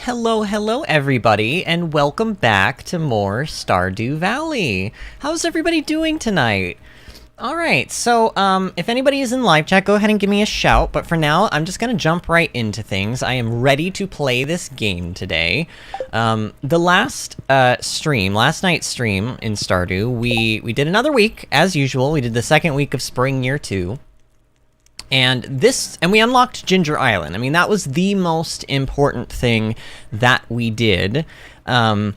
Hello everybody, and welcome back to more Stardew Valley. How's everybody doing tonight? Alright, so, if anybody is in live chat, go ahead and give me a shout, but for now, I'm just gonna jump right into things. I am ready to play this game today. The last night's stream in Stardew, we did another week, as usual. We did the second week of Spring Year 2. And we unlocked Ginger Island. I mean, that was the most important thing that we did. And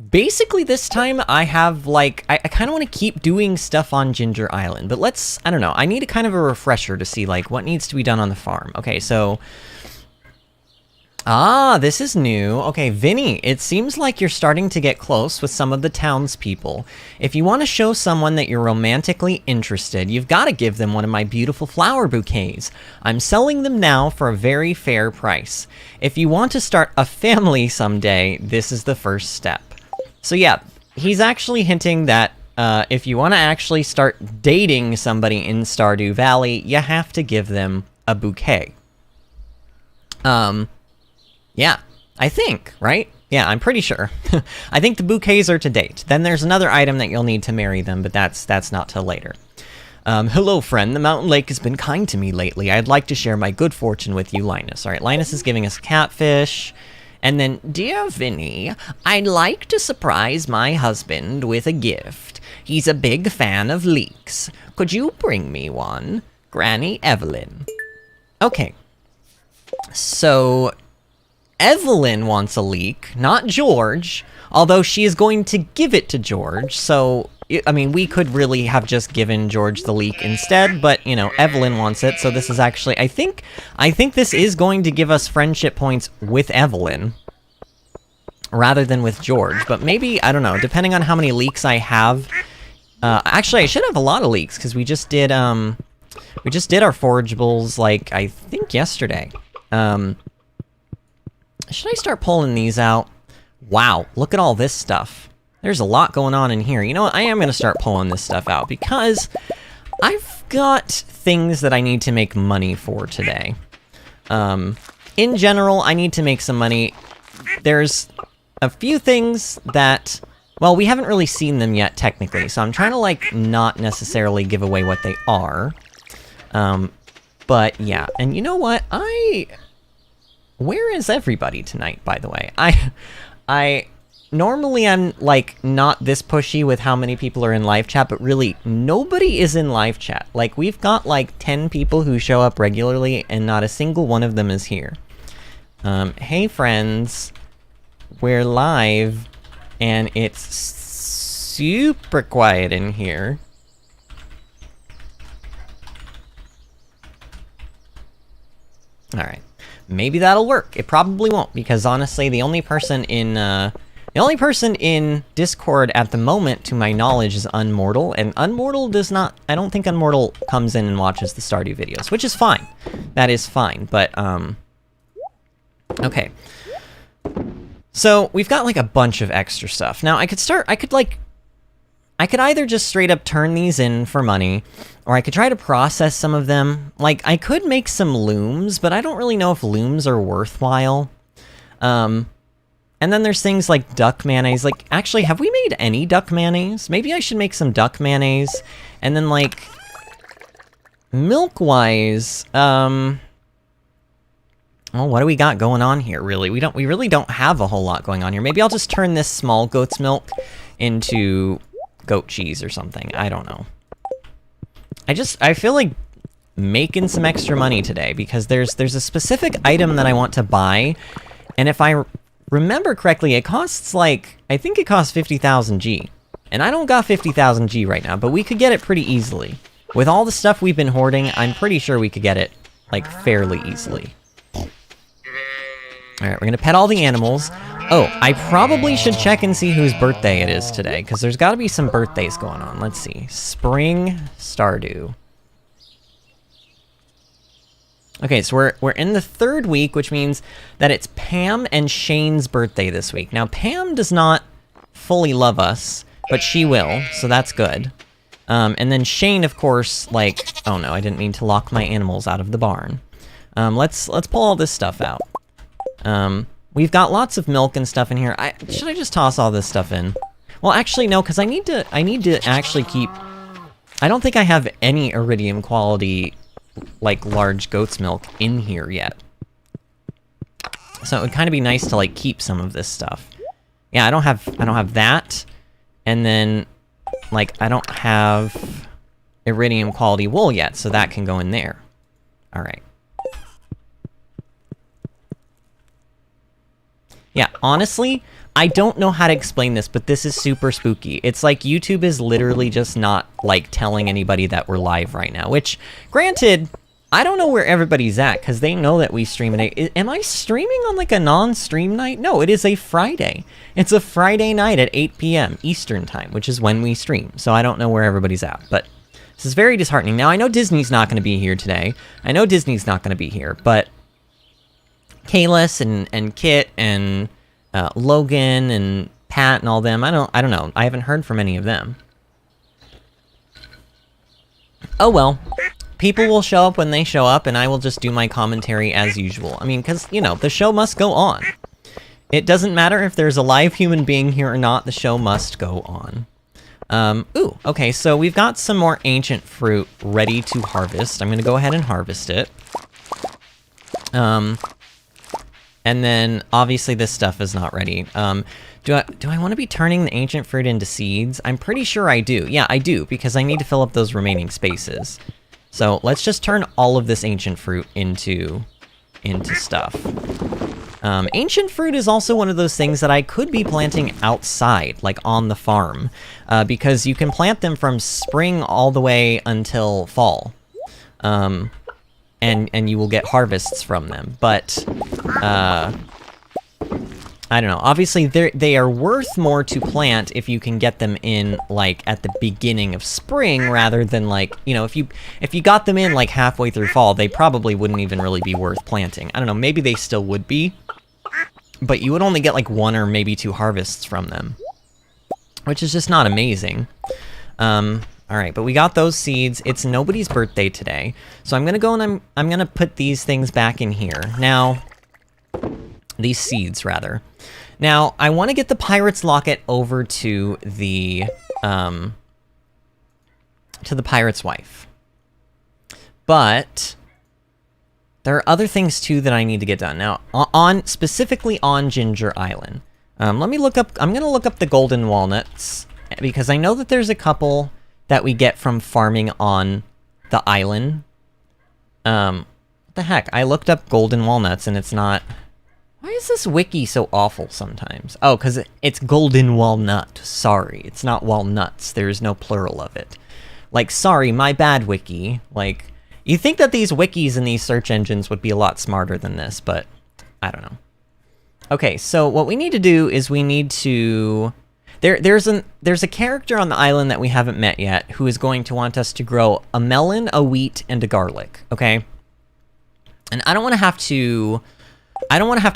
basically this time I have, like, I kind of want to keep doing stuff on Ginger Island. But I don't know, I need a kind of a refresher to see, like, what needs to be done on the farm. Okay, so... this is new. Okay, Vinny, it seems like you're starting to get close with some of the townspeople. If you want to show someone that you're romantically interested, you've got to give them one of my beautiful flower bouquets. I'm selling them now for a very fair price. If you want to start a family someday, this is the first step. So yeah, he's actually hinting that if you want to actually start dating somebody in Stardew Valley, you have to give them a bouquet. Yeah, I think, right? Yeah, I'm pretty sure. I think the bouquets are to date. Then there's another item that you'll need to marry them, but that's not till later. Hello, friend. The mountain lake has been kind to me lately. I'd like to share my good fortune with you, Linus. All right, Linus is giving us catfish. And then, dear Vinny, I'd like to surprise my husband with a gift. He's a big fan of leeks. Could you bring me one? Granny Evelyn. Okay. So... Evelyn wants a leek, not George, although she is going to give it to George, so, I mean, we could really have just given George the leek instead, but, you know, Evelyn wants it, so this is actually, I think this is going to give us friendship points with Evelyn, rather than with George, but maybe, I don't know, depending on how many leeks I have, actually, I should have a lot of leeks, because we just did our forageables, like, I think yesterday. Should I start pulling these out? Wow, look at all this stuff. There's a lot going on in here. You know what? I am going to start pulling this stuff out because I've got things that I need to make money for today. In general, I need to make some money. There's a few things that, well, we haven't really seen them yet, technically. So I'm trying to, like, not necessarily give away what they are. But, yeah. And you know what? Where is everybody tonight, by the way? I normally I'm, like, not this pushy with how many people are in live chat, but really, nobody is in live chat. Like, we've got, like, 10 people who show up regularly, and not a single one of them is here. Hey, friends. We're live, and it's super quiet in here. Alright. Maybe that'll work. It probably won't, because honestly, the only person in Discord at the moment, to my knowledge, is Unmortal, and Unmortal does not... I don't think Unmortal comes in and watches the Stardew videos, which is fine. That is fine, but, okay. So, we've got, like, a bunch of extra stuff. Now, I could either just straight up turn these in for money, or I could try to process some of them. Like, I could make some looms, but I don't really know if looms are worthwhile. And then there's things like duck mayonnaise. Like, actually, have we made any duck mayonnaise? Maybe I should make some duck mayonnaise. And then, like, milk-wise, well, what do we got going on here, really? We really don't have a whole lot going on here. Maybe I'll just turn this small goat's milk into goat cheese or something. I don't know. I feel like making some extra money today because there's a specific item that I want to buy, and if I remember correctly, it costs, like, I think it costs 50,000 G. And I don't got 50,000 G right now, but we could get it pretty easily. With all the stuff we've been hoarding, I'm pretty sure we could get it, like, fairly easily. Alright, we're gonna pet all the animals. Oh, I probably should check and see whose birthday it is today, because there's got to be some birthdays going on. Let's see. Spring Stardew. Okay, so we're in the third week, which means that it's Pam and Shane's birthday this week. Now, Pam does not fully love us, but she will, so that's good. And then Shane, of course, like... Oh no, I didn't mean to lock my animals out of the barn. Let's pull all this stuff out. We've got lots of milk and stuff in here. Should I just toss all this stuff in? Well, actually, no, because I need to actually keep... I don't think I have any iridium quality, like, large goat's milk in here yet. So it would kind of be nice to, like, keep some of this stuff. Yeah, I don't have that. And then, like, I don't have iridium quality wool yet, so that can go in there. All right. Yeah, honestly, I don't know how to explain this, but this is super spooky. It's like YouTube is literally just not, like, telling anybody that we're live right now, which, granted, I don't know where everybody's at, because they know that we stream at 8. Am I streaming on, like, a non-stream night? No, it is a Friday. It's a Friday night at 8 p.m. Eastern Time, which is when we stream, so I don't know where everybody's at, but this is very disheartening. Now, I know Disney's not going to be here today. I know Disney's not going to be here, but Kalis and Kit and Logan and Pat and all them, I don't know. I haven't heard from any of them. Oh well. People will show up when they show up, and I will just do my commentary as usual. I mean, because, you know, the show must go on. It doesn't matter if there's a live human being here or not, the show must go on. Ooh, okay, so we've got some more ancient fruit ready to harvest. I'm gonna go ahead and harvest it. And then, obviously, this stuff is not ready. Do I want to be turning the ancient fruit into seeds? I'm pretty sure I do. Yeah, I do, because I need to fill up those remaining spaces. So, let's just turn all of this ancient fruit into stuff. Ancient fruit is also one of those things that I could be planting outside, like on the farm, because you can plant them from spring all the way until fall. And you will get harvests from them, but, I don't know. Obviously, they are worth more to plant if you can get them in, like, at the beginning of spring, rather than, like, you know, if you got them in, like, halfway through fall, they probably wouldn't even really be worth planting. I don't know, maybe they still would be, but you would only get, like, 1 or maybe 2 harvests from them, which is just not amazing. Alright, but we got those seeds. It's nobody's birthday today. So I'm gonna go and I'm gonna put these things back in here. Now, these seeds, rather. Now, I want to get the Pirate's Locket over to the Pirate's Wife. But there are other things, too, that I need to get done. Now, specifically on Ginger Island. I'm gonna look up the golden walnuts, because I know that there's a couple that we get from farming on the island. What the heck? I looked up golden walnuts and it's not... Why is this wiki so awful sometimes? Oh, because it's golden walnut. Sorry, it's not walnuts. There's no plural of it. Like, sorry, my bad, wiki. Like, you'd think that these wikis and these search engines would be a lot smarter than this, but I don't know. Okay, so what we need to do is we need to... There's a character on the island that we haven't met yet who is going to want us to grow a melon, a wheat, and a garlic, okay? And I don't want to have to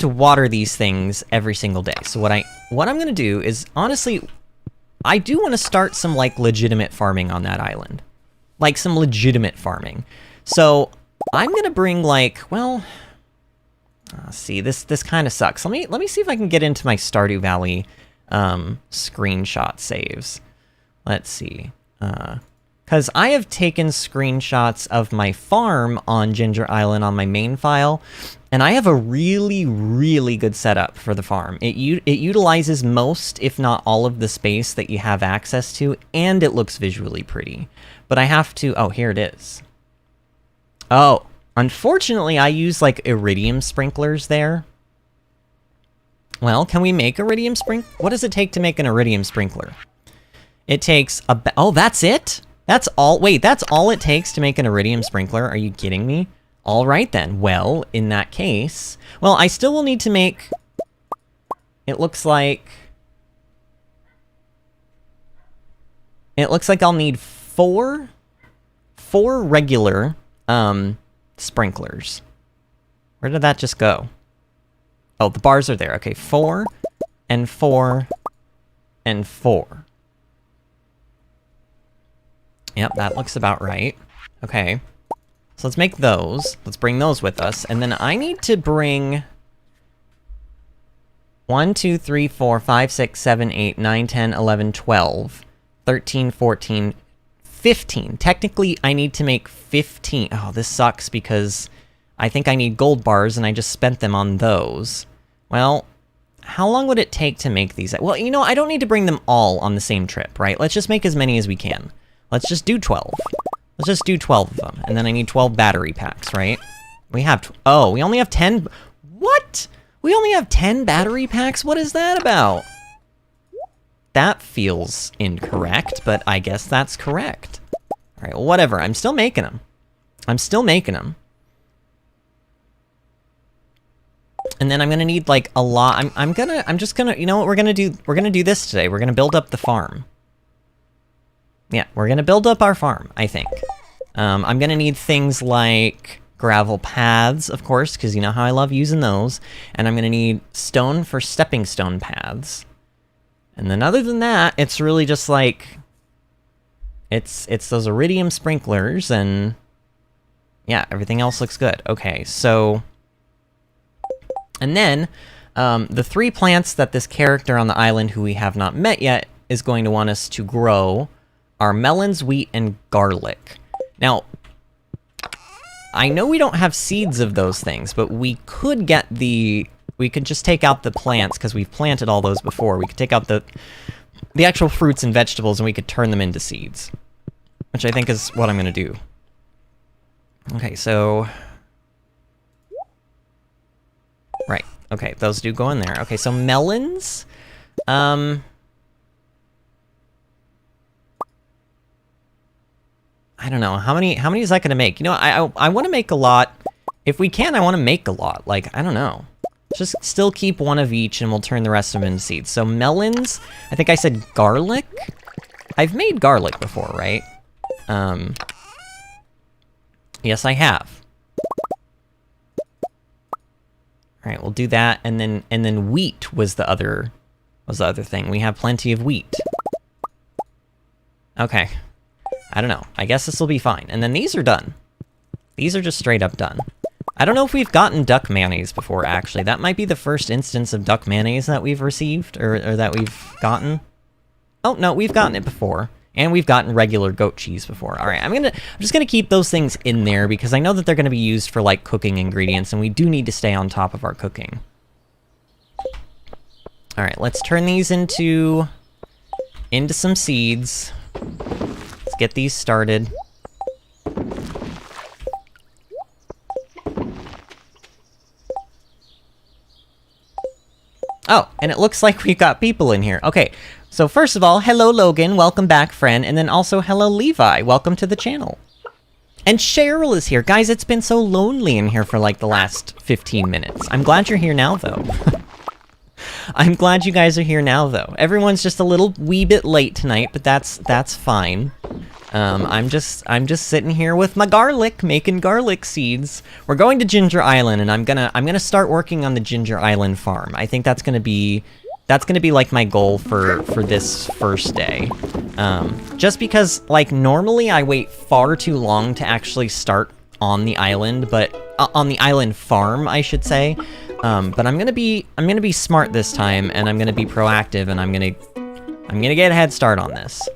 water these things every single day. So what I'm going to do is, honestly, I do want to start some, like, legitimate farming on that island. Like, some legitimate farming. So I'm going to bring, like, well, see, this kind of sucks. Let me see if I can get into my Stardew Valley screenshot saves. Let's see. Because I have taken screenshots of my farm on Ginger Island on my main file, and I have a really, really good setup for the farm. It utilizes most, if not all, of the space that you have access to, and it looks visually pretty. But I have to... Oh, here it is. Oh, unfortunately, I use, like, iridium sprinklers there. Well, can we make iridium sprinkler? What does it take to make an iridium sprinkler? It takes a... Oh, that's it? That's all... Wait, that's all it takes to make an iridium sprinkler? Are you kidding me? All right, then. Well, in that case... Well, I still will need to make... It looks like I'll need four regular, sprinklers. Where did that just go? Oh, the bars are there. Okay, 4 and 4 and 4. Yep, that looks about right. Okay. So let's make those. Let's bring those with us. And then I need to bring... 1, 2, 3, 4, 5, 6, 7, 8, 9, 10, 11, 12, 13, 14, 15. Technically, I need to make 15. Oh, this sucks because I think I need gold bars, and I just spent them on those. Well, how long would it take to make these? Well, you know, I don't need to bring them all on the same trip, right? Let's just make as many as we can. Let's just do 12. Let's just do 12 of them, and then I need 12 battery packs, right? We have... oh, we only have 10... what? We only have 10 battery packs? What is that about? That feels incorrect, but I guess that's correct. Alright, well, whatever. I'm still making them. I'm still making them. And then I'm gonna need, like, a lot... I'm just gonna... you know what we're gonna do? We're gonna do this today. We're gonna build up the farm. Yeah, we're gonna build up our farm, I think. I'm gonna need things like... gravel paths, of course, because you know how I love using those. And I'm gonna need stone for stepping stone paths. And then other than that, it's really just like... It's those iridium sprinklers, and... yeah, everything else looks good. Okay, so... and then, the 3 plants that this character on the island who we have not met yet is going to want us to grow are melons, wheat, and garlic. Now... I know we don't have seeds of those things, but we could get the... we could just take out the plants, because we've planted all those before. We could take out the actual fruits and vegetables, and we could turn them into seeds. Which I think is what I'm going to do. Okay, so... right, okay, those do go in there. Okay, so melons... I don't know, how many is that gonna make? You know, I want to make a lot. If we can, I want to make a lot. Like, I don't know. Just still keep one of each, and we'll turn the rest of them into seeds. So melons, I think I said garlic? I've made garlic before, right? Yes, I have. Alright, we'll do that, and then wheat was the other thing. We have plenty of wheat. Okay. I don't know. I guess this will be fine. And then these are done. These are just straight up done. I don't know if we've gotten duck mayonnaise before, actually. That might be the first instance of duck mayonnaise that we've received, or that we've gotten. Oh, no, we've gotten it before. And we've gotten regular goat cheese before. Alright, I'm just gonna keep those things in there, because I know that they're gonna be used for, like, cooking ingredients, and we do need to stay on top of our cooking. Alright, let's turn these into some seeds. Let's get these started. Oh, and it looks like we've got people in here. Okay, so first of all, hello Logan, welcome back friend, and then also hello Levi, welcome to the channel. And Cheryl is here. Guys, it's been so lonely in here for like the last 15 minutes. I'm glad you're here now though. I'm glad you guys are here now, though. Everyone's just a little wee bit late tonight, but that's fine. I'm just sitting here with my garlic, making garlic seeds. We're going to Ginger Island, and I'm gonna start working on the Ginger Island farm. I think that's gonna be like my goal for this first day. Just because, like, normally I wait far too long to actually start on the island, but on the island farm, I should say. But I'm gonna be smart this time, and I'm gonna be proactive, and I'm gonna get a head start on this.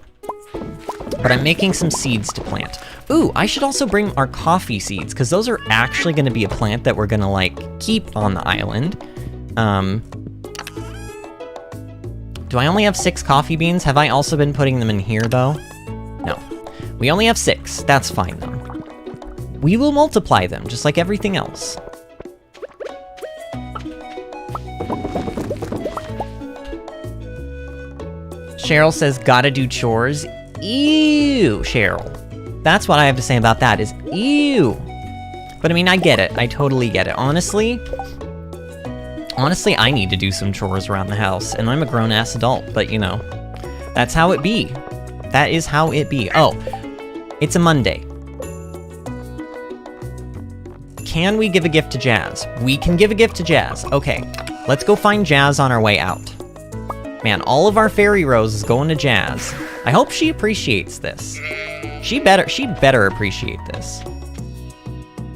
But I'm making some seeds to plant. Ooh, I should also bring our coffee seeds, because those are actually gonna be a plant that we're gonna, like, keep on the island. Do I only have 6 coffee beans? Have I also been putting them in here, though? No. We only have 6. That's fine, though. We will multiply them, just like everything else. Cheryl says, gotta do chores. Ew, Cheryl. That's what I have to say about that, is ew. But I mean, I get it. I totally get it. Honestly, I need to do some chores around the house, and I'm a grown-ass adult, but you know, that's how it be. That is how it be. Oh, it's a Monday. Can we give a gift to Jazz? We can give a gift to Jazz. Okay, let's go find Jazz on our way out. Man, all of our fairy rose is going to Jazz. I hope she appreciates this. She'd better appreciate this.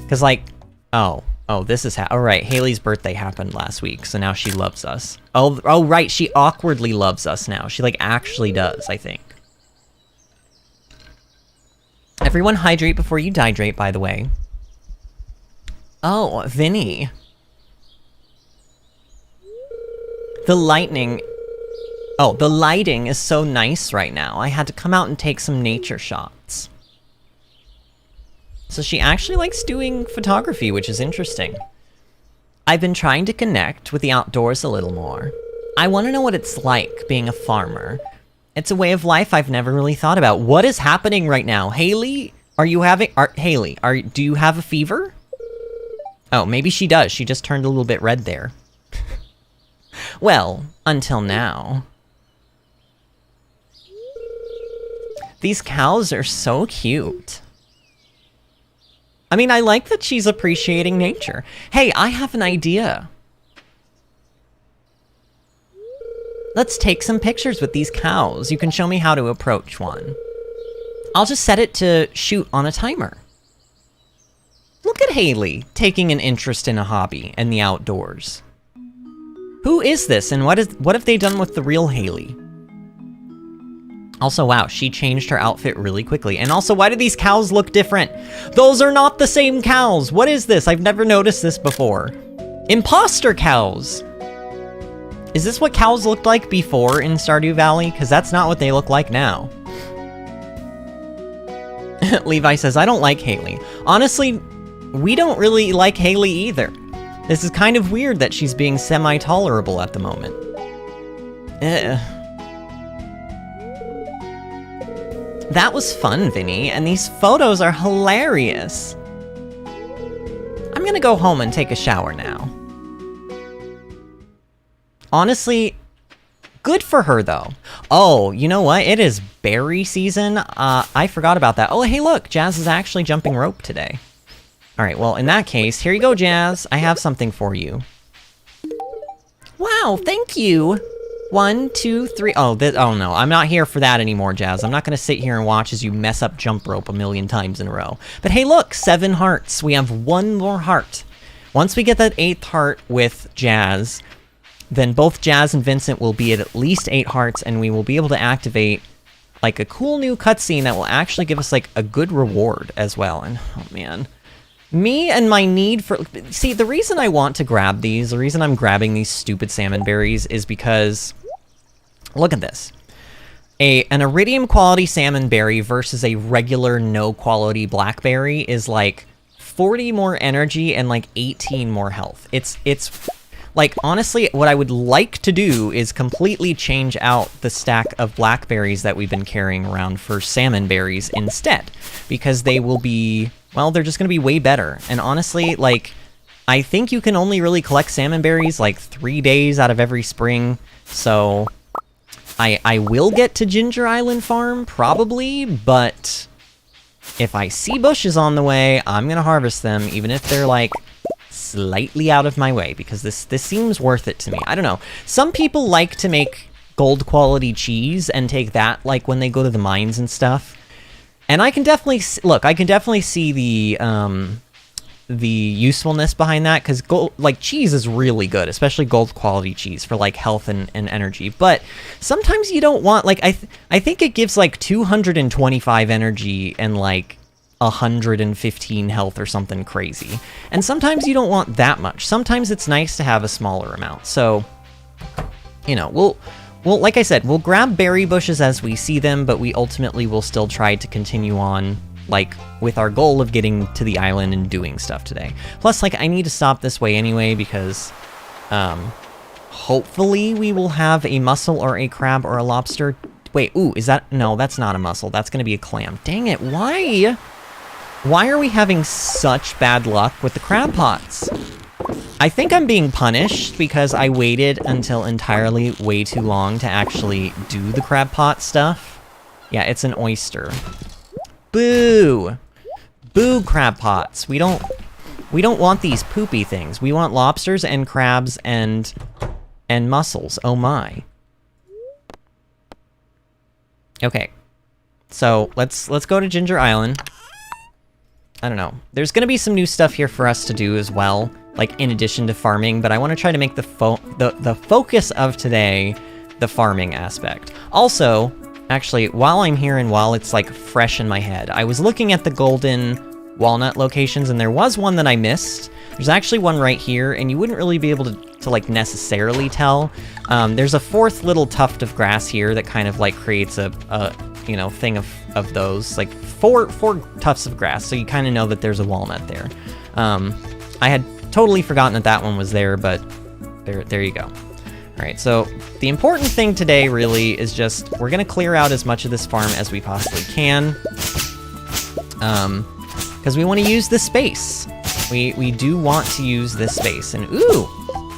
Cause like, oh, Oh, this is oh right, Haley's birthday happened last week, so now she loves us. Oh right, she awkwardly loves us now. She like actually does, I think. Everyone hydrate before you dihydrate, by the way. Oh, Vinny. The lightning... Oh, the lighting is so nice right now. I had to come out and take some nature shots. So she actually likes doing photography, which is interesting. I've been trying to connect with the outdoors a little more. I want to know what it's like being a farmer. It's a way of life I've never really thought about. What is happening right now? Haley, are you having... Haley, do you have a fever? Oh, maybe she does. She just turned a little bit red there. Well, until now. These cows are so cute. I mean, I like that she's appreciating nature. Hey, I have an idea. Let's take some pictures with these cows. You can show me how to approach one. I'll just set it to shoot on a timer. Look at Haley, taking an interest in a hobby and the outdoors. Who is this, and what have they done with the real Haley? Also, wow, she changed her outfit really quickly. And also, why do these cows look different? Those are not the same cows! What is this? I've never noticed this before. Imposter cows! Is this what cows looked like before in Stardew Valley? Because that's not what they look like now. Levi says, I don't like Haley. Honestly, we don't really like Haley either. This is kind of weird that she's being semi-tolerable at the moment. That was fun, Vinny, and these photos are hilarious. I'm gonna go home and take a shower now. Honestly, good for her, though. Oh, you know what? It is berry season. I forgot about that. Oh, hey, look, Jazz is actually jumping rope today. All right, well, in that case, here you go, Jazz. I have something for you. Wow, thank you. 1, 2, 3. Oh, oh no, I'm not here for that anymore, Jazz. I'm not gonna sit here and watch as you mess up jump rope a million times in a row. But hey, look, 7 hearts. We have 1 more heart. Once we get that 8th heart with Jazz, then both Jazz and Vincent will be at least 8 hearts, and we will be able to activate like a cool new cutscene that will actually give us like a good reward as well. And oh man. Me and my need for... See, the reason I want to grab these, the reason I'm grabbing these stupid salmon berries is because... Look at this. An iridium quality salmon berry versus a regular no quality blackberry is like 40 more energy and like 18 more health. It's like, honestly, what I would like to do is completely change out the stack of blackberries that we've been carrying around for salmon berries instead. Because they will be... Well, they're just going to be way better. And honestly, like, I think you can only really collect salmon berries like 3 days out of every spring. So, I will get to Ginger Island Farm, probably, but if I see bushes on the way, I'm going to harvest them, even if they're, like, slightly out of my way, because this seems worth it to me. I don't know. Some people like to make gold quality cheese and take that, like, when they go to the mines and stuff. And I can definitely look. I can definitely see the usefulness behind that, because like cheese is really good, especially gold quality cheese for like health and energy. But sometimes you don't want like I think it gives like 225 energy and like 115 health or something crazy. And sometimes you don't want that much. Sometimes it's nice to have a smaller amount. So, you know, Well, like I said, we'll grab berry bushes as we see them, but we ultimately will still try to continue on, like, with our goal of getting to the island and doing stuff today. Plus, like, I need to stop this way anyway, because, hopefully we will have a mussel or a crab or a lobster. Wait, ooh, is that... No, that's not a mussel. That's gonna be a clam. Dang it, why? Why are we having such bad luck with the crab pots? I think I'm being punished because I waited until entirely way too long to actually do the crab pot stuff. Yeah, it's an oyster. Boo! Boo, crab pots. We don't want these poopy things. We want lobsters and crabs and mussels. Oh my. Okay. So, let's go to Ginger Island. I don't know. There's gonna be some new stuff here for us to do as well, like in addition to farming, but I want to try to make the focus of today the farming aspect. Also, actually, while I'm here and while it's like fresh in my head, I was looking at the golden walnut locations and there was one that I missed. There's actually one right here, and you wouldn't really be able to like necessarily tell. There's a fourth little tuft of grass here that kind of like creates a you know, thing of those, like four tufts of grass, so you kind of know that there's a walnut there. I had totally forgotten that one was there, but there you go. Alright, so the important thing today really is just, we're gonna clear out as much of this farm as we possibly can. Because we want to use this space. We do want to use this space, and ooh!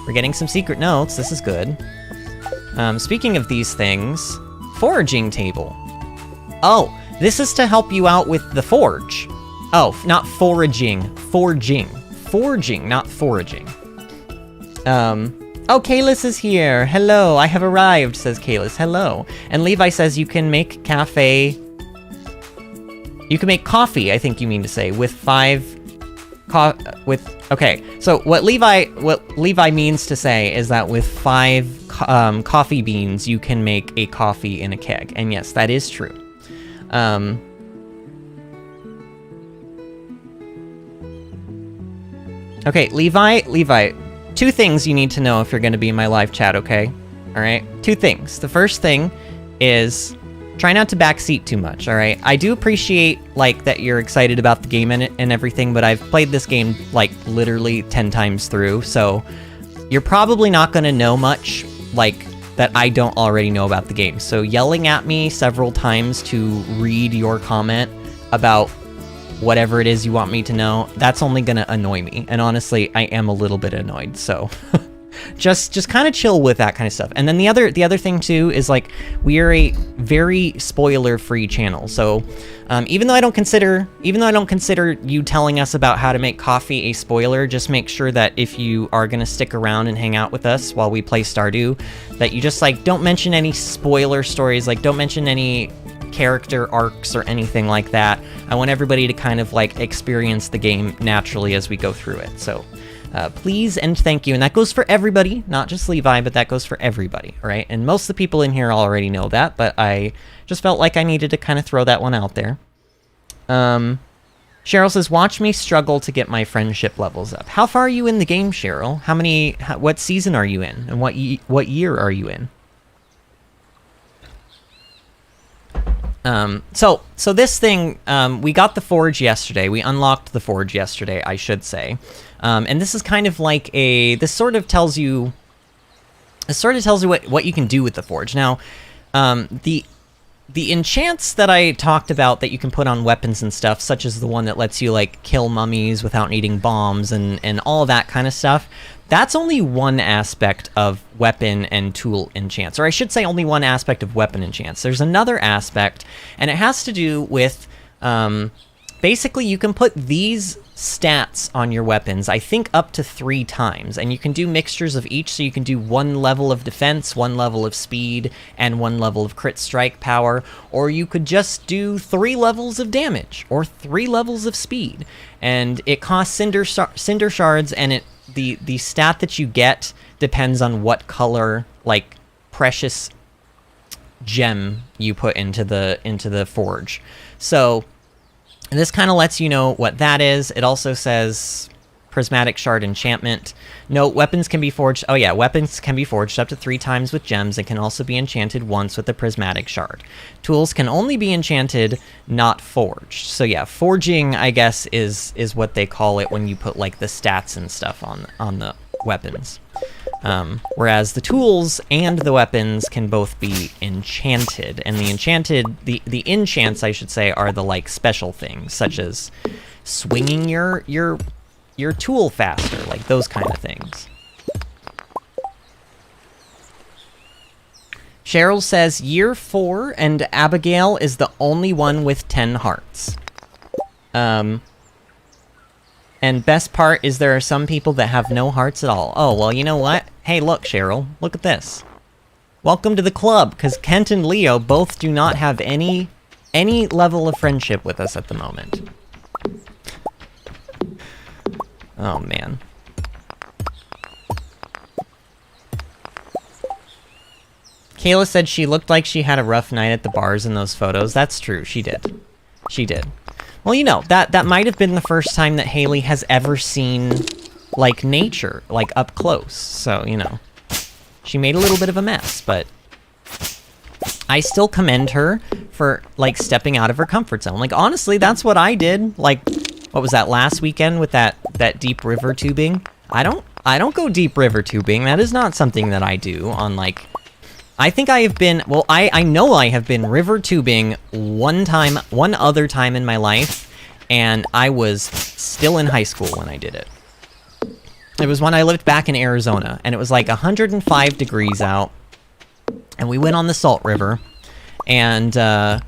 We're getting some secret notes, this is good. Speaking of these things, foraging table. Oh, this is to help you out with the forge. Oh, not foraging, forging. Forging, not foraging. Oh, Kalis is here. Hello, I have arrived, says Kalis. Hello. And Levi says you can make cafe... You can make coffee, I think you mean to say, with 5... Okay, so what Levi means to say is that with 5 coffee beans, you can make a coffee in a keg. And yes, that is true. Okay, Levi, 2 things you need to know if you're going to be in my live chat, okay? Alright? 2 things. The first thing is, try not to backseat too much, alright? I do appreciate, like, that you're excited about the game and everything, but I've played this game, like, literally 10 times through, so you're probably not going to know much, like, that I don't already know about the game. So yelling at me several times to read your comment about whatever it is you want me to know, that's only gonna annoy me. And honestly, I am a little bit annoyed, so just kind of chill with that kind of stuff. And then the other thing too is, like, we are a very spoiler-free channel. So even though I don't consider you telling us about how to make coffee a spoiler, just make sure that if you are gonna stick around and hang out with us while we play Stardew, that you just, like, don't mention any spoiler stories, like, don't mention any character arcs or anything like that. I want everybody to kind of, like, experience the game naturally as we go through it. So please and thank you. And that goes for everybody, not just Levi, but that goes for everybody, right? And most of the people in here already know that, but I just felt like I needed to kind of throw that one out there. Cheryl says, watch me struggle to get my friendship levels up. How far are you in the game, Cheryl? What season are you in? And what year are you in? So this thing, we got the forge yesterday. We unlocked the forge yesterday, I should say. And this is kind of like this sort of tells you what you can do with the forge. Now, the enchants that I talked about that you can put on weapons and stuff, such as the one that lets you, like, kill mummies without needing bombs and all that kind of stuff, that's only one aspect of weapon and tool enchants. Or I should say only one aspect of weapon enchants. There's another aspect, and it has to do with, basically you can put these stats on your weapons, I think up to 3 times, and you can do mixtures of each, so you can do 1 level of defense, 1 level of speed, and 1 level of crit strike power, or you could just do 3 levels of damage, or 3 levels of speed, and it costs cinder shards, and the stat that you get depends on what color, like, precious gem you put into the forge. So this kind of lets you know what that is. It also says prismatic shard enchantment. No, weapons can be forged. Oh yeah, weapons can be forged up to 3 times with gems and can also be enchanted once with a prismatic shard. Tools can only be enchanted, not forged. So yeah, forging, I guess, is what they call it when you put, like, the stats and stuff on the weapons. Whereas the tools and the weapons can both be enchanted, and the enchants, I should say, are the, like, special things, such as swinging your tool faster, like those kind of things. Cheryl says, year 4, and Abigail is the only one with 10 hearts. And best part is there are some people that have no hearts at all. Oh, well, you know what? Hey, look, Cheryl. Look at this. Welcome to the club, because Kent and Leo both do not have any level of friendship with us at the moment. Oh, man. Kayla said she looked like she had a rough night at the bars in those photos. That's true. She did. She did. Well, you know, that might have been the first time that Haley has ever seen, like, nature, like, up close. So, you know, she made a little bit of a mess, but I still commend her for, like, stepping out of her comfort zone. Like, honestly, that's what I did. Like, what was that, last weekend with that deep river tubing? I don't go deep river tubing. That is not something that I do on, like... I think I have been, well, I know I have been river tubing one other time in my life, and I was still in high school when I did it. It was when I lived back in Arizona, and it was like 105 degrees out, and we went on the Salt River, and I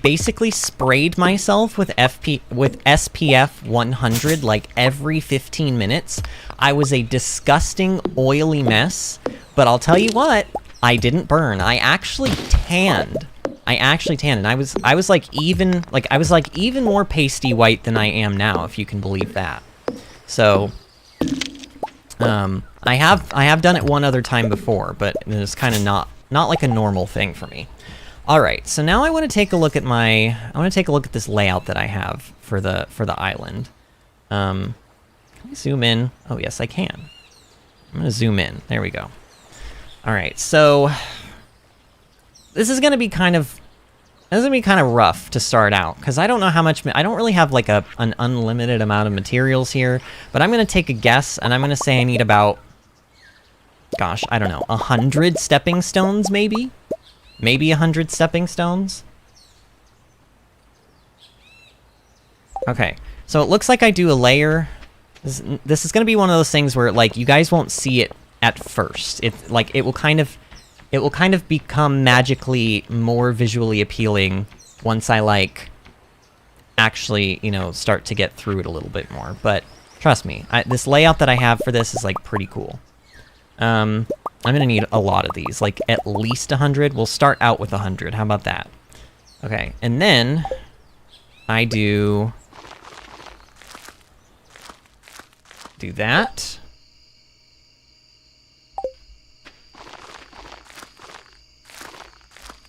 basically sprayed myself with SPF 100 like every 15 minutes. I was a disgusting, oily mess, but I'll tell you what, I didn't burn. I actually tanned. And I was like even more pasty white than I am now, if you can believe that. So, I have done it one other time before, but it's kind of not like a normal thing for me. All right, so now I want to take a look at this layout that I have for the island. Can I zoom in? Oh yes, I can. I'm gonna zoom in. There we go. All right, so this is gonna be kind of rough to start out because I don't know how much. I don't really have like an unlimited amount of materials here, but I'm gonna take a guess and I'm gonna say I need about, gosh, I don't know, 100 stepping stones, maybe 100 stepping stones. Okay, so it looks like I do a layer. This is gonna be one of those things where like you guys won't see it at first. It will kind of become magically more visually appealing once I like actually, you know, start to get through it a little bit more. But trust me, this layout that I have for this is like pretty cool. I'm gonna need a lot of these, like at least 100. We'll start out with 100. How about that? Okay, and then I do that.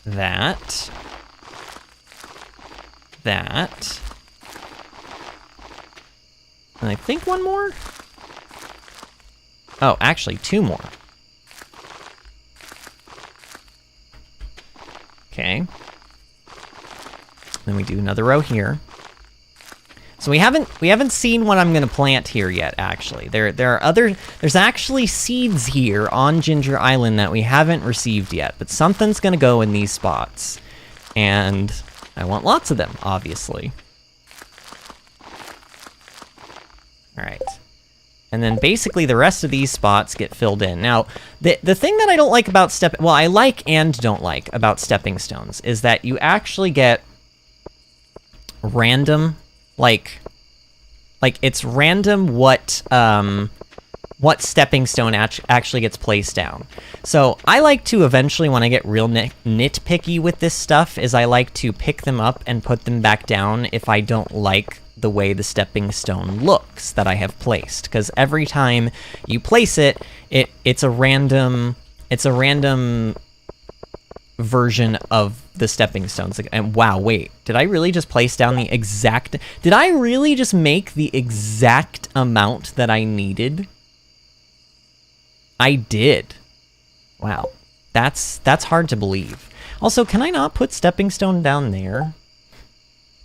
That. And I think one more? Oh, actually, two more. Okay. Then we do another row here. So we haven't seen what I'm gonna plant here yet, actually. There's actually seeds here on Ginger Island that we haven't received yet, but something's gonna go in these spots. And I want lots of them, obviously. Alright. And then basically the rest of these spots get filled in. Now, the thing that I don't like about I like and don't like about stepping stones is that you actually get random, like it's random what stepping stone actually gets placed down. So I like to eventually, when I get real nitpicky with this stuff, is I like to pick them up and put them back down if I don't like the way the stepping stone looks that I have placed. Because every time you place it, it's a random version of the stepping stones. And wow, wait, did I really just place down the exact... Did I really just make the exact amount that I needed? I did. Wow, that's hard to believe. Also, can I not put stepping stone down there?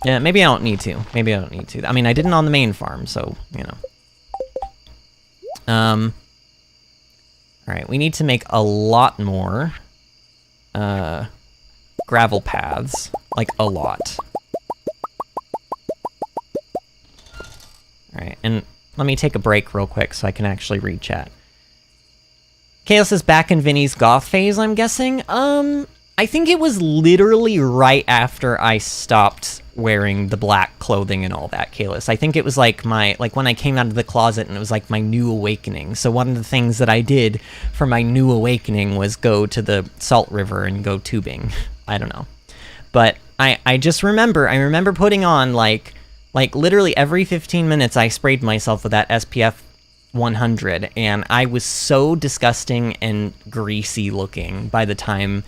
Yeah, maybe I don't need to. I mean, I didn't on the main farm, so, you know. Alright, we need to make a lot more gravel paths. Like, a lot. Alright, and let me take a break real quick so I can actually read chat. Chaos is back in Vinny's goth phase, I'm guessing. I think it was literally right after I stopped wearing the black clothing and all that, Kalis. I think it was like when I came out of the closet and it was like my new awakening. So one of the things that I did for my new awakening was go to the Salt River and go tubing. I don't know. But I just remember, putting on like Like, literally every 15 minutes I sprayed myself with that SPF 100, and I was so disgusting and greasy looking by the time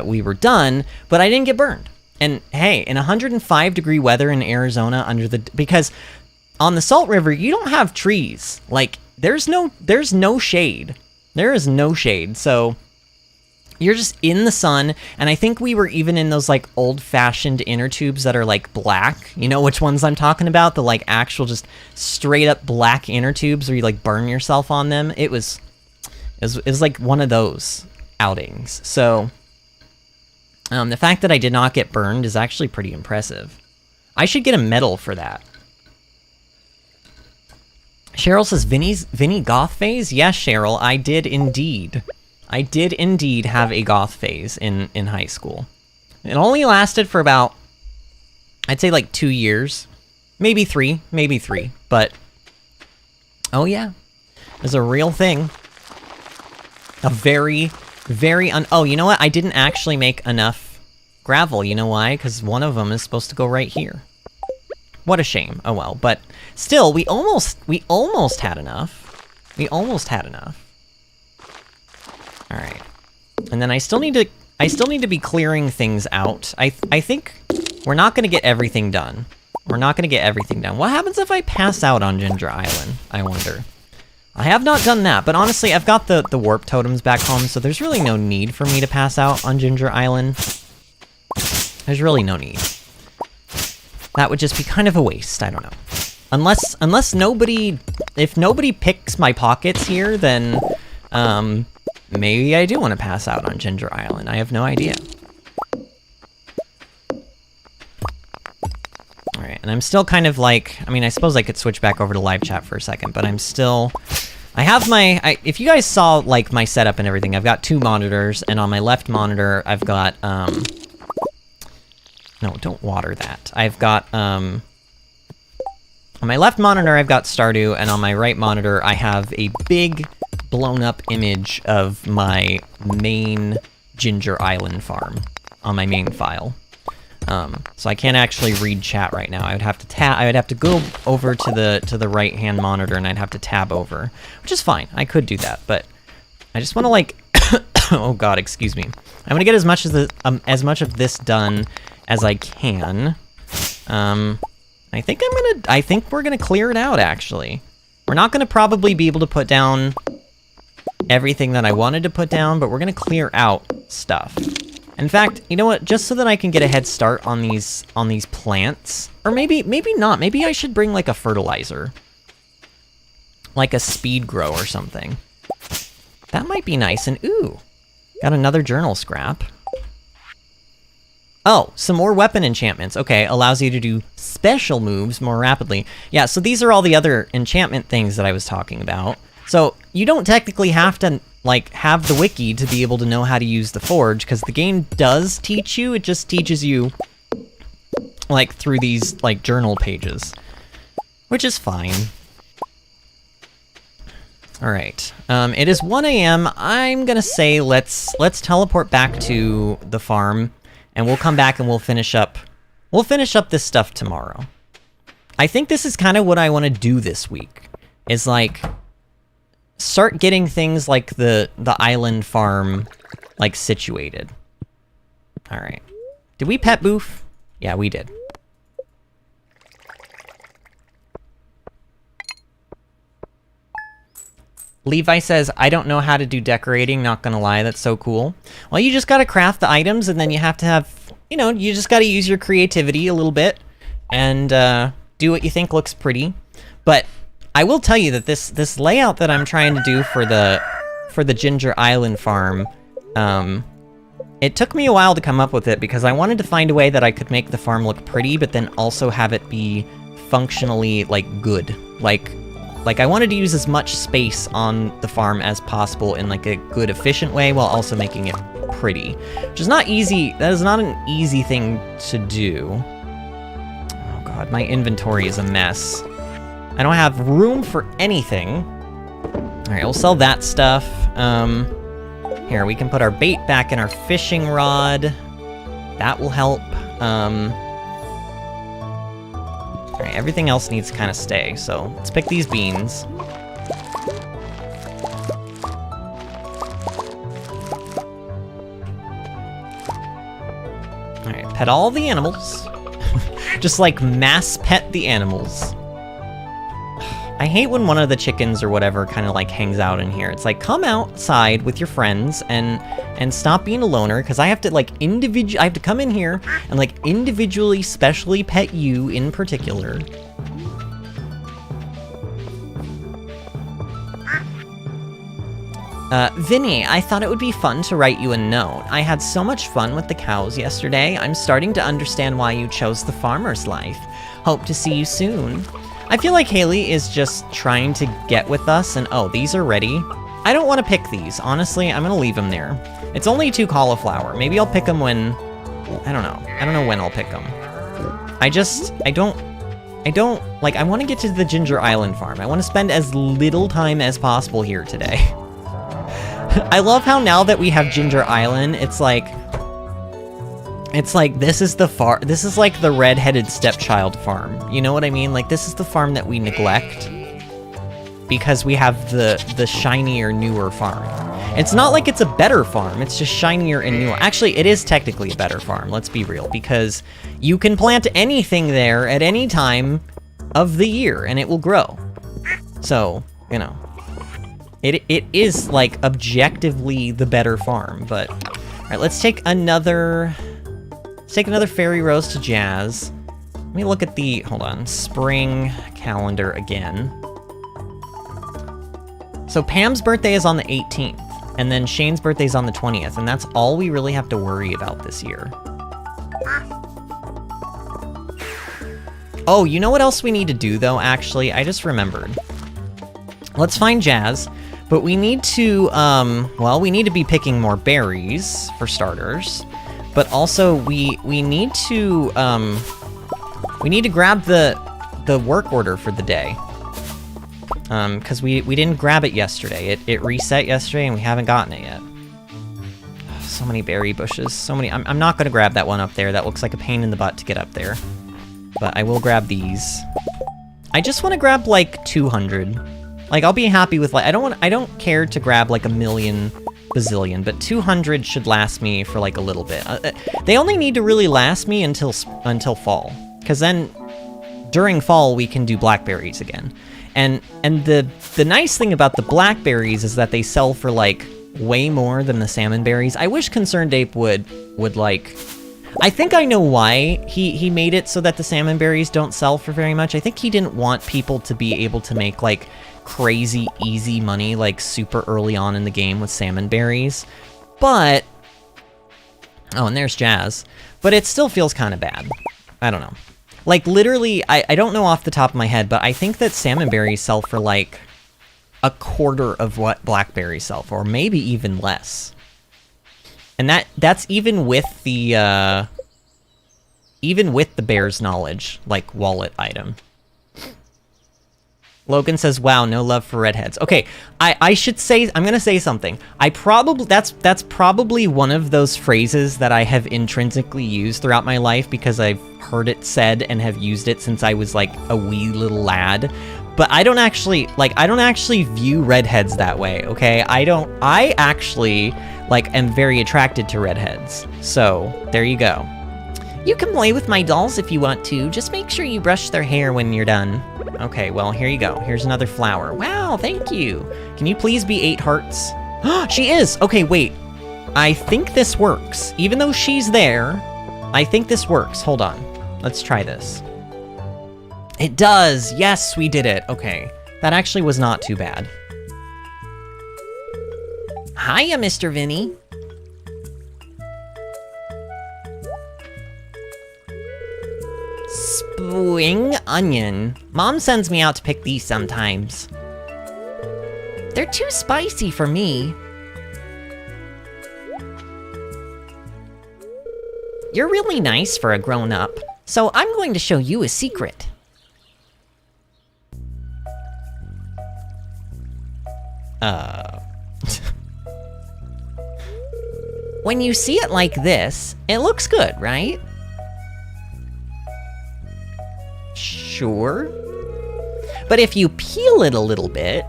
we were done, but I didn't get burned. And hey, in 105 degree weather in Arizona because on the Salt River, you don't have trees. Like, there's no shade. There is no shade, so you're just in the sun, and I think we were even in those, like, old-fashioned inner tubes that are, like, black. You know which ones I'm talking about? The, like, actual just straight-up black inner tubes where you, like, burn yourself on them. It was like one of those outings. So, the fact that I did not get burned is actually pretty impressive. I should get a medal for that. Cheryl says, Vinny goth phase? Yes, Cheryl, I did indeed. I did indeed have a goth phase in high school. It only lasted for about, I'd say like 2 years. Maybe three, but oh yeah, it was a real thing. A very, oh, you know what? I didn't actually make enough gravel. You know why? Because one of them is supposed to go right here. What a shame. Oh well, but still, we almost had enough. We almost had enough. All right, and then I still need to be clearing things out. I think we're not gonna get everything done. We're not gonna get everything done. What happens if I pass out on Ginger Island? I wonder. I have not done that, but honestly, I've got the warp totems back home, so there's really no need for me to pass out on Ginger Island. There's really no need. That would just be kind of a waste. I don't know. Unless nobody, if nobody picks my pockets here, then maybe I do want to pass out on Ginger Island. I have no idea. Alright, and I'm still kind of like, I mean, I suppose I could switch back over to live chat for a second, but I'm still, I have my, if you guys saw, like, my setup and everything, I've got 2 monitors, and on my left monitor, I've got, no, don't water that. I've got, on my left monitor, I've got Stardew, and on my right monitor, I have a big blown up image of my main Ginger Island farm on my main file. So I can't actually read chat right now. I would have to go over to the right hand monitor and I'd have to tab over, which is fine. I could do that, but I just want to like, oh god, excuse me. I'm gonna get as much of this done as I can. I think we're gonna clear it out. Actually, we're not gonna probably be able to put down everything that I wanted to put down, but we're gonna clear out stuff. In fact, you know what? Just so that I can get a head start on these plants, or maybe not. Maybe I should bring like a fertilizer, like a speed grow or something. That might be nice. And ooh, got another journal scrap. Oh, some more weapon enchantments. Okay, allows you to do special moves more rapidly. Yeah, so these are all the other enchantment things that I was talking about. So you don't technically have to like have the wiki to be able to know how to use the forge, because the game does teach you. It just teaches you like through these like journal pages, which is fine. All right, it is 1 a.m. I'm gonna say let's teleport back to the farm, and we'll come back and we'll finish up this stuff tomorrow. I think this is kind of what I want to do this week, is like start getting things like the island farm like situated. All right, did we pet Boof? Yeah, we did. Levi says, I don't know how to do decorating, not gonna lie, that's so cool. Well, you just gotta craft the items, and then you have to have, you know, you just gotta use your creativity a little bit, and do what you think looks pretty. But I will tell you that this layout that I'm trying to do for the Ginger Island farm, it took me a while to come up with it, because I wanted to find a way that I could make the farm look pretty, but then also have it be functionally, like, good. Like I wanted to use as much space on the farm as possible in like a good, efficient way, while also making it pretty, which is not easy. That is not an easy thing to do. Oh god, my inventory is a mess. I don't have room for anything. All right, we'll sell that stuff. Here, we can put our bait back in our fishing rod. That will help. Alright, everything else needs to kind of stay, so let's pick these beans. Alright, pet all the animals. Just like mass pet the animals. I hate when one of the chickens or whatever kind of like hangs out in here. It's like, come outside with your friends and stop being a loner, because I have to like I have to come in here and like individually, specially pet you in particular. Vinny, I thought it would be fun to write you a note. I had so much fun with the cows yesterday. I'm starting to understand why you chose the farmer's life. Hope to see you soon. I feel like Haley is just trying to get with us, and oh, these are ready. I don't want to pick these. Honestly, I'm gonna leave them there. It's only 2 cauliflower. Maybe I'll pick them when... I don't know. I don't know when I'll pick them. I don't... Like, I want to get to the Ginger Island farm. I want to spend as little time as possible here today. I love how now that we have Ginger Island, it's like this is like the red-headed stepchild farm. You know what I mean? Like, this is the farm that we neglect because we have the shinier, newer farm. It's not like it's a better farm, it's just shinier and newer. Actually, it is technically a better farm, let's be real, because you can plant anything there at any time of the year and it will grow. So, you know, it is like objectively the better farm, but all right, let's take another fairy rose to Jazz. Let me look at the, hold on, spring calendar again. So Pam's birthday is on the 18th, and then Shane's birthday is on the 20th, and that's all we really have to worry about this year. Oh, you know what else we need to do, though, actually? I just remembered. Let's find Jazz, but we need to, well, we need to be picking more berries, for starters. But also, we need to grab the work order for the day. Because we didn't grab it yesterday. It reset yesterday and we haven't gotten it yet. So many berry bushes, so many. I'm not gonna grab that one up there. That looks like a pain in the butt to get up there. But I will grab these. I just want to grab like 200. Like, I'll be happy with like, I don't care to grab like a million bazillion, but 200 should last me for like a little bit. They only need to really last me until fall, because then during fall we can do blackberries again. And the nice thing about the blackberries is that they sell for like way more than the salmon berries. I wish Concerned Ape would like, I think I know why he made it so that the salmon berries don't sell for very much. I think he didn't want people to be able to make like crazy easy money like super early on in the game with salmon berries. But oh, and there's Jazz, but it still feels kind of bad. I don't know, like literally I don't know off the top of my head, but I think that salmon berries sell for like a quarter of what blackberries sell for, maybe even less. And that's even with the bear's knowledge like wallet item. Logan says, wow, no love for redheads. Okay, I should say, I'm gonna say something. That's probably one of those phrases that I have intrinsically used throughout my life because I've heard it said and have used it since I was like a wee little lad. But I don't actually view redheads that way, okay? I actually, like, am very attracted to redheads. So, there you go. You can play with my dolls if you want to. Just make sure you brush their hair when you're done. Okay, well, here you go. Here's another flower. Wow, thank you. Can you please be 8 hearts? She is! Okay, wait. I think this works. Even though she's there, I think this works. Hold on. Let's try this. It does! Yes, we did it. Okay. That actually was not too bad. Hiya, Mr. Vinny. Spring onion. Mom sends me out to pick these sometimes. They're too spicy for me. You're really nice for a grown-up, so I'm going to show you a secret. When you see it like this, it looks good, right? sure. But if you peel it a little bit...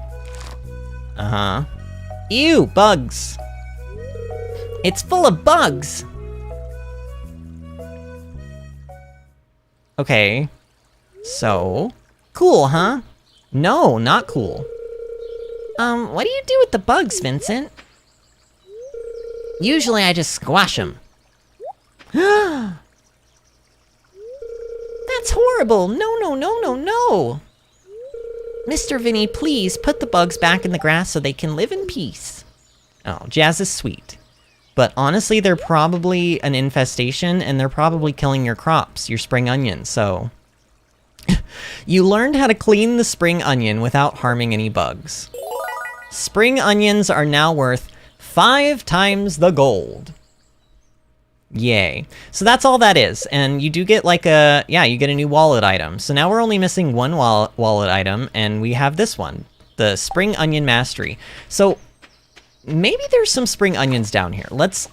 Ew, bugs. It's full of bugs. Okay. So... Cool, huh? No, not cool. What do you do with the bugs, Vincent? Usually I just squash them. That's horrible! No, no, no, no, no! Mr. Vinny, please put the bugs back in the grass so they can live in peace. Oh, Jazz is sweet. But honestly, they're probably an infestation, and they're probably killing your crops, your spring onions, so... You learned how to clean the spring onion without harming any bugs. Spring onions are now worth 5 times the gold. Yay. So that's all that is, and you do get like a, yeah, you get a new wallet item. So now we're only missing one wallet item, and we have this one, the Spring Onion Mastery. So maybe there's some spring onions down here. Let's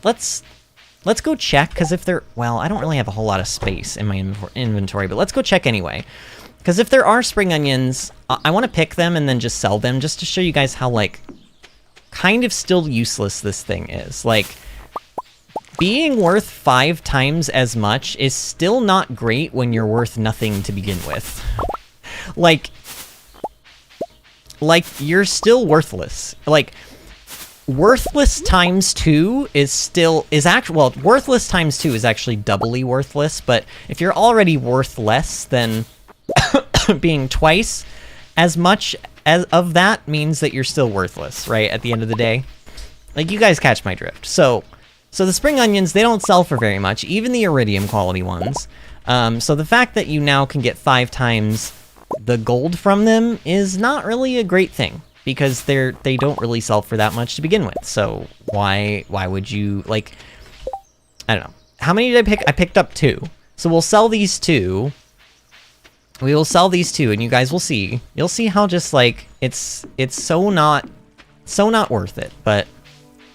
go check, because if there, well, I don't really have a whole lot of space in my inventory, but let's go check anyway. Because if there are spring onions, I want to pick them and then just sell them, just to show you guys how, like, kind of still useless this thing is. Like, being worth 5 times as much is still not great when you're worth nothing to begin with. Like, you're still worthless. Like, worthless times 2 well, worthless times 2 is actually doubly worthless, but if you're already worth less, then being twice as much as of that means that you're still worthless, right? At the end of the day. Like, you guys catch my drift. So the spring onions, they don't sell for very much, even the iridium quality ones. So the fact that you now can get 5 times the gold from them is not really a great thing, because they don't really sell for that much to begin with. So why would you, like, I don't know. How many did I pick? I picked up 2. So we'll sell these 2. We will sell these 2, and you guys will see. You'll see how just, like, it's so not worth it, but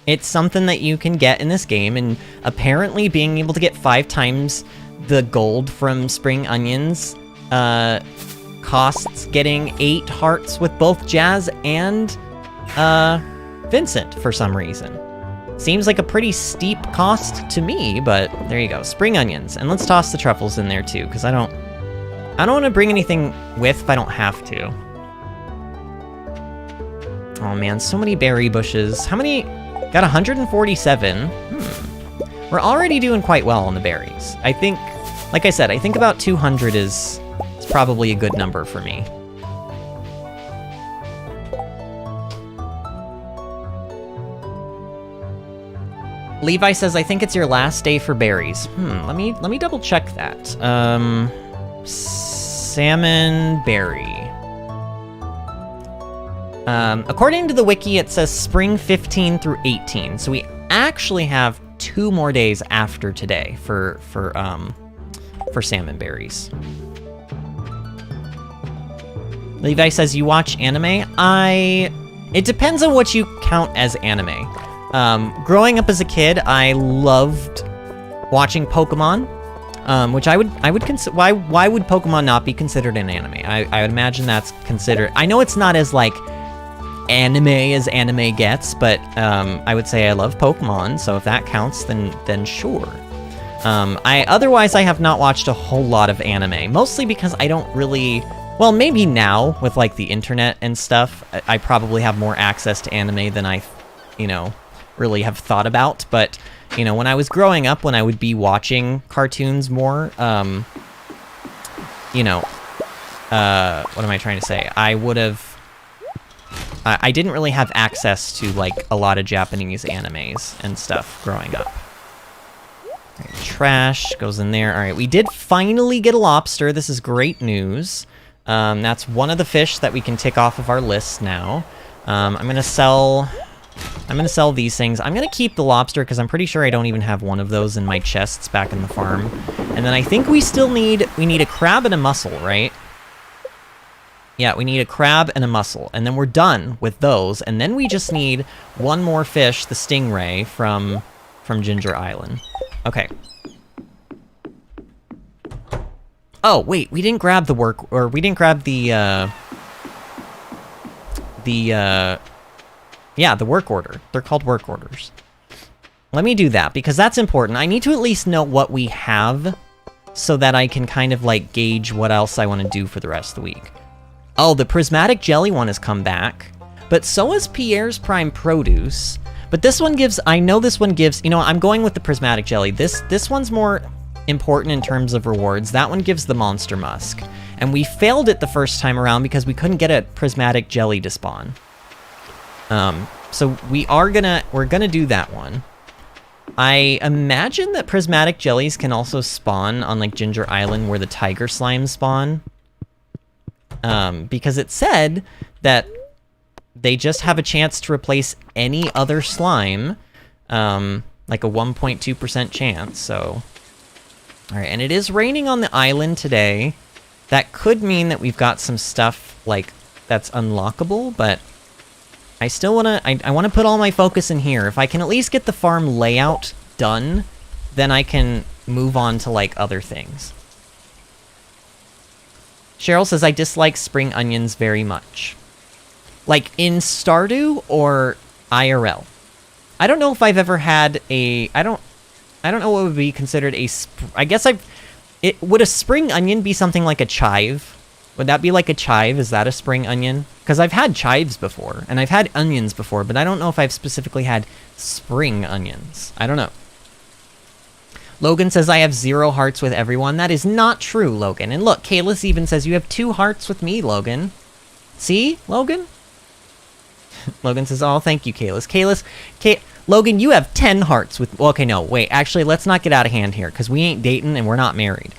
it's something that you can get in this game, and apparently being able to get 5 times the gold from spring onions costs getting 8 hearts with both Jazz and Vincent for some reason. Seems like a pretty steep cost to me, but there you go. Spring onions. And let's toss the truffles in there too, because I don't want to bring anything with if I don't have to. Oh man, so many berry bushes. How many? Got 147. We're already doing quite well on the berries. I think, like I said, I think about 200 is probably a good number for me. Levi says, I think it's your last day for berries. Let me double check that. Salmon berry. According to the wiki, it says spring 15 through 18. So we actually have 2 more days after today for salmon berries. Levi says, you watch anime? It depends on what you count as anime. Growing up as a kid, I loved watching Pokemon, which I would consider, why would Pokemon not be considered an anime? I would imagine that's considered, I know it's not as, like, anime as anime gets, but, I would say I love Pokemon, so if that counts, then sure. Otherwise, I have not watched a whole lot of anime, mostly because I don't really... Well, maybe now, with, like, the internet and stuff, I probably have more access to anime than I, really have thought about. But, when I was growing up, when I would be watching cartoons more, what am I trying to say? I didn't really have access to, like, a lot of Japanese animes and stuff growing up. All right, trash goes in there. All right, we did finally get a lobster. This is great news. That's one of the fish that we can tick off of our list now. I'm gonna sell these things. I'm gonna keep the lobster because I'm pretty sure I don't even have one of those in my chests back in the farm. And then I think we need a crab and a mussel, right? Yeah, we need a crab and a mussel, and then we're done with those. And then we just need one more fish, the stingray from Ginger Island. Okay. Oh, wait, we didn't grab the we didn't grab the yeah, the work order. They're called work orders. Let me do that, because that's important. I need to at least know what we have, so that I can kind of, like, gauge what else I want to do for the rest of the week. Oh, the prismatic jelly one has come back, but so has Pierre's Prime Produce. But this one gives, I know this one gives, you know, I'm going with the prismatic jelly. This one's more important in terms of rewards. That one gives the monster musk. And we failed it the first time around because we couldn't get a prismatic jelly to spawn. So we're gonna do that one. I imagine that prismatic jellies can also spawn on, like, Ginger Island where the tiger slimes spawn. Because it said that they just have a chance to replace any other slime, like a 1.2% chance, so... Alright, and it is raining on the island today. That could mean that we've got some stuff, like, that's unlockable, but... I still wanna... I wanna put all my focus in here. If I can at least get the farm layout done, then I can move on to, like, other things. Cheryl says, I dislike spring onions very much. Like, in Stardew or IRL? I don't know if I've ever had a... I don't know what would be considered a... I guess would a spring onion be something like a chive? Would that be like a chive? Is that a spring onion? Because I've had chives before, and I've had onions before, but I don't know if I've specifically had spring onions. I don't know. Logan says, I have 0 hearts with everyone. That is not true, Logan. And look, Kalis even says, you have 2 hearts with me, Logan. See, Logan? Logan says, oh, thank you, Kalis. Logan, you have 10 hearts with... Well, okay, no, wait. Actually, let's not get out of hand here, because we ain't dating and we're not married.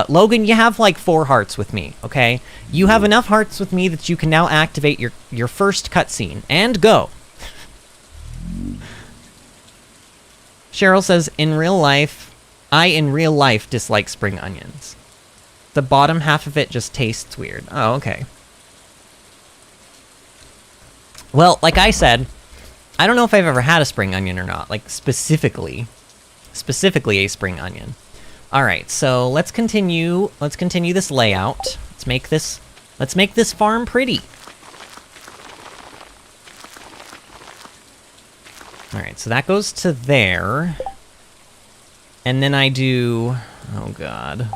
Logan, you have, like, 4 hearts with me, okay? You have enough hearts with me that you can now activate your first cutscene. And go! Cheryl says, in real life dislike spring onions. The bottom half of it just tastes weird. Oh, okay. Well, like I said, I don't know if I've ever had a spring onion or not. Like, specifically a spring onion. Alright, so let's continue this layout. Let's make this farm pretty. Alright, so that goes to there. And then I do... Oh, God.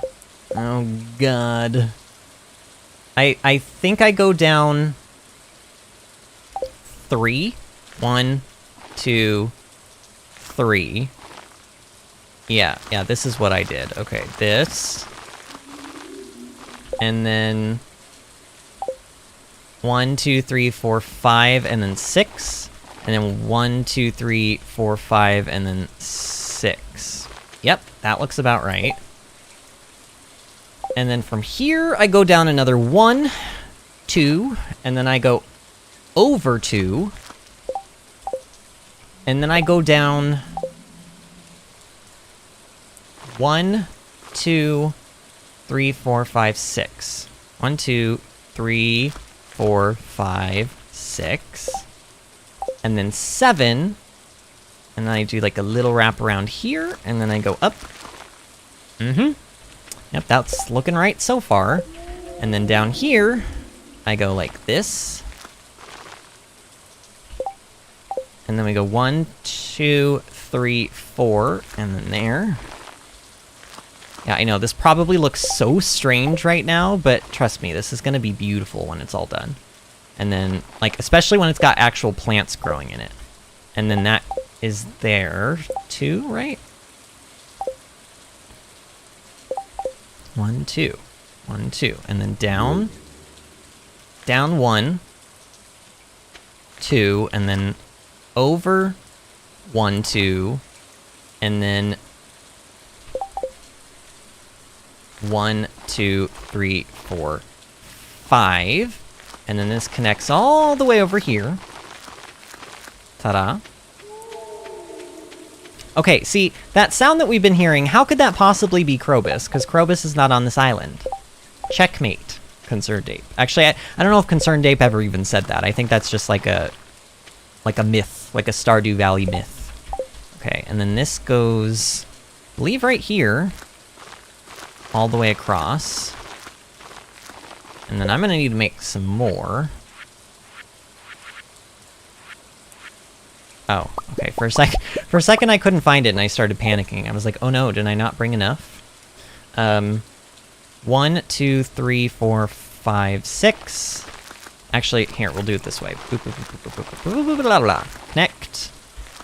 Oh, God. I think I go down... 3. 1, 2, 3. Yeah, this is what I did. Okay, this. And then... 1, 2, 3, 4, 5, and then 6. And then 1, 2, 3, 4, 5, and then 6. Yep, that looks about right. And then from here, I go down another 1, 2, and then I go over 2. And then I go down 1, 2, 3, 4, 5, 6. 1, 2, 3, 4, 5, 6. And then 7. And then I do like a little wrap around here, and then I go up. Yep, that's looking right so far. And then down here, I go like this. And then we go 1, 2, 3, 4, and then there. Yeah, I know, this probably looks so strange right now, but trust me, this is gonna be beautiful when it's all done. And then, like, especially when it's got actual plants growing in it. And then that is there, too, right? 1, 2. 1, 2. And then down. Down 1. 2, and then... over 1, 2, and then 1, 2, 3, 4, 5, and then this connects all the way over here. Ta-da. Okay, see, that sound that we've been hearing, how could that possibly be Krobus? Because Krobus is not on this island. Checkmate, Concerned Ape. Actually, I don't know if Concerned Ape ever even said that. I think that's just like a myth, like a Stardew Valley myth. Okay, and then this goes, I believe right here. all the way across. And then I'm gonna need to make some more. Oh, okay, for a second I couldn't find it and I started panicking. I was like, oh no, did I not bring enough? 1, 2, 3, 4, 5, 6. Actually, here, we'll do it this way. Boop, boop, boop, boop, boop, boop, boop, boop, blah, blah. Connect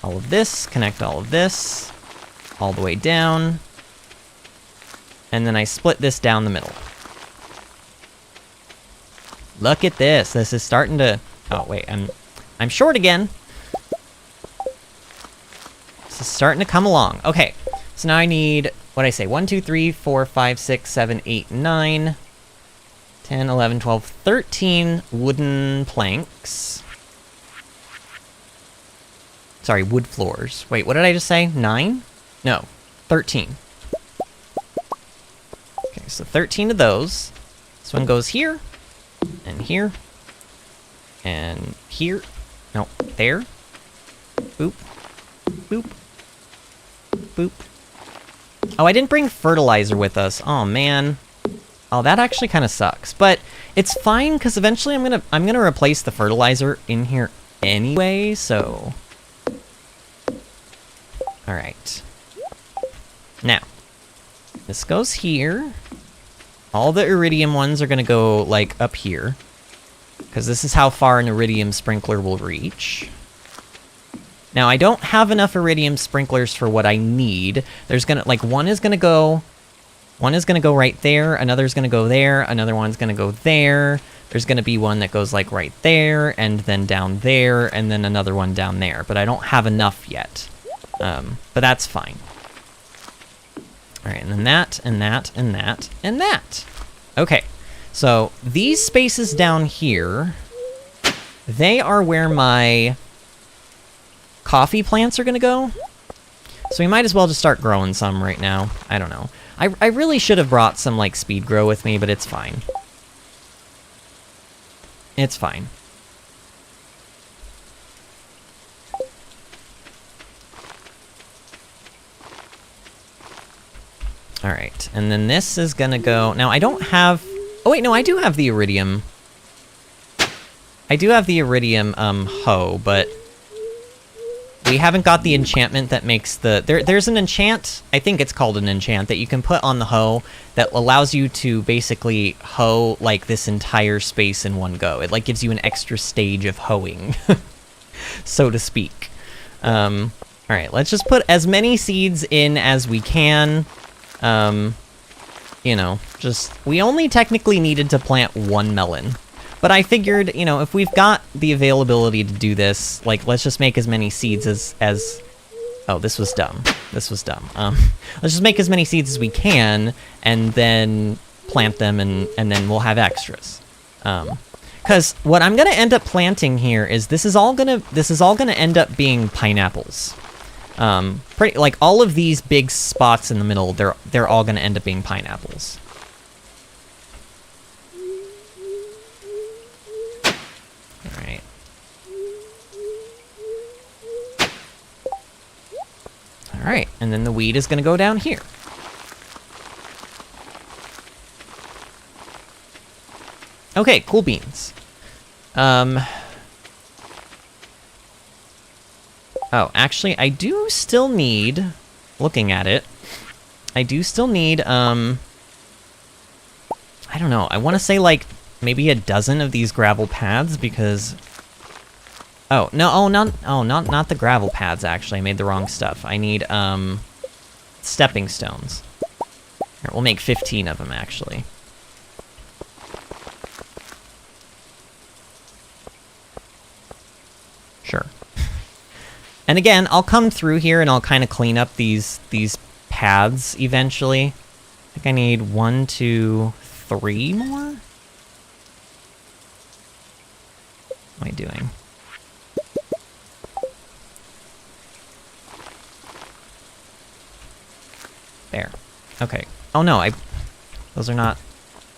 all of this, connect all of this, all the way down. And then I split this down the middle. Look at this. This is starting to... Oh, wait, I'm short again. This is starting to come along. Okay, so now I need... What'd I say? 1, 2, 3, 4, 5, 6, 7, 8, 9, 10, 11, 12, 13 wooden planks. Sorry, wood floors. Wait, what did I just say? 9? No, 13. Okay, so 13 of those. This one goes here, and here, and here. No, there. Boop. Boop. Boop. Oh, I didn't bring fertilizer with us. Oh, man. Oh, that actually kind of sucks. But it's fine, because eventually I'm gonna replace the fertilizer in here anyway, so... Alright. Now, this goes here. All the iridium ones are gonna go, like, up here. Because this is how far an iridium sprinkler will reach. Now, I don't have enough iridium sprinklers for what I need. There's gonna, like, one is gonna go right there, another's gonna go there, another one's gonna go there. There's gonna be one that goes, like, right there, and then down there, and then another one down there. But I don't have enough yet. But that's fine. Alright, and then that, and that, and that, and that. Okay, so these spaces down here, they are where my... coffee plants are gonna go. So we might as well just start growing some right now. I don't know. I really should have brought some, like, speed grow with me, but it's fine. It's fine. Alright, and then this is gonna go... Now, I don't have... Oh, wait, no, I do have the iridium. I do have the iridium, hoe, but... We haven't got the enchantment that makes the... There's an enchant, I think it's called an enchant, that you can put on the hoe that allows you to basically hoe, like, this entire space in one go. It, like, gives you an extra stage of hoeing, so to speak. Alright, let's just put as many seeds in as we can. You know, just... We only technically needed to plant 1 melon. But I figured, you know, if we've got the availability to do this, like, let's just make as many seeds as... Oh, this was dumb. This was dumb. Let's just make as many seeds as we can, and then plant them, and then we'll have extras. Because what I'm gonna end up planting here is this is all gonna end up being pineapples. Like, all of these big spots in the middle, they're all gonna end up being pineapples. Alright, and then the weed is gonna go down here. Okay, cool beans. Oh, actually, I do still need... Looking at it, I do still need, I don't know, I want to say, like, maybe a dozen of these gravel paths, because... Oh, no, not the gravel paths, actually. I made the wrong stuff. I need, stepping stones. Here, we'll make 15 of them, actually. Sure. And again, I'll come through here and I'll kind of clean up these paths eventually. I think I need 1, 2, 3 more? What am I doing? There. Okay. Oh no, those are not...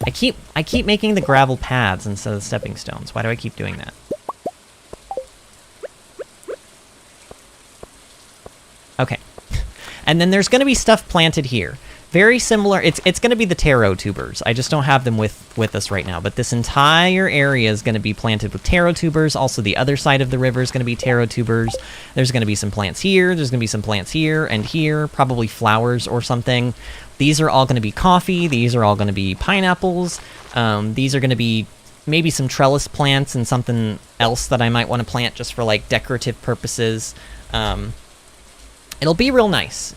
I keep making the gravel paths instead of the stepping stones. Why do I keep doing that? Okay. And then there's gonna be stuff planted here. Very similar. It's going to be the taro tubers. I just don't have them with us right now. But this entire area is going to be planted with taro tubers. Also, the other side of the river is going to be taro tubers. There's going to be some plants here. There's going to be some plants here and here. Probably flowers or something. These are all going to be coffee. These are all going to be pineapples. These are going to be maybe some trellis plants and something else that I might want to plant just for like decorative purposes. It'll be real nice.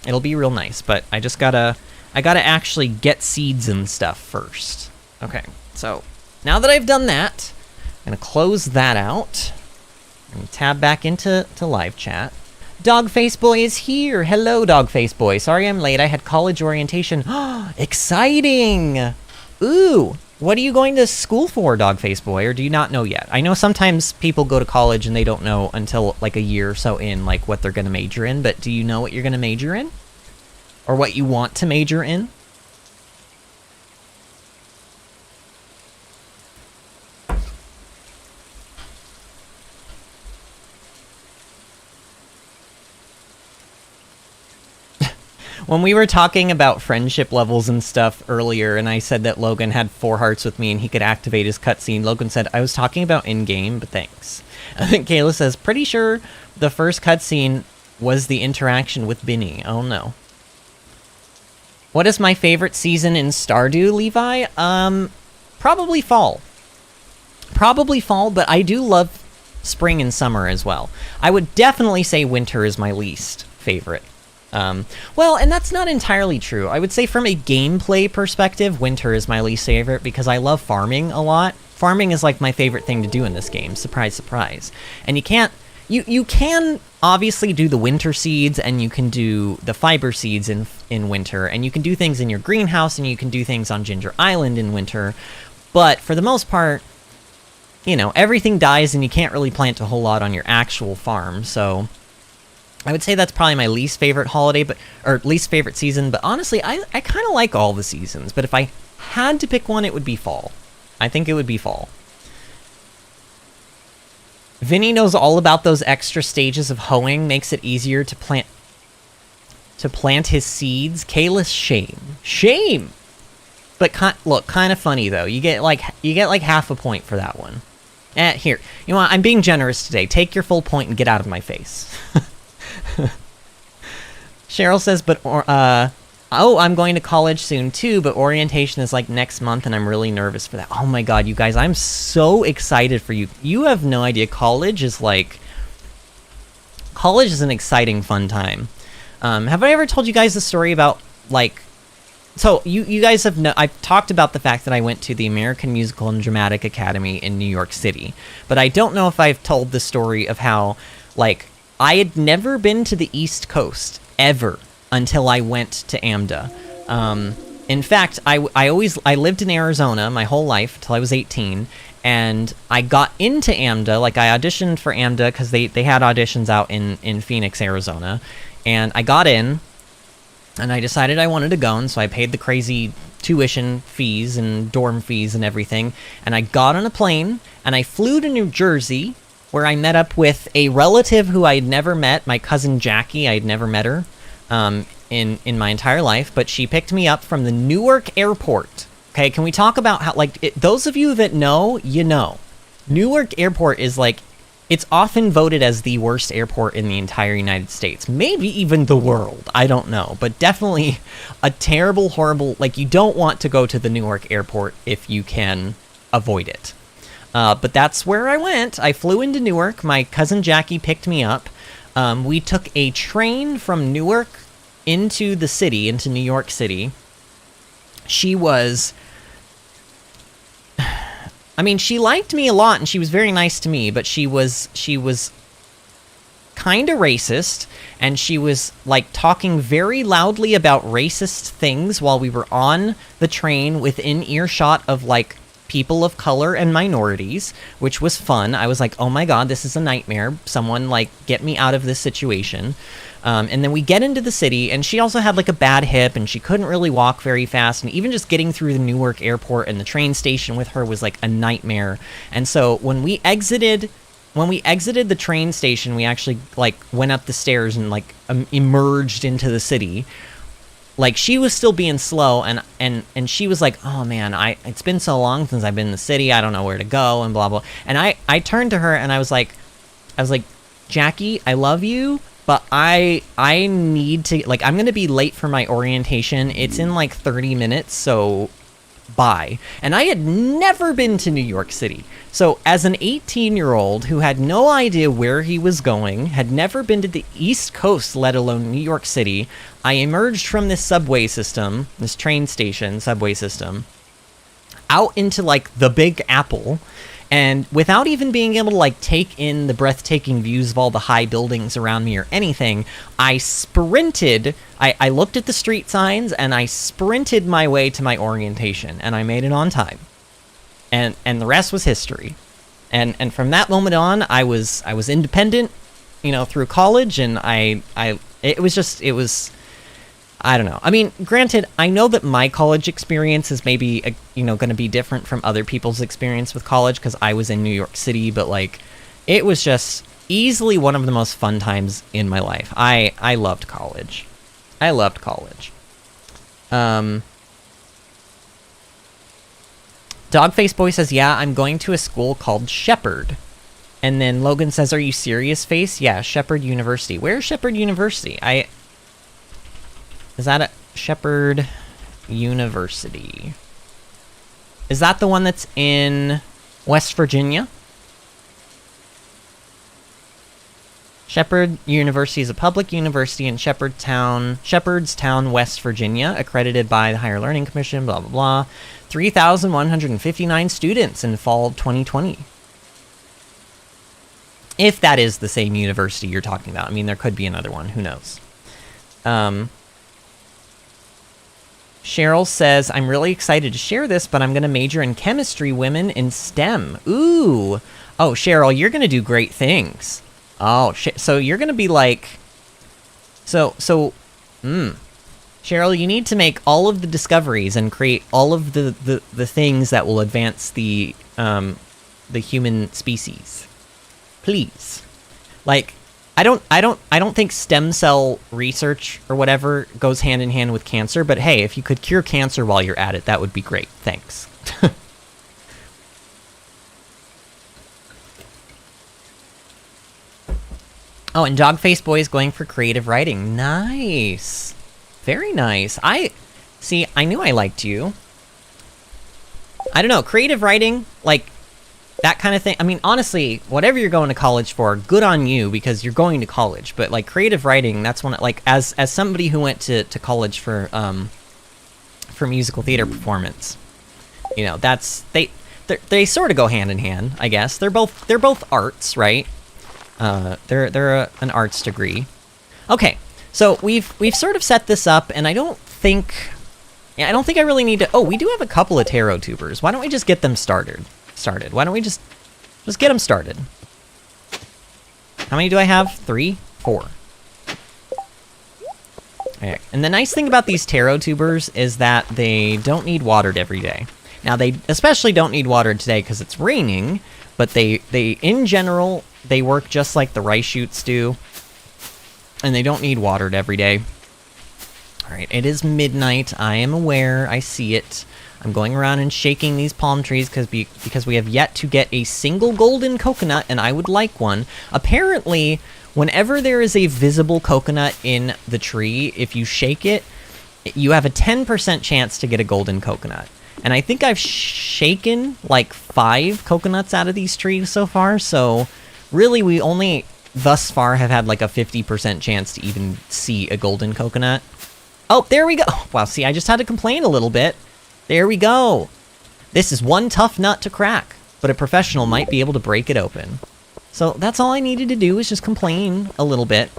It'll be real nice, but I gotta actually get seeds and stuff first. Okay, so now that I've done that, I'm gonna close that out and tab back into live chat. Dogface Boy is here. Hello, Dogface Boy. Sorry I'm late. I had college orientation. Exciting! Ooh, what are you going to school for, Dogface Boy, or do you not know yet? I know sometimes people go to college and they don't know until like a year or so in, like what they're going to major in, but do you know what you're going to major in? Or what you want to major in? When we were talking about friendship levels and stuff earlier, and I said that Logan had 4 hearts with me and he could activate his cutscene, Logan said, I was talking about in-game, but thanks. I think Kayla says, pretty sure the first cutscene was the interaction with Vinny. Oh no. What is my favorite season in Stardew, Levi? Probably fall. Probably fall, but I do love spring and summer as well. I would definitely say winter is my least favorite. Well, and that's not entirely true. I would say from a gameplay perspective, winter is my least favorite because I love farming a lot. Farming is like my favorite thing to do in this game. Surprise, surprise. And you can obviously do the winter seeds and you can do the fiber seeds in winter, and you can do things in your greenhouse and you can do things on Ginger Island in winter. But for the most part, you know, everything dies and you can't really plant a whole lot on your actual farm, so I would say that's probably my least favorite holiday, or least favorite season, but honestly, I kind of like all the seasons, but if I had to pick one, it would be fall. I think it would be fall. Vinny knows all about those extra stages of hoeing, makes it easier to plant his seeds. Kayla's shame. Shame! But look, kind of funny though. You get like half a point for that one. Here, you know what? I'm being generous today. Take your full point and get out of my face. Cheryl says, oh, I'm going to college soon too, but orientation is like next month and I'm really nervous for that. Oh my god, you guys, I'm so excited for you. You have no idea. College is an exciting, fun time. Have I ever told you guys the story about, like, so you guys have I've talked about the fact that I went to the American Musical and Dramatic Academy in New York City, but I don't know if I've told the story of how, like, I had never been to the East Coast, ever, until I went to AMDA. In fact, I lived in Arizona my whole life, till I was 18, and I got into AMDA, like I auditioned for AMDA, because they had auditions out in Phoenix, Arizona, and I got in, and I decided I wanted to go, and so I paid the crazy tuition fees and dorm fees and everything, and I got on a plane, and I flew to New Jersey, where I met up with a relative who I had never met, my cousin Jackie. I had never met her in my entire life, but she picked me up from the Newark airport. Okay, can we talk about how, like, those of you that know, you know. Newark airport is, like, it's often voted as the worst airport in the entire United States. Maybe even the world. I don't know. But definitely a terrible, horrible, like, you don't want to go to the Newark airport if you can avoid it. But that's where I went. I flew into Newark. My cousin Jackie picked me up. We took a train from Newark into the city, into New York City. She was... I mean, she liked me a lot, and she was very nice to me, but she was kind of racist, and she was, like, talking very loudly about racist things while we were on the train within earshot of, like, people of color and minorities, which was fun. I was like, oh my god, this is a nightmare. Someone, like, get me out of this situation. And then we get into the city, and she also had, like, a bad hip, and she couldn't really walk very fast, and even just getting through the Newark airport and the train station with her was, like, a nightmare. And so when we exited the train station, we actually, like, went up the stairs and, like, emerged into the city. like, she was still being slow, and she was like, oh man, it's been so long since I've been in the city, I don't know where to go, and blah blah. And I turned to her and I was like, Jackie, I love you, but I need to, like, I'm gonna be late for my orientation. It's in like 30 minutes, so bye. And I had never been to New York City. So as an 18-year-old who had no idea where he was going, had never been to the East Coast, let alone New York City, I emerged from this subway system, this train station subway system, out into like the Big Apple, and without even being able to like take in the breathtaking views of all the high buildings around me or anything, I sprinted. I looked at the street signs and I sprinted my way to my orientation, and I made it on time. And the rest was history. And from that moment on, I was independent, you know, through college, and it was I don't know. I mean, granted, I know that my college experience is maybe, you know, going to be different from other people's experience with college because I was in New York City, but, like, it was just easily one of the most fun times in my life. I loved college. I loved college. Dogface Boy says, yeah, I'm going to a school called Shepherd. And then Logan says, are you serious, Face? Yeah, Shepherd University. Where's Shepherd University? Is that a Shepherd University? Is that the one that's in West Virginia? Shepherd University is a public university in Shepherdstown, West Virginia, accredited by the Higher Learning Commission, blah, blah, blah. 3,159 students in fall 2020. If that is the same university you're talking about. I mean, there could be another one. Who knows? Cheryl says, I'm really excited to share this, but I'm going to major in chemistry, women in STEM. Ooh. Oh, Cheryl, you're going to do great things. Oh, so you're going to be like... Cheryl, you need to make all of the discoveries and create all of the things that will advance the human species. Please. Like... I don't think stem cell research or whatever goes hand in hand with cancer, but hey, if you could cure cancer while you're at it, that would be great. Thanks. Oh, and Dogface Boy is going for creative writing. Nice. Very nice. I knew I liked you. I don't know, creative writing, like, that kind of thing. I mean, honestly, whatever you're going to college for, good on you, because you're going to college. But, like, creative writing, that's one, like, as somebody who went to college for musical theater performance, you know, they sort of go hand in hand, I guess. They're both arts, right? They're an arts degree. Okay, so we've sort of set this up, and I don't think I really need to... Oh, we do have a couple of tarot tubers. Why don't we just get them started? Why don't we just get them started? How many do I have? 3? 4. Okay. And the nice thing about these tarot tubers is that they don't need watered every day. Now, they especially don't need watered today because it's raining, but they in general, they work just like the rice shoots do, and they don't need watered every day. All right, it is midnight. I am aware. I see it. I'm going around and shaking these palm trees because we have yet to get a single golden coconut, and I would like one. Apparently, whenever there is a visible coconut in the tree, if you shake it, you have a 10% chance to get a golden coconut. And I think I've shaken like 5 coconuts out of these trees so far, so really we only thus far have had like a 50% chance to even see a golden coconut. Oh, there we go. Wow, see, I just had to complain a little bit. There we go. This is one tough nut to crack, but a professional might be able to break it open. So that's all I needed to do is just complain a little bit.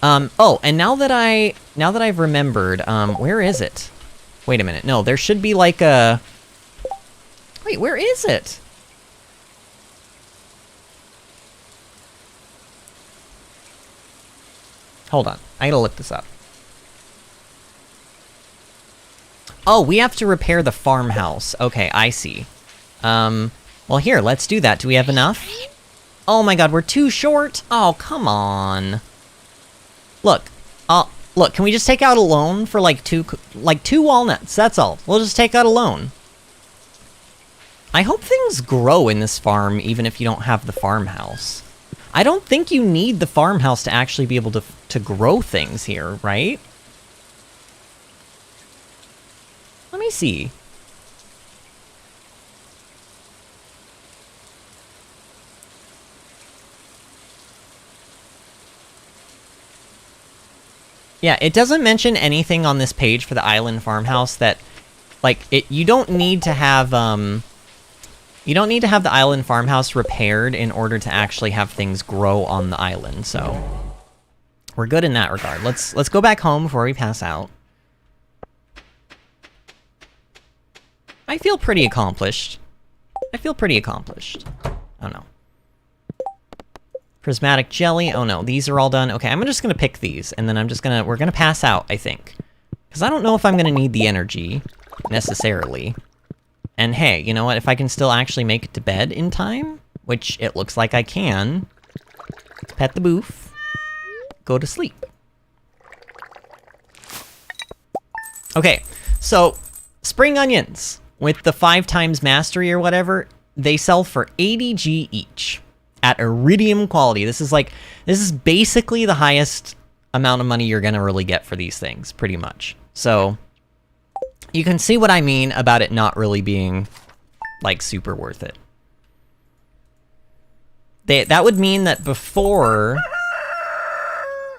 Oh, and now that I've remembered, where is it? Wait a minute. No, there should be like a... Wait, where is it? Hold on. I gotta look this up. Oh, we have to repair the farmhouse. Okay, I see. Well, here, let's do that. Do we have enough? Oh my god, we're too short. Oh, come on. Look, Look, can we just take out a loan for like two walnuts? That's all. We'll just take out a loan. I hope things grow in this farm, even if you don't have the farmhouse. I don't think you need the farmhouse to actually be able to grow things here, right? Let me see. Yeah, it doesn't mention anything on this page for the island farmhouse that, like, you don't need to have, you don't need to have the island farmhouse repaired in order to actually have things grow on the island, so we're good in that regard. Let's go back home before we pass out. I feel pretty accomplished. I don't know. Prismatic jelly. Oh no, these are all done. Okay, I'm just gonna pick these, and then we're gonna pass out, I think. Because I don't know if I'm gonna need the energy, necessarily. And hey, you know what? If I can still actually make it to bed in time, which it looks like I can, let's pet the booth, go to sleep. Okay, so spring onions with the 5 times mastery or whatever, they sell for 80G each at iridium quality. This is basically the highest amount of money you're gonna really get for these things, pretty much. So you can see what I mean about it not really being, like, super worth it. That would mean that before...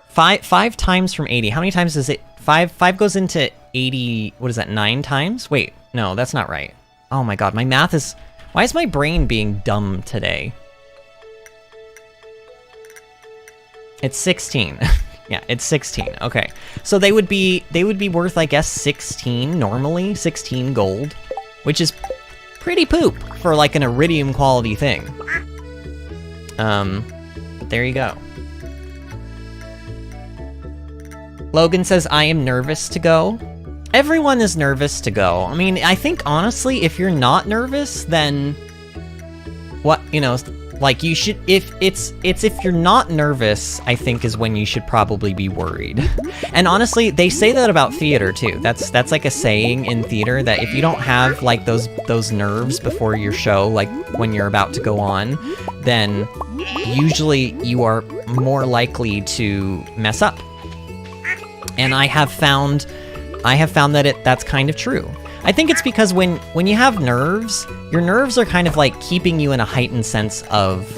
5 times from 80. How many times is it? 5 goes into 80... What is that, 9 times? Wait, no, that's not right. Oh my god, my math is... Why is my brain being dumb today? It's 16. Yeah, it's 16. Okay. So they would be worth, I guess, 16 normally, 16 gold, which is pretty poop for like an iridium quality thing. But there you go. Logan says, I am nervous to go. Everyone is nervous to go. I mean, I think honestly, if you're not nervous, then what, you know, like you should, if you're not nervous, I think is when you should probably be worried. And honestly, they say that about theater too. That's like a saying in theater that if you don't have like those nerves before your show, like when you're about to go on, then usually you are more likely to mess up. And I have found that that's kind of true. I think it's because when you have nerves, your nerves are kind of like keeping you in a heightened sense of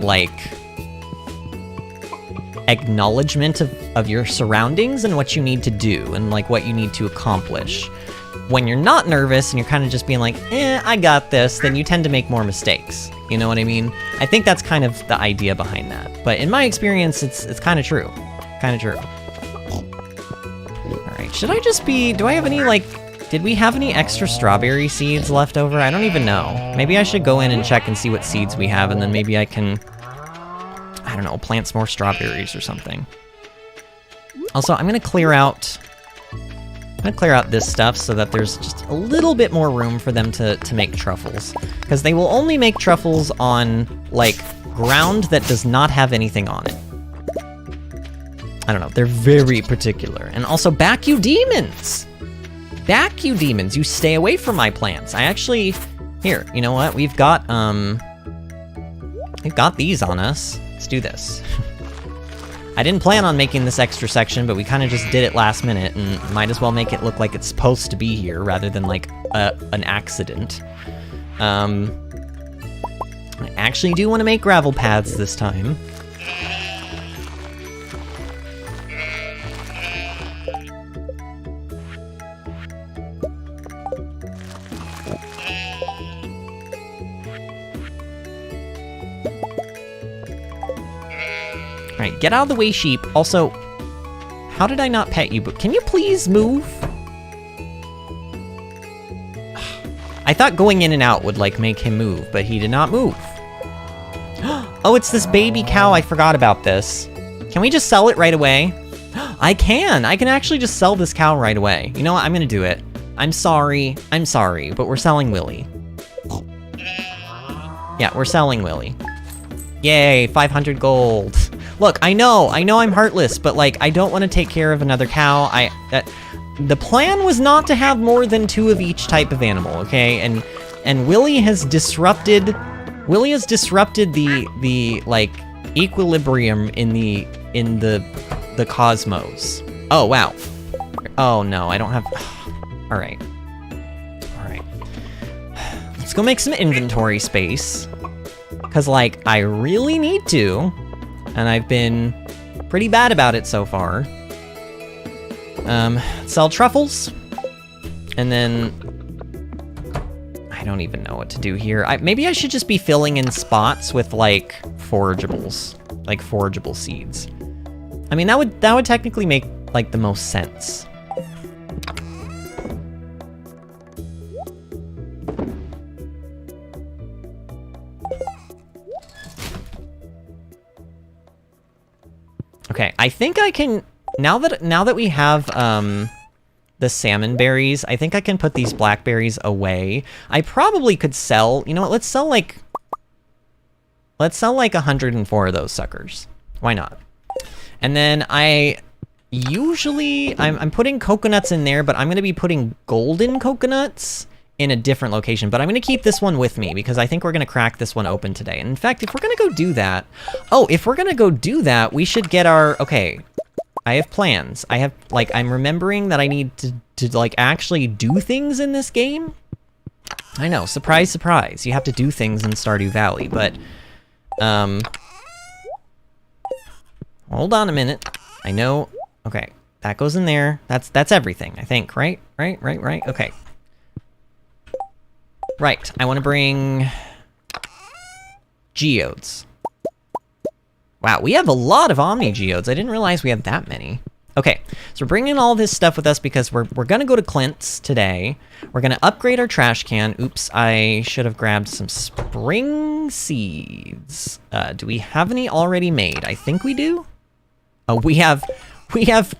like acknowledgement of your surroundings and what you need to do and like what you need to accomplish. When you're not nervous and you're kind of just being like, I got this, then you tend to make more mistakes. You know what I mean? I think that's kind of the idea behind that. But in my experience, it's kind of true. Kind of true. Alright, should I just be... Do I have any, like... Did we have any extra strawberry seeds left over? I don't even know. Maybe I should go in and check and see what seeds we have, and then maybe I can... I don't know, plant some more strawberries or something. Also, I'm gonna clear out... this stuff so that there's just a little bit more room for them to make truffles. Because they will only make truffles on, like, ground that does not have anything on it. I don't know, they're very particular. And also, back you demons! Back you demons, you stay away from my plants. I actually... Here, you know what? We've got these on us. Let's do this. I didn't plan on making this extra section, but we kind of just did it last minute, and might as well make it look like it's supposed to be here, rather than, like, an accident. I actually do want to make gravel paths this time. Alright, get out of the way, sheep. Also, how did I not pet you? But can you please move? I thought going in and out would, like, make him move, but he did not move. Oh, it's this baby cow. I forgot about this. Can we just sell it right away? I can actually just sell this cow right away. You know what? I'm gonna do it. I'm sorry, but we're selling Willy. Yeah, we're selling Willy. Yay, 500 gold. Look, I know I'm heartless, but like, I don't want to take care of another cow. The plan was not to have more than 2 of each type of animal, okay? And Willy has disrupted the like equilibrium in the cosmos. Oh wow. Oh no, I don't have. All right. Let's go make some inventory space, cause like I really need to, and I've been pretty bad about it so far. Sell truffles, and then I don't even know what to do here. Maybe I should just be filling in spots with like forageables, like forageable seeds. I mean, that would technically make like the most sense. Okay, I think I can, now that we have the salmon berries, I think I can put these blackberries away. I probably could sell, you know what, let's sell like 104 of those suckers. Why not? And then I'm putting coconuts in there, but I'm gonna be putting golden coconuts in a different location. But I'm gonna keep this one with me because I think we're gonna crack this one open today. And in fact, if we're gonna go do that, we should get our, okay, I have plans. I'm remembering that I need to like actually do things in this game. I know, surprise, surprise. You have to do things in Stardew Valley, but, hold on a minute. I know, okay, that goes in there. That's everything, I think, right? Right, okay. Right, I want to bring geodes. Wow, we have a lot of Omni geodes. I didn't realize we had that many. Okay, so we're bringing all this stuff with us because we're gonna go to Clint's today. We're gonna upgrade our trash can. Oops, I should have grabbed some spring seeds. Do we have any already made? I think we do. Oh, we have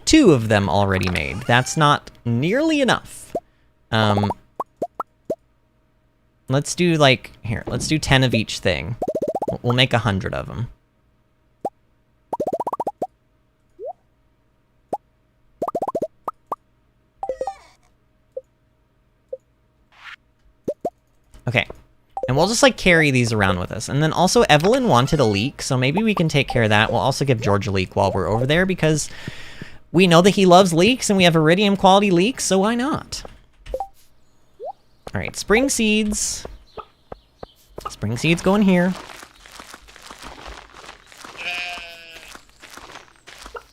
2 of them already made. That's not nearly enough. Let's do like, here, let's do 10 of each thing. We'll make 100 of them. Okay, and we'll just like carry these around with us. And then also Evelyn wanted a leek, so maybe we can take care of that. We'll also give George a leek while we're over there because we know that he loves leeks and we have iridium quality leeks, so why not? All right, spring seeds. Spring seeds go in here.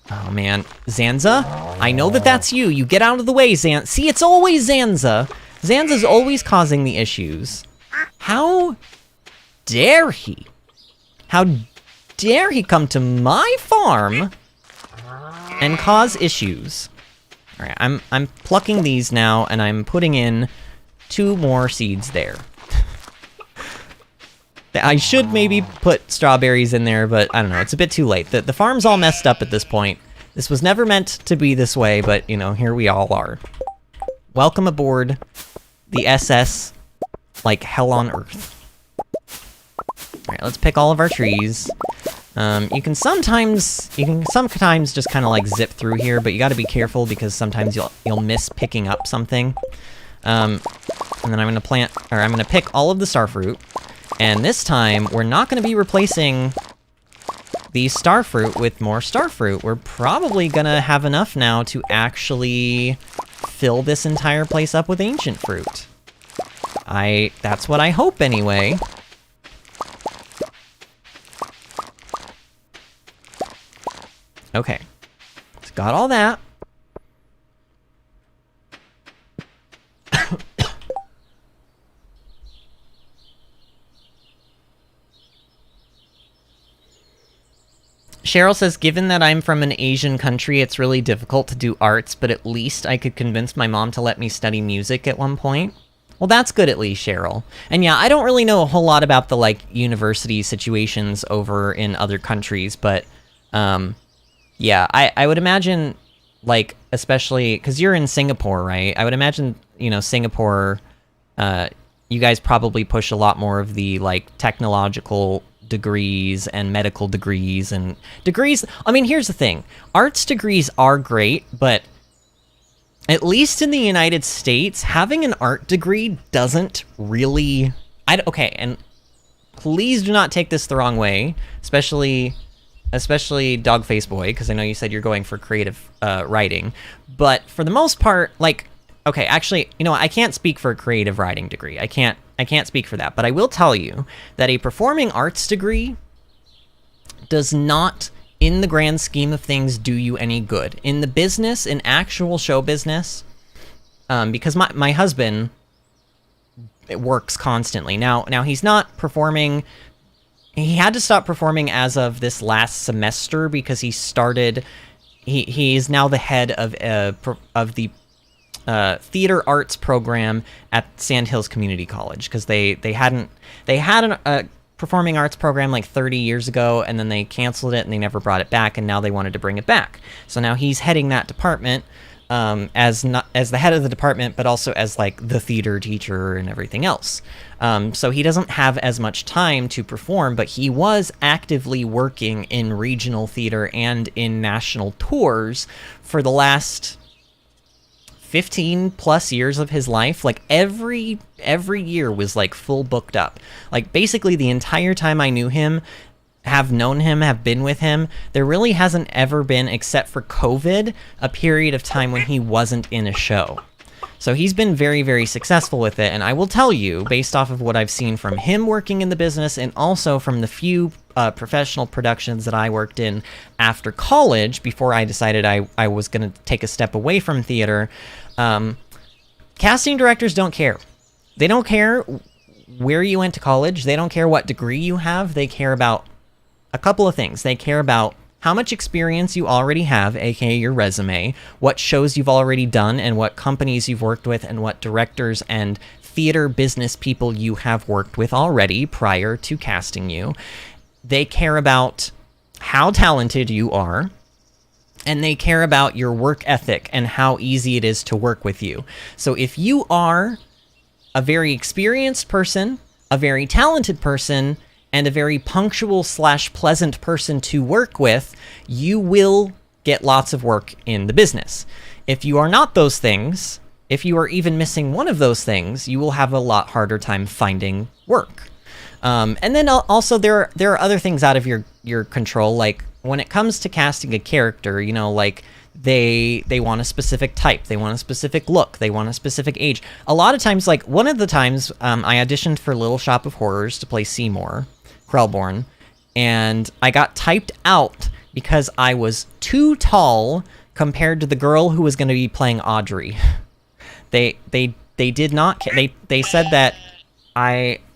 Oh man, Zanza, I know that that's you. You get out of the way, Zanza. See, it's always Zanza. Zanza's always causing the issues. How dare he? How dare he come to my farm and cause issues? All right, I'm plucking these now, and I'm putting in 2 more seeds there. I should maybe put strawberries in there, but I don't know. It's a bit too late. The farm's all messed up at this point. This was never meant to be this way, but, you know, here we all are. Welcome aboard the SS, like hell on earth. All right, let's pick all of our trees. You can sometimes just kind of like zip through here, but you got to be careful because sometimes you'll miss picking up something. And then I'm gonna pick all of the starfruit. And this time, we're not gonna be replacing the starfruit with more starfruit. We're probably gonna have enough now to actually fill this entire place up with ancient fruit. That's what I hope anyway. Okay, so got all that. Cheryl says, given that I'm from an Asian country, it's really difficult to do arts, but at least I could convince my mom to let me study music at one point. Well, that's good at least, Cheryl. And yeah, I don't really know a whole lot about the, like, university situations over in other countries, but, yeah, I would imagine, like, especially, because you're in Singapore, right? I would imagine, you know, Singapore, you guys probably push a lot more of the, like, technological degrees and medical degrees and degrees. I mean, here's the thing. Arts degrees are great, but at least in the United States, having an art degree doesn't really... Okay, and please do not take this the wrong way, especially Dogface Boy, because I know you said you're going for creative writing. But for the most part, like... Okay, actually, you know what? I can't speak for a creative writing degree. I can't speak for that. But I will tell you that a performing arts degree does not, in the grand scheme of things, do you any good. In the business, in actual show business, because my husband works constantly. Now he's not performing... He had to stop performing as of this last semester because he started... He is now the head of the... theater arts program at Sandhills Community College, because they had a performing arts program like 30 years ago, and then they canceled it and they never brought it back, and now they wanted to bring it back. So now he's heading that department as the head of the department, but also as like the theater teacher and everything else. So he doesn't have as much time to perform, but he was actively working in regional theater and in national tours for the last 15 plus years of his life. Like every year was like full booked up. Like basically the entire time I knew him, have known him, have been with him, there really hasn't ever been, except for COVID, a period of time when he wasn't in a show. So he's been very, very successful with it, and I will tell you, based off of what I've seen from him working in the business, and also from the few professional productions that I worked in after college, before I decided I was going to take a step away from theater, casting directors don't care. They don't care where you went to college. They don't care what degree you have. They care about a couple of things. They care about how much experience you already have, aka your resume, what shows you've already done, and what companies you've worked with, and what directors and theater business people you have worked with already prior to casting you. They care about how talented you are, and they care about your work ethic and how easy it is to work with you. So if you are a very experienced person, a very talented person, and a very punctual / pleasant person to work with, you will get lots of work in the business. If you are not those things, if you are even missing one of those things, you will have a lot harder time finding work. And then also there are other things out of your control, like when it comes to casting a character, you know, like they want a specific type, they want a specific look, they want a specific age. A lot of times, like one of the times I auditioned for Little Shop of Horrors to play Seymour Krellborn, and I got typed out because I was too tall compared to the girl who was going to be playing Audrey. They did not. They said that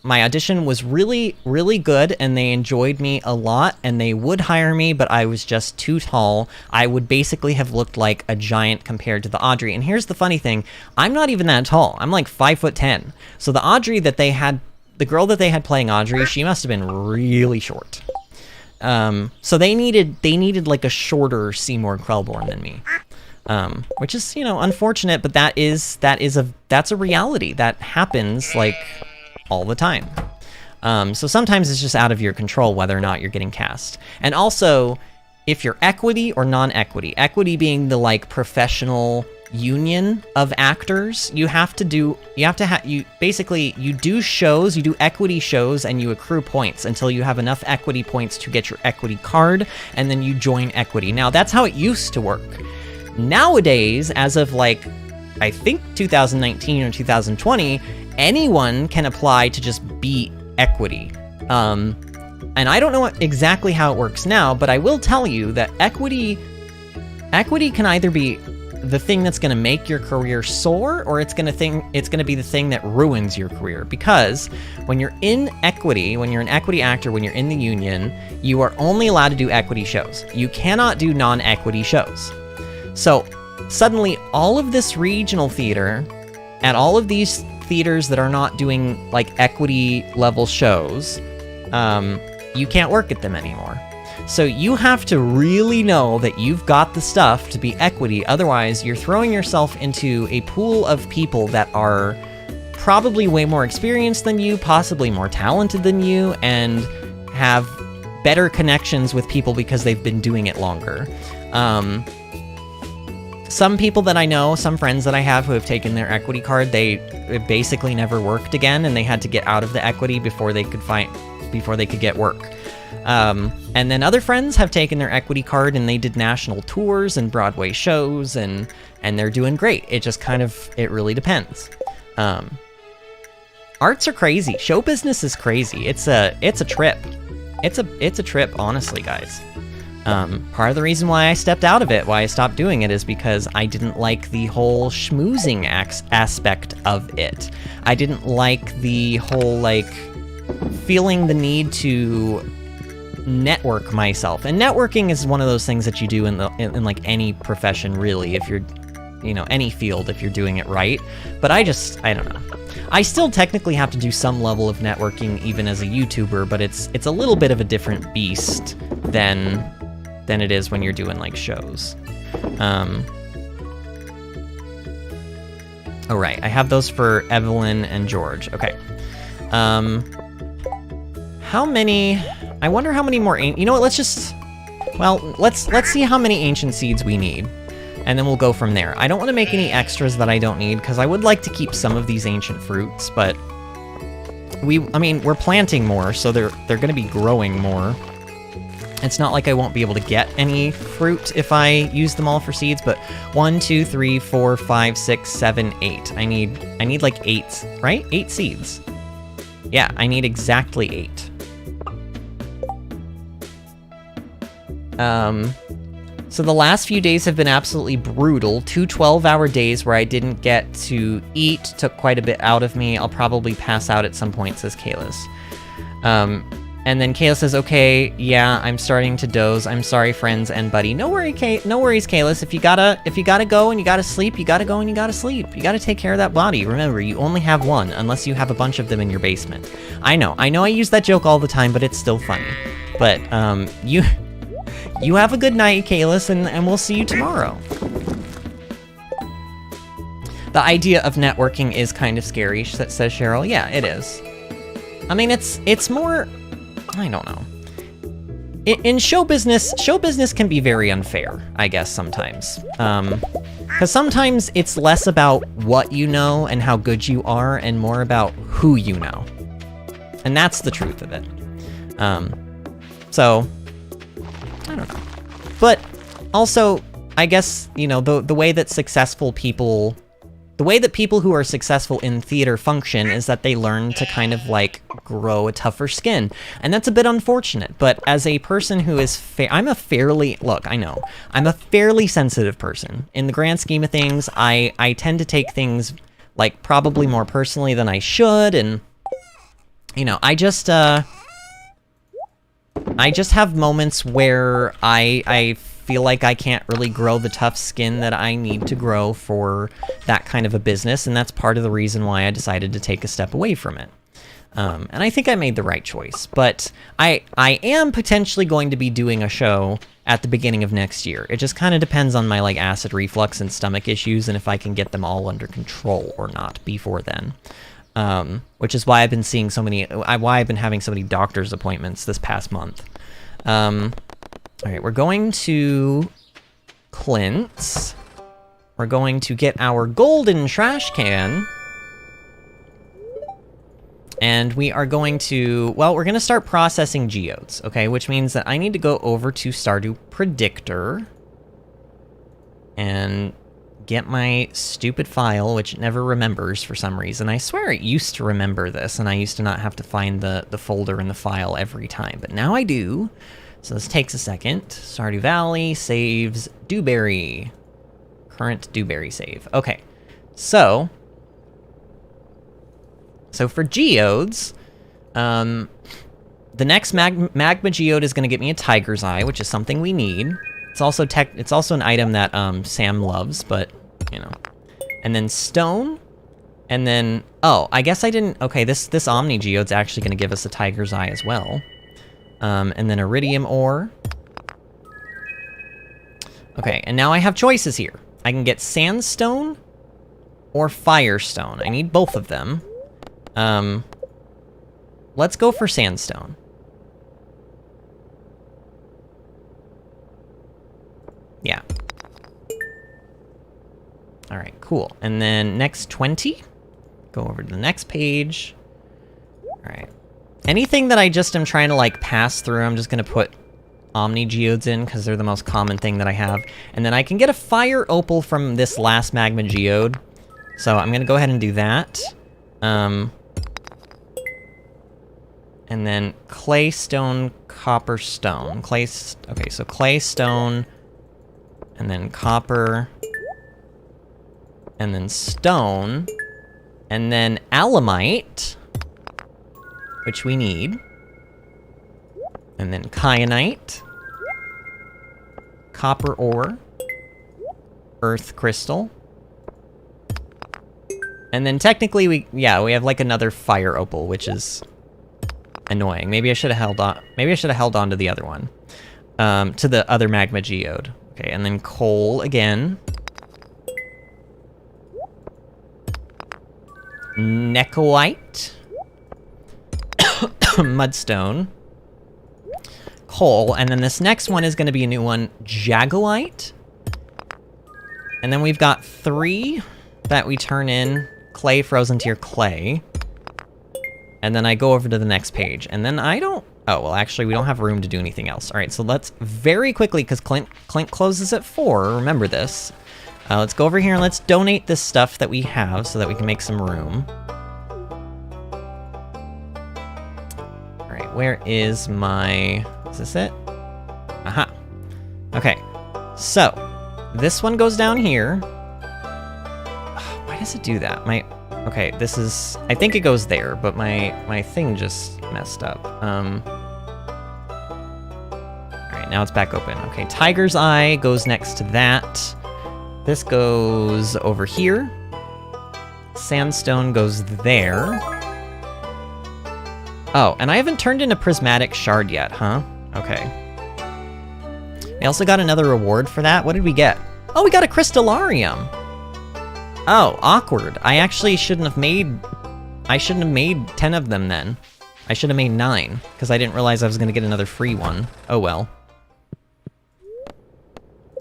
my audition was really, really good, and they enjoyed me a lot, and they would hire me, but I was just too tall. I would basically have looked like a giant compared to the Audrey. And here's the funny thing: I'm not even that tall. I'm like 5'10". So the Audrey that they had. The girl that they had playing Audrey, she must have been really short. So they needed like a shorter Seymour Krellborn than me, which is, you know, unfortunate, but that's a reality that happens like all the time. So sometimes it's just out of your control whether or not you're getting cast. And also, if you're equity or non-equity, equity being the like professional union of actors, you basically do shows, you do equity shows, and you accrue points until you have enough equity points to get your equity card, and then you join equity. Now, that's how it used to work. Nowadays, as of like, I think 2019 or 2020, anyone can apply to just be equity. And I don't know exactly how it works now, but I will tell you that equity can either be the thing that's going to make your career soar, or it's going to be the thing that ruins your career. Because when you're in equity, when you're an equity actor, when you're in the union, you are only allowed to do equity shows. You cannot do non-equity shows. So suddenly all of this regional theater and all of these theaters that are not doing like equity level shows, you can't work at them anymore. So you have to really know that you've got the stuff to be equity. Otherwise, you're throwing yourself into a pool of people that are probably way more experienced than you, possibly more talented than you, and have better connections with people because they've been doing it longer. Some people that I know, some friends that I have who have taken their equity card, it basically never worked again, and they had to get out of the equity before they could get work. And then other friends have taken their equity card and they did national tours and Broadway shows, and they're doing great. It just it really depends. Arts are crazy. Show business is crazy. It's a trip. It's a trip, honestly, guys. Part of the reason why I stepped out of it, why I stopped doing it, is because I didn't like the whole schmoozing aspect of it. I didn't like the whole, like, feeling the need to network myself. And networking is one of those things that you do in like any profession, really, if you're, any field, if you're doing it right. But I don't know. I still technically have to do some level of networking even as a YouTuber, but it's a little bit of a different beast than it is when you're doing, like, shows. Oh, right, I have those for Evelyn and George. Okay. How many... I wonder how many more... You know what, let's see how many ancient seeds we need, and then we'll go from there. I don't want to make any extras that I don't need, because I would like to keep some of these ancient fruits, but... we're planting more, so they're going to be growing more. It's not like I won't be able to get any fruit if I use them all for seeds, but 1, 2, 3, 4, 5, 6, 7, 8. I need like 8, right? 8 seeds. Yeah, I need exactly 8. So the last few days have been absolutely brutal. 2 12-hour days where I didn't get to eat took quite a bit out of me. I'll probably pass out at some point, says Kalis. And then Kalis says, okay, yeah, I'm starting to doze. I'm sorry, friends and buddy. No worries, Kalis. If you gotta go and you gotta sleep, you gotta go and you gotta sleep. You gotta take care of that body. Remember, you only have one, unless you have a bunch of them in your basement. I know I use that joke all the time, but it's still funny. But, you have a good night, Kalis, and we'll see you tomorrow. The idea of networking is kind of scary, says Cheryl. Yeah, it is. I mean, it's more... I don't know. In show business can be very unfair, I guess, sometimes. Because sometimes it's less about what you know and how good you are, and more about who you know. And that's the truth of it. So, I don't know. But also, I guess, the way that people who are successful in theater function is that they learn to kind of, like, grow a tougher skin. And that's a bit unfortunate, but as a person who is I'm a fairly sensitive person. In the grand scheme of things, I tend to take things, like, probably more personally than I should, and, I just have moments where I feel like I can't really grow the tough skin that I need to grow for that kind of a business, and that's part of the reason why I decided to take a step away from it. And I think I made the right choice, but I am potentially going to be doing a show at the beginning of next year. It just kind of depends on my, like, acid reflux and stomach issues, and if I can get them all under control or not before then. Which is why I've been seeing why I've been having so many doctor's appointments this past month. All right, we're going to Clint's. We're going to get our golden trash can. And we are going to, we're going to start processing geodes, okay? Which means that I need to go over to Stardew Predictor and get my stupid file, which it never remembers for some reason. I swear it used to remember this, and I used to not have to find the folder in the file every time, but now I do. So this takes a second. Stardew Valley, saves, Dewberry. Current Dewberry save. Okay, so for geodes, the next magma geode is going to get me a tiger's eye, which is something we need. It's also an item that Sam loves, but and then stone, and then I guess I didn't. Okay, this Omni geode's actually going to give us a tiger's eye as well. And then iridium ore. Okay, and now I have choices here. I can get sandstone or firestone. I need both of them. Let's go for sandstone. All right, cool. And then next 20. Go over to the next page. All right. Anything that I just am trying to, like, pass through, I'm just going to put Omni Geodes in, because they're the most common thing that I have. And then I can get a Fire Opal from this last Magma Geode. So I'm going to go ahead and do that. And then Clay, Stone, Copper, Stone. Okay, so Clay, Stone, and then Copper, and then Stone, and then Alamite, which we need. And then Kyanite, Copper Ore, Earth Crystal, and then technically we have like another Fire Opal, which is annoying. Maybe I should have held on. Maybe I should have held on to the other one, to the other Magma Geode. Okay, and then Coal again, Necoite, Mudstone, Coal, and then this next one is going to be a new one, Jagoite. And then we've got 3 that we turn in, Clay, Frozen Tier, Clay. And then I go over to the next page, and then I don't... Oh, well, actually, we don't have room to do anything else. All right, so let's very quickly, because Clint closes at 4, remember this. Let's go over here and let's donate this stuff that we have so that we can make some room. All right, where is my... Is this it? Aha. Okay, so this one goes down here. Why does it do that? Okay, this is... I think it goes there, but my thing just messed up. Alright, now it's back open. Okay, Tiger's Eye goes next to that. This goes over here. Sandstone goes there. Oh, and I haven't turned in a Prismatic Shard yet, huh? Okay. We also got another reward for that. What did we get? Oh, we got a Crystallarium! Oh, awkward. I actually shouldn't have made... I shouldn't have made 10 of them then. I should have made 9, because I didn't realize I was going to get another free one. Oh well.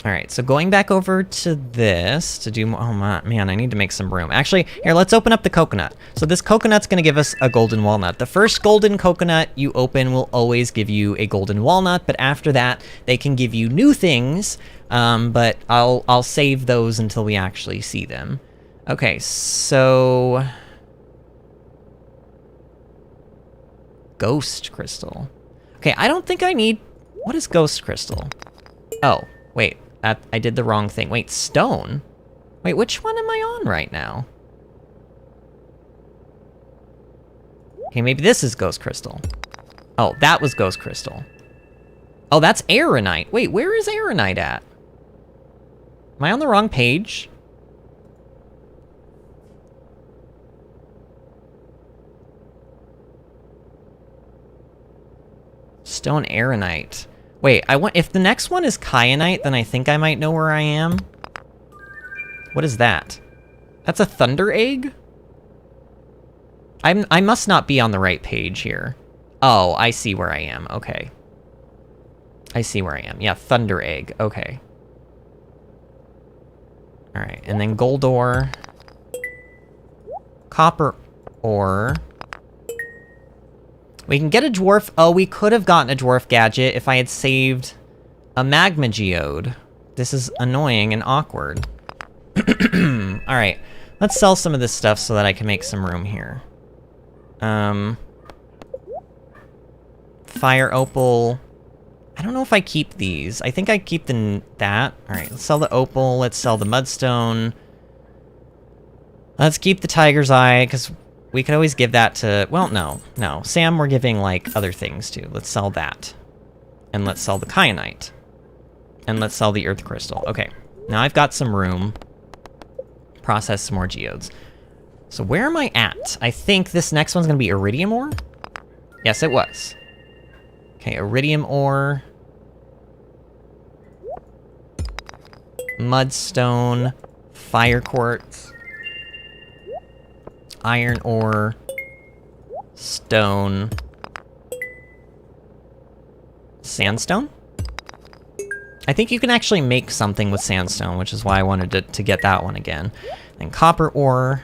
Alright, so going back over to this to do... Oh man, I need to make some room. Actually, here, let's open up the coconut. So this coconut's going to give us a golden walnut. The first golden coconut you open will always give you a golden walnut, but after that, they can give you new things, but I'll save those until we actually see them. Okay, so... Ghost Crystal. Okay, I don't think I need... What is Ghost Crystal? Oh, wait. I did the wrong thing. Wait, Stone? Wait, which one am I on right now? Okay, maybe this is Ghost Crystal. Oh, that was Ghost Crystal. Oh, that's Aeronite. Wait, where is Aeronite at? Am I on the wrong page? Stone Aeronite. Wait, if the next one is Kyanite, then I think I might know where I am. What is that? That's a Thunder Egg? I must not be on the right page here. Oh, I see where I am. Okay. I see where I am. Yeah, Thunder Egg. Okay. Alright, and then Gold Ore. Copper Ore. We can get a dwarf... Oh, we could have gotten a dwarf gadget if I had saved a Magma Geode. This is annoying and awkward. Alright, let's sell some of this stuff so that I can make some room here. Fire Opal... I don't know if I keep these. I think I keep that. Alright, let's sell the Opal, let's sell the Mudstone. Let's keep the Tiger's Eye, because... We could always give that to... Well, no. Sam, we're giving, like, other things to. Let's sell that. And let's sell the Kyanite. And let's sell the Earth Crystal. Okay. Now I've got some room. Process some more geodes. So where am I at? I think this next one's going to be Iridium Ore? Yes, it was. Okay, Iridium Ore. Mudstone. Fire Quartz. Iron Ore, Stone, Sandstone? I think you can actually make something with sandstone, which is why I wanted to get that one again. Then copper ore.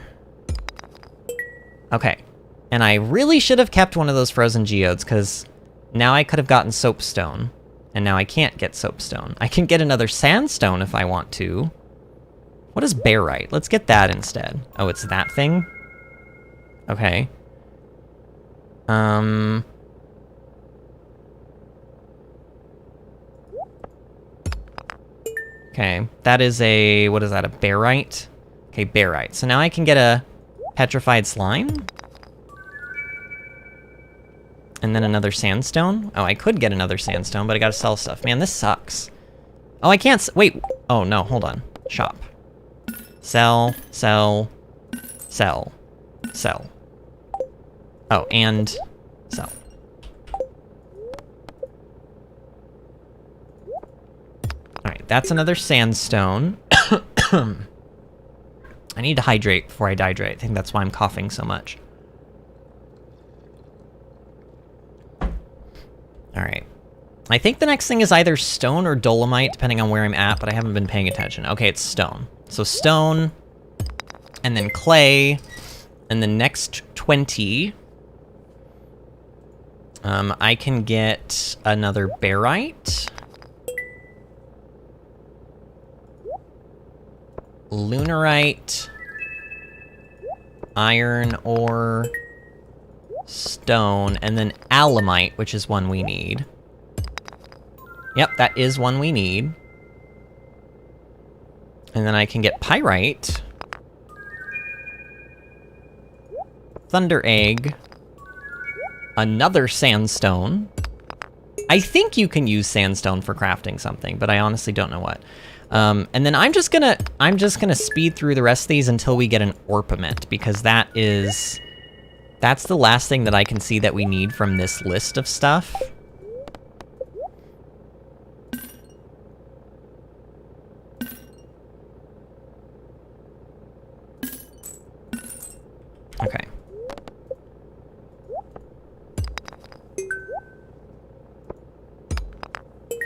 Okay. And I really should have kept one of those frozen geodes, because now I could have gotten soapstone. And now I can't get soapstone. I can get another sandstone if I want to. What is barite? Let's get that instead. Oh, it's that thing? Okay. Okay, that is a, what is that, a barite? Okay, barite. So now I can get a petrified slime? And then another sandstone? Oh, I could get another sandstone, but I gotta sell stuff. Man, this sucks. Oh, I can't wait. Oh, no, hold on. Shop. Sell, sell, sell, sell. Oh, and sell. Alright, that's another sandstone. I need to hydrate before I dehydrate. I think that's why I'm coughing so much. Alright. I think the next thing is either stone or dolomite, depending on where I'm at, but I haven't been paying attention. Okay, it's stone. So stone, and then clay, and the next 20... I can get another barite. Lunarite. Iron ore. Stone. And then alamite, which is one we need. Yep, that is one we need. And then I can get pyrite. Thunder egg. Another sandstone. I think you can use sandstone for crafting something, but I honestly don't know what. And then I'm just gonna speed through the rest of these until we get an orpiment, because that's the last thing that I can see that we need from this list of stuff. Okay.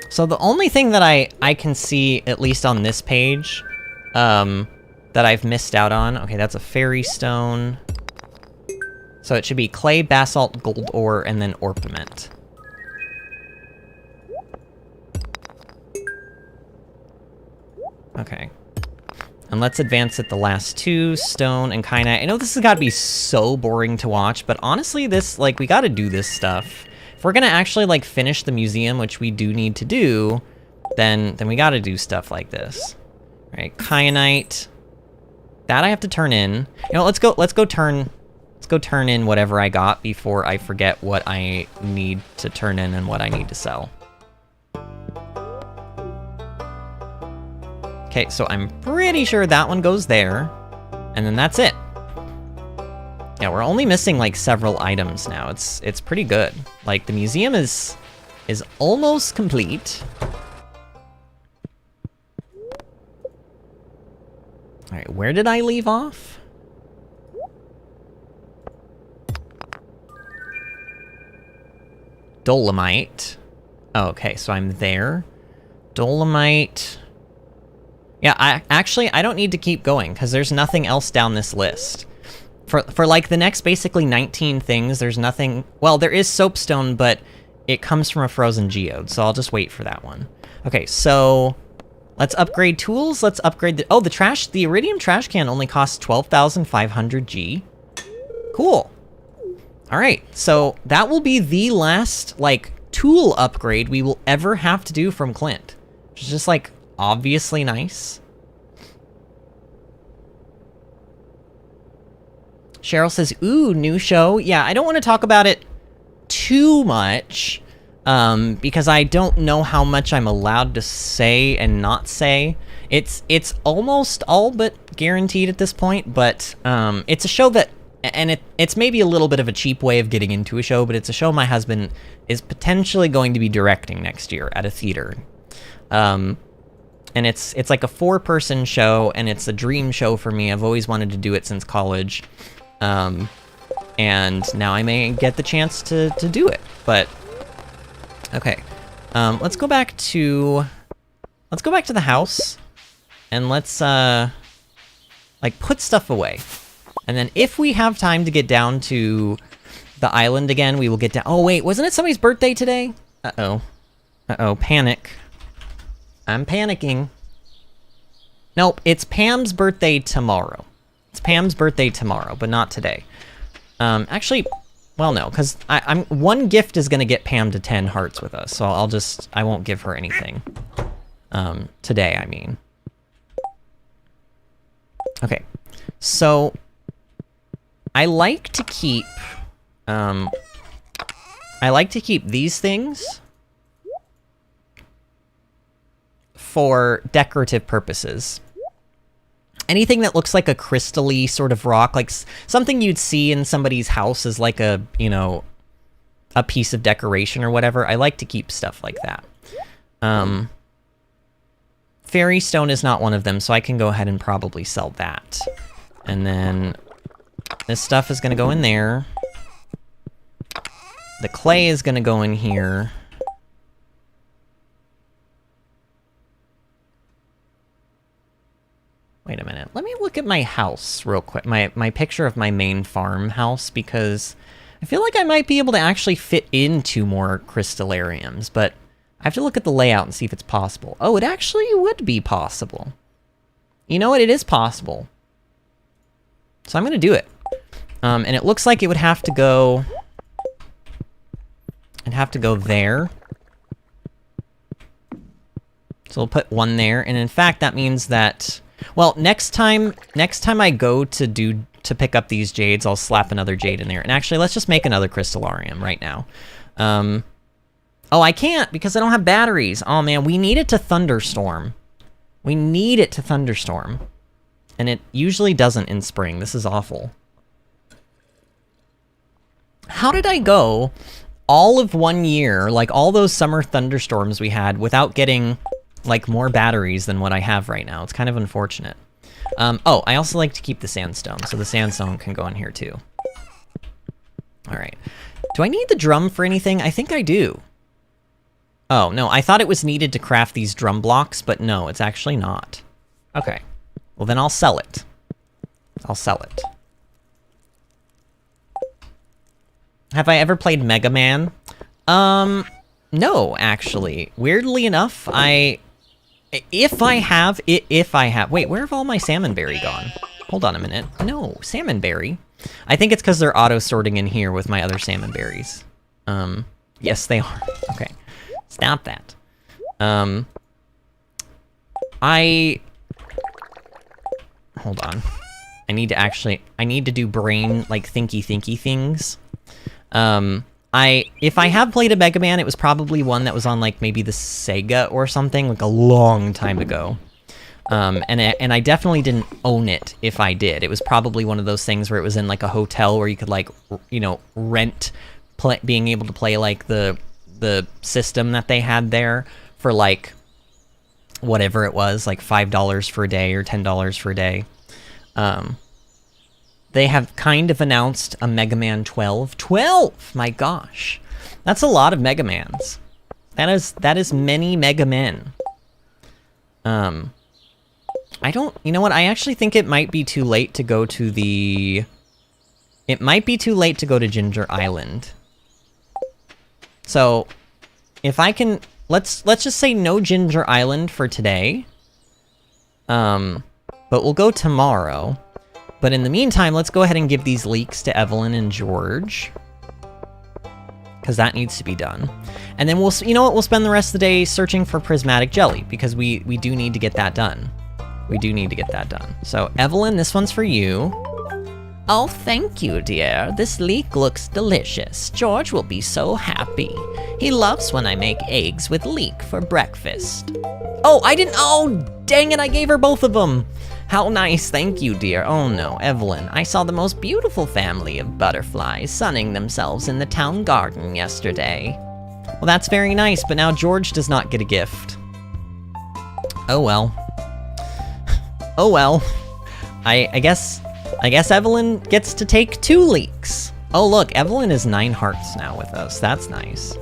So the only thing that I can see, at least on this page, that I've missed out on... Okay, that's a fairy stone. So it should be clay, basalt, gold ore, and then orpiment. Okay. And let's advance it the last two, stone and kyanite. I know this has got to be so boring to watch, but honestly, this, like, we got to do this stuff. If we're gonna actually, like, finish the museum, which we do need to do, then we gotta do stuff like this. All right, kyanite. That I have to turn in. You know, let's go turn in whatever I got before I forget what I need to turn in and what I need to sell. Okay, so I'm pretty sure that one goes there, and then that's it. Yeah, we're only missing, like, several items now. It's pretty good. Like, the museum is almost complete. Alright, where did I leave off? Dolomite. Oh, okay, so I'm there. Dolomite. Yeah, I don't need to keep going, because there's nothing else down this list. For like the next basically 19 things, there's nothing... Well, there is soapstone, but it comes from a frozen geode, so I'll just wait for that one. Okay, so let's upgrade tools. Let's upgrade the... Oh, the iridium trash can only costs 12,500 G. Cool. All right, so that will be the last, like, tool upgrade we will ever have to do from Clint. Which is just, like, obviously nice. Cheryl says, ooh, new show. Yeah, I don't want to talk about it too much, because I don't know how much I'm allowed to say and not say. It's almost all but guaranteed at this point, but it's a show that, and it's maybe a little bit of a cheap way of getting into a show, but it's a show my husband is potentially going to be directing next year at a theater. And it's like a 4-person show, and it's a dream show for me. I've always wanted to do it since college. And now I may get the chance to do it, but okay. Let's go back to let's go back to the house, and let's, like, put stuff away. And then if we have time to get down to the island again, we will get down. Oh, wait, wasn't it somebody's birthday today? Uh-oh. Uh-oh, panic. I'm panicking. Nope, it's Pam's birthday tomorrow. It's Pam's birthday tomorrow, but not today. Actually, well, no, because I'm one gift is gonna get Pam to 10 hearts with us, so I won't give her anything. Today, I mean. Okay, so I like to keep these things for decorative purposes. Anything that looks like a crystal-y sort of rock, like something you'd see in somebody's house as like a, you know, a piece of decoration or whatever, I like to keep stuff like that. Fairy stone is not one of them, so I can go ahead and probably sell that. And then this stuff is gonna go in there. The clay is gonna go in here. Wait a minute, let me look at my house real quick, my picture of my main farmhouse, because I feel like I might be able to actually fit in 2 more crystallariums, but I have to look at the layout and see if it's possible. Oh, it actually would be possible. You know what, it is possible. So I'm gonna do it. And it looks like it would have to go... I'd have to go there. So we'll put 1 there, and in fact that means that... Well, next time I go to pick up these jades, I'll slap another jade in there. And actually, let's just make another crystallarium right now. Oh, I can't because I don't have batteries. Oh man, we need it to thunderstorm. We need it to thunderstorm. And it usually doesn't in spring. This is awful. How did I go all of 1 year, like all those summer thunderstorms we had, without getting like more batteries than what I have right now? It's kind of unfortunate. Oh, I also like to keep the sandstone, so the sandstone can go in here too. All right. Do I need the drum for anything? I think I do. Oh, no, I thought it was needed to craft these drum blocks, but no, it's actually not. Okay. Well, then I'll sell it. I'll sell it. Have I ever played Mega Man? No, actually. Weirdly enough, if I have... Wait, where have all my salmonberry gone? Hold on a minute. No, salmonberry. I think it's because they're auto-sorting in here with my other salmonberries. Yes, they are. Okay. Stop that. Hold on. I need to do brain, like, thinky things. If I have played a Mega Man, it was probably one that was on, like, maybe the Sega or something, like, a long time ago. And I definitely didn't own it if I did. It was probably one of those things where it was in, like, a hotel where you could, like, you know, rent being able to play, like, the system that they had there for, like, whatever it was, like $5 for a day or $10 for a day. They have kind of announced a Mega Man 12. 12! My gosh. That's a lot of Mega Mans. That is many Mega Men. You know what? I actually think it might be too late to go to the... It might be too late to go to Ginger Island. So, if I can... Let's just say no Ginger Island for today. But we'll go tomorrow. But in the meantime, let's go ahead and give these leeks to Evelyn and George. Because that needs to be done. And then we'll... You know what? We'll spend the rest of the day searching for prismatic jelly. Because we do need to get that done. We do need to get that done. So, Evelyn, this one's for you. Oh, thank you, dear. This leek looks delicious. George will be so happy. He loves when I make eggs with leek for breakfast. Oh, I didn't... Oh, dang it, I gave her both of them. How nice, thank you, dear. Oh no, Evelyn, I saw the most beautiful family of butterflies sunning themselves in the town garden yesterday. Well, that's very nice, but now George does not get a gift. Oh well. Oh well. I guess Evelyn gets to take 2 leeks. Oh look, Evelyn is 9 hearts now with us. That's nice.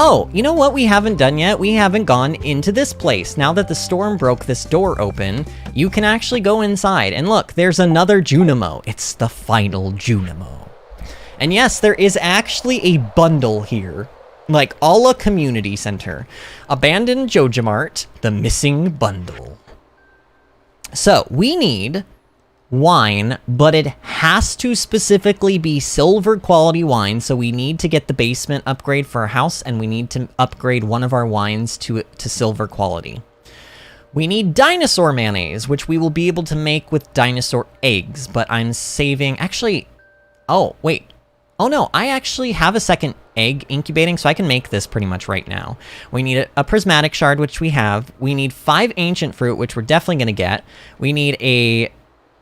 Oh, you know what we haven't done yet? We haven't gone into this place. Now that the storm broke this door open, you can actually go inside. And look, there's another Junimo. It's the final Junimo. And yes, there is actually a bundle here. Like, a la community center. Abandoned Jojamart, the missing bundle. So, we need wine, but it has to specifically be silver quality wine, so we need to get the basement upgrade for our house, and we need to upgrade one of our wines to silver quality. We need dinosaur mayonnaise, which we will be able to make with dinosaur eggs, but I'm saving... Actually... Oh, wait. Oh no, I actually have a second egg incubating, so I can make this pretty much right now. We need a prismatic shard, which we have. We need 5 ancient fruit, which we're definitely going to get. We need a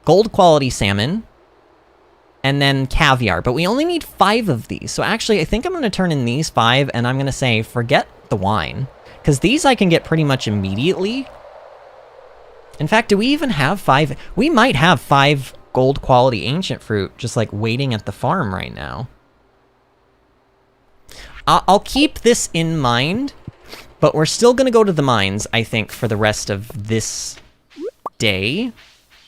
gold quality salmon, and then caviar, but we only need 5 of these. So actually, I think I'm going to turn in these 5, and I'm going to say, forget the wine, because these I can get pretty much immediately. In fact, do we even have 5? We might have 5 gold quality ancient fruit just like waiting at the farm right now. I'll keep this in mind, but we're still going to go to the mines, I think, for the rest of this day.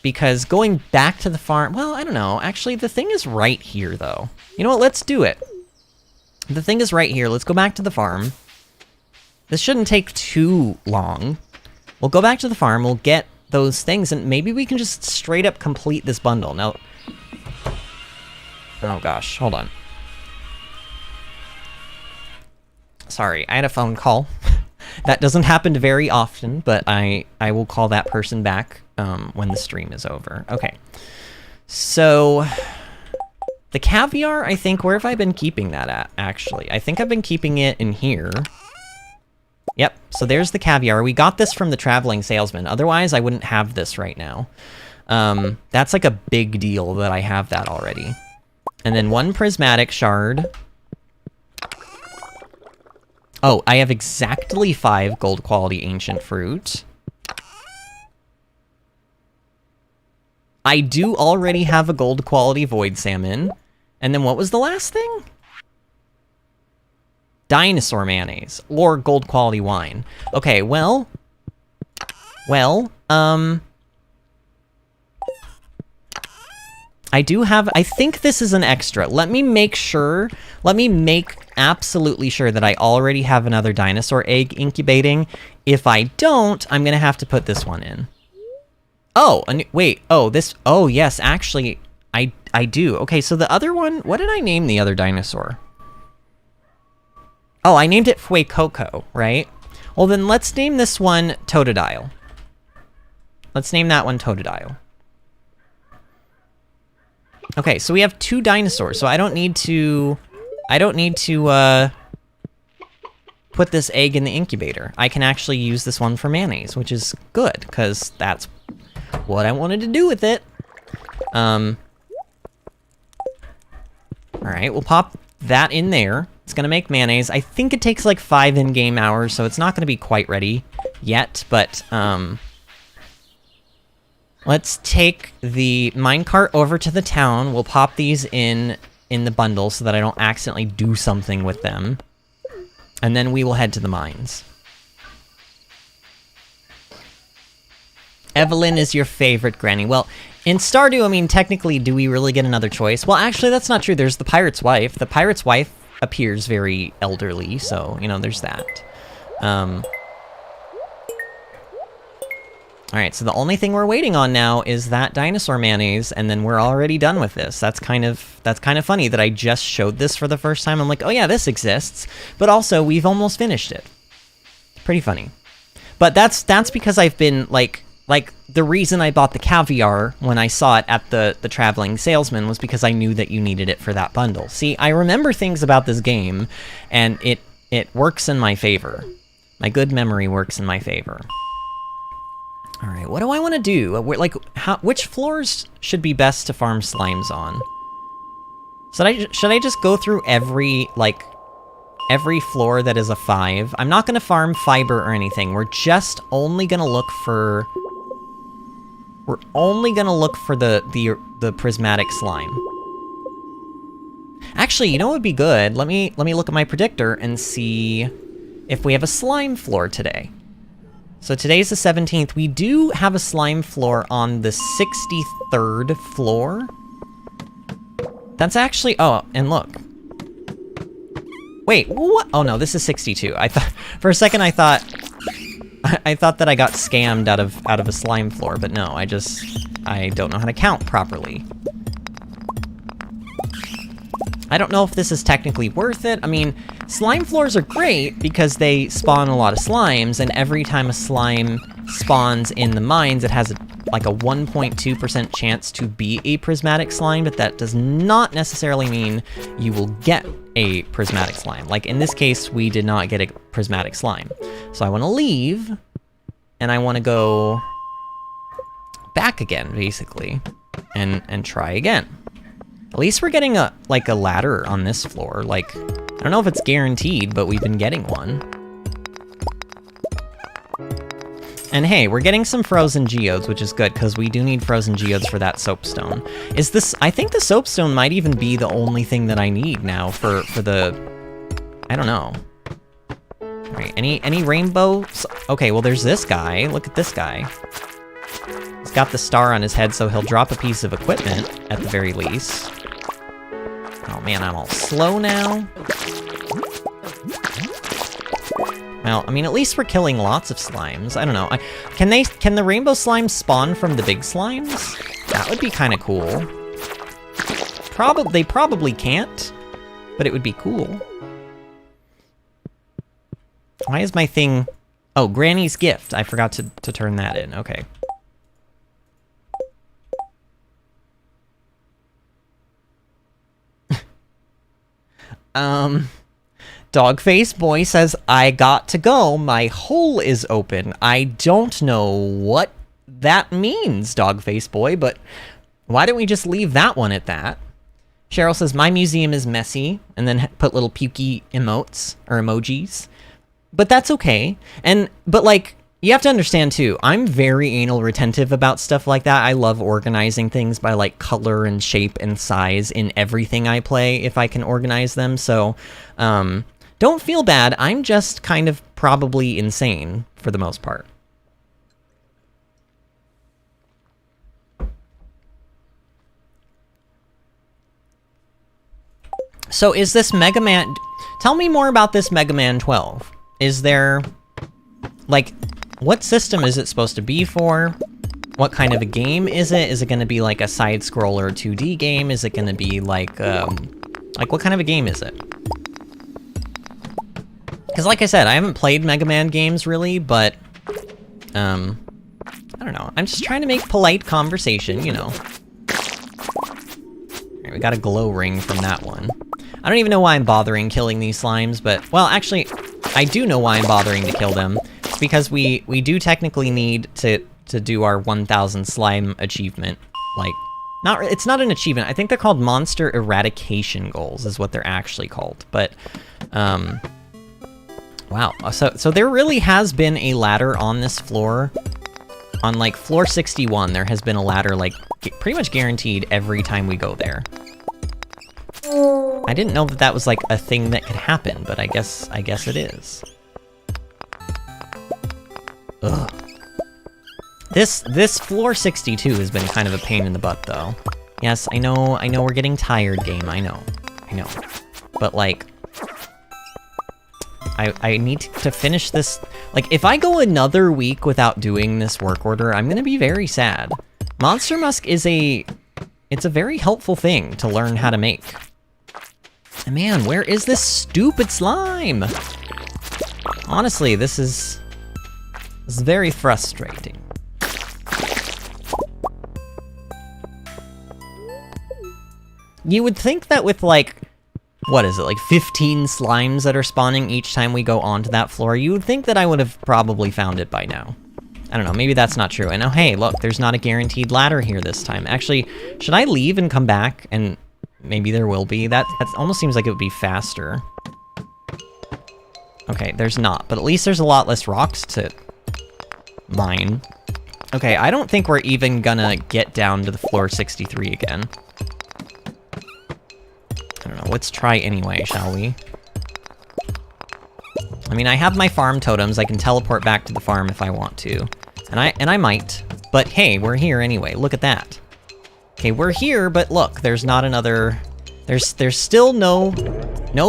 Because going back to the farm... Well, I don't know. Actually, the thing is right here, though. You know what? Let's do it. The thing is right here. Let's go back to the farm. This shouldn't take too long. We'll go back to the farm. We'll get those things, and maybe we can just straight up complete this bundle. Now... Oh, gosh. Hold on. Sorry, I had a phone call. That doesn't happen very often, but I will call that person back when the stream is over. Okay. So, the caviar, I think, where have I been keeping that at, actually? I think I've been keeping it in here. Yep, so there's the caviar. We got this from the traveling salesman. Otherwise, I wouldn't have this right now. That's like a big deal that I have that already. And then 1 prismatic shard. Oh, I have exactly 5 gold quality ancient fruit. I do already have a gold quality void salmon. And then what was the last thing? Dinosaur mayonnaise or gold quality wine. Okay, well, I do have, I think this is an extra. Let me make sure, let me make absolutely sure that I already have another dinosaur egg incubating. If I don't, I'm gonna have to put this one in. Oh, wait, oh, this, oh yes, actually, I do. Okay, so the other one, what did I name the other dinosaur? Oh, I named it Fuecoco, right? Well then let's name this one Totodile. Let's name that one Totodile. Okay, so we have 2 dinosaurs, so I don't need to put this egg in the incubator. I can actually use this one for mayonnaise, which is good, because that's what I wanted to do with it. Alright, we'll pop that in there. It's gonna make mayonnaise. I think it takes like 5 in-game hours, so it's not gonna be quite ready yet, but, let's take the minecart over to the town. We'll pop these in the bundle so that I don't accidentally do something with them. And then we will head to the mines. Evelyn is your favorite granny. Well, in Stardew, I mean, technically, do we really get another choice? Well, actually, that's not true. There's the pirate's wife. The pirate's wife appears very elderly, so, you know, there's that. Alright, so the only thing we're waiting on now is that dinosaur mayonnaise, and then we're already done with this. That's kind of funny that I just showed this for the first time. I'm like, oh yeah, this exists. But also, we've almost finished it. Pretty funny. But that's because I've been, like, the reason I bought the caviar when I saw it at the traveling salesman was because I knew that you needed it for that bundle. See, I remember things about this game, and it works in my favor. My good memory works in my favor. All right, what do I want to do? Like, which floors should be best to farm slimes on? Should I just go through every floor that is a 5? I'm not going to farm fiber or anything. We're just only going to look for... We're only going to look for the prismatic slime. Actually, you know what would be good? Let me look at my predictor and see if we have a slime floor today. So today's the 17th. We do have a slime floor on the 63rd floor. That's actually... Oh, and look. Wait, what? Oh no, this is 62. I thought... For a second, I thought that I got scammed out of a slime floor, but no, I don't know how to count properly. I don't know if this is technically worth it. I mean, slime floors are great because they spawn a lot of slimes, and every time a slime spawns in the mines, it has like a 1.2% chance to be a prismatic slime, but that does not necessarily mean you will get a prismatic slime. Like in this case, we did not get a prismatic slime. So I want to leave, and I want to go back again, basically, and try again. At least we're getting a ladder on this floor. Like, I don't know if it's guaranteed, but we've been getting one. And hey, we're getting some frozen geodes, which is good, because we do need frozen geodes for that soapstone. I think the soapstone might even be the only thing that I need now for the, I don't know. All right, any rainbows? Okay, well there's this guy. Look at this guy. He's got the star on his head, so he'll drop a piece of equipment, at the very least. Oh man, I'm all slow now. Well, I mean, at least we're killing lots of slimes. I don't know. Can the rainbow slimes spawn from the big slimes? That would be kind of cool. They probably can't, but it would be cool. Why is my thing... Oh, Granny's gift. I forgot to turn that in. Okay. Dogface Boy says, I got to go. My hole is open. I don't know what that means, Dogface Boy, but why don't we just leave that one at that? Cheryl says, my museum is messy, and then put little pukey emotes, or emojis. But that's okay. But like, you have to understand too, I'm very anal retentive about stuff like that. I love organizing things by like color and shape and size in everything I play if I can organize them. So don't feel bad. I'm just kind of probably insane for the most part. So is this Mega Man... Tell me more about this Mega Man 12. Is there... Like... What system is it supposed to be for? What kind of a game is it? Is it going to be like a side-scroller 2D game? Is it going to be like what kind of a game is it? Because like I said, I haven't played Mega Man games really, but, I don't know. I'm just trying to make polite conversation, you know. Alright, we got a glow ring from that one. I don't even know why I'm bothering killing these slimes, but, well, actually, I do know why I'm bothering to kill them. It's because we do technically need to do our 1000 slime achievement. Like, it's not an achievement. I think they're called monster eradication goals is what they're actually called. But, wow. So there really has been a ladder on this floor. On, like, floor 61, there has been a ladder, like, pretty much guaranteed every time we go there. I didn't know that that was, like, a thing that could happen, but I guess it is. Ugh. This floor 62 has been kind of a pain in the butt, though. Yes, I know we're getting tired, game, I know. But, like... I need to finish this... Like, if I go another week without doing this work order, I'm gonna be very sad. Monster Musk is it's a very helpful thing to learn how to make. And man, where is this stupid slime? Honestly, this is very frustrating. You would think that with, like, what is it, like 15 slimes that are spawning each time we go onto that floor, you would think that I would have probably found it by now. I don't know, maybe that's not true. And oh, hey, look, there's not a guaranteed ladder here this time. Actually, should I leave and come back? And maybe there will be. That almost seems like it would be faster. Okay, there's not, but at least there's a lot less rocks to mine. Okay, I don't think we're even gonna get down to the floor 63 again. I don't know, let's try anyway, shall we? I mean, I have my farm totems. I can teleport back to the farm if I want to. And I might. But hey, we're here anyway. Look at that. Okay, we're here, but look, there's not another... There's still no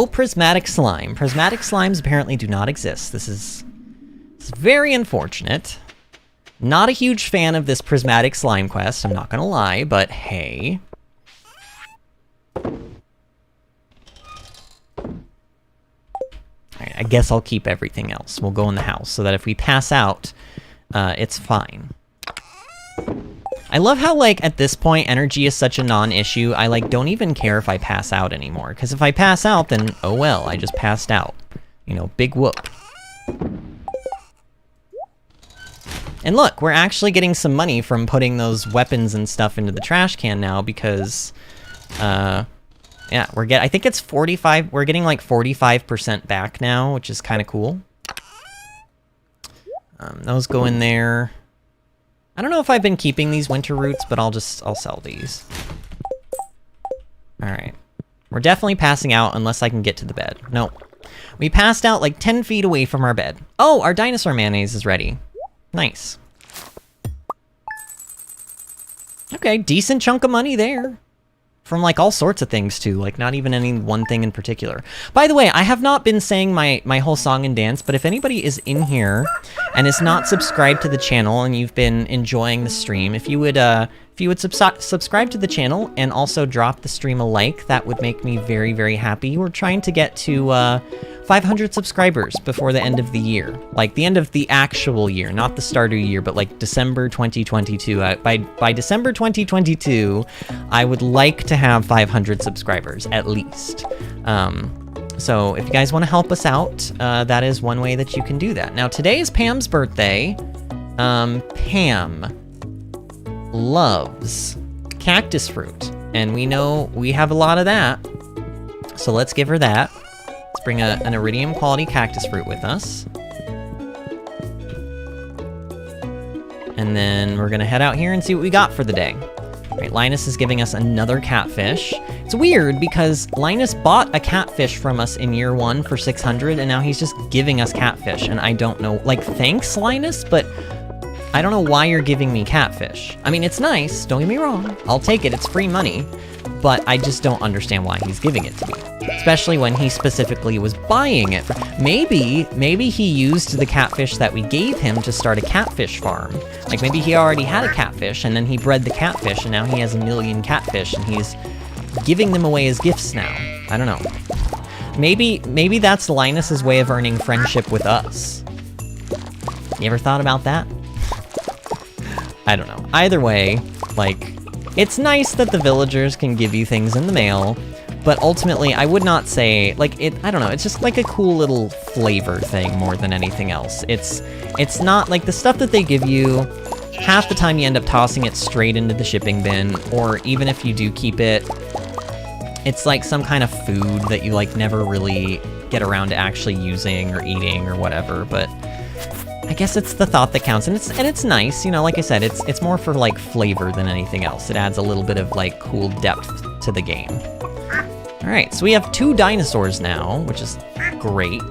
prismatic slime. Prismatic slimes apparently do not exist. This is very unfortunate. Not a huge fan of this prismatic slime quest, I'm not gonna lie, but hey. Alright, I guess I'll keep everything else. We'll go in the house so that if we pass out, it's fine. I love how, like, at this point, energy is such a non-issue. I, like, don't even care if I pass out anymore. Because if I pass out, then, oh well, I just passed out. You know, big whoop. And look, we're actually getting some money from putting those weapons and stuff into the trash can now because, yeah, I think it's 45, we're getting like 45% back now, which is kind of cool. Those go in there. I don't know if I've been keeping these winter roots, but I'll sell these. Alright. We're definitely passing out unless I can get to the bed. Nope. We passed out like 10 feet away from our bed. Oh, our dinosaur mayonnaise is ready. Nice. Okay, decent chunk of money there. From like all sorts of things too, like not even any one thing in particular. By the way, I have not been saying my whole song and dance, but if anybody is in here and is not subscribed to the channel and you've been enjoying the stream, if you would subscribe to the channel and also drop the stream a like, that would make me very, very happy. We're trying to get to 500 subscribers before the end of the year. Like the end of the actual year, not the Stardew year, but like December 2022. By December 2022, I would like to have 500 subscribers, at least. So if you guys want to help us out, that is one way that you can do that. Now, today is Pam's birthday. Pam loves cactus fruit, and we know we have a lot of that. So let's give her that. Let's bring an iridium quality cactus fruit with us. And then we're gonna head out here and see what we got for the day. All right, Linus is giving us another catfish. It's weird because Linus bought a catfish from us in year 1 for 600, and now he's just giving us catfish, and I don't know, like, thanks, Linus, but I don't know why you're giving me catfish. I mean, it's nice, don't get me wrong. I'll take it, it's free money, but I just don't understand why he's giving it to me. Especially when he specifically was buying it. Maybe he used the catfish that we gave him to start a catfish farm. Like maybe he already had a catfish and then he bred the catfish and now he has 1 million catfish and he's giving them away as gifts now. I don't know. Maybe that's Linus's way of earning friendship with us. You ever thought about that? I don't know. Either way, like, it's nice that the villagers can give you things in the mail, but ultimately, I would not say, like, I don't know, it's just like a cool little flavor thing more than anything else. It's not, like, the stuff that they give you, half the time you end up tossing it straight into the shipping bin, or even if you do keep it, it's like some kind of food that you, like, never really get around to actually using or eating or whatever, but I guess it's the thought that counts, and it's nice, you know, like I said, it's more for, like, flavor than anything else. It adds a little bit of, like, cool depth to the game. Alright, so we have 2 dinosaurs now, which is great.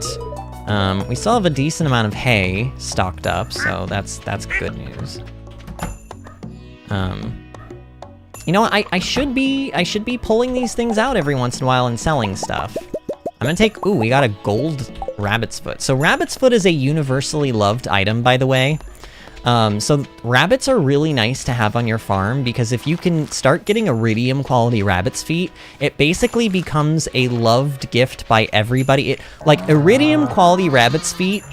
We still have a decent amount of hay stocked up, so that's good news. You know what, I should be pulling these things out every once in a while and selling stuff. I'm gonna take, ooh, we got a gold rabbit's foot. So rabbit's foot is a universally loved item, by the way. So rabbits are really nice to have on your farm because if you can start getting iridium quality rabbit's feet, it basically becomes a loved gift by everybody. Like iridium quality rabbit's feet,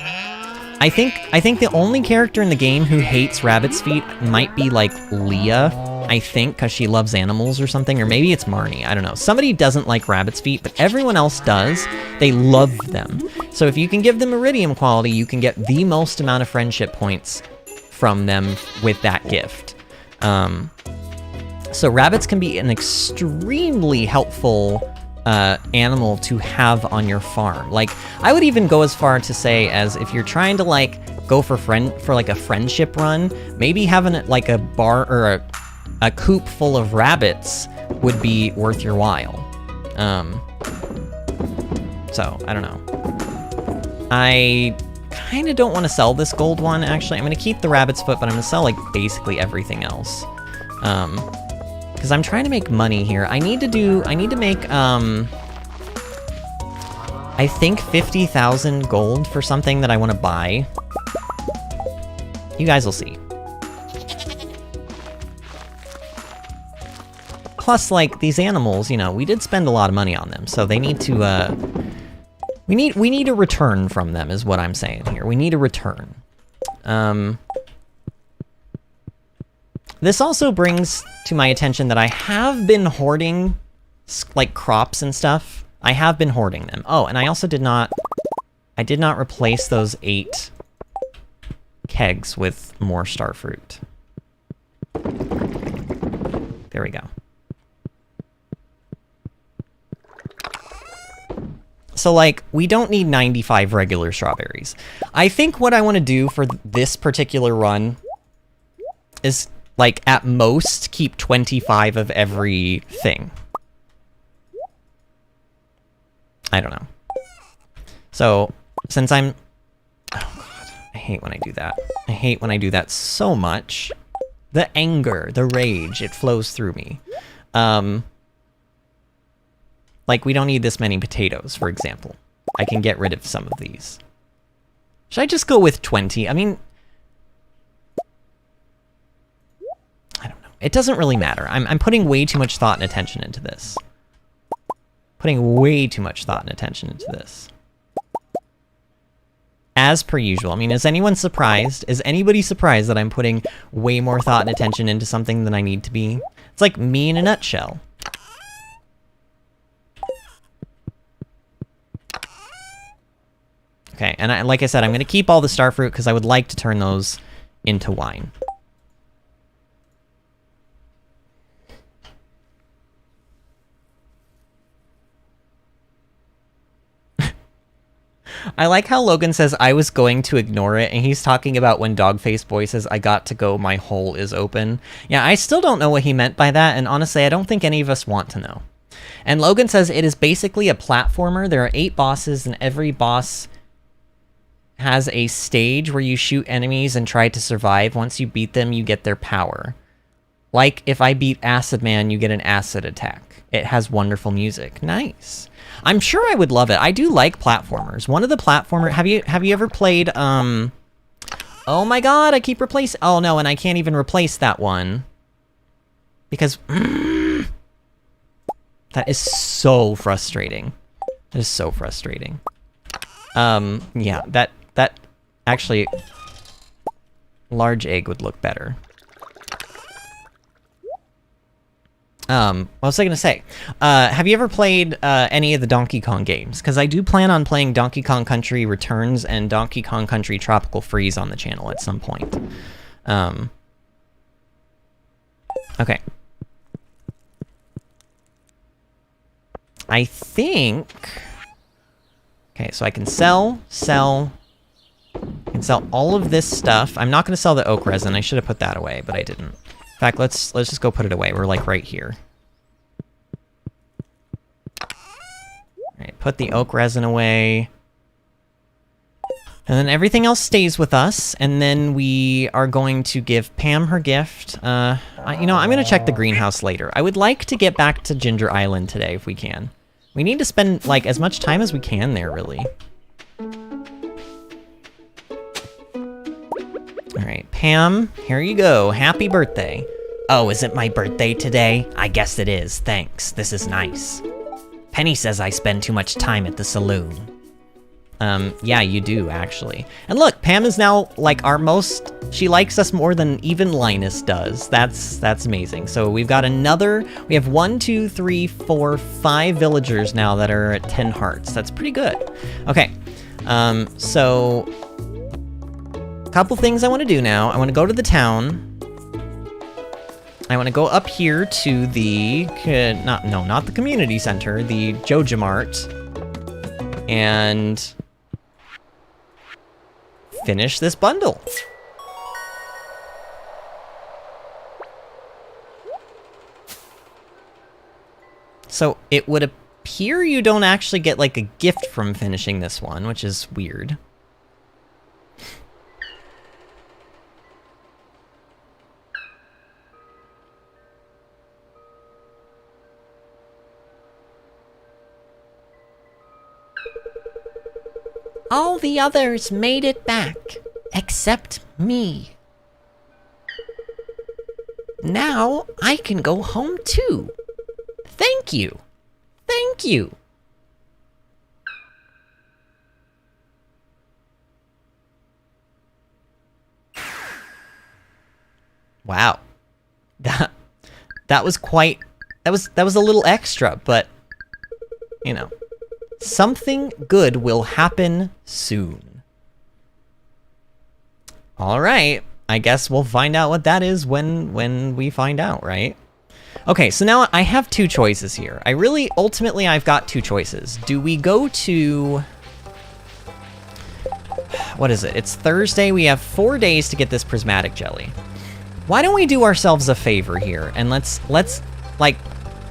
I think the only character in the game who hates rabbit's feet might be like Leah, I think, because she loves animals or something, or maybe it's Marnie, I don't know. Somebody doesn't like rabbit's feet, but everyone else does. They love them. So if you can give them iridium quality, you can get the most amount of friendship points from them with that gift. So rabbits can be an extremely helpful animal to have on your farm. Like, I would even go as far to say as if you're trying to like go for like a friendship run, maybe having like a bar or a coop full of rabbits would be worth your while. So, I don't know. I kind of don't want to sell this gold one, actually. I'm going to keep the rabbit's foot, but I'm going to sell, like, basically everything else. Because I'm trying to make money here. I need to make, I think 50,000 gold for something that I want to buy. You guys will see. Plus, like, these animals, you know, we did spend a lot of money on them, so they need to, we need a return from them, is what I'm saying here. We need a return. This also brings to my attention that I have been hoarding, like, crops and stuff. I have been hoarding them. Oh, and I also did not replace those 8 kegs with more starfruit. There we go. So, like, we don't need 95 regular strawberries. I think what I want to do for this particular run is, like, at most, keep 25 of everything. I don't know. So, since I'm... Oh, God. I hate when I do that. I hate when I do that so much. The anger, the rage, it flows through me. Like, we don't need this many potatoes, for example. I can get rid of some of these. Should I just go with 20? I mean... I don't know. It doesn't really matter. I'm putting way too much thought and attention into this. Putting way too much thought and attention into this. As per usual. I mean, is anyone surprised? Is anybody surprised that I'm putting way more thought and attention into something than I need to be? It's like me in a nutshell. Okay, and like I said, I'm going to keep all the starfruit because I would like to turn those into wine. I like how Logan says, I was going to ignore it, and he's talking about when Dogface Boy says, I got to go, my hole is open. Yeah, I still don't know what he meant by that, and honestly, I don't think any of us want to know. And Logan says, it is basically a platformer. There are 8 bosses, and every boss has a stage where you shoot enemies and try to survive. Once you beat them, you get their power. Like, if I beat Acid Man, you get an acid attack. It has wonderful music. Nice. I'm sure I would love it. I do like platformers. One of the platformer... Have you ever played, Oh my god, I keep replacing... Oh no, and I can't even replace that one. Because... that is so frustrating. That is so frustrating. Yeah, that actually... Large egg would look better. What was I gonna say? Have you ever played any of the Donkey Kong games? Because I do plan on playing Donkey Kong Country Returns and Donkey Kong Country Tropical Freeze on the channel at some point. Okay. I think... Okay, so I can sell... I can sell all of this stuff. I'm not going to sell the oak resin. I should have put that away, but I didn't. In fact, let's just go put it away. We're like right here. Alright, put the oak resin away. And then everything else stays with us, and then we are going to give Pam her gift. You know, I'm going to check the greenhouse later. I would like to get back to Ginger Island today if we can. We need to spend, like, as much time as we can there, really. Alright, Pam, here you go. Happy birthday. Oh, is it my birthday today? I guess it is, thanks. This is nice. Penny says I spend too much time at the saloon. Yeah, you do, actually. And look, Pam is now, like, our most... She likes us more than even Linus does. That's amazing. So we've got another... We have 1, 2, 3, 4, 5 villagers now that are at 10 hearts. That's pretty good. Okay, so... Couple things I want to do now. I want to go to the town. I want to go up here to the... not the community center. The Joja Mart. And... finish this bundle. So it would here you don't actually get, like, a gift from finishing this one, which is weird. All the others made it back, except me. Now I can go home too. Thank you. Thank you. Wow. That was quite... That was a little extra, but... You know. Something good will happen soon. Alright. I guess we'll find out what that is when we find out, right? Okay, so now I have two choices here. Ultimately, I've got two choices. Do we go to... What is it? It's Thursday. We have 4 days to get this prismatic jelly. Why don't we do ourselves a favor here? And let's like...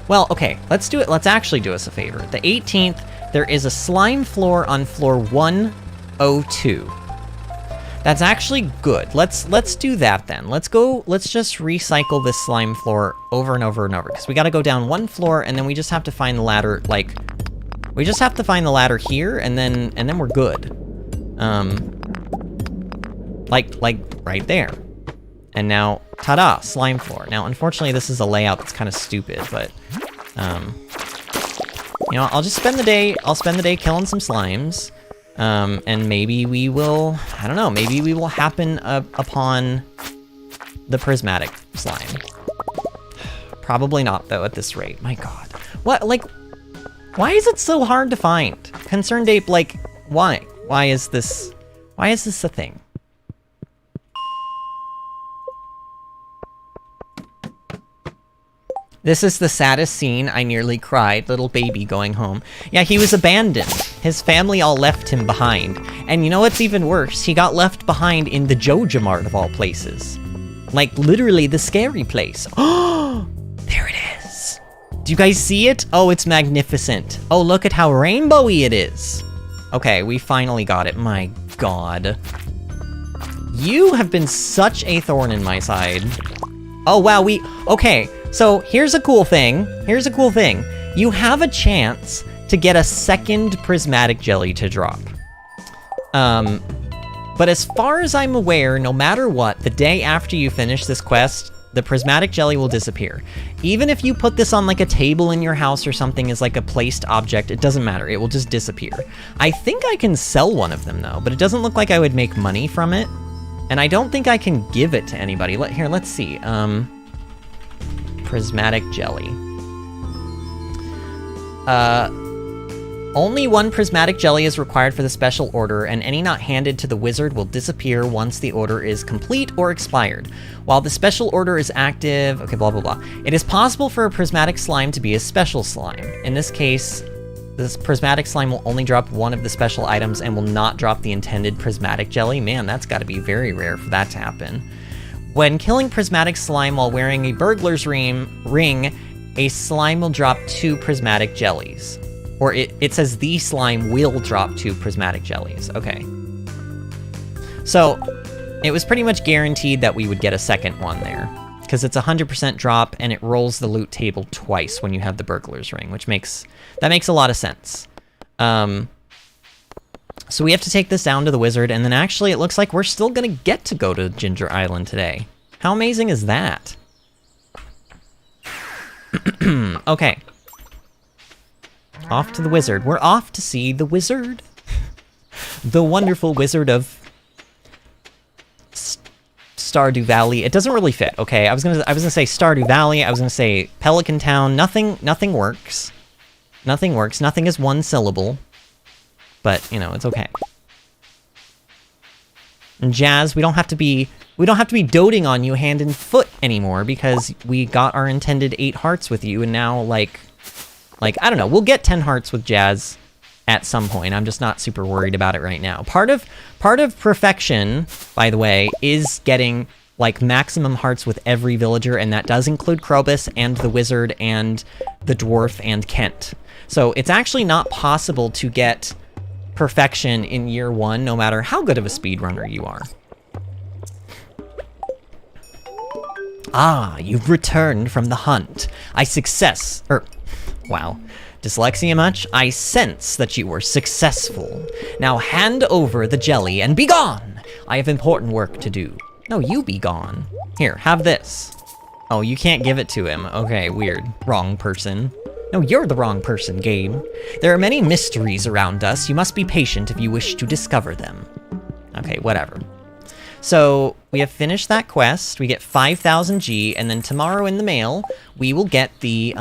Well, okay, let's do it. Let's actually do us a favor. The 18th, there is a slime floor on floor 102. That's actually good. Let's do that then. Let's just recycle this slime floor over and over and over, because we gotta go down one floor, and then we just have to find the ladder, like... We just have to find the ladder here, and then we're good. Like right there. And now, ta-da, slime floor. Now, unfortunately, this is a layout that's kind of stupid, but, you know, I'll spend the day killing some slimes, and maybe we will, I don't know, maybe we will happen upon the prismatic slime. Probably not, though, at this rate. My god. What, like, why is it so hard to find? Concerned Ape, like, why? Why is this a thing? This is the saddest scene. I nearly cried. Little baby going home. Yeah, he was abandoned. His family all left him behind. And you know what's even worse? He got left behind in the Joja Mart of all places. Like, literally the scary place. Oh, there it is. Do you guys see it? Oh, it's magnificent. Oh, look at how rainbowy it is. Okay, we finally got it. My god. You have been such a thorn in my side. Oh, wow, okay. So, here's a cool thing. You have a chance to get a second prismatic jelly to drop. But as far as I'm aware, no matter what, the day after you finish this quest, the prismatic jelly will disappear. Even if you put this on like a table in your house or something as like a placed object, it doesn't matter. It will just disappear. I think I can sell one of them though, but it doesn't look like I would make money from it. And I don't think I can give it to anybody. Here, let's see. Prismatic jelly. Only one prismatic jelly is required for the special order, and any not handed to the wizard will disappear once the order is complete or expired. While the special order is active, okay, blah, blah, blah. It is possible for a prismatic slime to be a special slime. In this case, this prismatic slime will only drop one of the special items and will not drop the intended prismatic jelly. Man, that's gotta be very rare for that to happen. When killing prismatic slime while wearing a burglar's ring, a slime will drop 2 prismatic jellies. Or it says the slime will drop 2 prismatic jellies. Okay. So, it was pretty much guaranteed that we would get a second one there. Because it's 100% drop, and it rolls the loot table twice when you have the burglar's ring, which makes a lot of sense. So we have to take this down to the wizard, and then actually it looks like we're still gonna get to go to Ginger Island today. How amazing is that? Okay. Off to the wizard. We're off to see the wizard. The wonderful wizard of Stardew Valley. It doesn't really fit, okay? I was gonna say Stardew Valley, I was gonna say Pelican Town. Nothing works. Nothing works. Nothing is one syllable. But, you know, it's okay. And Jazz, we don't have to be doting on you hand and foot anymore, because we got our intended 8 hearts with you, and now, like, I don't know, we'll get 10 hearts with Jazz at some point. I'm just not super worried about it right now. Part of perfection, by the way, is getting like maximum hearts with every villager, and that does include Krobus and the wizard and the dwarf and Kent. So it's actually not possible to get perfection in year 1, no matter how good of a speedrunner you are. Ah, you've returned from the hunt. Wow. Dyslexia much? I sense that you were successful. Now hand over the jelly and be gone! I have important work to do. No, you be gone. Here, have this. Oh, you can't give it to him. Okay, weird. Wrong person. No, you're the wrong person, game. There are many mysteries around us. You must be patient if you wish to discover them. Okay, whatever. So, we have finished that quest. We get 5,000 G, and then tomorrow in the mail, we will get the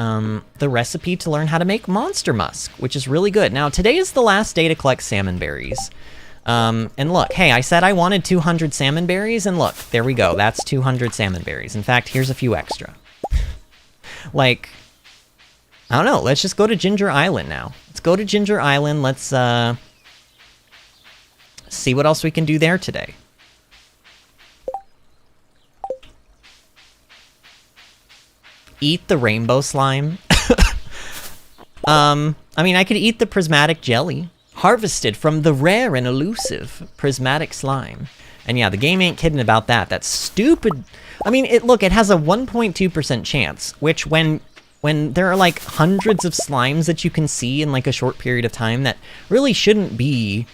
recipe to learn how to make Monster Musk, which is really good. Now, today is the last day to collect salmon berries. And look, hey, I said I wanted 200 salmon berries, and look, there we go. That's 200 salmon berries. In fact, here's a few extra. Like, I don't know. Let's just go to Ginger Island now. Let's go to Ginger Island. Let's, see what else we can do there today. Eat the rainbow slime. I mean, I could eat the prismatic jelly. Harvested from the rare and elusive prismatic slime. And yeah, the game ain't kidding about that. That's stupid. I mean, look, it has a 1.2% chance, which when there are like hundreds of slimes that you can see in like a short period of time, that really shouldn't be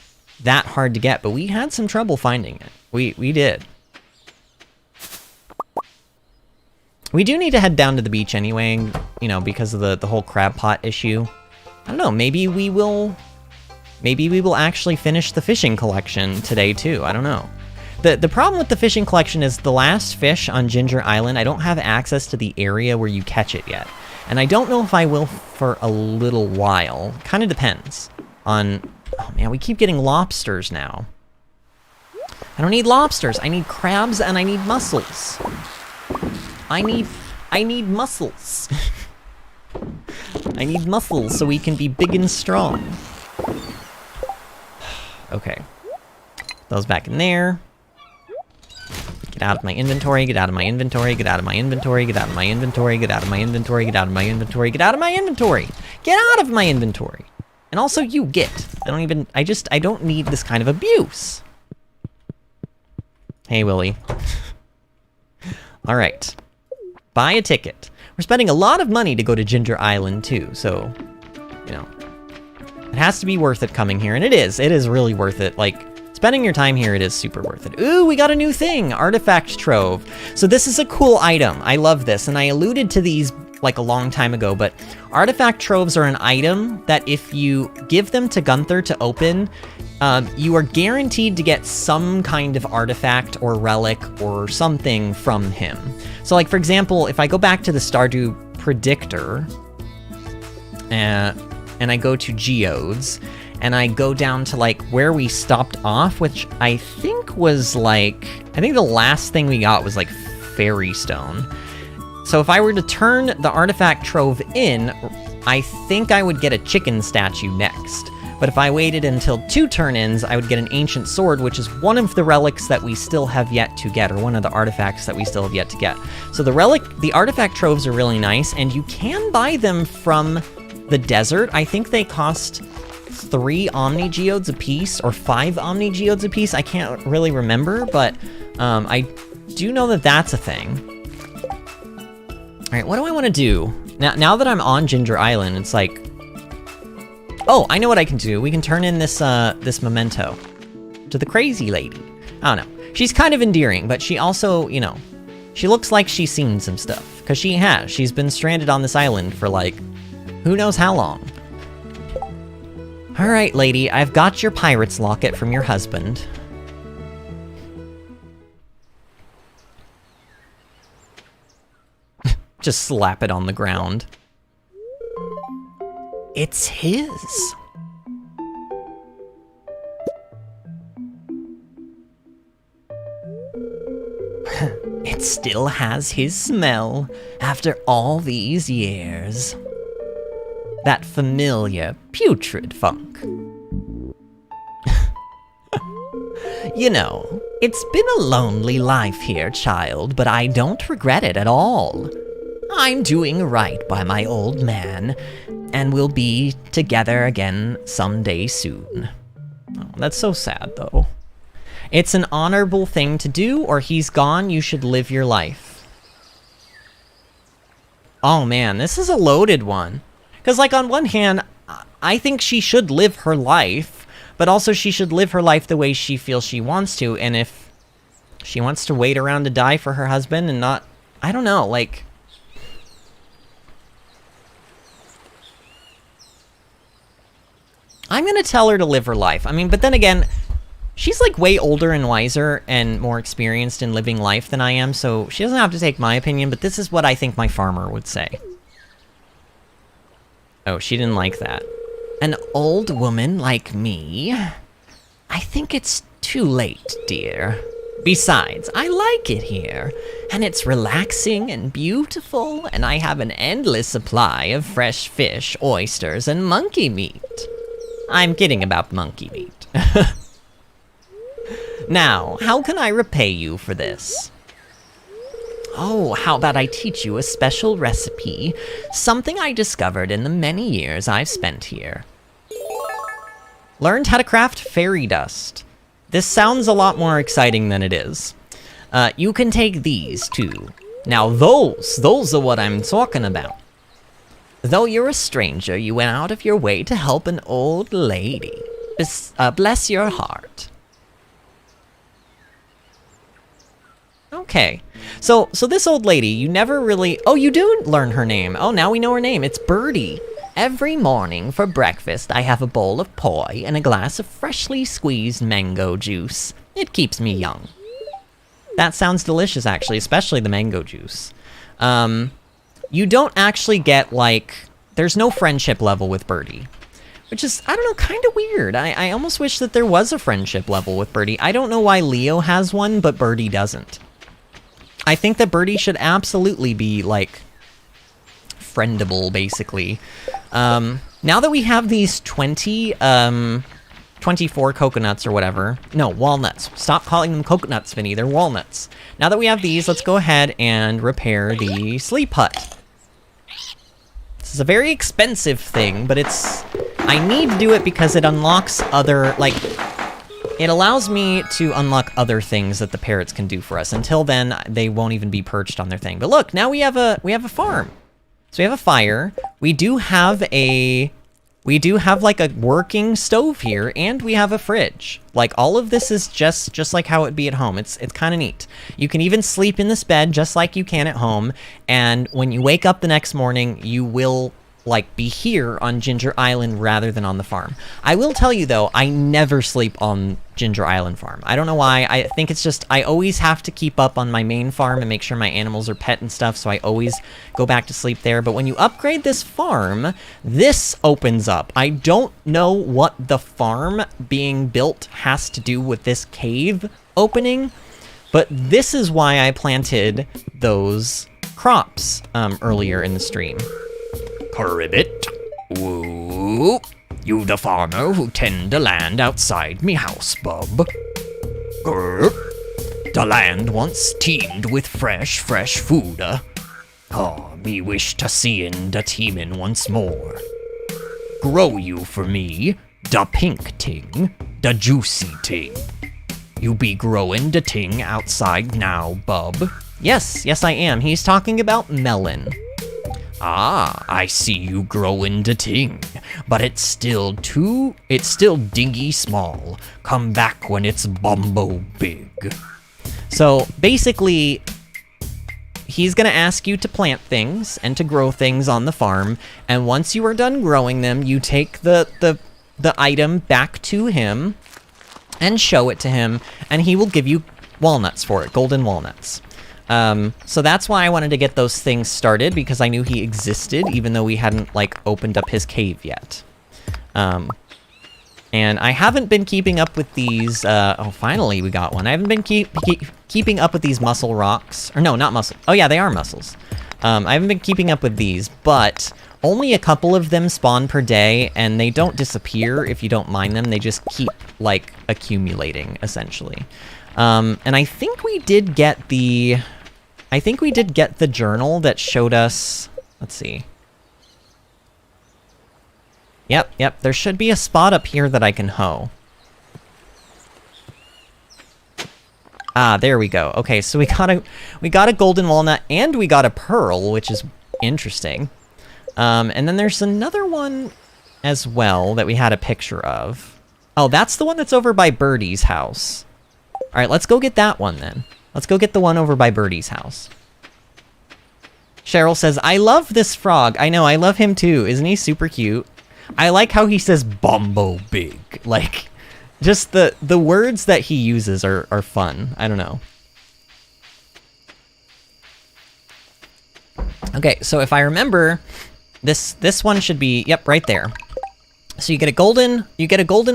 that hard to get, but we had some trouble finding it. We did. We do need to head down to the beach anyway, you know, because of the whole crab pot issue. I don't know, maybe we will actually finish the fishing collection today too, I don't know. The problem with the fishing collection is the last fish on Ginger Island, I don't have access to the area where you catch it yet. And I don't know if I will for a little while. Kind of depends on... Oh man, we keep getting lobsters now. I don't need lobsters, I need crabs and I need mussels. I need muscles. I need muscles so we can be big and strong. Okay. Those back in there. Get out of my inventory, get out of my inventory, get out of my inventory, get out of my inventory, get out of my inventory, get out of my inventory, get out of my inventory! Get out of my inventory! And also you get. I don't need this kind of abuse. Hey, Willie. Alright. Buy a ticket. We're spending a lot of money to go to Ginger Island too, so, you know. It has to be worth it coming here, and it is. It is really worth it. Like, spending your time here, it is super worth it. Ooh, we got a new thing! Artifact Trove. So this is a cool item. I love this, and I alluded to these like a long time ago, but Artifact Troves are an item that if you give them to Gunther to open, you are guaranteed to get some kind of artifact or relic or something from him. So like, for example, if I go back to the Stardew Predictor, and I go to Geodes, and I go down to like where we stopped off, which I think was like, I think the last thing we got was like Fairy Stone. So if I were to turn the Artifact Trove in, I think I would get a chicken statue next. But if I waited until 2 turn-ins, I would get an Ancient Sword, which is one of the relics that we still have yet to get, or one of the artifacts that we still have yet to get. So the Artifact Troves are really nice, and you can buy them from the desert. I think they cost 3 Omni Geodes apiece, or 5 Omni Geodes apiece. I can't really remember, but I do know that that's a thing. Alright, what do I want to do? Now that I'm on Ginger Island, it's like... Oh, I know what I can do. We can turn in this this memento to the crazy lady. I don't know. She's kind of endearing, but she also, you know, she looks like she's seen some stuff. Because she has. She's been stranded on this island for, like, who knows how long. Alright, lady, I've got your pirate's locket from your husband. Just slap it on the ground. It's his. It still has his smell after all these years. That familiar, putrid funk. You know, it's been a lonely life here, child, but I don't regret it at all. I'm doing right by my old man, and we'll be together again someday soon. Oh, that's so sad, though. It's an honorable thing to do, or he's gone, you should live your life. Oh man, this is a loaded one. Because, like, on one hand, I think she should live her life, but also she should live her life the way she feels she wants to, and if she wants to wait around to die for her husband and not... I don't know, like... I'm gonna tell her to live her life. I mean, but then again, she's like way older and wiser and more experienced in living life than I am, so she doesn't have to take my opinion, but this is what I think my farmer would say. Oh, she didn't like that. An old woman like me? I think it's too late, dear. Besides, I like it here, and it's relaxing and beautiful, and I have an endless supply of fresh fish, oysters, and monkey meat. I'm kidding about monkey meat. Now, how can I repay you for this? Oh, how about I teach you a special recipe, something I discovered in the many years I've spent here. Learned how to craft fairy dust. This sounds a lot more exciting than it is. You can take these, too. Now those are what I'm talking about. Though you're a stranger, you went out of your way to help an old lady. Bless your heart. Okay, so this old lady, you never really... Oh, you do learn her name. Oh, now we know her name. It's Birdie. Every morning for breakfast, I have a bowl of poi and a glass of freshly squeezed mango juice. It keeps me young. That sounds delicious, actually, especially the mango juice. You don't actually get, like... There's no friendship level with Birdie. Which is, I don't know, kind of weird. I almost wish that there was a friendship level with Birdie. I don't know why Leo has one, but Birdie doesn't. I think that Birdie should absolutely be, like, friendable, basically. Now that we have these 24 coconuts or whatever. No, walnuts. Stop calling them coconuts, Vinny. They're walnuts. Now that we have these, let's go ahead and repair the sleep hut. This is a very expensive thing, but it's... I need to do it because it unlocks other, like... It allows me to unlock other things that the parrots can do for us. Until then, they won't even be perched on their thing. But look, now we have a farm. So we have a fire. We do have like a working stove here, and we have a fridge. Like, all of this is just like how it'd be at home. It's kind of neat. You can even sleep in this bed just like you can at home, and when you wake up the next morning, you will, like, be here on Ginger Island rather than on the farm. I will tell you, though, I never sleep on Ginger Island farm. I don't know why. I think it's just I always have to keep up on my main farm and make sure my animals are pet and stuff, so I always go back to sleep there. But when you upgrade this farm, this opens up. I don't know what the farm being built has to do with this cave opening, but this is why I planted those crops earlier in the stream. Cribbit. Woo. You the farmer who tend the land outside me house, bub. Grr. The land once teemed with fresh food. Oh, me wish to see in the teemin' once more. Grow you for me, the pink ting, the juicy ting. You be growing the ting outside now, bub. Yes, I am. He's talking about melon. Ah, I see you growing the ting, but it's still dingy small. Come back when it's bumbo big. So basically, he's gonna ask you to plant things and to grow things on the farm, and once you are done growing them, you take the item back to him and show it to him, and he will give you walnuts for it, golden walnuts. So that's why I wanted to get those things started, because I knew he existed, even though we hadn't, like, opened up his cave yet. And I haven't been keeping up with these, oh, finally we got one. I haven't been keeping up with these mussel rocks. Or no, not mussel. Oh yeah, they are mussels. I haven't been keeping up with these, but only a couple of them spawn per day, and they don't disappear if you don't mine them. They just keep, like, accumulating, essentially. And I think we did get the... journal that showed us... Let's see. Yep, there should be a spot up here that I can hoe. Ah, there we go. Okay, so we got a golden walnut, and we got a pearl, which is interesting. And then there's another one as well that we had a picture of. Oh, that's the one that's over by Birdie's house. Alright, let's go get that one then. Let's go get the one over by Birdie's house. Cheryl says, I love this frog. I know, I love him too. Isn't he super cute? I like how he says Bumbo Big. Like, just the words that he uses are fun. I don't know. Okay, so if I remember, this one should be, yep, right there. So you get a golden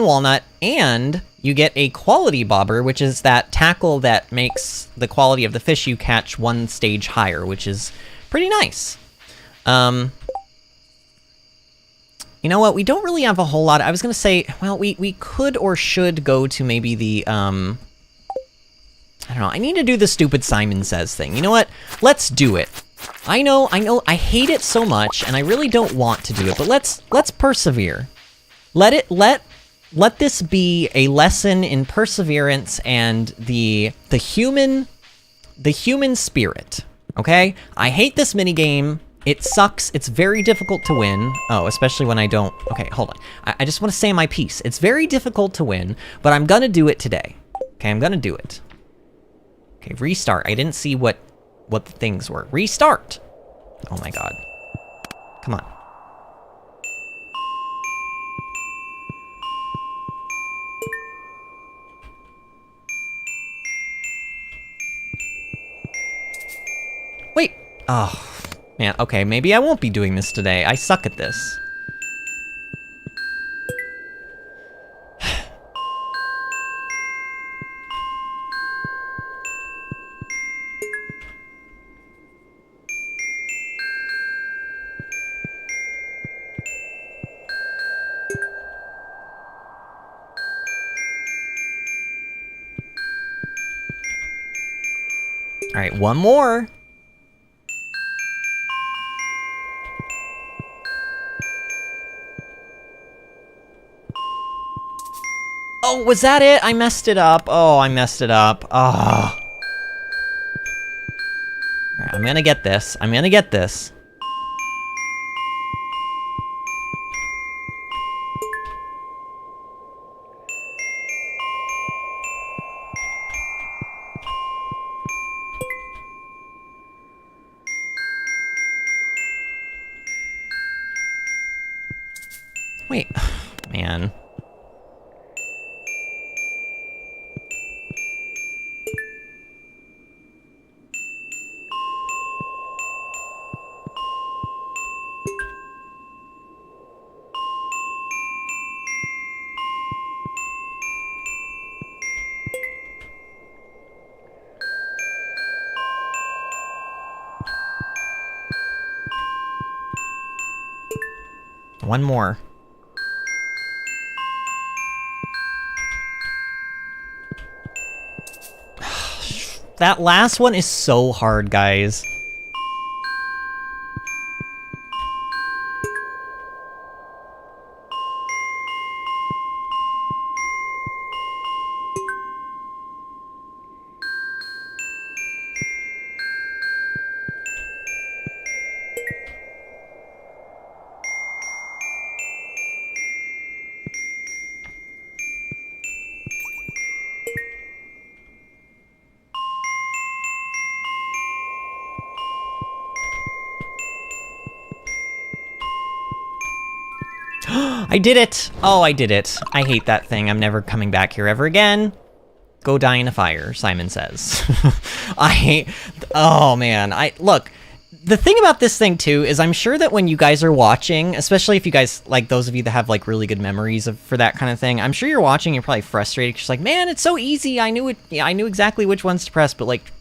walnut, and you get a quality bobber, which is that tackle that makes the quality of the fish you catch one stage higher, which is pretty nice. You know what? We don't really have a whole lot. I was gonna say, well, we could or should go to maybe the, I don't know. I need to do the stupid Simon Says thing. You know what? Let's do it. I know, I hate it so much, and I really don't want to do it, but let's persevere. Let this be a lesson in perseverance and the human spirit. Okay? I hate this minigame. It sucks. It's very difficult to win. Oh, especially when I don't... Okay, hold on. I just want to say my piece. It's very difficult to win, but I'm gonna do it today. Okay, I'm gonna do it. Okay, restart. I didn't see what the things were. Restart! Oh my god. Come on. Wait! Oh... Man, okay, maybe I won't be doing this today. I suck at this. Alright, one more. Oh, was that it? I messed it up. Oh, I messed it up. Oh. Alright, I'm gonna get this. I'm gonna get this. Wait. Man. One more. That last one is so hard, guys. I did it! Oh, I did it. I hate that thing. I'm never coming back here ever again. Go die in a fire, Simon Says. I hate... Oh, man. Look, the thing about this thing, too, is I'm sure that when you guys are watching, especially if you guys, like, those of you that have, like, really good memories for that kind of thing, I'm sure you're watching, you're probably frustrated, because you're like, man, it's so easy, I knew exactly which ones to press, but, like,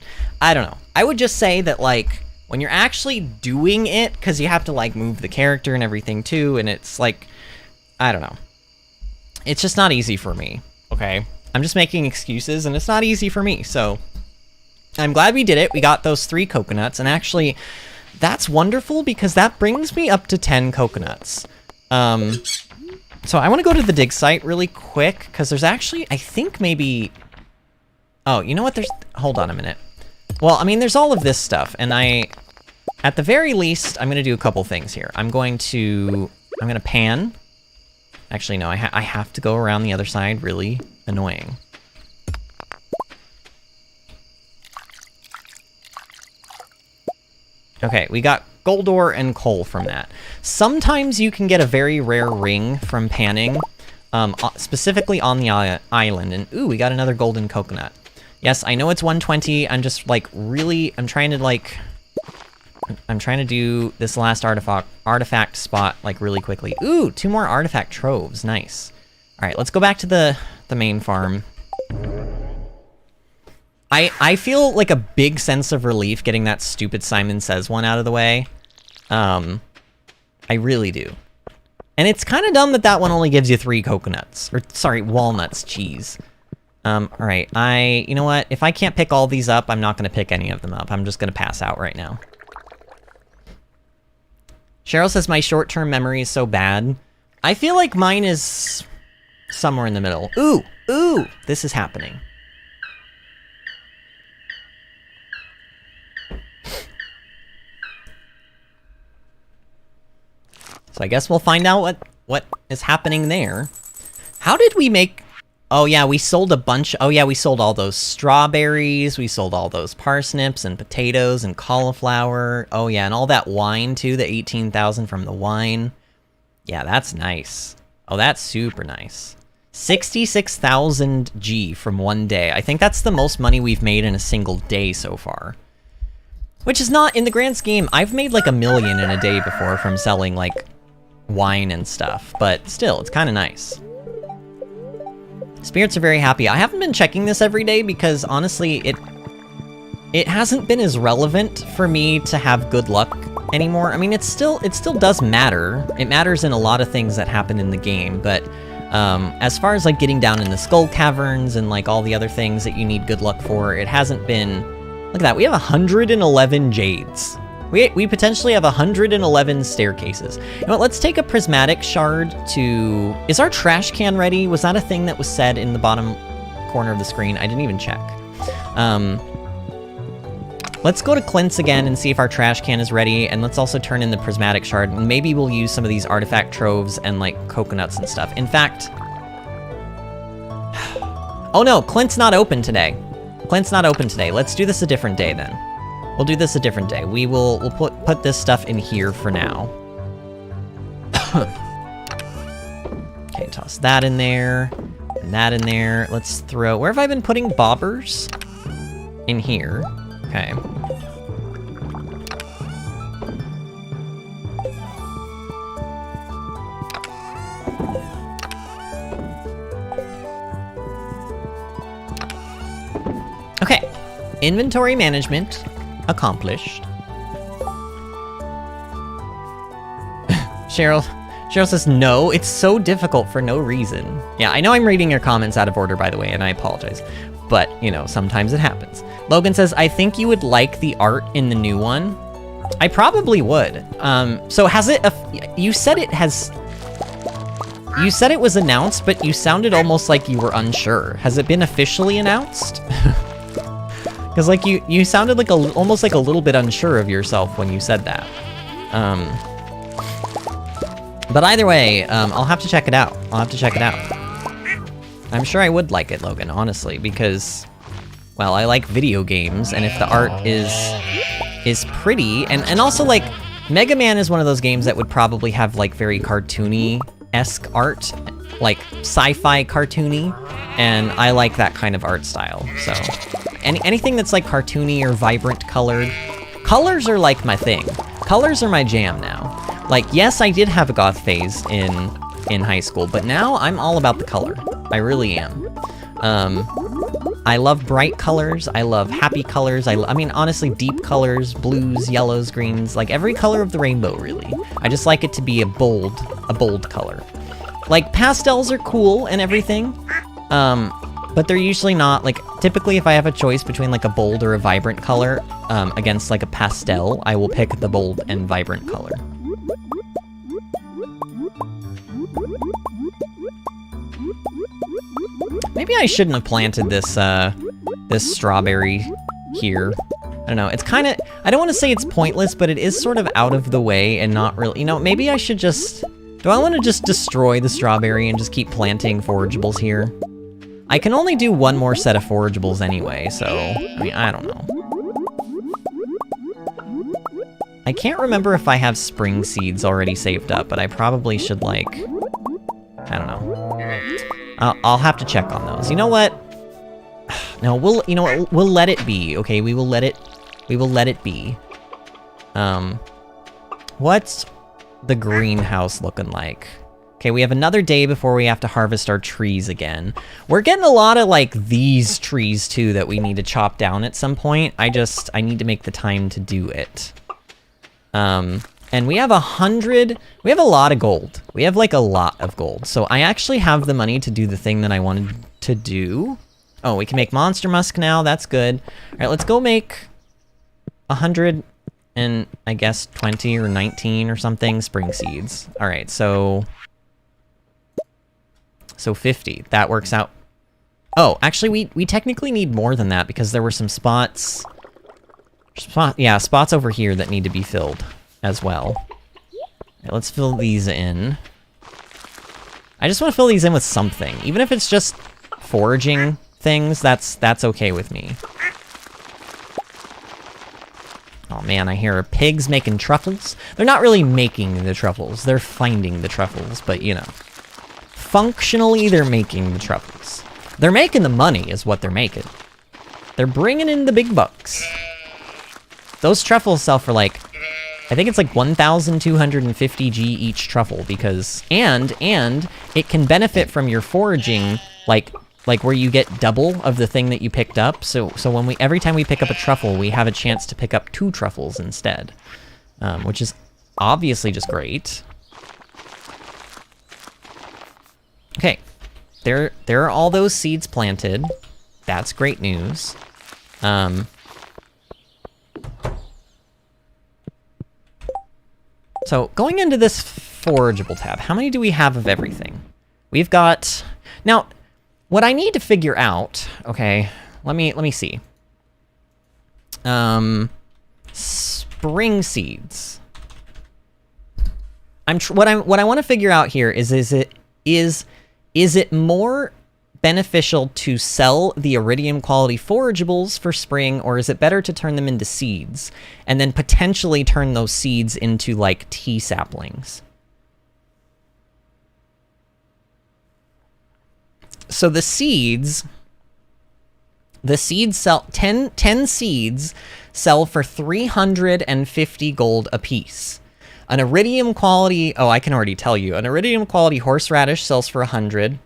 I don't know. I would just say that, like, when you're actually doing it, because you have to, like, move the character and everything, too, and it's, like, I don't know. It's just not easy for me, okay? I'm just making excuses, and it's not easy for me, so I'm glad we did it. We got those 3 coconuts, and actually, that's wonderful, because that brings me up to 10 coconuts. So I want to go to the dig site really quick, because there's actually, I think maybe... Oh, you know what? Hold on a minute. Well, I mean, there's all of this stuff, and at the very least, I'm going to do a couple things here. I'm going to pan. Actually, no, I have to go around the other side. Really annoying. Okay, we got gold ore and coal from that. Sometimes you can get a very rare ring from panning, specifically on the island. And ooh, we got another golden coconut. Yes, I know it's 120. I'm just like I'm trying to do this last artifact spot like really quickly. Ooh, 2 more artifact troves. Nice. All right, let's go back to the main farm. I feel like a big sense of relief getting that stupid Simon Says one out of the way. I really do. And it's kind of dumb that one only gives you 3 coconuts. Or, sorry, walnuts, cheese. All right, you know what? If I can't pick all these up, I'm not going to pick any of them up. I'm just going to pass out right now. Cheryl says my short-term memory is so bad. I feel like mine is somewhere in the middle. Ooh, this is happening. So I guess we'll find out what is happening there. How did we make... Oh yeah, we sold a bunch... Oh yeah, we sold all those strawberries. We sold all those parsnips and potatoes and cauliflower. Oh yeah, and all that wine too, the 18,000 from the wine. Yeah, that's nice. Oh, that's super nice. 66,000 G from one day. I think that's the most money we've made in a single day so far. Which is not, in the grand scheme, I've made like $1 million in a day before from selling like wine and stuff, but still, it's kind of nice. Spirits are very happy. I haven't been checking this every day because honestly, it hasn't been as relevant for me to have good luck anymore. I mean, it still does matter. It matters in a lot of things that happen in the game, but as far as like getting down in the skull caverns and like all the other things that you need good luck for, it hasn't been. Look at that, we have 111 jades. We potentially have 111 staircases. You know what, let's take a prismatic shard to... Is our trash can ready? Was that a thing that was said in the bottom corner of the screen? I didn't even check. Let's go to Clint's again and see if our trash can is ready, and let's also turn in the prismatic shard, and maybe we'll use some of these artifact troves and like coconuts and stuff. In fact... Oh no, Clint's not open today. Clint's not open today. Let's do this a different day then. We'll do this a different day. We'll put this stuff in here for now. Okay, toss that in there, and that in there. Let's throw... Where have I been putting bobbers? In here. Okay. Okay. Inventory management accomplished. Cheryl says, no, it's so difficult for no reason. Yeah, I know I'm reading your comments out of order, by the way, and I apologize. But, you know, sometimes it happens. Logan says, I think you would like the art in the new one. I probably would. So has it... You said it has... You said it was announced, but you sounded almost like you were unsure. Has it been officially announced? Because, like, you sounded like almost like a little bit unsure of yourself when you said that. But either way, I'll have to check it out. I'm sure I would like it, Logan, honestly, because, well, I like video games, and if the art is pretty, and also, like, Mega Man is one of those games that would probably have, like, very cartoony-esque art, like, sci-fi cartoony, and I like that kind of art style, so... Anything that's like cartoony or vibrant colored. Colors are like my thing. Colors are my jam now. Like, yes, I did have a goth phase in high school, but now I'm all about the color. I really am. I love bright colors, I love happy colors, I mean, honestly, deep colors, blues, yellows, greens, like every color of the rainbow, really. I just like it to be a bold color. Like, pastels are cool and everything, but they're usually not, like, typically if I have a choice between, like, a bold or a vibrant color, against, like, a pastel, I will pick the bold and vibrant color. Maybe I shouldn't have planted this, this strawberry here. I don't know, it's kind of, I don't want to say it's pointless, but it is sort of out of the way and not really, you know, maybe I should just, do I want to just destroy the strawberry and just keep planting forageables here? I can only do one more set of forageables anyway, so, I mean, I don't know. I can't remember if I have spring seeds already saved up, but I probably should, like, I don't know. I'll have to check on those. You know what? No, you know what? We'll let it be, okay? We will let it be. What's the greenhouse looking like? Okay, we have another day before we have to harvest our trees again. We're getting a lot of, like, these trees, too, that we need to chop down at some point. I need to make the time to do it. And we have we have a lot of gold. We have, like, a lot of gold. So I actually have the money to do the thing that I wanted to do. Oh, we can make monster musk now, that's good. All right, let's go make 100 and, I guess, 20 or 19 or something spring seeds. All right, so 50, that works out. Oh, actually, we technically need more than that because there were some spots over here that need to be filled as well. Right, let's fill these in. I just want to fill these in with something. Even if it's just foraging things, that's okay with me. Oh man, I hear pigs making truffles. They're not really making the truffles, they're finding the truffles, but you know. Functionally, they're making the truffles. They're making the money is what they're making. They're bringing in the big bucks. Those truffles sell for like, I think it's like 1,250 G each truffle because, and it can benefit from your foraging, like where you get double of the thing that you picked up. So when every time we pick up a truffle, we have a chance to pick up 2 truffles instead, which is obviously just great. Okay, there are all those seeds planted. That's great news. So going into this forageable tab, how many do we have of everything? We've got, now, what I need to figure out, okay, let me see. Spring seeds. What I want to figure out here is it more beneficial to sell the iridium quality forageables for spring, or is it better to turn them into seeds and then potentially turn those seeds into like tea saplings? So the seeds sell 10 seeds sell for 350 gold apiece. An iridium quality, oh, I can already tell you, an iridium quality horseradish sells for 100.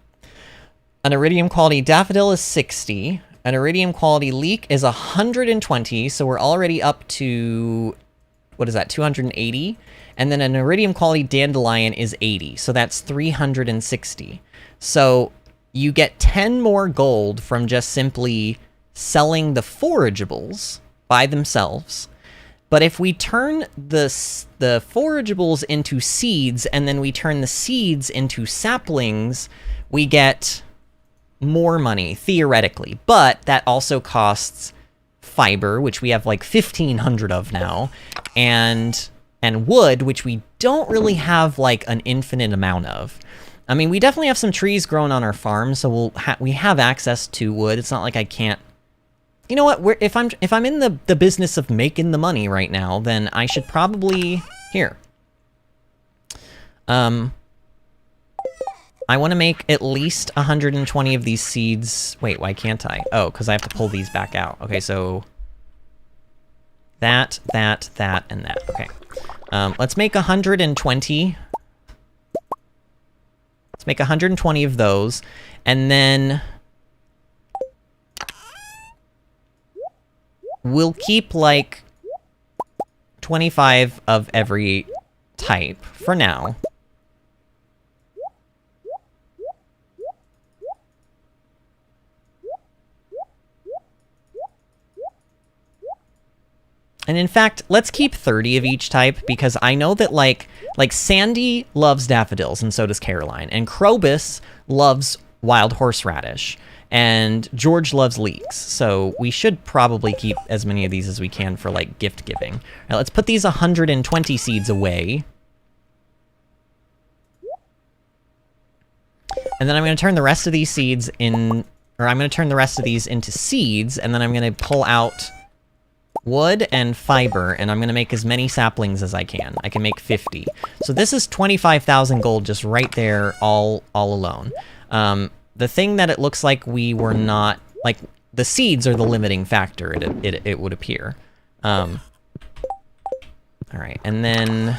An iridium quality daffodil is 60. An iridium quality leek is 120, so we're already up to, what is that, 280? And then an iridium quality dandelion is 80, so that's 360. So you get 10 more gold from just simply selling the forageables by themselves. But if we turn the forageables into seeds and then we turn the seeds into saplings, we get more money, theoretically. But that also costs fiber, which we have like 1,500 of now, and wood, which we don't really have like an infinite amount of. I mean, we definitely have some trees growing on our farm, so we have access to wood. It's not like I can't. You know what? If I'm in the business of making the money right now, then I should probably here. I want to make at least 120 of these seeds. Wait, why can't I? Oh, because I have to pull these back out. Okay, so that, and that. Okay, let's make 120. Let's make 120 of those, and then we'll keep, like, 25 of every type for now. And in fact, let's keep 30 of each type, because I know that, like Sandy loves daffodils, and so does Caroline. And Krobus loves wild horseradish. And George loves leeks. So we should probably keep as many of these as we can for, like, gift giving. Now, let's put these 120 seeds away. And then I'm going to turn the rest of these seeds in... Or I'm going to turn the rest of these into seeds, and then I'm going to pull out wood and fiber, and I'm going to make as many saplings as I can. I can make 50. So this is 25,000 gold just right there, all alone. The thing that it looks like we were not... Like, the seeds are the limiting factor, it would appear. Alright, and then...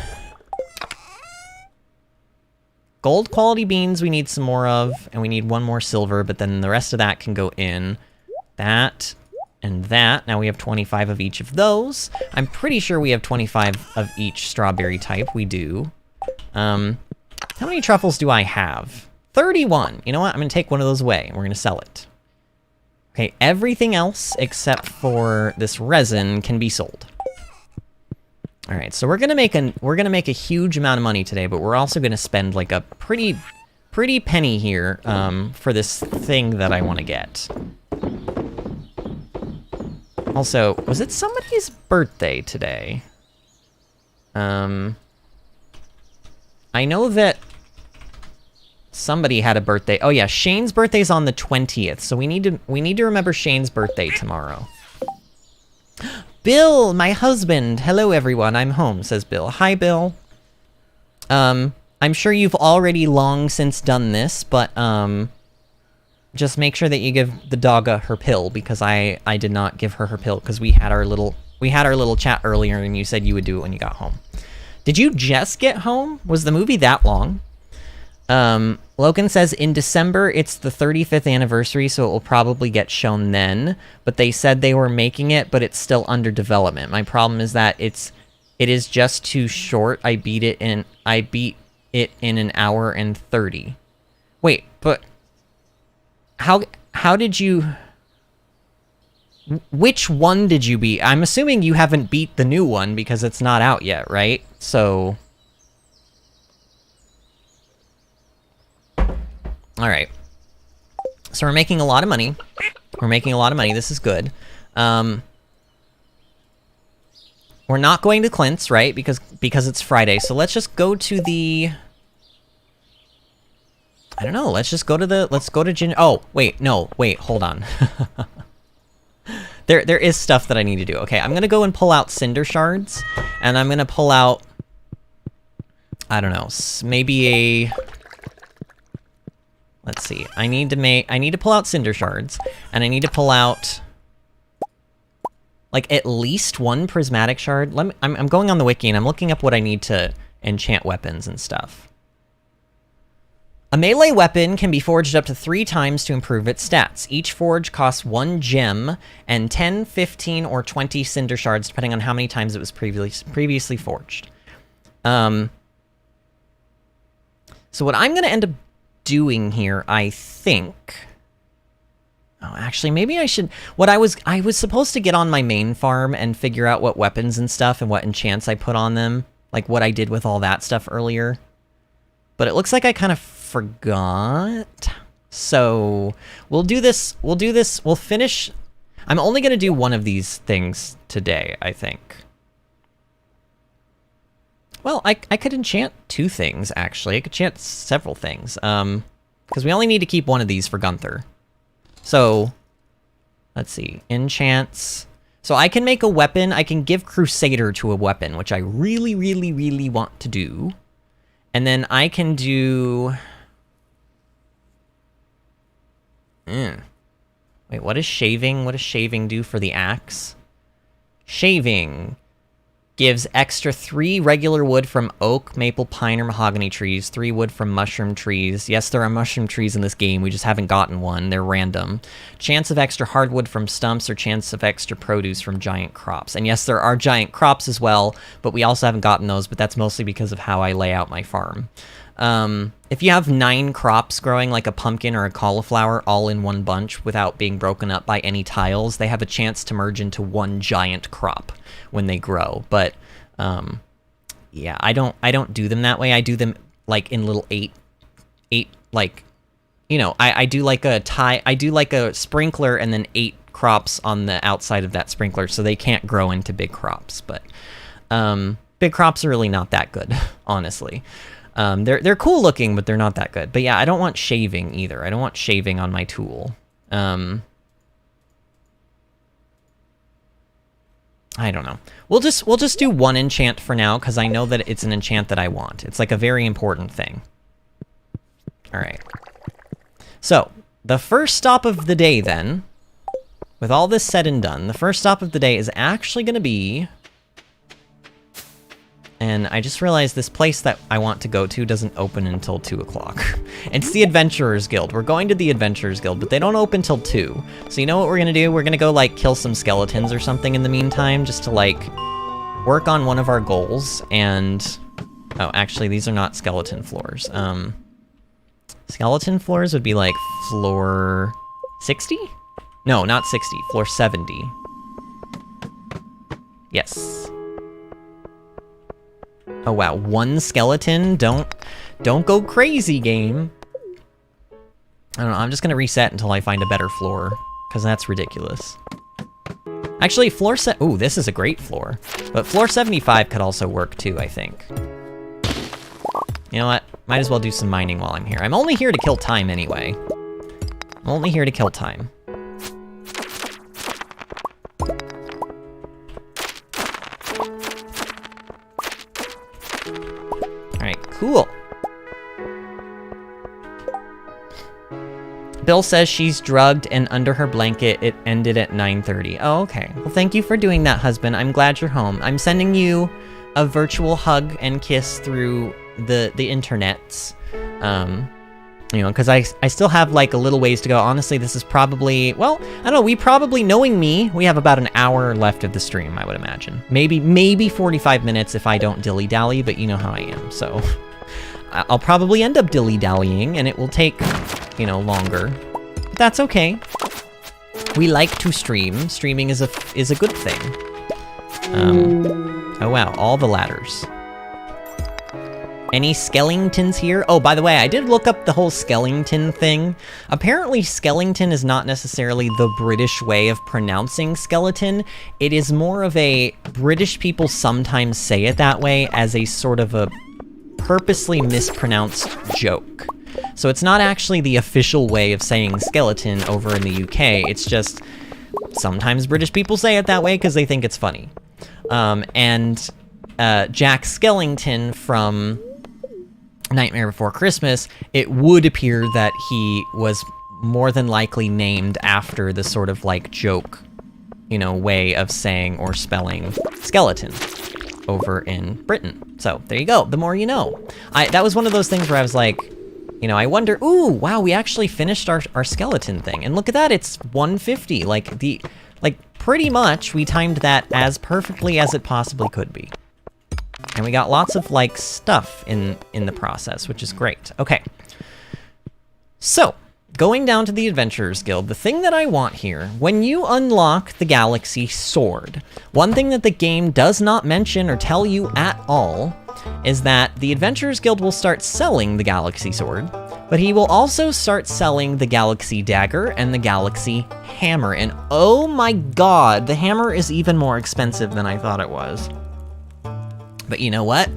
Gold quality beans we need some more of, and we need one more silver, but then the rest of that can go in. That... and that. Now we have 25 of each of those. I'm pretty sure we have 25 of each strawberry type. We do. How many truffles do I have? 31. You know what? I'm going to take one of those away, and we're going to sell it. Okay, everything else except for this resin can be sold. All right, so we're going to make a huge amount of money today, but we're also going to spend like a pretty penny here for this thing that I want to get. Also, was it somebody's birthday today? I know that somebody had a birthday. Oh yeah, Shane's birthday's on the 20th, so we need to remember Shane's birthday tomorrow. Bill, my husband. Hello everyone, I'm home, says Bill. Hi Bill. I'm sure you've already long since done this, but just make sure that you give the dog her pill, because I did not give her pill, because we had our little chat earlier, and you said you would do it when you got home. Did you just get home? Was the movie that long? Logan says in December it's the 35th anniversary, so it will probably get shown then. But they said they were making it, but it's still under development. My problem is that it is just too short. I beat it in an hour and 30. Wait, but how did you... Which one did you beat? I'm assuming you haven't beat the new one because it's not out yet, right? So... Alright. So we're making a lot of money. This is good. We're not going to Clint's, right? Because it's Friday. So let's just go to the... I don't know. Let's go to Gin... Oh, wait. No. Wait. Hold on. There is stuff that I need to do. Okay, I'm going to go and pull out Cinder Shards. And I'm going to pull out... I don't know. Maybe a... Let's see. I need to pull out Cinder Shards, and I need to pull out like at least one prismatic shard. I'm going on the wiki and I'm looking up what I need to enchant weapons and stuff. A melee weapon can be forged up to 3 times to improve its stats. Each forge costs 1 gem and 10, 15, or 20 Cinder Shards, depending on how many times it was previously forged. So what I'm going to end up doing here, I think... Oh, actually, maybe I should... I was supposed to get on my main farm and figure out what weapons and stuff and what enchants I put on them. Like what I did with all that stuff earlier. But it looks like I kind of forgot. So we'll do this. We'll finish... I'm only going to do one of these things today, I think. Well, I could enchant 2 things, actually. I could enchant several things. Because we only need to keep one of these for Gunther. So, let's see. Enchants. So I can make a weapon. I can give Crusader to a weapon, which I really, really, really want to do. And then I can do... Wait, what does shaving do for the axe? Shaving. gives extra 3 regular wood from oak, maple, pine, or mahogany trees, 3 wood from mushroom trees. Yes, there are mushroom trees in this game, we just haven't gotten one, they're random. Chance of extra hardwood from stumps, or chance of extra produce from giant crops. And yes, there are giant crops as well, but we also haven't gotten those, but that's mostly because of how I lay out my farm. If you have 9 crops growing, like a pumpkin or a cauliflower, all in one bunch without being broken up by any tiles, they have a chance to merge into one giant crop when they grow. But yeah, I don't do them that way. I do them like in little eight like, you know, I do like a sprinkler and then 8 crops on the outside of that sprinkler, so they can't grow into big crops. But big crops are really not that good, honestly. They're cool looking, but they're not that good. But yeah, I don't want shaving either. I don't want shaving on my tool. I don't know. We'll just do 1 enchant for now, because I know that it's an enchant that I want. It's like a very important thing. All right. So, the first stop of the day then, with all this said and done, the first stop of the day is actually going to be... And I just realized this place that I want to go to doesn't open until 2 o'clock. It's the Adventurers Guild. We're going to the Adventurers Guild, but they don't open till 2. So you know what we're gonna do? We're gonna go, like, kill some skeletons or something in the meantime, just to, like, work on one of our goals, and... Oh, actually, these are not skeleton floors. Skeleton floors would be, like, floor... 60? No, not 60. Floor 70. Yes. Oh wow, 1 skeleton? Don't go crazy, game. I don't know, I'm just gonna reset until I find a better floor, because that's ridiculous. Actually, ooh, this is a great floor. But floor 75 could also work too, I think. You know what? Might as well do some mining while I'm here. I'm only here to kill time anyway. I'm only here to kill time. Cool. Bill says she's drugged and under her blanket. It ended at 9:30. Oh, okay. Well, thank you for doing that, husband. I'm glad you're home. I'm sending you a virtual hug and kiss through the internets. You know, because I still have, like, a little ways to go. Honestly, this is probably... Well, I don't know. We probably, knowing me, we have about an hour left of the stream, I would imagine. Maybe 45 minutes if I don't dilly-dally, but you know how I am, so... I'll probably end up dilly-dallying, and it will take, you know, longer. But that's okay. We like to stream. Streaming is a good thing. Oh wow, all the ladders. Any skeletons here? Oh, by the way, I did look up the whole skeleton thing. Apparently, skeleton is not necessarily the British way of pronouncing skeleton. It is more of a... British people sometimes say it that way as a sort of a purposely mispronounced joke. So it's not actually the official way of saying skeleton over in the UK. It's just sometimes British people say it that way because they think it's funny. And Jack Skellington from Nightmare Before Christmas, it would appear that he was more than likely named after the sort of like joke, you know, way of saying or spelling skeleton over in Britain. So there you go. The more you know. That was one of those things where I was like, you know, I wonder, ooh, wow, we actually finished our skeleton thing. And look at that, it's 150. Like pretty much we timed that as perfectly as it possibly could be. And we got lots of like stuff in the process, which is great. Okay. So, going down to the Adventurers Guild, the thing that I want here, when you unlock the Galaxy Sword, one thing that the game does not mention or tell you at all is that the Adventurers Guild will start selling the Galaxy Sword, but he will also start selling the Galaxy Dagger and the Galaxy Hammer. And oh my god, the hammer is even more expensive than I thought it was. But you know what?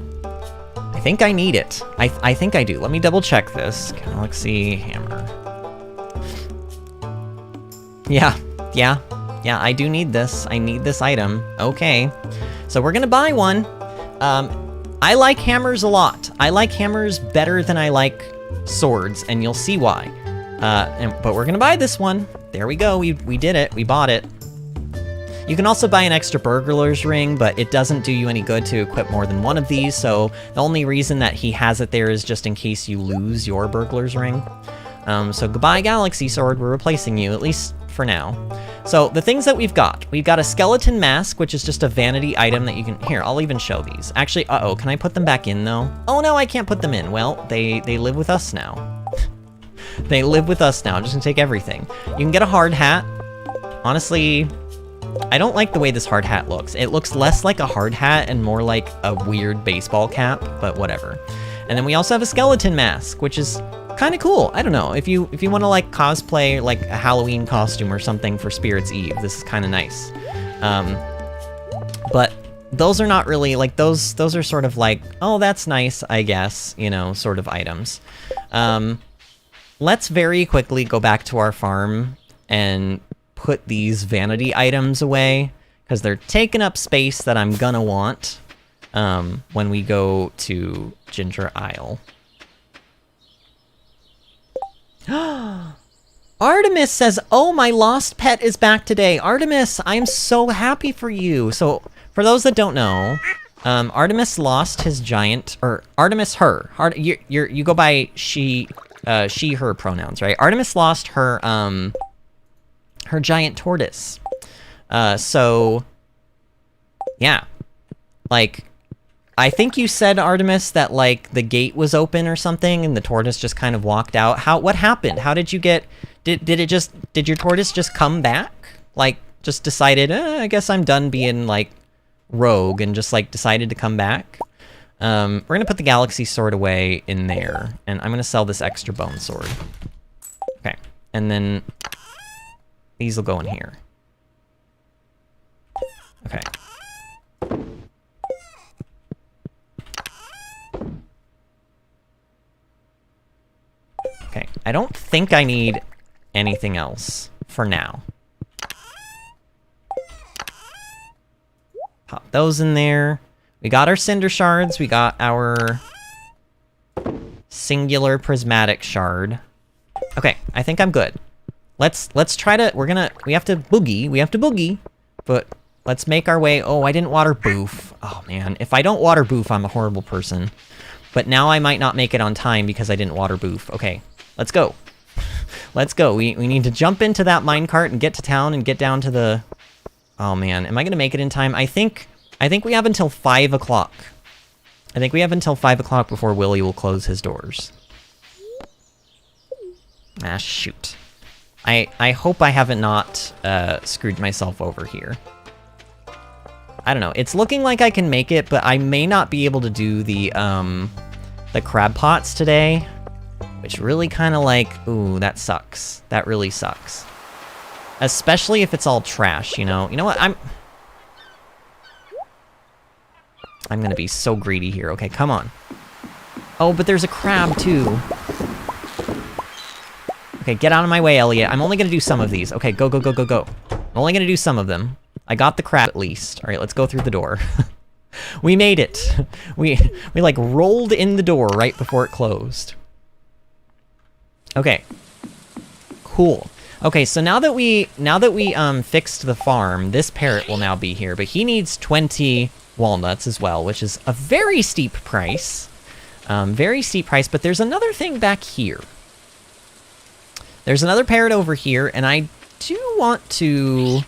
I think I need it. I think I do. Let me double check this. Galaxy Hammer. Yeah, I do need this. I need this item. Okay. So we're gonna buy one. I like hammers a lot. I like hammers better than I like swords, and you'll see why. But we're gonna buy this one. There we go, we did it, we bought it. You can also buy an extra burglar's ring, but it doesn't do you any good to equip more than one of these, so the only reason that he has it there is just in case you lose your burglar's ring. So goodbye, Galaxy Sword, we're replacing you, at least for now. So the things that we've got a skeleton mask, which is just a vanity item that you can, here, I'll even show these. Actually, uh-oh, can I put them back in though? Oh no, I can't put them in. Well, they live with us now. They live with us now, I'm just gonna take everything. You can get a hard hat. Honestly, I don't like the way this hard hat looks. It looks less like a hard hat and more like a weird baseball cap, but whatever. And then we also have a skeleton mask, which is kind of cool. I don't know, if you want to like cosplay like a Halloween costume or something for Spirit's Eve, this is kind of nice. But those are not really like those are sort of like, oh, that's nice, I guess, you know, sort of items. Let's very quickly go back to our farm and put these vanity items away because they're taking up space that I'm gonna want when we go to Ginger Isle. Artemis says, oh, my lost pet is back today. Artemis, I'm so happy for you. So for those that don't know, Artemis lost his giant, or Artemis her. You go by she, her pronouns, right? Artemis lost her, her giant tortoise. So yeah, like, I think you said, Artemis, that like the gate was open or something and the tortoise just kind of walked out. What happened? How did you get, did your tortoise just come back? Like, just decided, I guess I'm done being like rogue and just like decided to come back? We're gonna put the Galaxy Sword away in there and I'm gonna sell this extra bone sword. Okay, and then these will go in here. Okay. Okay, I don't think I need anything else for now. Pop those in there. We got our cinder shards, we got our singular prismatic shard. Okay, I think I'm good. Let's try to, we have to boogie, but let's make our way. Oh, I didn't water Boof. Oh man, if I don't water Boof, I'm a horrible person. But now I might not make it on time because I didn't water Boof. Okay, let's go. Let's go. We need to jump into that minecart and get to town and get down to the... Oh man, am I gonna make it in time? I think we have until 5 o'clock. I think we have until 5 o'clock before Willy will close his doors. Ah, shoot. I hope I haven't not screwed myself over here. I don't know. It's looking like I can make it, but I may not be able to do the crab pots today, which really kind of like, ooh, that sucks. That really sucks. Especially if it's all trash, you know? You know what? I'm gonna be so greedy here. Okay, come on. Oh, but there's a crab too. Okay, get out of my way, Elliot. I'm only gonna do some of these. Okay, go, go, go, go, go. I'm only gonna do some of them. I got the crab at least. All right, let's go through the door. We made it. We like rolled in the door right before it closed. Okay. Cool. Okay, so now that we fixed the farm, this parrot will now be here, but he needs 20 walnuts as well, which is a very steep price. Very steep price, but there's another thing back here. There's another parrot over here, and I do want to...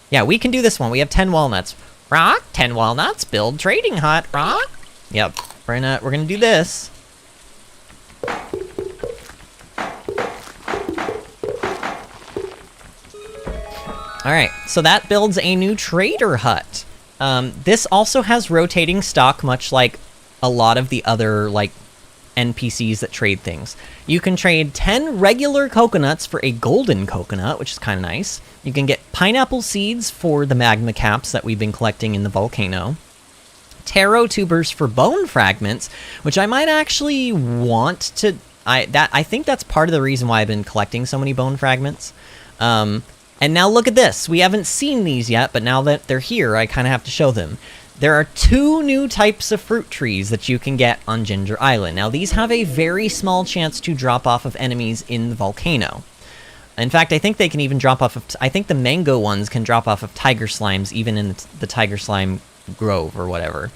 Yeah, we can do this one. We have 10 walnuts. Rock, 10 walnuts, build trading hut, rock. Yep, we're gonna do this. All right, so that builds a new trader hut. This also has rotating stock, much like a lot of the other like NPCs that trade things. You can trade 10 regular coconuts for a golden coconut, which is kind of nice. You can get pineapple seeds for the magma caps that we've been collecting in the volcano. Taro tubers for bone fragments, which I might actually want to... I think that's part of the reason why I've been collecting so many bone fragments. And now look at this. We haven't seen these yet, but now that they're here, I kind of have to show them. There are 2 new types of fruit trees that you can get on Ginger Island. Now, these have a very small chance to drop off of enemies in the volcano. In fact, I think they can even drop off of... I think the mango ones can drop off of tiger slimes, even in the tiger slime grove or whatever.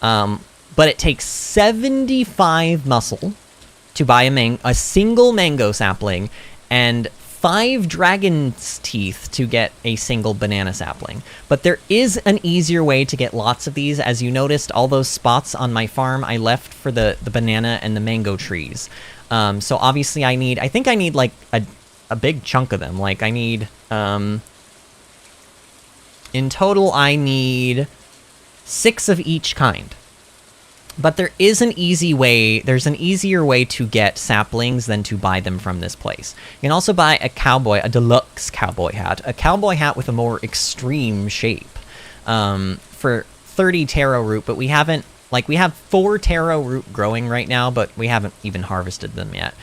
But it takes 75 muscle to buy a single mango sapling, and 5 dragon's teeth to get a single banana sapling. But there is an easier way to get lots of these. As you noticed, all those spots on my farm I left for the banana and the mango trees. So obviously I think I need like a big chunk of them. Like I need, in total I need 6 of each kind. But there is an easy way, there's an easier way to get saplings than to buy them from this place. You can also buy a deluxe cowboy hat with a more extreme shape, for 30 taro root, but we have 4 taro root growing right now, but we haven't even harvested them yet.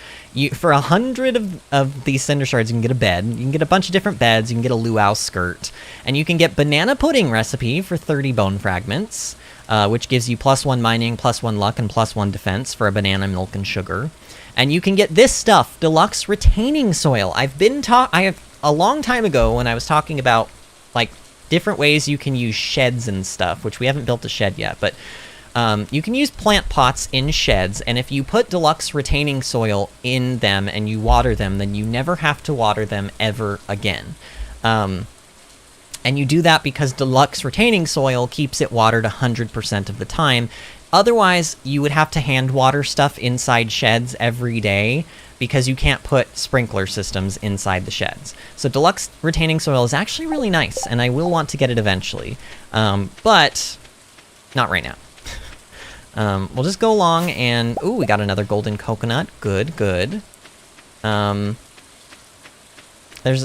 For 100 of these cinder shards, you can get a bed, you can get a bunch of different beds, you can get a luau skirt, and you can get banana pudding recipe for 30 bone fragments. Which gives you +1 mining, +1 luck, and +1 defense for a banana, milk, and sugar. And you can get this stuff, deluxe retaining soil. I have a long time ago when I was talking about like different ways you can use sheds and stuff, which we haven't built a shed yet, but you can use plant pots in sheds, and if you put deluxe retaining soil in them and you water them, then you never have to water them ever again. And you do that because deluxe retaining soil keeps it watered 100% of the time. Otherwise, you would have to hand water stuff inside sheds every day because you can't put sprinkler systems inside the sheds. So deluxe retaining soil is actually really nice, and I will want to get it eventually. But not right now. We'll just go along and... Ooh, we got another golden coconut. Good, good. There's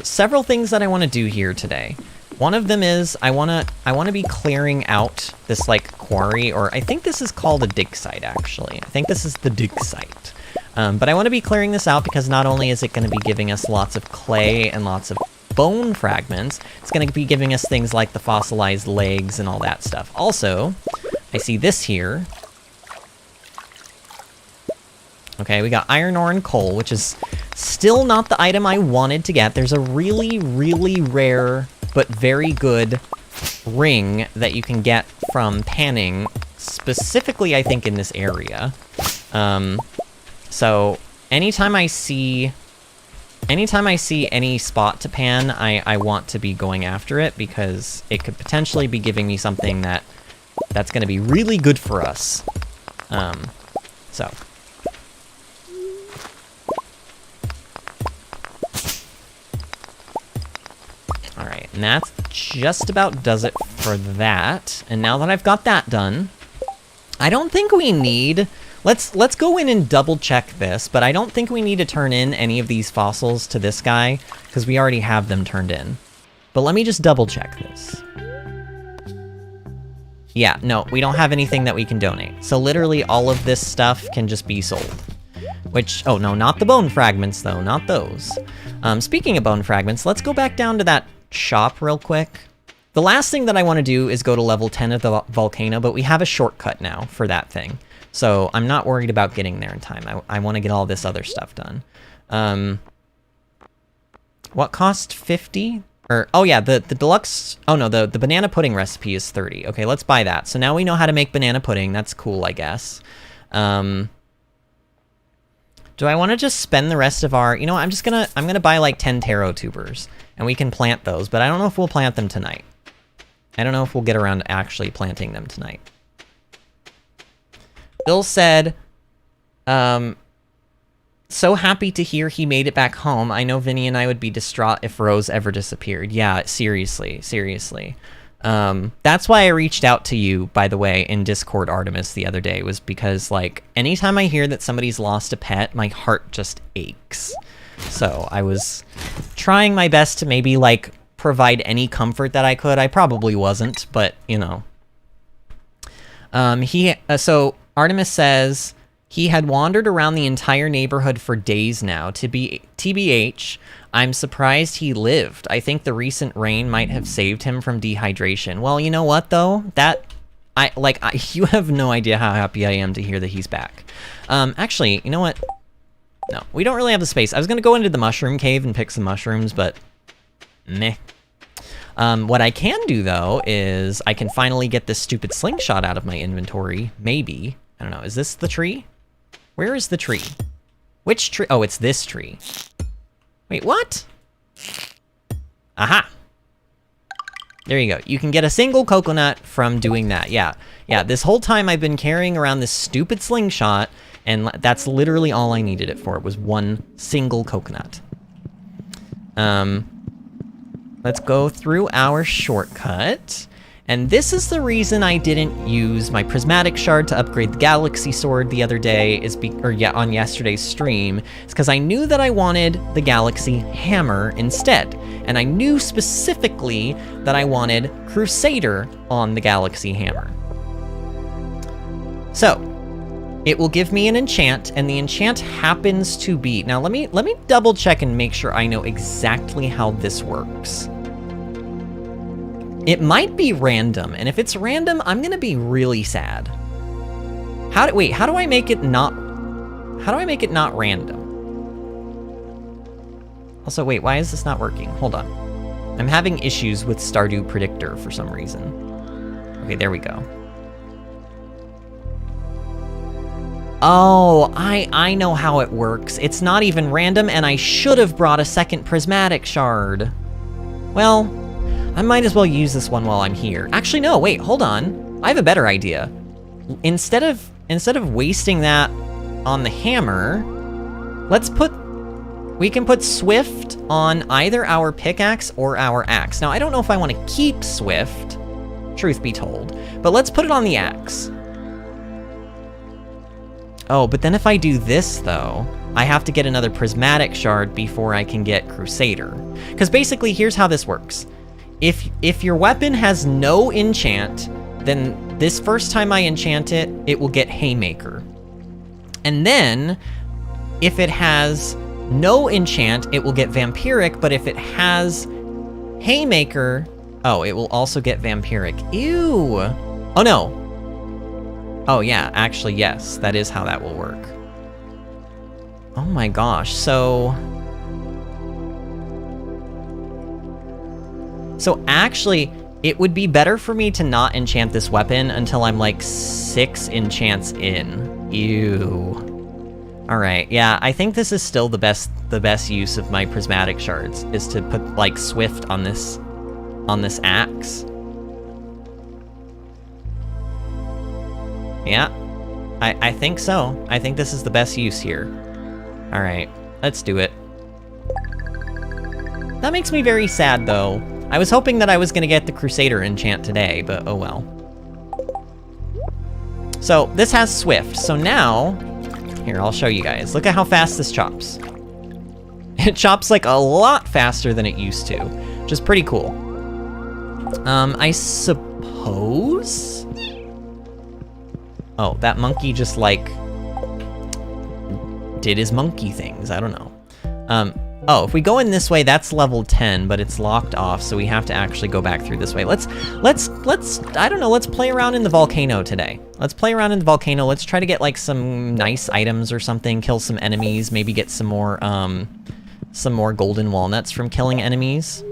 several things that I want to do here today. One of them is I want to be clearing out this like quarry, or I think this is called a dig site actually. I think this is the dig site. But I want to be clearing this out because not only is it going to be giving us lots of clay and lots of bone fragments, it's going to be giving us things like the fossilized legs and all that stuff. Also, I see this here. Okay, we got iron ore and coal, which is still not the item I wanted to get. There's a really, really rare but very good ring that you can get from panning, specifically I think in this area. So anytime I see any spot to pan, I want to be going after it because it could potentially be giving me something that's going to be really good for us. So alright, and that just about does it for that. And now that I've got that done, I don't think we need... Let's go in and double check this, but I don't think we need to turn in any of these fossils to this guy, because we already have them turned in. But let me just double check this. Yeah, no, we don't have anything that we can donate. So literally all of this stuff can just be sold. Which, oh no, not the bone fragments though, not those. Speaking of bone fragments, let's go back down to that shop real quick. The last thing that I want to do is go to level 10 of the volcano, but we have a shortcut now for that thing. So I'm not worried about getting there in time. I want to get all this other stuff done. What cost 50? Or, oh yeah, the deluxe, oh no, the banana pudding recipe is 30. Okay, let's buy that. So now we know how to make banana pudding. That's cool, I guess. Do I want to just spend the rest of our... You know what, I'm gonna buy like 10 taro tubers, and we can plant those, but I don't know if we'll plant them tonight. I don't know if we'll get around to actually planting them tonight. Bill said, so happy to hear he made it back home. I know Vinny and I would be distraught if Rose ever disappeared. Yeah, seriously, seriously. That's why I reached out to you, by the way, in Discord, Artemis, the other day, was because, like, anytime I hear that somebody's lost a pet, my heart just aches. So I was trying my best to maybe, like, provide any comfort that I could. I probably wasn't, but, you know. So Artemis says he had wandered around the entire neighborhood for days now. TBH, I'm surprised he lived. I think the recent rain might have saved him from dehydration. Well, you know what though? You have no idea how happy I am to hear that he's back. Actually, you know what? No, we don't really have the space. I was gonna go into the mushroom cave and pick some mushrooms, but meh. What I can do, though, is I can finally get this stupid slingshot out of my inventory. Maybe. I don't know. Is this the tree? Where is the tree? Which tree? Oh, it's this tree. Wait, what? Aha! There you go. You can get a single coconut from doing that. Yeah, this whole time I've been carrying around this stupid slingshot, and that's literally all I needed it for. It was one single coconut. Let's go through our shortcut. And this is the reason I didn't use my prismatic shard to upgrade the galaxy sword the other day, on yesterday's stream. It's because I knew that I wanted the galaxy hammer instead. And I knew specifically that I wanted Crusader on the galaxy hammer. So, it will give me an enchant, and the enchant happens to be... Now, let me double check and make sure I know exactly how this works. It might be random, and if it's random, I'm gonna be really sad. How do I make it not random? Also, wait, why is this not working? Hold on. I'm having issues with Stardew Predictor for some reason. Okay, there we go. Oh, I know how it works. It's not even random, and I should have brought a second prismatic shard. Well, I might as well use this one while I'm here. Actually, no, wait, hold on. I have a better idea. Instead of wasting that on the hammer, we can put Swift on either our pickaxe or our axe. Now, I don't know if I want to keep Swift, truth be told, but let's put it on the axe. Oh, but then if I do this, though, I have to get another prismatic shard before I can get Crusader. Because basically, here's how this works. If your weapon has no enchant, then this first time I enchant it, it will get Haymaker. And then, if it has no enchant, it will get Vampiric, but if it has Haymaker, oh, it will also get Vampiric. Ew! Oh no! Oh yeah, actually yes, that is how that will work. Oh my gosh, So actually, it would be better for me to not enchant this weapon until I'm like 6 enchants in. Ew. Alright, yeah, I think this is still the best use of my prismatic shards, is to put like Swift on this axe. Yeah, I think so. I think this is the best use here. Alright, let's do it. That makes me very sad though. I was hoping that I was gonna get the Crusader enchant today, but oh well. So, this has Swift, so now... Here, I'll show you guys. Look at how fast this chops. It chops like a lot faster than it used to, which is pretty cool. I suppose... Oh, that monkey just like... did his monkey things, I don't know. Oh, if we go in this way, that's level 10, but it's locked off, so we have to actually go back through this way. Let's, I don't know, let's play around in the volcano today. Let's play around in the volcano, let's try to get like some nice items or something, kill some enemies, maybe get some more golden walnuts from killing enemies.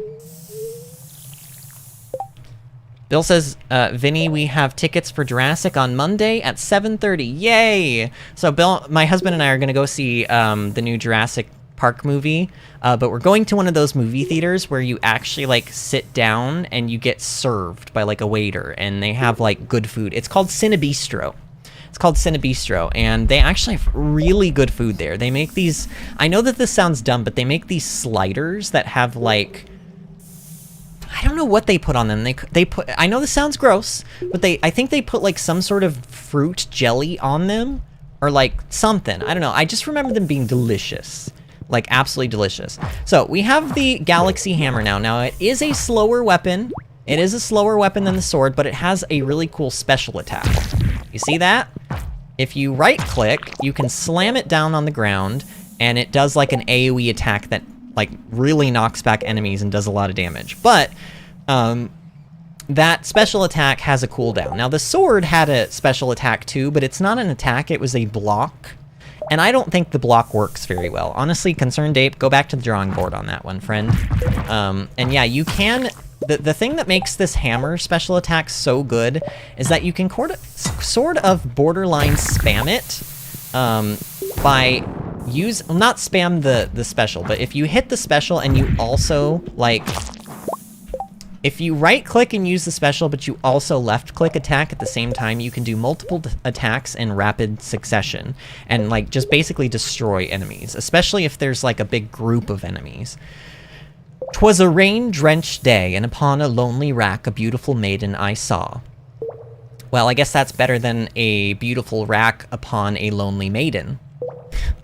Bill says, Vinny, we have tickets for Jurassic on Monday at 7:30. Yay! So Bill, my husband and I are gonna go see the new Jurassic Park movie, but we're going to one of those movie theaters where you actually like sit down and you get served by like a waiter, and they have like good food. It's called Cinebistro. And they actually have really good food there. They make these, I know that this sounds dumb, but they make these sliders that have like, I don't know what they put on them. They put, I know this sounds gross, but I think they put like some sort of fruit jelly on them, or like something. I don't know. I just remember them being delicious. Like, absolutely delicious. So, we have the Galaxy Hammer now. Now, it is a slower weapon. It is a slower weapon than the sword, but it has a really cool special attack. You see that? If you right-click, you can slam it down on the ground, and it does, like, an AoE attack that, like, really knocks back enemies and does a lot of damage. But, that special attack has a cooldown. Now, the sword had a special attack, too, but it's not an attack. It was a block. And I don't think the block works very well. Honestly, Concerned Ape, go back to the drawing board on that one, friend. And yeah, you can... The thing that makes this hammer special attack so good is that you can sort of borderline spam it by not spam the special, but if you hit the special and you also, like... If you right-click and use the special, but you also left-click attack at the same time, you can do multiple attacks in rapid succession and, like, just basically destroy enemies, especially if there's, like, a big group of enemies. 'Twas a rain-drenched day, and upon a lonely rack a beautiful maiden I saw. Well, I guess that's better than a beautiful rack upon a lonely maiden.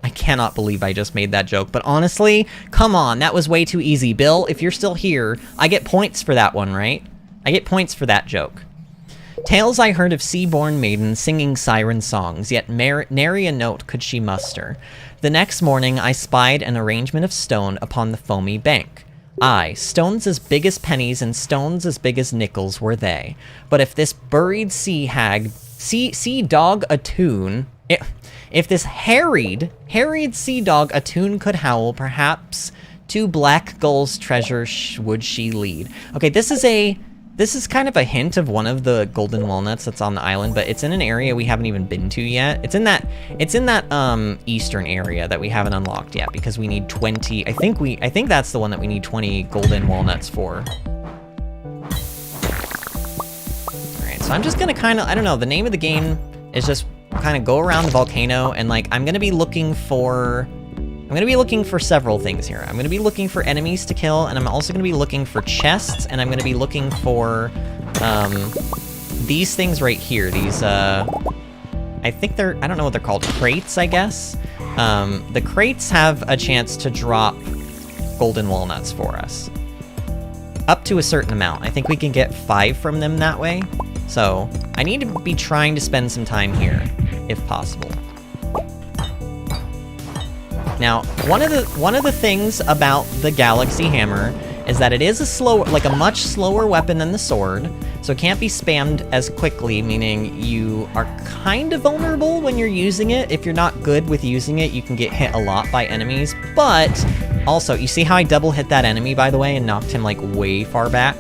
I cannot believe I just made that joke, but honestly, come on, that was way too easy. Bill, if you're still here, I get points for that one, right? I get points for that joke. Tales I heard of sea-born maidens singing siren songs, yet nary a note could she muster. The next morning I spied an arrangement of stone upon the foamy bank. Aye, stones as big as pennies and stones as big as nickels were they. But if this buried sea dog attune... If this harried sea dog attune could howl, perhaps to black gull's treasure would she lead. Okay, this is kind of a hint of one of the golden walnuts that's on the island, but it's in an area we haven't even been to yet. It's in that eastern area that we haven't unlocked yet because we need 20. I think that's the one that we need 20 golden walnuts for. All right, so I'm just gonna kind of, I don't know, the name of the game is just kind of go around the volcano and, like, I'm gonna be looking for several things here. I'm gonna be looking for enemies to kill, and I'm also gonna be looking for chests, and I'm gonna be looking for these things right here. These I think they're, I don't know what they're called, crates, I guess. The crates have a chance to drop golden walnuts for us. Up to a certain amount. I think we can get 5 from them that way. So, I need to be trying to spend some time here, if possible. Now, one of the things about the Galaxy Hammer is that it is a much slower weapon than the sword, so it can't be spammed as quickly, meaning you are kind of vulnerable when you're using it. If you're not good with using it, you can get hit a lot by enemies, but also, you see how I double hit that enemy, by the way, and knocked him, like, way far back?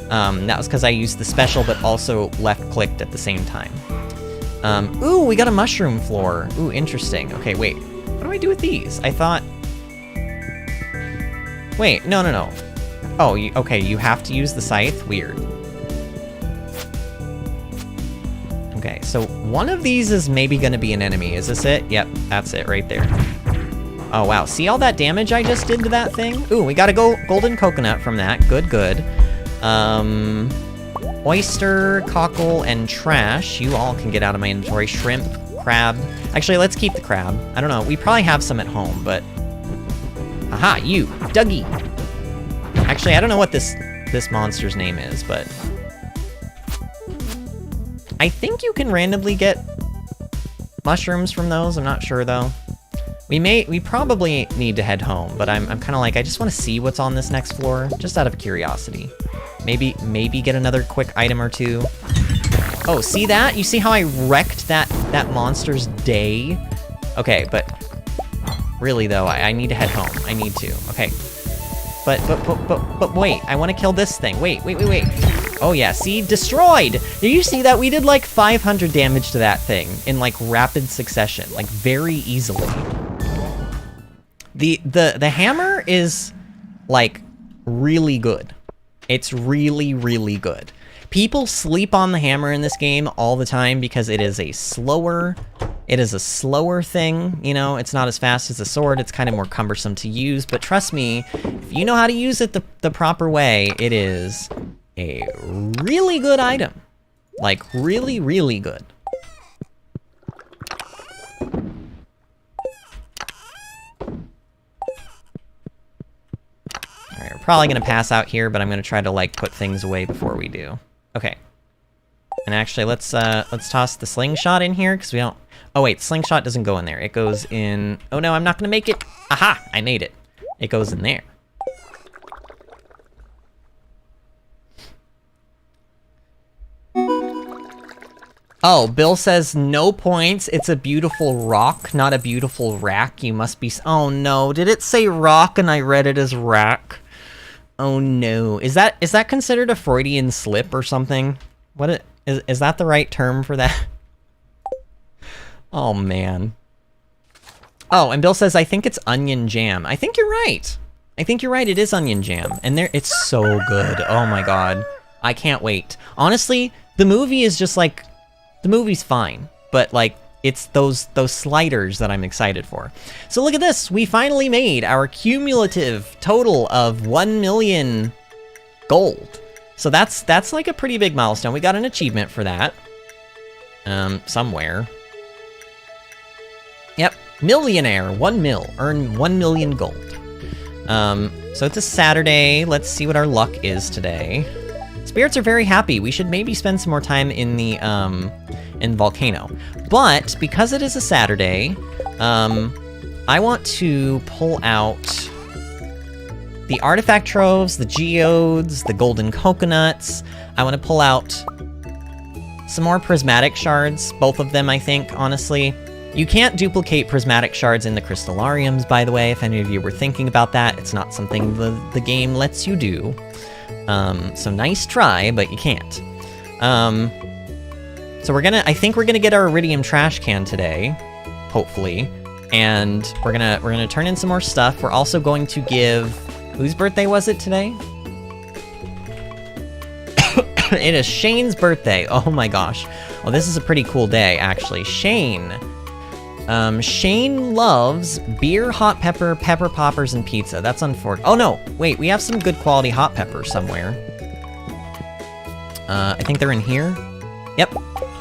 That was because I used the special, but also left-clicked at the same time. Ooh, we got a mushroom floor. Ooh, interesting. Okay, wait. What do I do with these? I thought... Wait, no. Oh, okay, you have to use the scythe? Weird. Okay, so one of these is maybe gonna be an enemy. Is this it? Yep, that's it right there. Oh, wow. See all that damage I just did to that thing? Ooh, we got a golden coconut from that. Good. Oyster, cockle, and trash. You all can get out of my inventory. Shrimp, crab. Actually, let's keep the crab. I don't know. We probably have some at home, but... Aha, you, Dougie. Actually, I don't know what this monster's name is, but... I think you can randomly get mushrooms from those. I'm not sure, though. We probably need to head home, but I'm kind of like, I just want to see what's on this next floor, just out of curiosity. Maybe get another quick item or two. Oh, see that? You see how I wrecked that monster's day? Okay, but really though, I need to head home. I need to. Okay. But wait, I want to kill this thing. Wait. Oh yeah, see? Destroyed! Did you see that? We did like 500 damage to that thing in like rapid succession, like very easily. The hammer is like really good. It's really good. People sleep on the hammer in this game all the time because it is a slower thing, you know, it's not as fast as a sword, it's kind of more cumbersome to use, but trust me, if you know how to use it the proper way, it is a really good item. Like, really good. Alright, we're probably gonna pass out here, but I'm gonna try to, like, put things away before we do. Okay. And actually, let's toss the slingshot in here, because we don't... Oh wait, slingshot doesn't go in there. It goes in... Oh no, I'm not gonna make it! Aha! I made it. It goes in there. Oh, Bill says no points. It's a beautiful rock, not a beautiful rack. You must be... Oh no, did it say rock and I read it as rack? Oh no. Is that considered a Freudian slip or something? Is that the right term for that? Oh man. Oh, and Bill says, I think it's onion jam. I think you're right. I think you're right, it is onion jam. And it's so good. Oh my god. I can't wait. Honestly, the movie is just like... The movie's fine, but like, it's those sliders that I'm excited for. So look at this, we finally made our cumulative total of 1 million gold. So that's like a pretty big milestone. We got an achievement for that. Somewhere. Yep, millionaire, 1 mil, earn 1 million gold. So it's a Saturday, let's see what our luck is today. Spirits are very happy. We should maybe spend some more time in the, in Volcano. But, because it is a Saturday, I want to pull out the artifact troves, the geodes, the golden coconuts. I want to pull out some more prismatic shards, both of them, I think, honestly. You can't duplicate prismatic shards in the crystallariums, by the way, if any of you were thinking about that. It's not something the game lets you do. So nice try, but you can't. So I think we're gonna get our iridium trash can today, hopefully, and we're gonna turn in some more stuff. We're also going to give, whose birthday was it today? It is Shane's birthday. Oh my gosh. Well, this is a pretty cool day, actually. Shane loves beer, hot pepper, pepper poppers, and pizza. That's unfortunate. Oh no, wait, we have some good quality hot peppers somewhere. I think they're in here. Yep,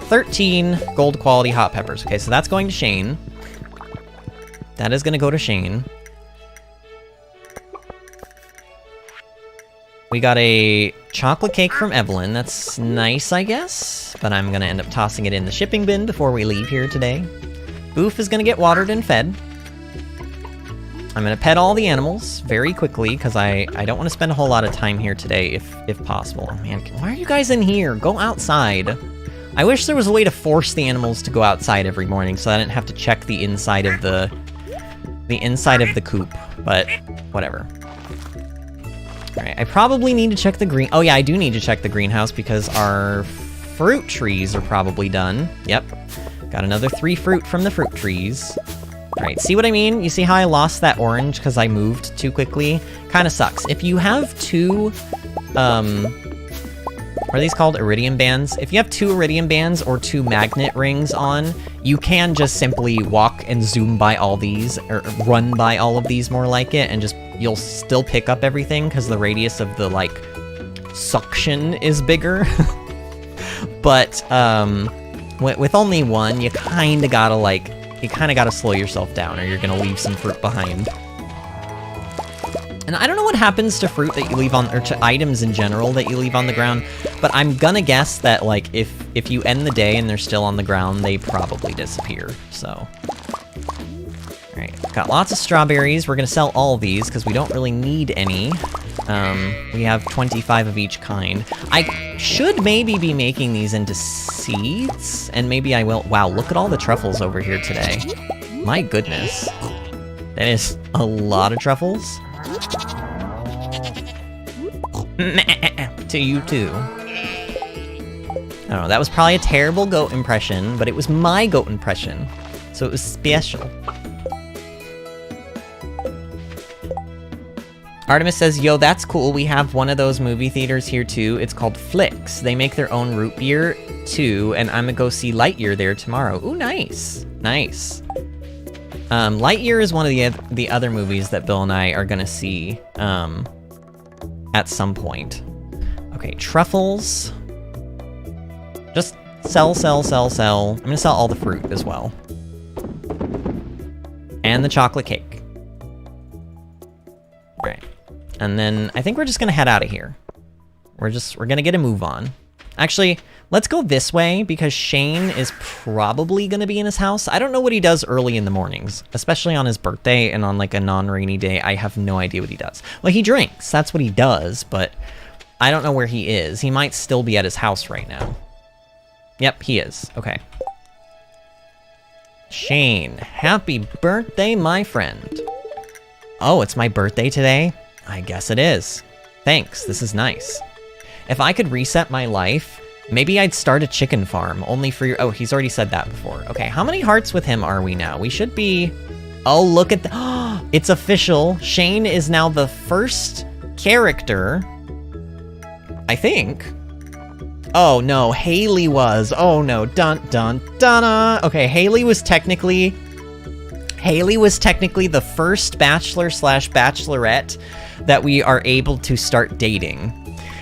13 gold quality hot peppers. Okay, so that's going to Shane. That is gonna go to Shane. We got a chocolate cake from Evelyn. That's nice, I guess, but I'm gonna end up tossing it in the shipping bin before we leave here today. Boof is gonna get watered and fed. I'm gonna pet all the animals very quickly, because I don't want to spend a whole lot of time here today, if possible. Oh man, why are you guys in here? Go outside. I wish there was a way to force the animals to go outside every morning, so I didn't have to check the inside of the coop, but whatever. Alright, I probably need to check the green... Oh yeah, I do need to check the greenhouse, because our fruit trees are probably done. Yep. Got another 3 fruit from the fruit trees. Alright, see what I mean? You see how I lost that orange because I moved too quickly? Kinda sucks. If you have 2, what are these called? Iridium bands? If you have 2 iridium bands or 2 magnet rings on, you can just simply walk and zoom by all these, or run by all of these more like it, and you'll still pick up everything because the radius of the, like, suction is bigger. But, with only 1, you kinda gotta slow yourself down, or you're gonna leave some fruit behind. And I don't know what happens to fruit that you leave on, or to items in general that you leave on the ground, but I'm gonna guess that, like, if you end the day and they're still on the ground, they probably disappear, so. Alright, got lots of strawberries. We're gonna sell all of these, because we don't really need any. We have 25 of each kind. I should maybe be making these into seeds, and maybe I will. Wow, look at all the truffles over here today. My goodness. That is a lot of truffles. To you too. I don't know, that was probably a terrible goat impression, but it was my goat impression, so it was special. Artemis says, yo, that's cool, we have one of those movie theaters here too. It's called Flicks. They make their own root beer too, and I'm gonna go see Lightyear there tomorrow. Ooh, nice. Nice. Lightyear is one of the other movies that Bill and I are gonna see at some point. Okay, truffles. Just sell, sell, sell, sell. I'm gonna sell all the fruit as well. And the chocolate cake. Alright. And then I think we're just gonna head out of here. We're gonna get a move on. Actually, let's go this way, because Shane is probably gonna be in his house. I don't know what he does early in the mornings, especially on his birthday and on like a non-rainy day. I have no idea what he does. Well, he drinks, that's what he does, but I don't know where he is. He might still be at his house right now. Yep, he is. Okay. Shane, happy birthday, my friend. Oh, it's my birthday today? I guess it is. Thanks, this is nice. If I could reset my life, maybe I'd start a chicken farm, only for your... Oh, he's already said that before. Okay, how many hearts with him are we now? We should be... Oh, look at the... It's official. Shane is now the first character, I think. Oh, no, Haley was. Oh, no. Dun, dun, dun. Okay, Haley was technically the first bachelor/bachelorette that we are able to start dating.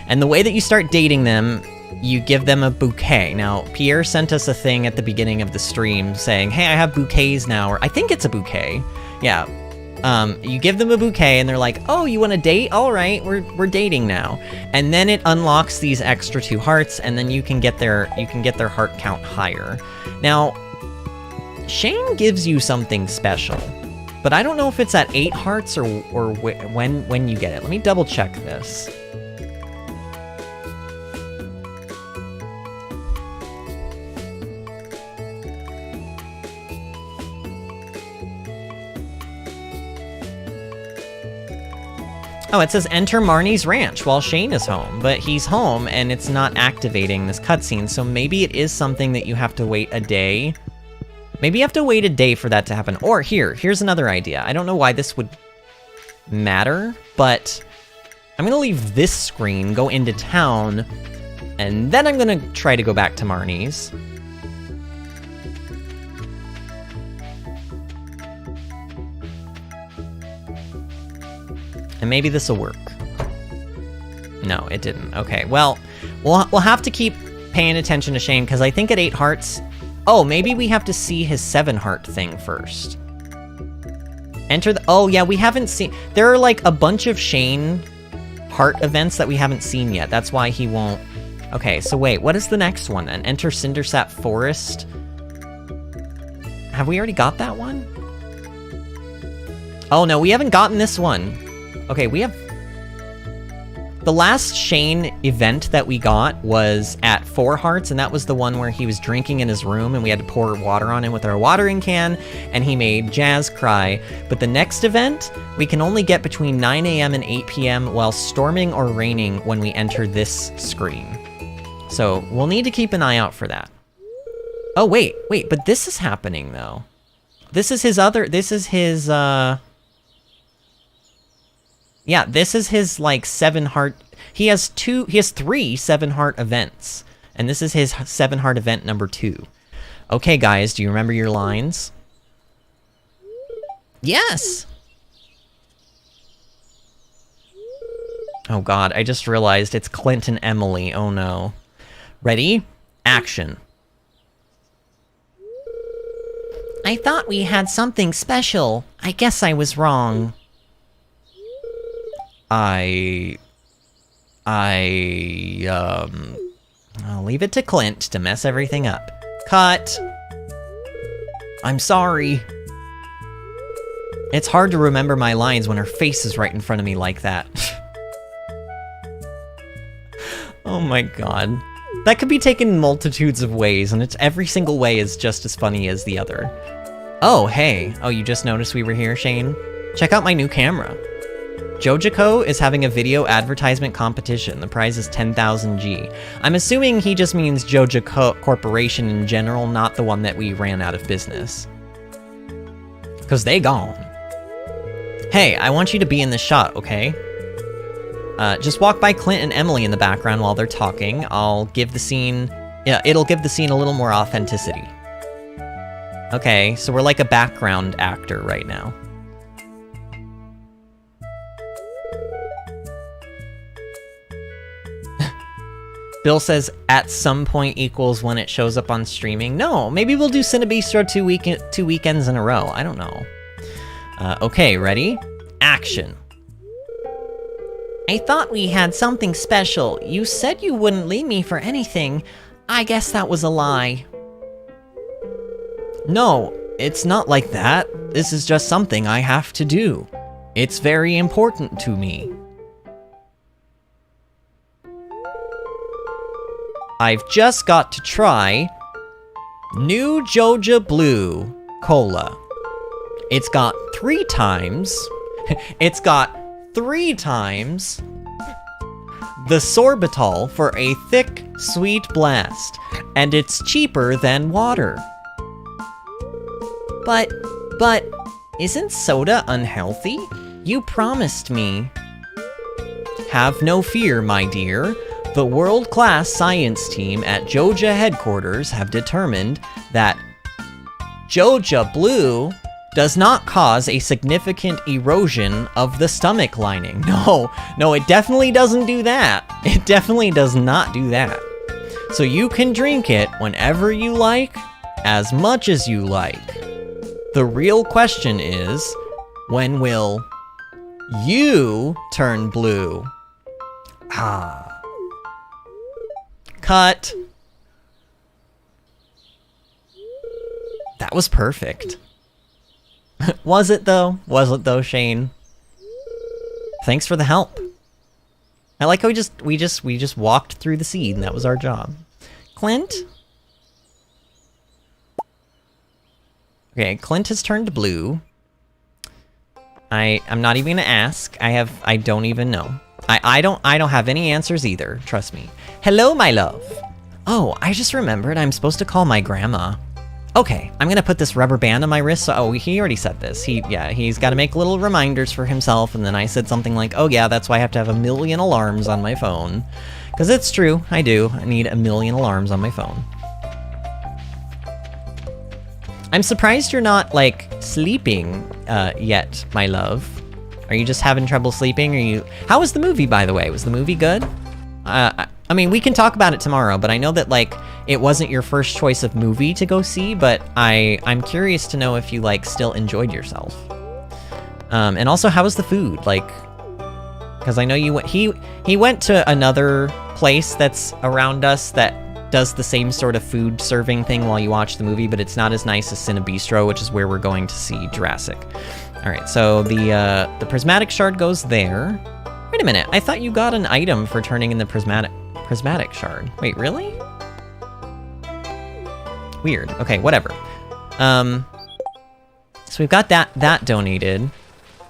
And the way that you start dating them, you give them a bouquet. Now, Pierre sent us a thing at the beginning of the stream saying, hey, I have bouquets now, or I think it's a bouquet. Yeah. You give them a bouquet and they're like, oh, you want to date? All right, we're dating now. And then it unlocks these extra 2 hearts, and then you can get their heart count higher. Now, Shane gives you something special, but I don't know if it's at 8 hearts or when you get it. Let me double check this. Oh, it says enter Marnie's ranch while Shane is home, but he's home and it's not activating this cutscene, so maybe it is something that you have to wait a day. Maybe you have to wait a day for that to happen. Or here's another idea. I don't know why this would matter, but I'm gonna leave this screen, go into town, and then I'm gonna try to go back to Marnie's. And maybe this will work. No, it didn't. Okay, well, we'll have to keep paying attention to Shane, because I think at 8 hearts... Oh, maybe we have to see his 7 heart thing first. Enter the... Oh, yeah, we haven't seen... There are, like, a bunch of Shane heart events that we haven't seen yet. That's why he won't... Okay, so wait, what is the next one, then? Enter Cindersap Forest? Have we already got that one? Oh, no, we haven't gotten this one. Okay, we have... The last Shane event that we got was at 4 hearts, and that was the one where he was drinking in his room, and we had to pour water on him with our watering can, and he made Jazz cry. But the next event, we can only get between 9 a.m. and 8 p.m. while storming or raining when we enter this screen. So, we'll need to keep an eye out for that. Oh, wait, but this is happening, though. This is his, yeah, this is his, like, 7 heart... He has 3 7-heart events. And this is his 7-heart event number 2. Okay, guys, do you remember your lines? Yes! Oh god, I just realized it's Clint and Emily. Oh no. Ready? Action. I thought we had something special. I guess I was wrong. I'll leave it to Clint to mess everything up. Cut! I'm sorry. It's hard to remember my lines when her face is right in front of me like that. Oh my god. That could be taken multitudes of ways, and every single way is just as funny as the other. Oh, hey. Oh, you just noticed we were here, Shane? Check out my new camera. Jojico is having a video advertisement competition. The prize is 10,000 G. I'm assuming he just means Jojico Corporation in general, not the one that we ran out of business. Because they gone. Hey, I want you to be in the shot, okay? Just walk by Clint and Emily in the background while they're talking. I'll give the scene... Yeah, it'll give the scene a little more authenticity. Okay, so we're like a background actor right now. Bill says, at some point equals when it shows up on streaming. No, maybe we'll do Cinebistro 2 weekends in a row. I don't know. Okay, ready? Action. I thought we had something special. You said you wouldn't leave me for anything. I guess that was a lie. No, it's not like that. This is just something I have to do. It's very important to me. I've just got to try New Joja Blue Cola. It's got 3 times the sorbitol for a thick, sweet blast, and it's cheaper than water. But, isn't soda unhealthy? You promised me. Have no fear, my dear. The world-class science team at Joja headquarters have determined that Joja Blue does not cause a significant erosion of the stomach lining. No, it definitely doesn't do that. It definitely does not do that. So you can drink it whenever you like, as much as you like. The real question is, when will you turn blue? Cut. That was perfect. Was it though? Was it though, Shane? Thanks for the help. I like how we just walked through the seed and that was our job. Clint? Okay, Clint has turned blue. I'm not even gonna ask. I don't even know. I don't have any answers either, trust me. Hello, my love. Oh, I just remembered I'm supposed to call my grandma. Okay, I'm gonna put this rubber band on my wrist. Oh, he already said this. He's got to make little reminders for himself, and then I said something like, oh yeah, that's why I have to have 1,000,000 alarms on my phone. Because it's true, I do. I need 1,000,000 alarms on my phone. I'm surprised you're not, like, sleeping yet, my love. Are you just having trouble sleeping? How was the movie, by the way? Was the movie good? I mean, we can talk about it tomorrow, but I know that, like, it wasn't your first choice of movie to go see, but I'm curious to know if you, like, still enjoyed yourself. And also, how was the food? Like, because I know he went to another place that's around us that does the same sort of food serving thing while you watch the movie, but it's not as nice as Cinebistro, which is where we're going to see Jurassic. All right, so the prismatic shard goes there. Wait a minute, I thought you got an item for turning in the prismatic shard. Wait, really? Weird. Okay, whatever. So we've got that donated.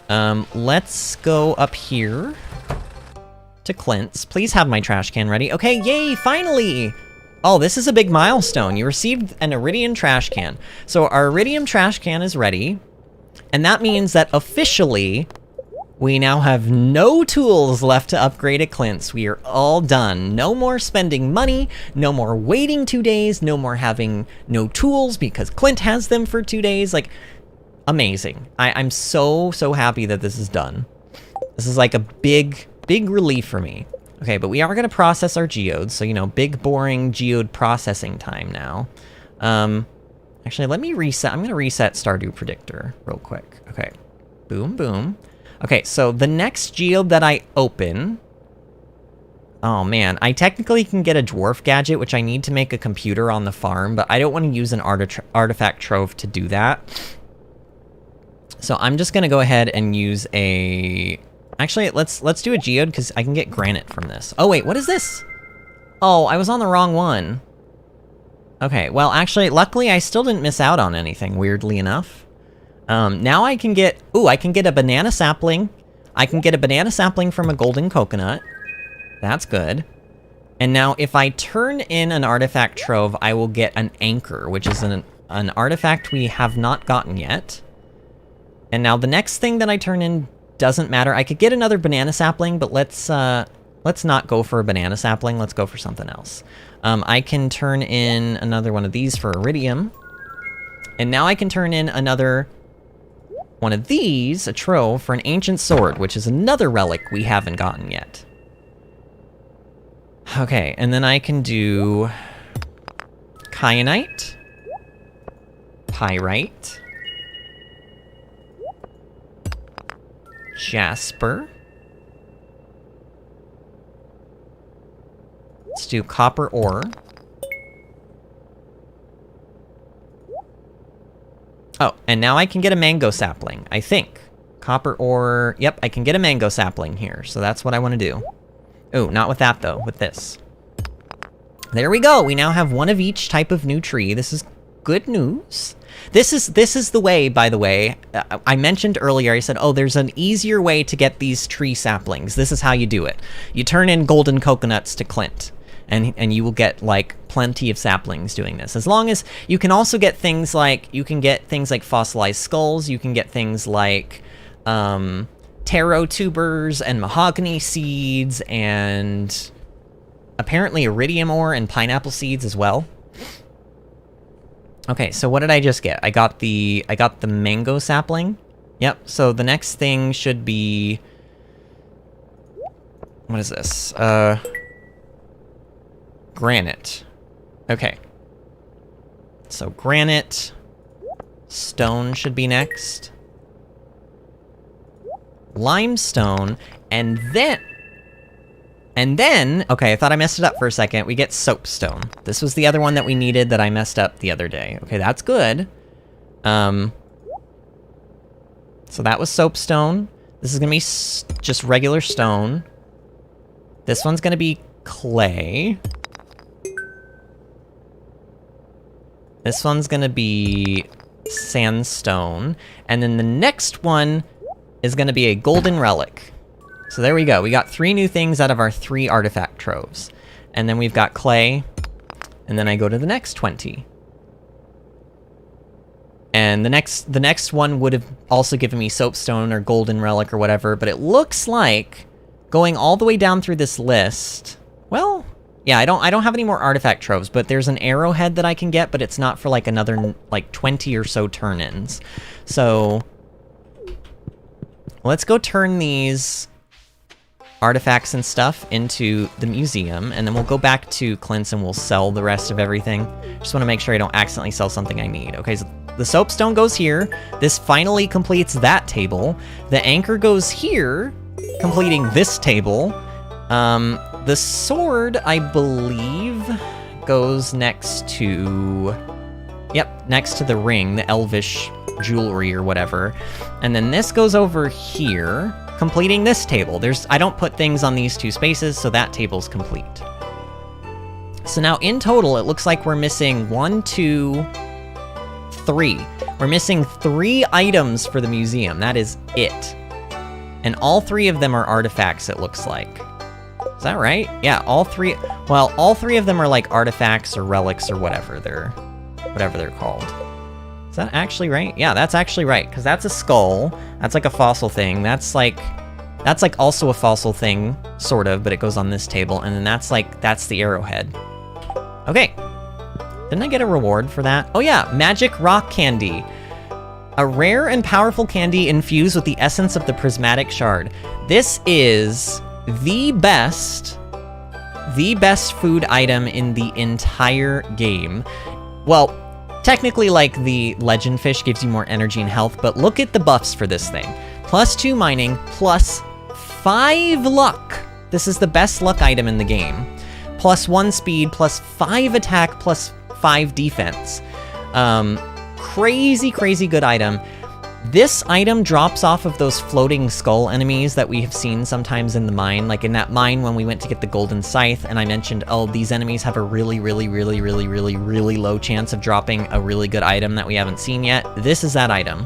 Let's go up here to Clint's. Please have my trash can ready. Okay, yay, finally! Oh, this is a big milestone. You received an Iridium trash can. So our Iridium trash can is ready. And that means that officially, we now have no tools left to upgrade at Clint's. We are all done. No more spending money, no more waiting 2 days, no more having no tools because Clint has them for 2 days. Like, amazing. I'm so happy that this is done. This is like a big relief for me. Okay, but we are going to process our geodes, so, you know, big, boring geode processing time now. Actually, let me reset. I'm going to reset Stardew Predictor real quick. Okay, boom, boom. Okay, so the next geode that I open... Oh, man. I technically can get a dwarf gadget, which I need to make a computer on the farm, but I don't want to use an artifact trove to do that. So I'm just going to go ahead and use a... Actually, let's do a geode, because I can get granite from this. Oh, wait, what is this? Oh, I was on the wrong one. Okay, well, actually, luckily, I still didn't miss out on anything, weirdly enough. Now I can get... Ooh, I can get a banana sapling. I can get a banana sapling from a golden coconut. That's good. And now, if I turn in an artifact trove, I will get an anchor, which is an artifact we have not gotten yet. And now, the next thing that I turn in doesn't matter. I could get another banana sapling, but let's not go for a banana sapling. Let's go for something else. I can turn in another one of these for iridium. And now I can turn in another one of these, a trove, for an ancient sword, which is another relic we haven't gotten yet. Okay, and then I can do kyanite, pyrite, jasper. Let's do copper ore. Oh, and now I can get a mango sapling, I think. Copper ore... Yep, I can get a mango sapling here, so that's what I want to do. Oh, not with that, though. With this. There we go. We now have one of each type of new tree. This is good news. This is the way, by the way. I mentioned earlier, I said, oh, there's an easier way to get these tree saplings. This is how you do it. You turn in golden coconuts to Clint, and you will get, like, plenty of saplings doing this. As long as you can also get things like, fossilized skulls, you can get things like taro tubers and mahogany seeds and apparently iridium ore and pineapple seeds as well. Okay, so what did I just get? I got the mango sapling. Yep, so the next thing should be... What is this? Granite. Okay. So granite. Stone should be next. Limestone. And then, okay, I thought I messed it up for a second. We get soapstone. This was the other one that we needed that I messed up the other day. Okay, that's good. So that was soapstone. This is gonna be just regular stone. This one's gonna be clay. This one's gonna be sandstone. And then the next one is gonna be a golden relic. So there we go. We got 3 new things out of our 3 artifact troves. And then we've got clay. And then I go to the next 20. And the next one would have also given me soapstone or golden relic or whatever, but it looks like going all the way down through this list. Well, yeah, I don't have any more artifact troves, but there's an arrowhead that I can get, but it's not for like another like 20 or so turn-ins. So let's go turn these artifacts and stuff into the museum, and then we'll go back to Clint's and we'll sell the rest of everything. Just want to make sure I don't accidentally sell something I need. Okay, so the soapstone goes here. This finally completes that table. The anchor goes here, completing this table. The sword, I believe, goes next to... Yep, next to the ring, the elvish jewelry or whatever. And then this goes over here, completing this table. I don't put things on these 2 spaces, so that table's complete. So now in total, it looks like we're missing 1, 2, 3. We're missing 3 items for the museum. That is it. And all 3 of them are artifacts, it looks like. Is that right? Yeah, all 3... Well, all 3 of them are like artifacts or relics or whatever they're called. Is that actually right? Yeah, that's actually right, because that's a skull. That's like a fossil thing. That's like also a fossil thing, sort of, but it goes on this table. And then that's the arrowhead. Okay. Didn't I get a reward for that? Oh yeah, magic rock candy. A rare and powerful candy infused with the essence of the prismatic shard. This is the best food item in the entire game. Well, technically, like, the legend fish gives you more energy and health, but look at the buffs for this thing. +2 mining, +5 luck. This is the best luck item in the game. +1 speed, +5 attack, +5 defense. Crazy, crazy good item. This item drops off of those floating skull enemies that we have seen sometimes in the mine. Like in that mine when we went to get the golden scythe, and I mentioned, oh, these enemies have a really, really, really, really, really, really low chance of dropping a really good item that we haven't seen yet. This is that item.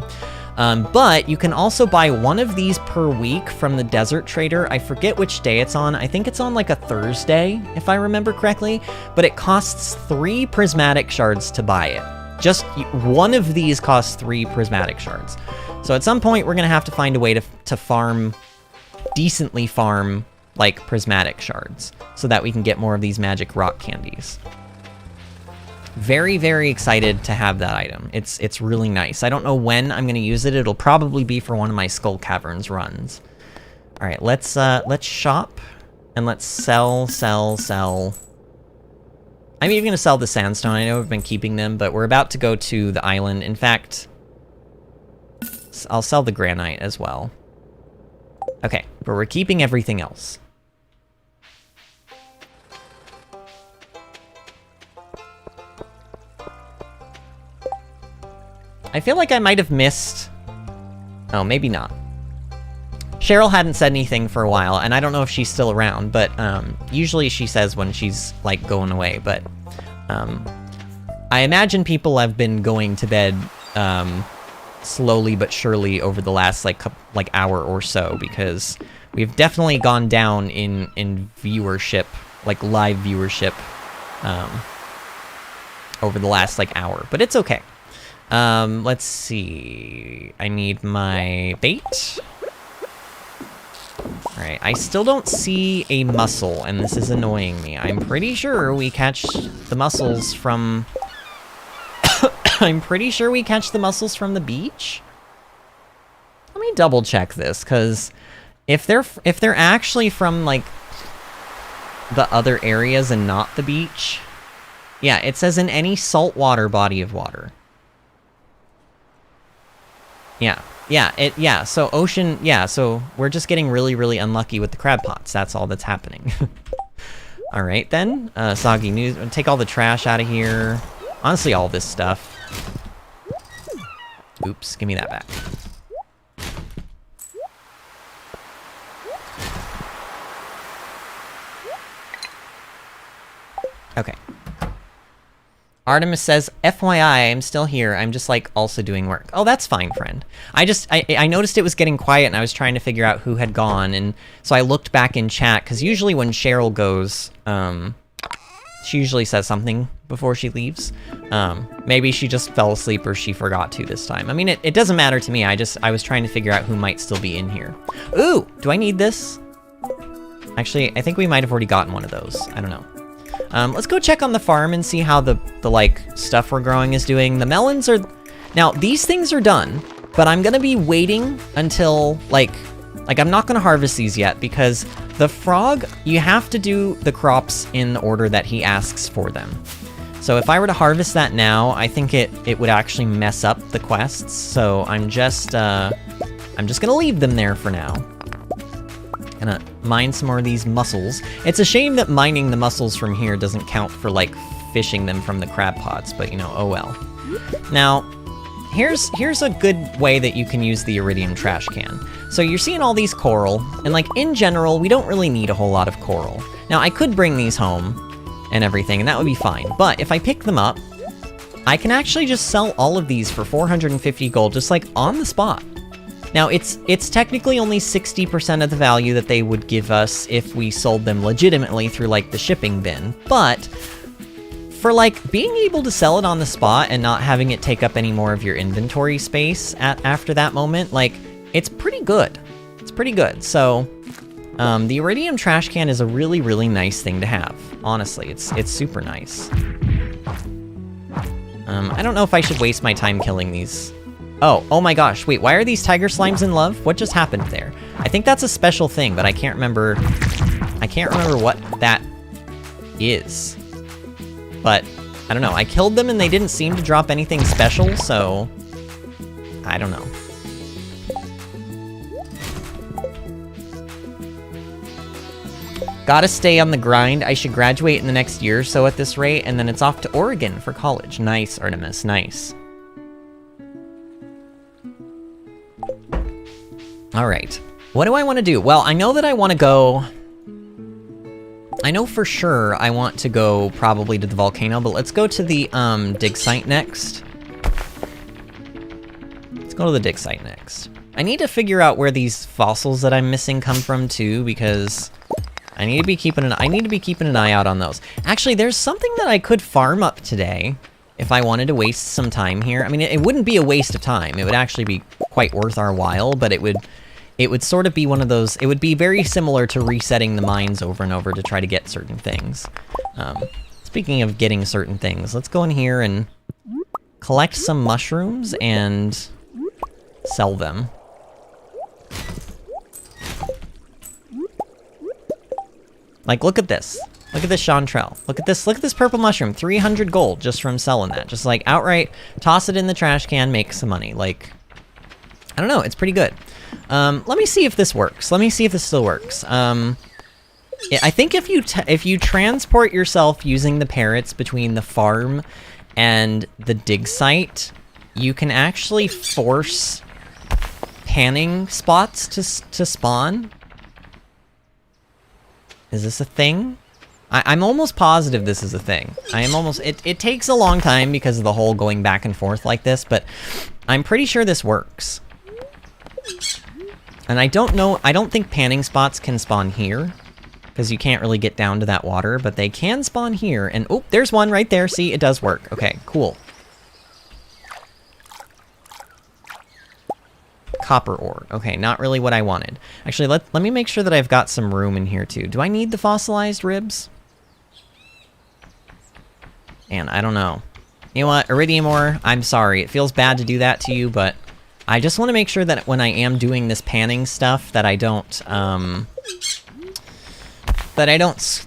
But you can also buy 1 of these per week from the desert trader. I forget which day it's on. I think it's on like a Thursday, if I remember correctly. But it costs 3 prismatic shards to buy it. Just 1 of these costs 3 prismatic shards. So at some point, we're going to have to find a way to farm, decently farm, like, prismatic shards, so that we can get more of these magic rock candies. Very, very excited to have that item. It's really nice. I don't know when I'm going to use it. It'll probably be for one of my Skull Caverns runs. All right, let's shop, and let's sell. I'm even going to sell the sandstone. I know we've been keeping them, but we're about to go to the island. In fact, I'll sell the granite as well. Okay, but we're keeping everything else. I feel like I might have missed... Oh, maybe not. Cheryl hadn't said anything for a while, and I don't know if she's still around, but usually she says when she's, like, going away, but I imagine people have been going to bed slowly but surely over the last, like, hour or so, because we've definitely gone down in viewership, like, live viewership, over the last, like, hour, but it's okay. Let's see. I need my bait. Alright, I still don't see a mussel, and this is annoying me. I'm pretty sure we catch the mussels from... I'm pretty sure we catch the mussels from the beach? Let me double check this, because if they're actually from, like, the other areas and not the beach... Yeah, it says in any saltwater body of water. Yeah, so ocean, yeah, so we're just getting really, really unlucky with the crab pots. That's all that's happening. Alright then, soggy news, take all the trash out of here. Honestly, all this stuff. Oops, give me that back. Okay. Artemis says, FYI, I'm still here. I'm just, like, also doing work. Oh, that's fine, friend. I noticed it was getting quiet, and I was trying to figure out who had gone, and so I looked back in chat, because usually when Cheryl goes, she usually says something before she leaves. Maybe she just fell asleep or she forgot to this time. I mean, it doesn't matter to me. I was trying to figure out who might still be in here. Ooh, do I need this? Actually, I think we might have already gotten one of those. I don't know. Let's go check on the farm and see how the like, stuff we're growing is doing. The melons are... Now, these things are done, but I'm gonna be waiting until, like, I'm not gonna harvest these yet, because the frog, you have to do the crops in the order that he asks for them. So if I were to harvest that now, I think it would actually mess up the quests, so I'm just gonna leave them there for now. Gonna mine some more of these mussels. It's a shame that mining the mussels from here doesn't count for, like, fishing them from the crab pots, but, you know, oh well. Now, here's a good way that you can use the iridium trash can. So you're seeing all these coral, and, like, in general, we don't really need a whole lot of coral. Now, I could bring these home and everything, and that would be fine, but if I pick them up, I can actually just sell all of these for 450 gold, just, like, on the spot. Now, it's technically only 60% of the value that they would give us if we sold them legitimately through, like, the shipping bin, but for, like, being able to sell it on the spot and not having it take up any more of your inventory space after that moment, like, it's pretty good. It's pretty good. So, the iridium trash can is a really, really nice thing to have. Honestly, it's super nice. I don't know if I should waste my time killing these. Oh my gosh, wait, why are these tiger slimes in love? What just happened there? I think that's a special thing, but I can't remember what that is. But, I don't know, I killed them and they didn't seem to drop anything special, so... I don't know. Gotta stay on the grind. I should graduate in the next year or so at this rate, and then it's off to Oregon for college. Nice, Artemis, nice. Alright, what do I want to do? Well, I know that I want to go... I know for sure I want to go probably to the volcano, but let's go to the dig site next. Let's go to the dig site next. I need to figure out where these fossils that I'm missing come from too, because I need to be keeping an eye out on those. Actually, there's something that I could farm up today if I wanted to waste some time here. I mean, it wouldn't be a waste of time. It would actually be quite worth our while, but it would sort of be one of those... It would be very similar to resetting the mines over and over to try to get certain things. Speaking of getting certain things, let's go in here and collect some mushrooms and sell them. Like, look at this. Look at this chanterelle. Look at this purple mushroom. 300 gold just from selling that. Just, like, outright toss it in the trash can, make some money. Like, I don't know, it's pretty good. Let me see if this works. Let me see if this still works. I think if you transport yourself using the parrots between the farm and the dig site, you can actually force panning spots to spawn. Is this a thing? I'm almost positive this is a thing. I am almost... It takes a long time because of the whole going back and forth like this, but I'm pretty sure this works. And I don't know... I don't think panning spots can spawn here, because you can't really get down to that water, but they can spawn here. And, oh, there's one right there. See, it does work. Okay, cool. Copper ore. Okay, not really what I wanted. Actually, let me make sure that I've got some room in here, too. Do I need the fossilized ribs? And I don't know. You know what, iridium ore, I'm sorry. It feels bad to do that to you, but I just want to make sure that when I am doing this panning stuff, that I don't,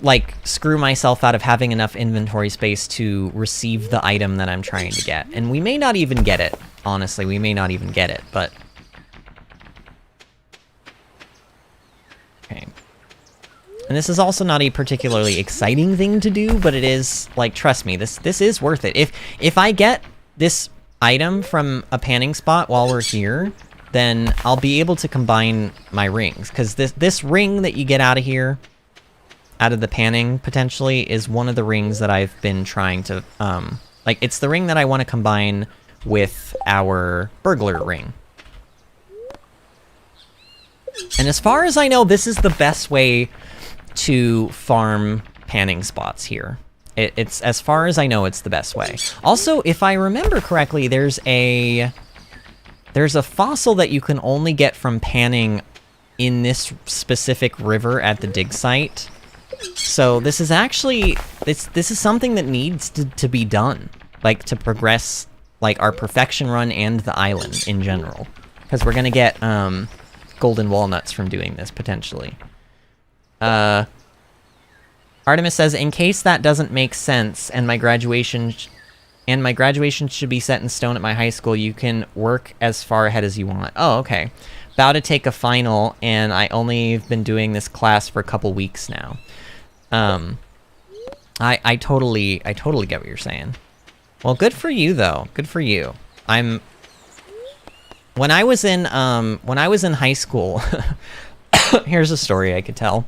like, screw myself out of having enough inventory space to receive the item that I'm trying to get. And we may not even get it. Honestly, we may not even get it, but... Okay. And this is also not a particularly exciting thing to do, but it is, like, trust me, this is worth it. If I get this item from a panning spot while we're here, then I'll be able to combine my rings. Because this ring that you get out of here, out of the panning, potentially, is one of the rings that I've been trying to, like, it's the ring that I want to combine with our burglar ring. And as far as I know, this is the best way to farm panning spots here. It's as far as I know, it's the best way. Also, if I remember correctly, there's a fossil that you can only get from panning in this specific river at the dig site. So this is actually this is something that needs to be done, like to progress like our perfection run and the island in general, because we're gonna get golden walnuts from doing this potentially. Artemis says, in case that doesn't make sense and my graduation should be set in stone at my high school, you can work as far ahead as you want. Oh, okay. About to take a final, and I only have been doing this class for a couple weeks now. I totally get what you're saying. Well, good for you though. Good for you. When I was in high school, here's a story I could tell.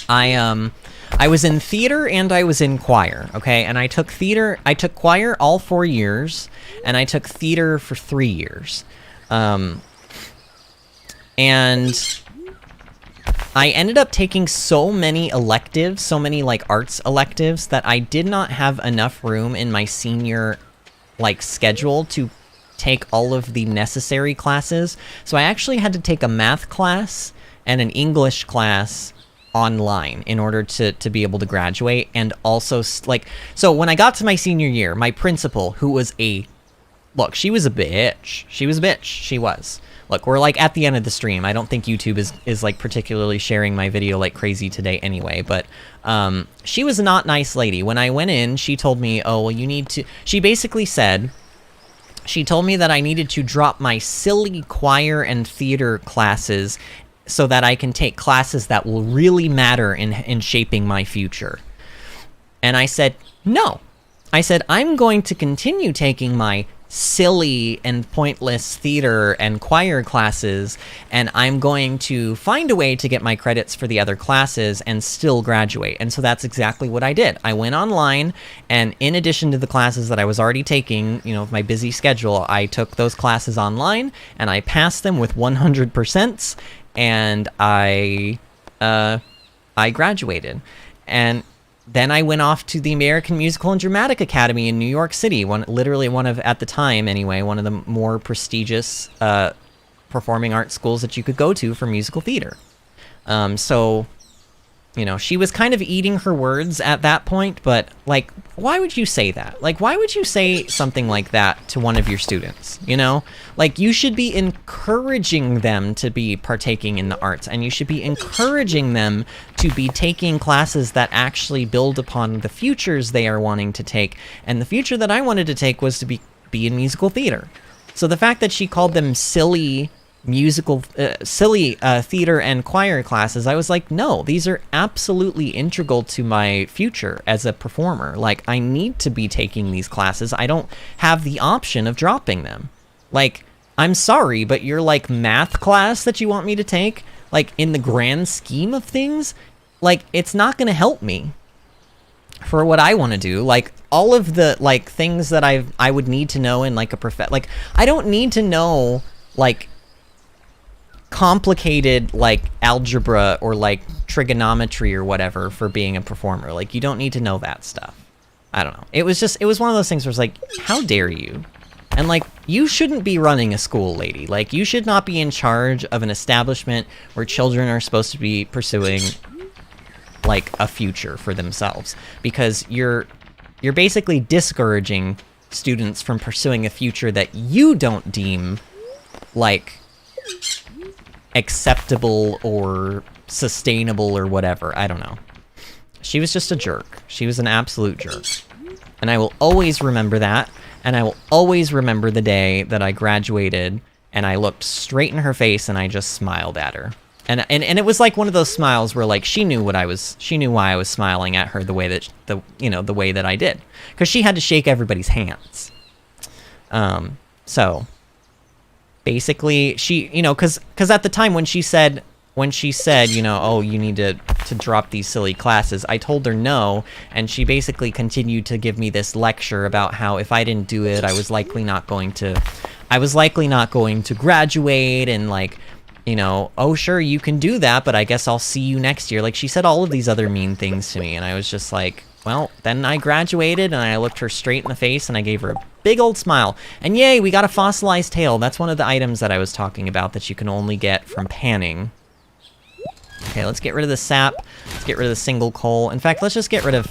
I was in theater and I was in choir, okay? And I took choir all 4 years, and I took theater for 3 years. And I ended up taking so many electives, so many, like, arts electives, that I did not have enough room in my senior, like, schedule to take all of the necessary classes. So I actually had to take a math class and an English class online in order to be able to graduate. And also, like, so when I got to my senior year, my principal, who was look, she was a bitch. She was a bitch. She was. Look, we're, like, at the end of the stream. I don't think YouTube is like, particularly sharing my video like crazy today anyway, but she was a not nice lady. When I went in, she told me, oh, well, you need to... She basically said... She told me that I needed to drop my silly choir and theater classes so that I can take classes that will really matter in shaping my future. And I said, no. I said, I'm going to continue taking my silly and pointless theater and choir classes, and I'm going to find a way to get my credits for the other classes and still graduate. And so that's exactly what I did. I went online, and in addition to the classes that I was already taking, you know, my busy schedule, I took those classes online, and I passed them with 100%, and I graduated. And then I went off to the American Musical and Dramatic Academy in New York City, literally one of, at the time anyway, one of the more prestigious performing arts schools that you could go to for musical theater. So, you know, she was kind of eating her words at that point, but, like, why would you say that? Like, why would you say something like that to one of your students, you know? Like, you should be encouraging them to be partaking in the arts, and you should be encouraging them to be taking classes that actually build upon the futures they are wanting to take, and the future that I wanted to take was to be in musical theater. So the fact that she called them silly theater and choir classes, I was like, no, these are absolutely integral to my future as a performer. Like, I need to be taking these classes. I don't have the option of dropping them. Like, I'm sorry, but your, like, math class that you want me to take, like, in the grand scheme of things, like, it's not gonna help me for what I want to do. Like, all of the, like, things that I would need to know in, like, like, I don't need to know, like, complicated, like, algebra or, like, trigonometry or whatever for being a performer. Like, you don't need to know that stuff. I don't know. It was one of those things where it's like, how dare you? And, like, you shouldn't be running a school, lady. Like, you should not be in charge of an establishment where children are supposed to be pursuing, like, a future for themselves. Because you're basically discouraging students from pursuing a future that you don't deem, like, acceptable or sustainable or whatever. I don't know. She was just a jerk. She was an absolute jerk. And I will always remember that. And I will always remember the day that I graduated and I looked straight in her face and I just smiled at her. And it was like one of those smiles where, like, she knew why I was smiling at her the way that the way that I did, because she had to shake everybody's hands. So basically, she, because at the time when she said, oh, you need to drop these silly classes, I told her no, and she basically continued to give me this lecture about how if I didn't do it, I was likely not going to graduate, and, like, oh, sure, you can do that, but I guess I'll see you next year. Like, she said all of these other mean things to me, and I was just like, well, then I graduated, and I looked her straight in the face, and I gave her a big old smile. And yay, we got a fossilized tail. That's one of the items that I was talking about that you can only get from panning. Okay, let's get rid of the sap. Let's get rid of the single coal. In fact, let's get rid of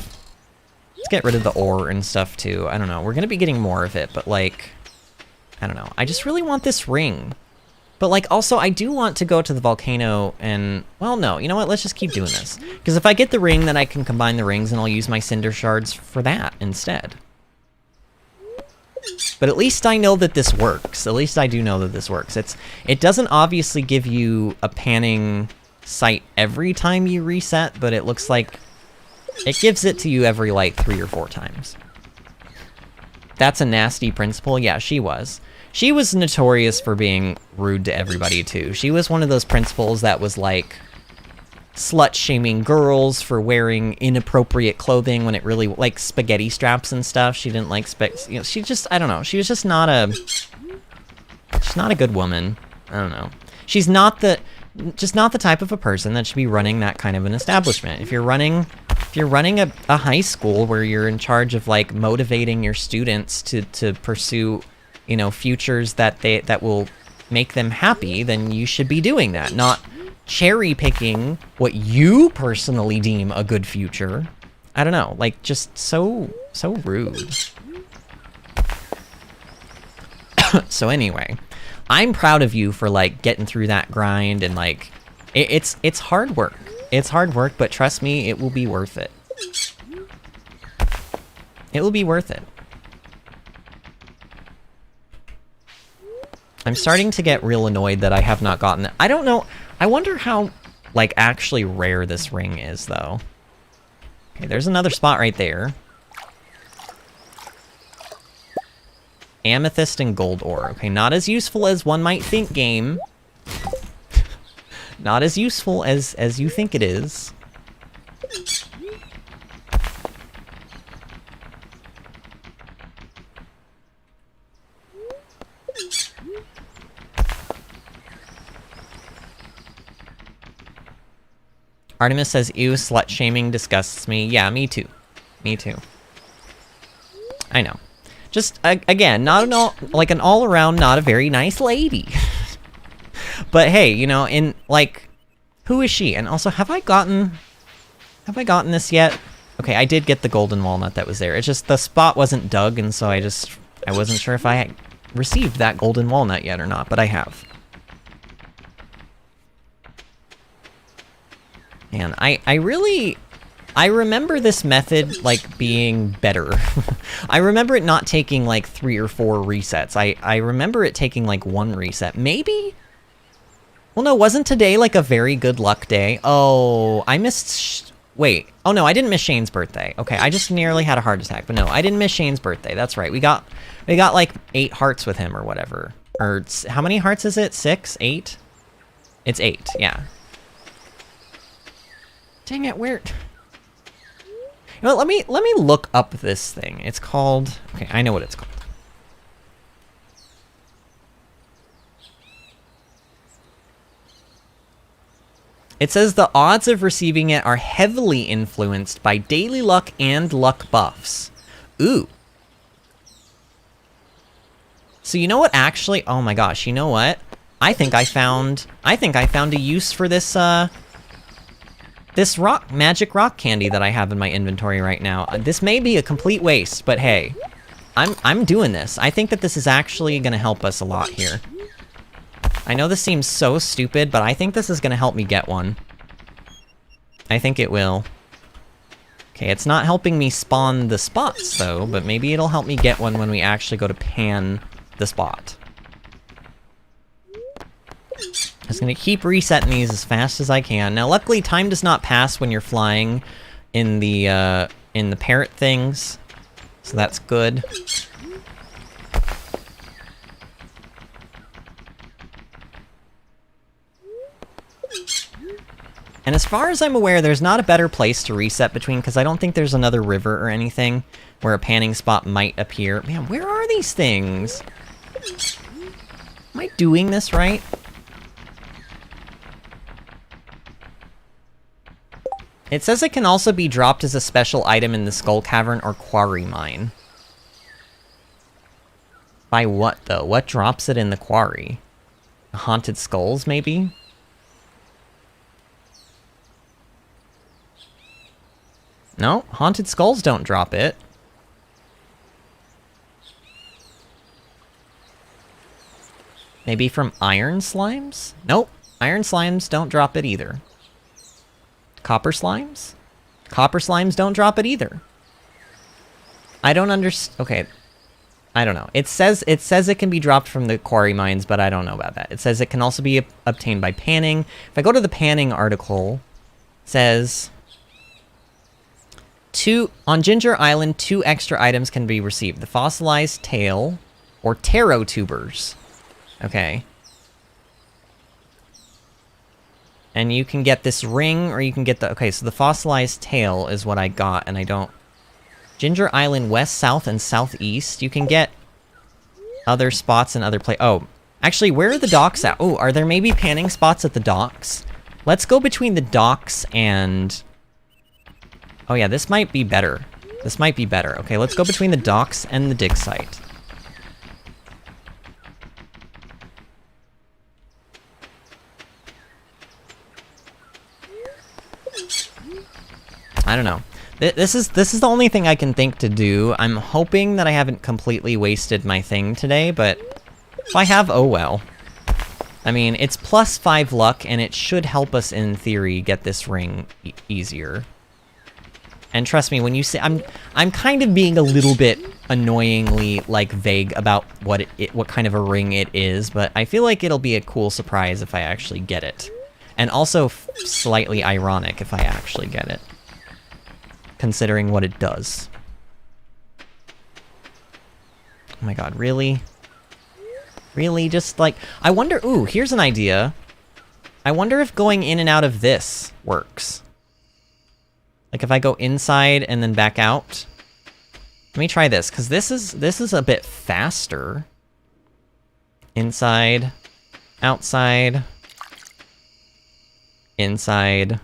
the ore and stuff, too. I don't know. We're going to be getting more of it, but, like, I don't know. I just really want this ring. But, like, also, I do want to go to the volcano and... Well, no. You know what? Let's just keep doing this. Because if I get the ring, then I can combine the rings, and I'll use my cinder shards for that instead. But at least I know that this works. At least I do know that this works. It doesn't obviously give you a panning site every time you reset, but it looks like it gives it to you every, like, 3 or 4 times. That's a nasty principal. Yeah, she was. She was notorious for being rude to everybody, too. She was one of those principals that was, like, slut-shaming girls for wearing inappropriate clothing when it really, like, spaghetti straps and stuff. She didn't like she just, I don't know. She was just not she's not a good woman. I don't know. She's just not the type of a person that should be running that kind of an establishment. If you're running a high school where you're in charge of, like, motivating your students to pursue, futures that will make them happy, then you should be doing that, not cherry picking what you personally deem a good future. I don't know, like, just so rude. So anyway, I'm proud of you for, like, getting through that grind, and, like, it's hard work. It's hard work, but trust me, it will be worth it. It will be worth it. I'm starting to get real annoyed that I have not gotten it. I don't know. I wonder how, like, actually rare this ring is, though. Okay, there's another spot right there. Amethyst and gold ore. Okay, not as useful as one might think, game. Not as useful as you think it is. Artemis says, ew, slut-shaming disgusts me. Yeah, me too. Me too. I know. Just, again, not an all-around, not a very nice lady. But hey, in, like, who is she? And also, have I gotten this yet? Okay, I did get the golden walnut that was there. It's just the spot wasn't dug, and so I wasn't sure if I had received that golden walnut yet or not, but I have. Man, I remember this method, like, being better. I remember it not taking, like, 3 or 4 resets. I remember it taking, like, 1 reset. Maybe? Well, no, wasn't today, like, a very good luck day? Oh, I missed... Wait. Oh, no, I didn't miss Shane's birthday. Okay, I just nearly had a heart attack. But no, I didn't miss Shane's birthday. That's right. We got like, 8 hearts with him or whatever. Or how many hearts is it? 6? 8? It's 8, yeah. Dang it, where... You know what, let me look up this thing. It's called... Okay, I know what it's called. It says the odds of receiving it are heavily influenced by daily luck and luck buffs. Ooh. So you know what actually... Oh my gosh, you know what? I think I found a use for this, this magic rock candy that I have in my inventory right now. This may be a complete waste, but hey, I'm doing this. I think that this is actually gonna help us a lot here. I know this seems so stupid, but I think this is gonna help me get one. I think it will. Okay, it's not helping me spawn the spots though, but maybe it'll help me get one when we actually go to pan the spot. I'm just gonna keep resetting these as fast as I can. Now, luckily, time does not pass when you're flying in the parrot things, so that's good. And as far as I'm aware, there's not a better place to reset between, because I don't think there's another river or anything where a panning spot might appear. Man, where are these things? Am I doing this right? It says it can also be dropped as a special item in the Skull Cavern or Quarry Mine. By what, though? What drops it in the quarry? Haunted skulls, maybe? No, haunted skulls don't drop it. Maybe from iron slimes? Nope, iron slimes don't drop it either. Copper slimes? Copper slimes don't drop it either. I don't understand. Okay, I don't know. It says it can be dropped from the quarry mines, but I don't know about that. It says it can also be obtained by panning. If I go to the panning article, it says... On Ginger Island, 2 extra items can be received. The fossilized tail or taro tubers. Okay. And you can get this ring, or you can get the... Okay, so the fossilized tail is what I got, and I don't... Ginger Island west, south, and southeast. You can get other spots and other Oh, actually, where are the docks at? Oh, are there maybe panning spots at the docks? Let's go between the docks and... Oh yeah, this might be better. This might be better. Okay, let's go between the docks and the dig site. I don't know. This is the only thing I can think to do. I'm hoping that I haven't completely wasted my thing today, but if I have, oh well. I mean, it's plus 5 luck, and it should help us, in theory, get this ring easier. And trust me, when you say... I'm kind of being a little bit annoyingly, like, vague about what kind of a ring it is, but I feel like it'll be a cool surprise if I actually get it. And also slightly ironic if I actually get it. Considering what it does. Oh my god, really? Really? Just, like... I wonder... Ooh, here's an idea. I wonder if going in and out of this works. Like if I go inside and then back out. Let me try this, because this is a bit faster. Inside, outside, inside,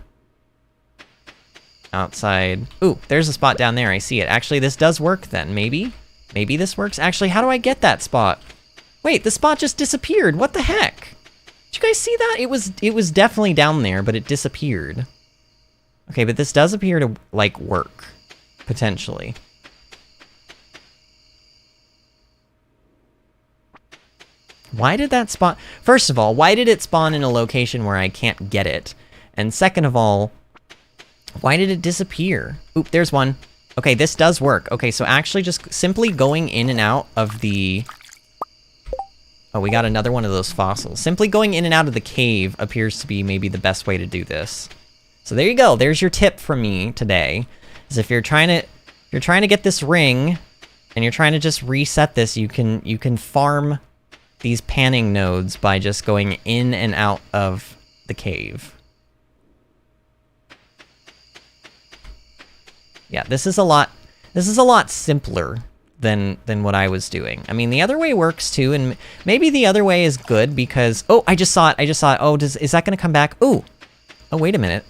outside. Ooh, there's a spot down there, I see it. Actually, this does work then, maybe? Maybe this works? Actually, how do I get that spot? Wait, the spot just disappeared, what the heck? Did you guys see that? It was definitely down there, but it disappeared. Okay, but this does appear to, like, work. Potentially. Why did that spawn... First of all, why did it spawn in a location where I can't get it? And second of all, why did it disappear? Oop, there's one. Okay, this does work. Okay, so actually just simply going in and out of the... Oh, we got another one of those fossils. Simply going in and out of the cave appears to be maybe the best way to do this. So there you go. There's your tip from me today. Is if you're trying to get this ring, and you're trying to just reset this, you can farm these panning nodes by just going in and out of the cave. Yeah, this is a lot simpler than what I was doing. I mean, the other way works too, and maybe the other way is good because... Oh, I just saw it. Oh, is that gonna come back? Ooh! Oh, wait a minute.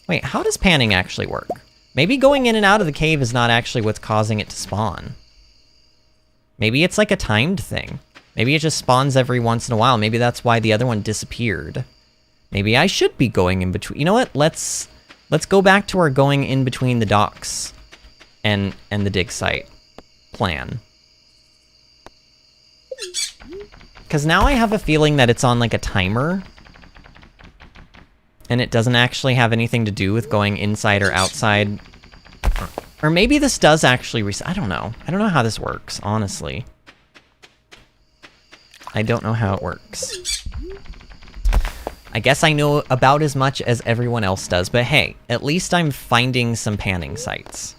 Wait, how does panning actually work? Maybe going in and out of the cave is not actually what's causing it to spawn. Maybe it's like a timed thing. Maybe it just spawns every once in a while. Maybe that's why the other one disappeared. Maybe I should be going in between... You know what? Let's go back to our going in between the docks and the dig site plan. Because now I have a feeling that it's on like a timer. And it doesn't actually have anything to do with going inside or outside. Or maybe this does actually reset. I don't know. I don't know how this works, honestly. I don't know how it works. I guess I know about as much as everyone else does, but hey, at least I'm finding some panning sites.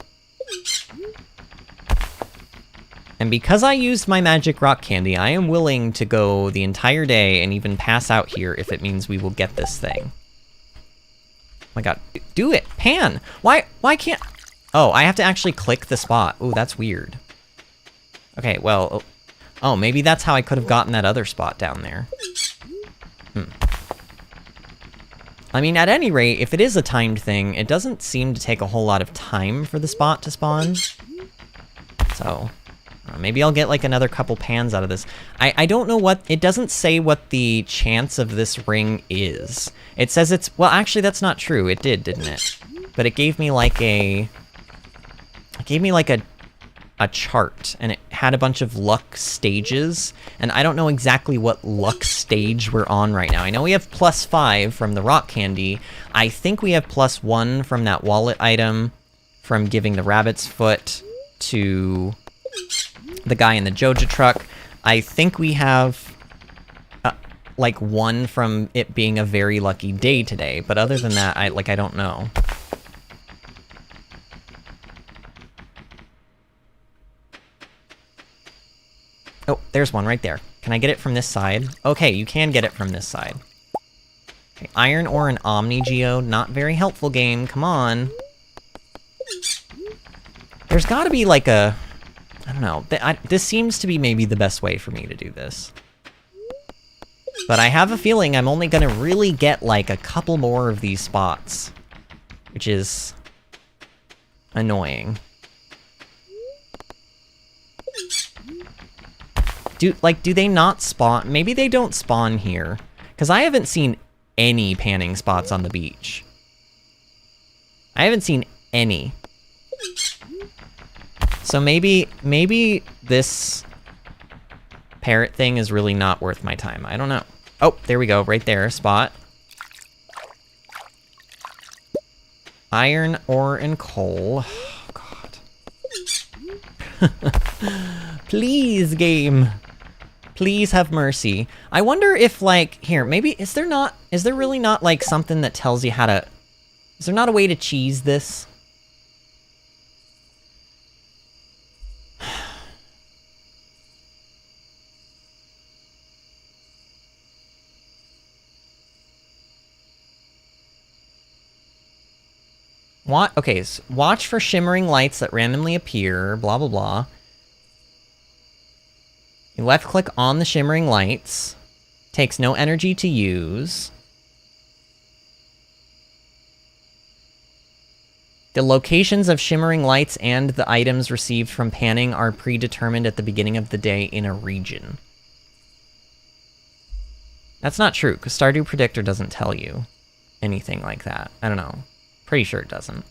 And because I used my magic rock candy, I am willing to go the entire day and even pass out here if it means we will get this thing. Oh my god, do it! Pan! Why can't... Oh, I have to actually click the spot. Ooh, that's weird. Okay, well... Oh, maybe that's how I could have gotten that other spot down there. I mean, at any rate, if it is a timed thing, it doesn't seem to take a whole lot of time for the spot to spawn. So, maybe I'll get like another couple pans out of this. I don't know what... It doesn't say what the chance of this ring is. It says it's... Well, actually, that's not true. It did, didn't it? But it gave me like a... It gave me like a chart, and it had a bunch of luck stages, and I don't know exactly what luck stage we're on right now. I know we have +5 from the rock candy. I think we have +1 from that wallet item, from giving the rabbit's foot to the guy in the Joja truck. I think we have like 1 from it being a very lucky day today, but other than that, I don't know. Oh, there's one right there. Can I get it from this side? Okay, you can get it from this side. Okay, iron ore and Omni Geo, not very helpful game, come on. There's gotta be like a... I don't know, this seems to be maybe the best way for me to do this. But I have a feeling I'm only gonna really get like a couple more of these spots. Which is... annoying. Do they not spawn? Maybe they don't spawn here. Because I haven't seen any panning spots on the beach. I haven't seen any. So maybe this parrot thing is really not worth my time. I don't know. Oh, there we go. Right there. Spot. Iron, ore, and coal. Oh, God. Please, game. Please have mercy. I wonder if, like, here, maybe, is there really not, like, something that tells you how to... Is there not a way to cheese this? What? Okay, so watch for shimmering lights that randomly appear, blah, blah, blah. You left-click on the shimmering lights. Takes no energy to use. The locations of shimmering lights and the items received from panning are predetermined at the beginning of the day in a region. That's not true, because Stardew Predictor doesn't tell you anything like that. I don't know. Pretty sure it doesn't.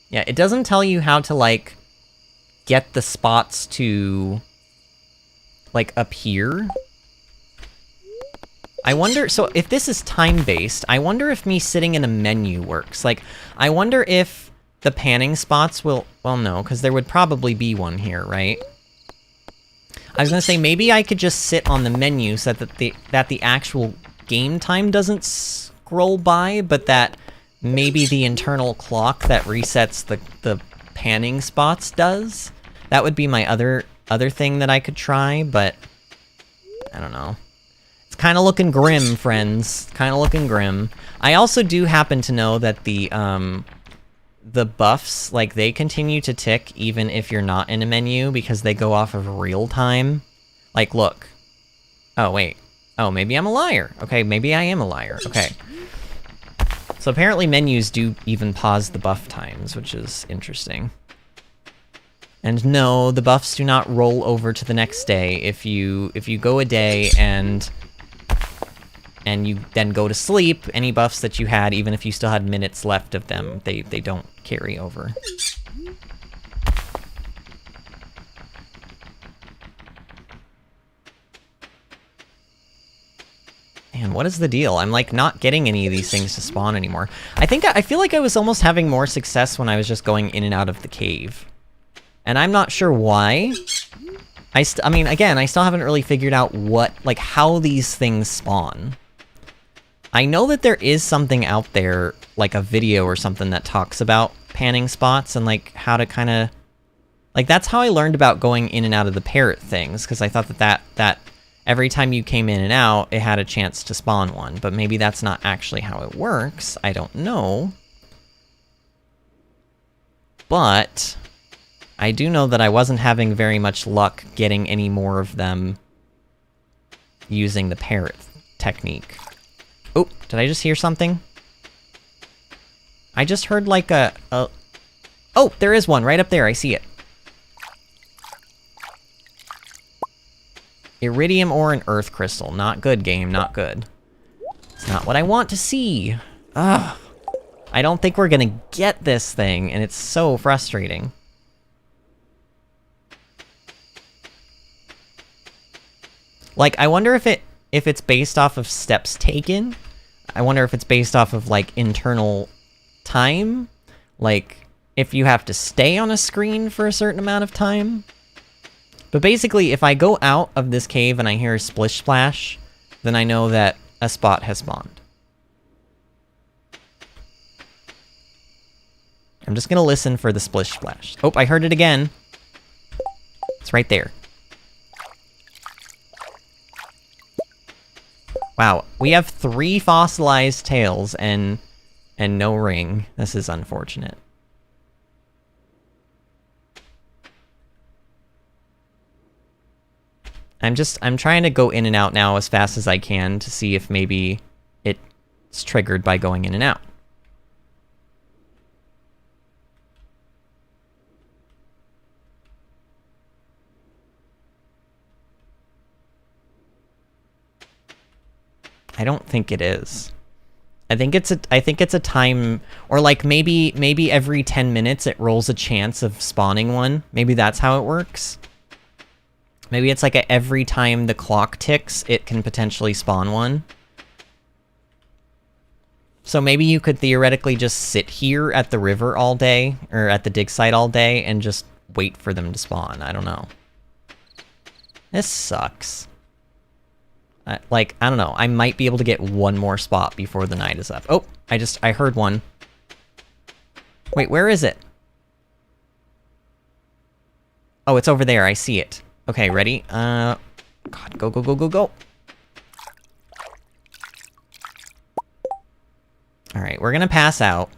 Yeah, it doesn't tell you how to, like... get the spots to, like, appear. I wonder, so if this is time-based, I wonder if me sitting in a menu works. Like, I wonder if the panning spots will, well, no, because there would probably be one here, right? I was gonna say, maybe I could just sit on the menu so that the actual game time doesn't scroll by, but that maybe the internal clock that resets the panning spots does. That would be my other thing that I could try, but I don't know. It's kind of looking grim, friends. Kind of looking grim. I also do happen to know that the buffs, like, they continue to tick even if you're not in a menu because they go off of real time. Like, look. Oh, wait. Oh, maybe I'm a liar. Okay, maybe I am a liar. Okay. So apparently menus do even pause the buff times, which is interesting. And no, the buffs do not roll over to the next day. If you go a day and you then go to sleep, any buffs that you had, even if you still had minutes left of them, they don't carry over. Man, what is the deal? I'm like not getting any of these things to spawn anymore. I feel like I was almost having more success when I was just going in and out of the cave. And I'm not sure why. I mean, again, I still haven't really figured out how these things spawn. I know that there is something out there, like a video or something that talks about panning spots and like how to kind of... Like that's how I learned about going in and out of the parrot things, because I thought that every time you came in and out, it had a chance to spawn one, but maybe that's not actually how it works. I don't know. But I do know that I wasn't having very much luck getting any more of them using the parrot technique. Oh, did I just hear something? I just heard like a... Oh, there is one right up there. I see it. Iridium ore and earth crystal. Not good, game. Not good. It's not what I want to see. Ugh. I don't think we're gonna get this thing, and it's so frustrating. Like, I wonder if it's based off of steps taken. I wonder if it's based off of, like, internal time. Like, if you have to stay on a screen for a certain amount of time. But basically, if I go out of this cave and I hear a splish splash, then I know that a spot has spawned. I'm just gonna listen for the splish splash. Oh, I heard it again. It's right there. Wow, we have 3 fossilized tails and no ring. This is unfortunate. I'm trying to go in and out now as fast as I can to see if maybe it's triggered by going in and out. I don't think it is. I think it's a time, or like maybe every 10 minutes it rolls a chance of spawning one. Maybe that's how it works. Maybe it's like every time the clock ticks, it can potentially spawn one. So maybe you could theoretically just sit here at the river all day, or at the dig site all day, and just wait for them to spawn. I don't know. This sucks. I don't know. I might be able to get one more spot before the night is up. Oh, I heard one. Wait, where is it? Oh, it's over there. I see it. Okay, ready? God, go, go, go, go, go. Alright, we're gonna pass out.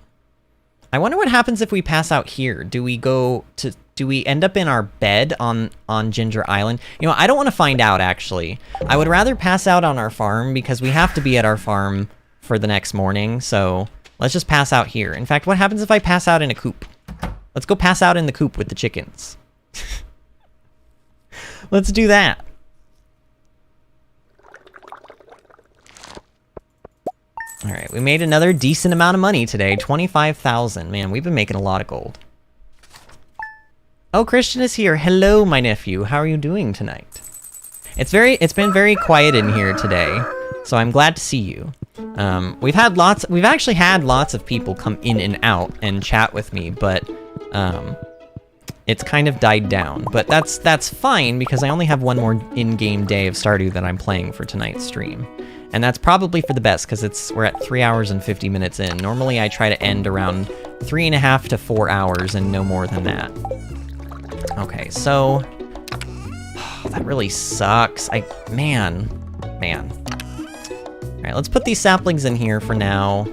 I wonder what happens if we pass out here. Do we end up in our bed on Ginger Island? You know, I don't want to find out, actually. I would rather pass out on our farm, because we have to be at our farm for the next morning, so let's just pass out here. In fact, what happens if I pass out in a coop? Let's go pass out in the coop with the chickens. Let's do that. Alright, we made another decent amount of money today. 25,000. Man, we've been making a lot of gold. Oh, Christian is here. Hello, my nephew. How are you doing tonight? It's been very quiet in here today, so I'm glad to see you. We've actually had lots of people come in and out and chat with me, but it's kind of died down. But that's fine, because I only have one more in-game day of Stardew that I'm playing for tonight's stream. And that's probably for the best, because we're at 3 hours and 50 minutes in. Normally I try to end around 3.5 to 4 hours and no more than that. Okay, so... that really sucks. Man. Alright, let's put these saplings in here for now.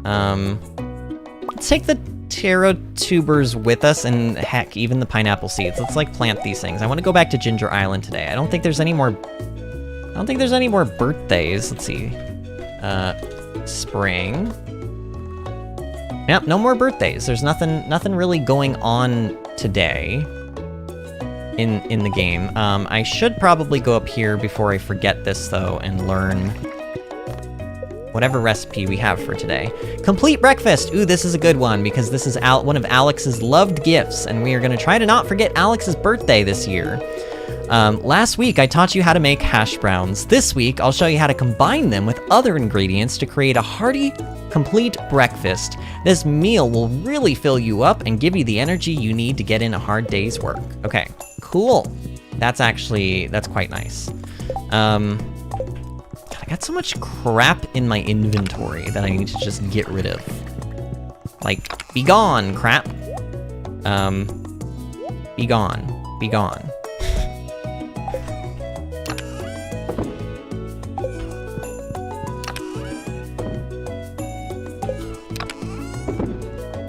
Let's take the taro tubers with us, and heck, even the pineapple seeds. Let's, like, plant these things. I want to go back to Ginger Island today. I don't think there's any more birthdays. Let's see. Spring. Yep, no more birthdays. There's nothing really going on today in the game. I should probably go up here before I forget this, though, and learn whatever recipe we have for today. Complete breakfast! Ooh, this is a good one, because this is one of Alex's loved gifts, and we are going to try to not forget Alex's birthday this year. Last week, I taught you how to make hash browns. This week, I'll show you how to combine them with other ingredients to create a hearty, complete breakfast. This meal will really fill you up and give you the energy you need to get in a hard day's work. Okay, cool. That's quite nice. I got so much crap in my inventory that I need to just get rid of. Like, be gone, crap. Be gone. Be gone.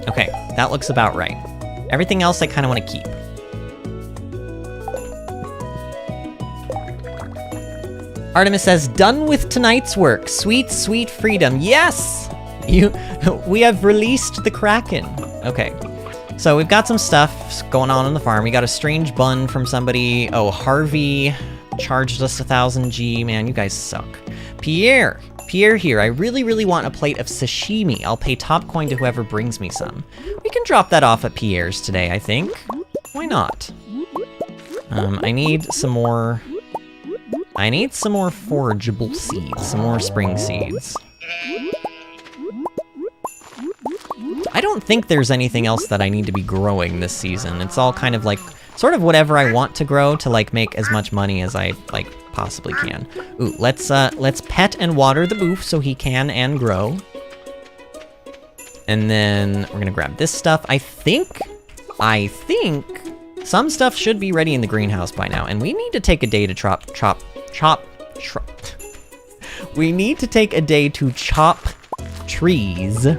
Okay, that looks about right. Everything else I kind of want to keep. Artemis says, done with tonight's work. Sweet, sweet freedom. Yes! We have released the Kraken. Okay. So we've got some stuff going on the farm. We got a strange bun from somebody. Oh, Harvey charged us 1,000 G. Man, you guys suck. Pierre here. I really want a plate of sashimi. I'll pay top coin to whoever brings me some. We can drop that off at Pierre's today, I think. Why not? I need some more forageable seeds, some more spring seeds. I don't think there's anything else that I need to be growing this season. It's all kind of like, sort of whatever I want to grow to like make as much money as I like possibly can. Ooh, let's pet and water the boof so he can and grow. And then we're gonna grab this stuff. I think some stuff should be ready in the greenhouse by now, and we need to take a day to chop. We need to take a day to chop trees. I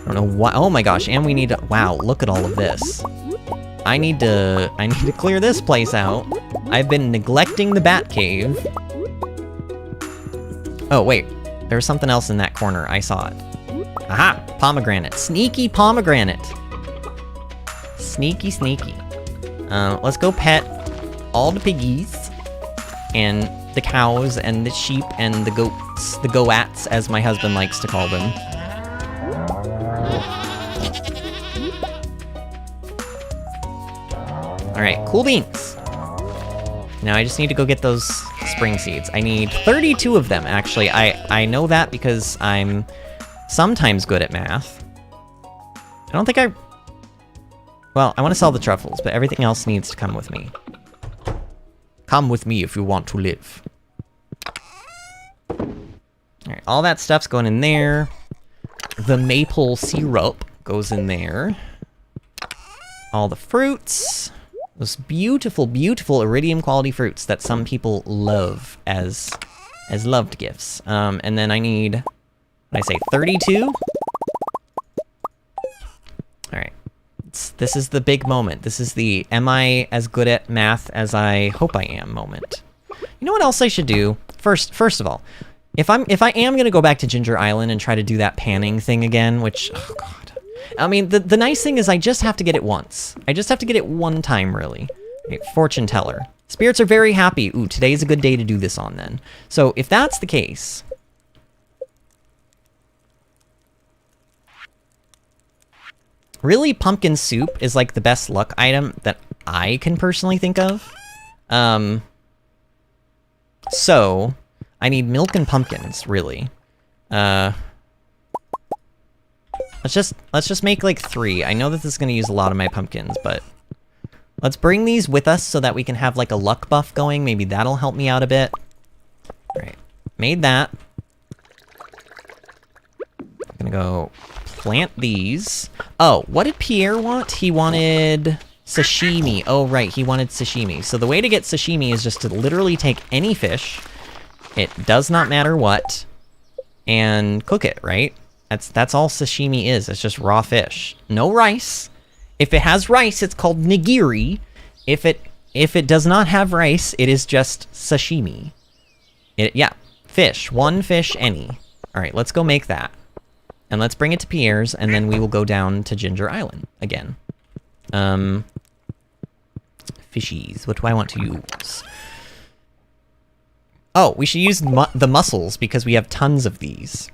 don't know why. Oh my gosh, and we need to, wow, look at all of this. I need to clear this place out. I've been neglecting the bat cave. Oh wait, there's something else in that corner. I saw it. Aha, pomegranate. Sneaky pomegranate. Sneaky. Let's go pet all the piggies and the cows and the sheep and the goats, the goats as my husband likes to call them. All right, cool beans. Now I just need to go get those spring seeds. I need 32 of them, actually. I know that because I'm sometimes good at math. I don't think well, I want to sell the truffles, but everything else needs to come with me. Come with me if you want to live. All right, all that stuff's going in there. The maple syrup goes in there. All the fruits. Those beautiful, beautiful iridium quality fruits that some people love as loved gifts. And then I need, what did I say, 32? All right. This is the big moment. This is the am I as good at math as I hope I am moment. You know what else I should do? First of all, if I am gonna go back to Ginger Island and try to do that panning thing again, which, oh god. I mean, the nice thing is I just have to get it once. I just have to get it one time, really. Okay, fortune teller. Spirits are very happy. Ooh, today's a good day to do this on then. So if that's the case, really, pumpkin soup is like the best luck item that I can personally think of. So I need milk and pumpkins, really. Let's just make like 3. I know that this is gonna use a lot of my pumpkins, but let's bring these with us so that we can have like a luck buff going. Maybe that'll help me out a bit. All right, made that. I'm gonna go plant these. Oh, what did Pierre want? He wanted Sashimi. Oh, right, he wanted sashimi. So the way to get sashimi is just to literally take any fish, it does not matter what, and cook it, right? That's all sashimi is. It's just raw fish. No rice. If it has rice, it's called nigiri. If it does not have rice, it is just sashimi. Yeah, fish. One fish, any. All right, let's go make that. And let's bring it to Pierre's, and then we will go down to Ginger Island again. Fishies. What do I want to use? Oh, we should use the mussels, because we have tons of these.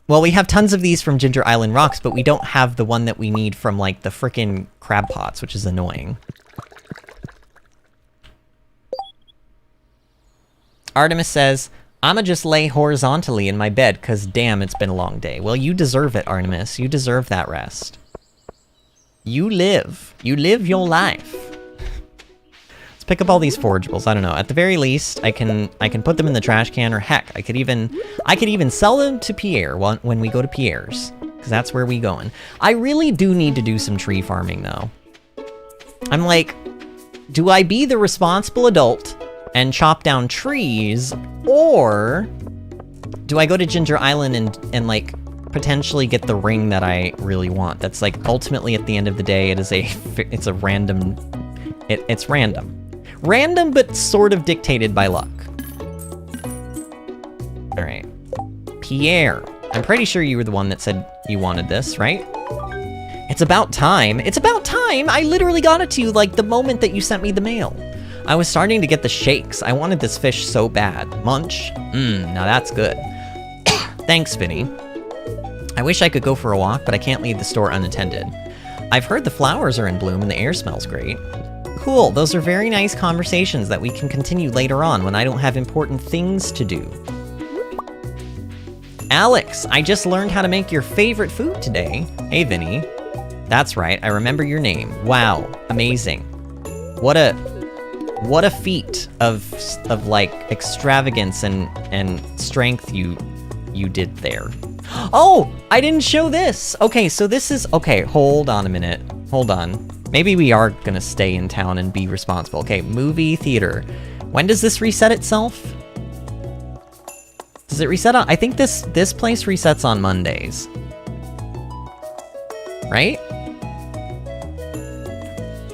Well, we have tons of these from Ginger Island Rocks, but we don't have the one that we need from, like, the frickin' crab pots, which is annoying. Artemis says, I'ma just lay horizontally in my bed, cause damn, it's been a long day. Well, you deserve it, Artemis. You deserve that rest. You live. You live your life. Let's pick up all these forageables. I don't know. At the very least, I can put them in the trash can, or heck, I could even sell them to Pierre when we go to Pierre's, because that's where we going. I really do need to do some tree farming, though. I'm like, do I be the responsible adult and chop down trees, or do I go to Ginger Island and like potentially get the ring that I really want? That's like ultimately at the end of the day, it's random, but sort of dictated by luck. All right, Pierre, I'm pretty sure you were the one that said you wanted this, right? It's about time. It's about time. I literally got it to you like the moment that you sent me the mail. I was starting to get the shakes. I wanted this fish so bad. Munch. Now that's good. Thanks, Vinny. I wish I could go for a walk, but I can't leave the store unattended. I've heard the flowers are in bloom and the air smells great. Cool, those are very nice conversations that we can continue later on when I don't have important things to do. Alex, I just learned how to make your favorite food today. Hey, Vinny. That's right, I remember your name. Wow, amazing. What a feat of like extravagance and strength you did there. Oh, I didn't show this. Okay, so this is, okay, hold on a minute. Hold on. Maybe we are gonna stay in town and be responsible. Okay, movie theater. When does this reset itself? Does it reset on, I think this place resets on Mondays. Right?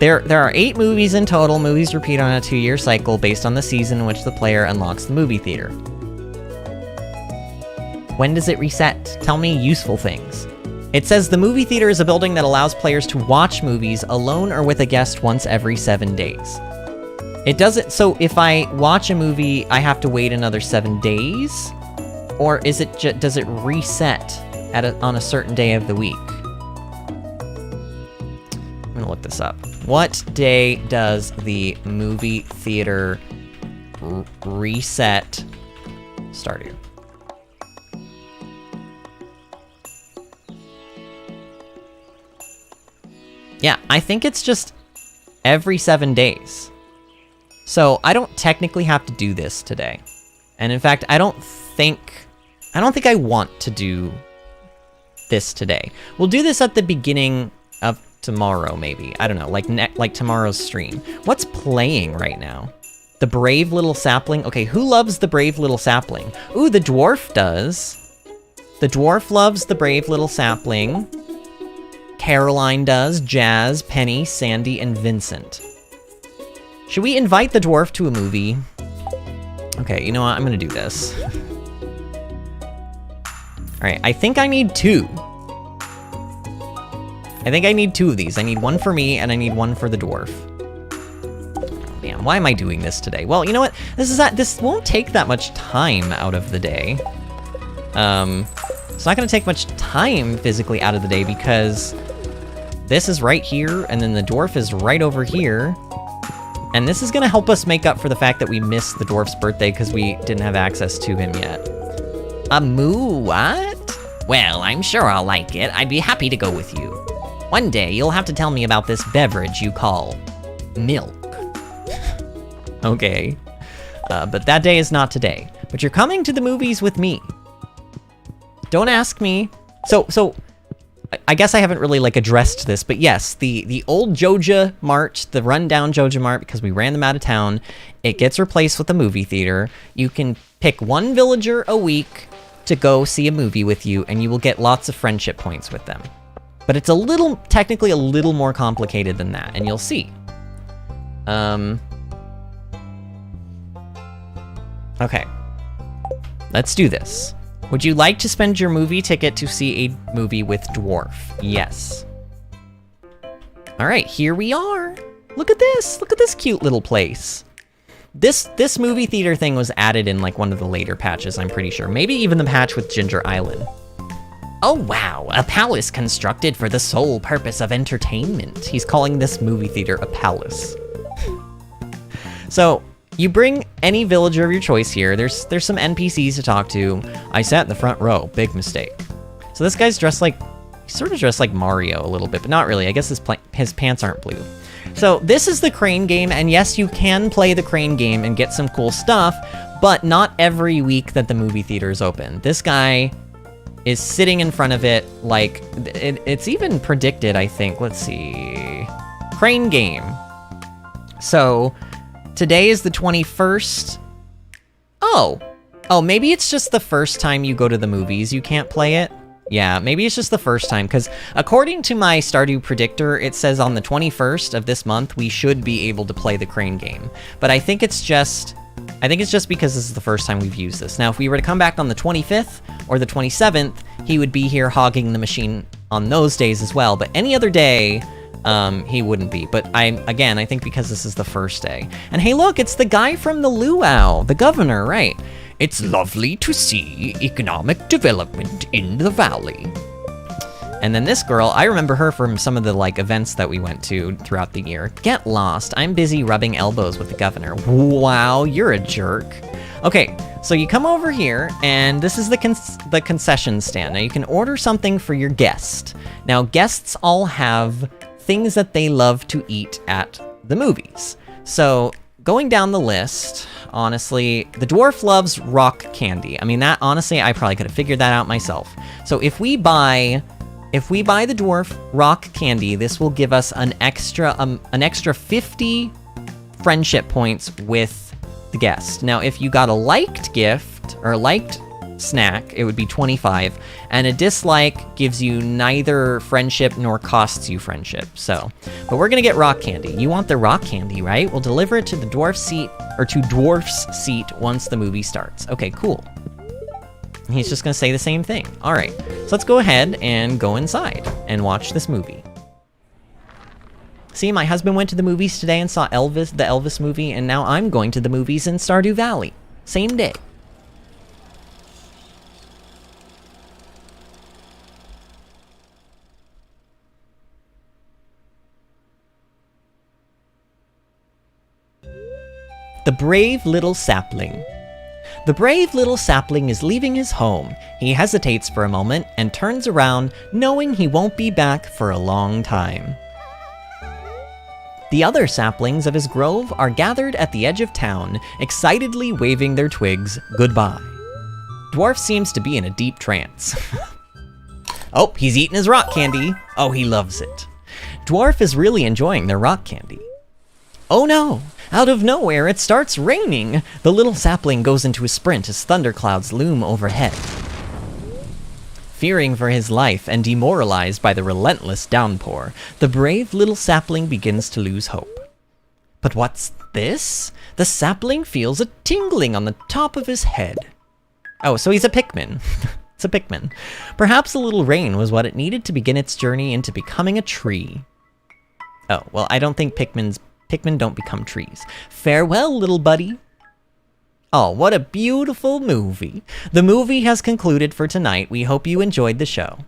There are 8 movies in total. Movies repeat on a 2-year cycle based on the season in which the player unlocks the movie theater. When does it reset? Tell me useful things. It says the movie theater is a building that allows players to watch movies alone or with a guest once every 7 days. It doesn't, so if I watch a movie, I have to wait another 7 days? Or is it does it reset on a certain day of the week? I'm gonna look this up. What day does the movie theater reset Stardew? Yeah, I think it's just every 7 days. So I don't technically have to do this today. And in fact, I don't think I want to do this today. We'll do this at the beginning of tomorrow, maybe. I don't know, like tomorrow's stream. What's playing right now? The Brave Little Sapling? Okay, who loves the Brave Little Sapling? Ooh, the dwarf does. The dwarf loves the Brave Little Sapling. Caroline does, Jazz, Penny, Sandy, and Vincent. Should we invite the dwarf to a movie? Okay, you know what? I'm gonna do this. Alright, I think I need 2. I think I need 2 of these. I need one for me, and I need one for the dwarf. Oh, man, why am I doing this today? Well, you know what? This won't take that much time out of the day. It's not gonna take much time physically out of the day because this is right here, and then the dwarf is right over here. And this is gonna help us make up for the fact that we missed the dwarf's birthday because we didn't have access to him yet. A moo, what? Well, I'm sure I'll like it. I'd be happy to go with you. One day, you'll have to tell me about this beverage you call milk. Okay. But that day is not today. But you're coming to the movies with me. Don't ask me. So, I guess I haven't really, like, addressed this, but yes, the old Joja Mart, the rundown Joja Mart, because we ran them out of town, it gets replaced with a movie theater. You can pick one villager a week to go see a movie with you, and you will get lots of friendship points with them. But it's technically a little more complicated than that, and you'll see. Okay. Let's do this. Would you like to spend your movie ticket to see a movie with Dwarf? Yes. All right, here we are. Look at this. Look at this cute little place. This movie theater thing was added in like one of the later patches, I'm pretty sure. Maybe even the patch with Ginger Island. Oh wow, a palace constructed for the sole purpose of entertainment. He's calling this movie theater a palace. So, you bring any villager of your choice here. There's some NPCs to talk to. I sat in the front row. Big mistake. So this guy's dressed like... He's sort of dressed like Mario a little bit, but not really. I guess his pants aren't blue. So this is the crane game, and yes, you can play the crane game and get some cool stuff, but not every week that the movie theater is open. This guy is sitting in front of it like... It's even predicted, I think. Let's see... Crane game. So... Today is the 21st. Oh, maybe it's just the first time you go to the movies you can't play it. Yeah, maybe it's just the first time, because according to my Stardew predictor, it says on the 21st of this month, we should be able to play the crane game. But I think it's just because this is the first time we've used this. Now, if we were to come back on the 25th or the 27th, he would be here hogging the machine on those days as well. But any other day... he wouldn't be, but I think because this is the first day. And hey look, it's the guy from the luau, the governor, right? It's lovely to see economic development in the valley. And then this girl, I remember her from some of the like events that we went to throughout the year. Get lost, I'm busy rubbing elbows with the governor. Wow, you're a jerk. Okay, so you come over here, and this is the concession stand. Now you can order something for your guest. Now guests all have things that they love to eat at the movies. So going down the list, honestly, the dwarf loves rock candy. I mean, that honestly, I probably could have figured that out myself. So if we buy the dwarf rock candy, this will give us an extra 50 friendship points with the guest. Now, if you got a liked gift or a liked snack, it would be 25, and a dislike gives you neither friendship nor costs you friendship. So, but we're gonna get rock candy. You want the rock candy, right? We'll deliver it to the dwarf's seat once the movie starts. Okay, cool. He's just gonna say the same thing. All right, so let's go ahead and go inside and watch this movie. See, my husband went to the movies today and saw the Elvis movie, and now I'm going to the movies in Stardew Valley. Same day. The brave little sapling. The brave little sapling is leaving his home. He hesitates for a moment and turns around, knowing he won't be back for a long time. The other saplings of his grove are gathered at the edge of town, excitedly waving their twigs goodbye. Dwarf seems to be in a deep trance. Oh, he's eating his rock candy. Oh, he loves it. Dwarf is really enjoying their rock candy. Oh no! Out of nowhere, it starts raining! The little sapling goes into a sprint as thunderclouds loom overhead. Fearing for his life and demoralized by the relentless downpour, the brave little sapling begins to lose hope. But what's this? The sapling feels a tingling on the top of his head. Oh, so he's a Pikmin. It's a Pikmin. Perhaps a little rain was what it needed to begin its journey into becoming a tree. Oh, well, I don't think Pikmin don't become trees. Farewell, little buddy. Oh, what a beautiful movie. The movie has concluded for tonight. We hope you enjoyed the show.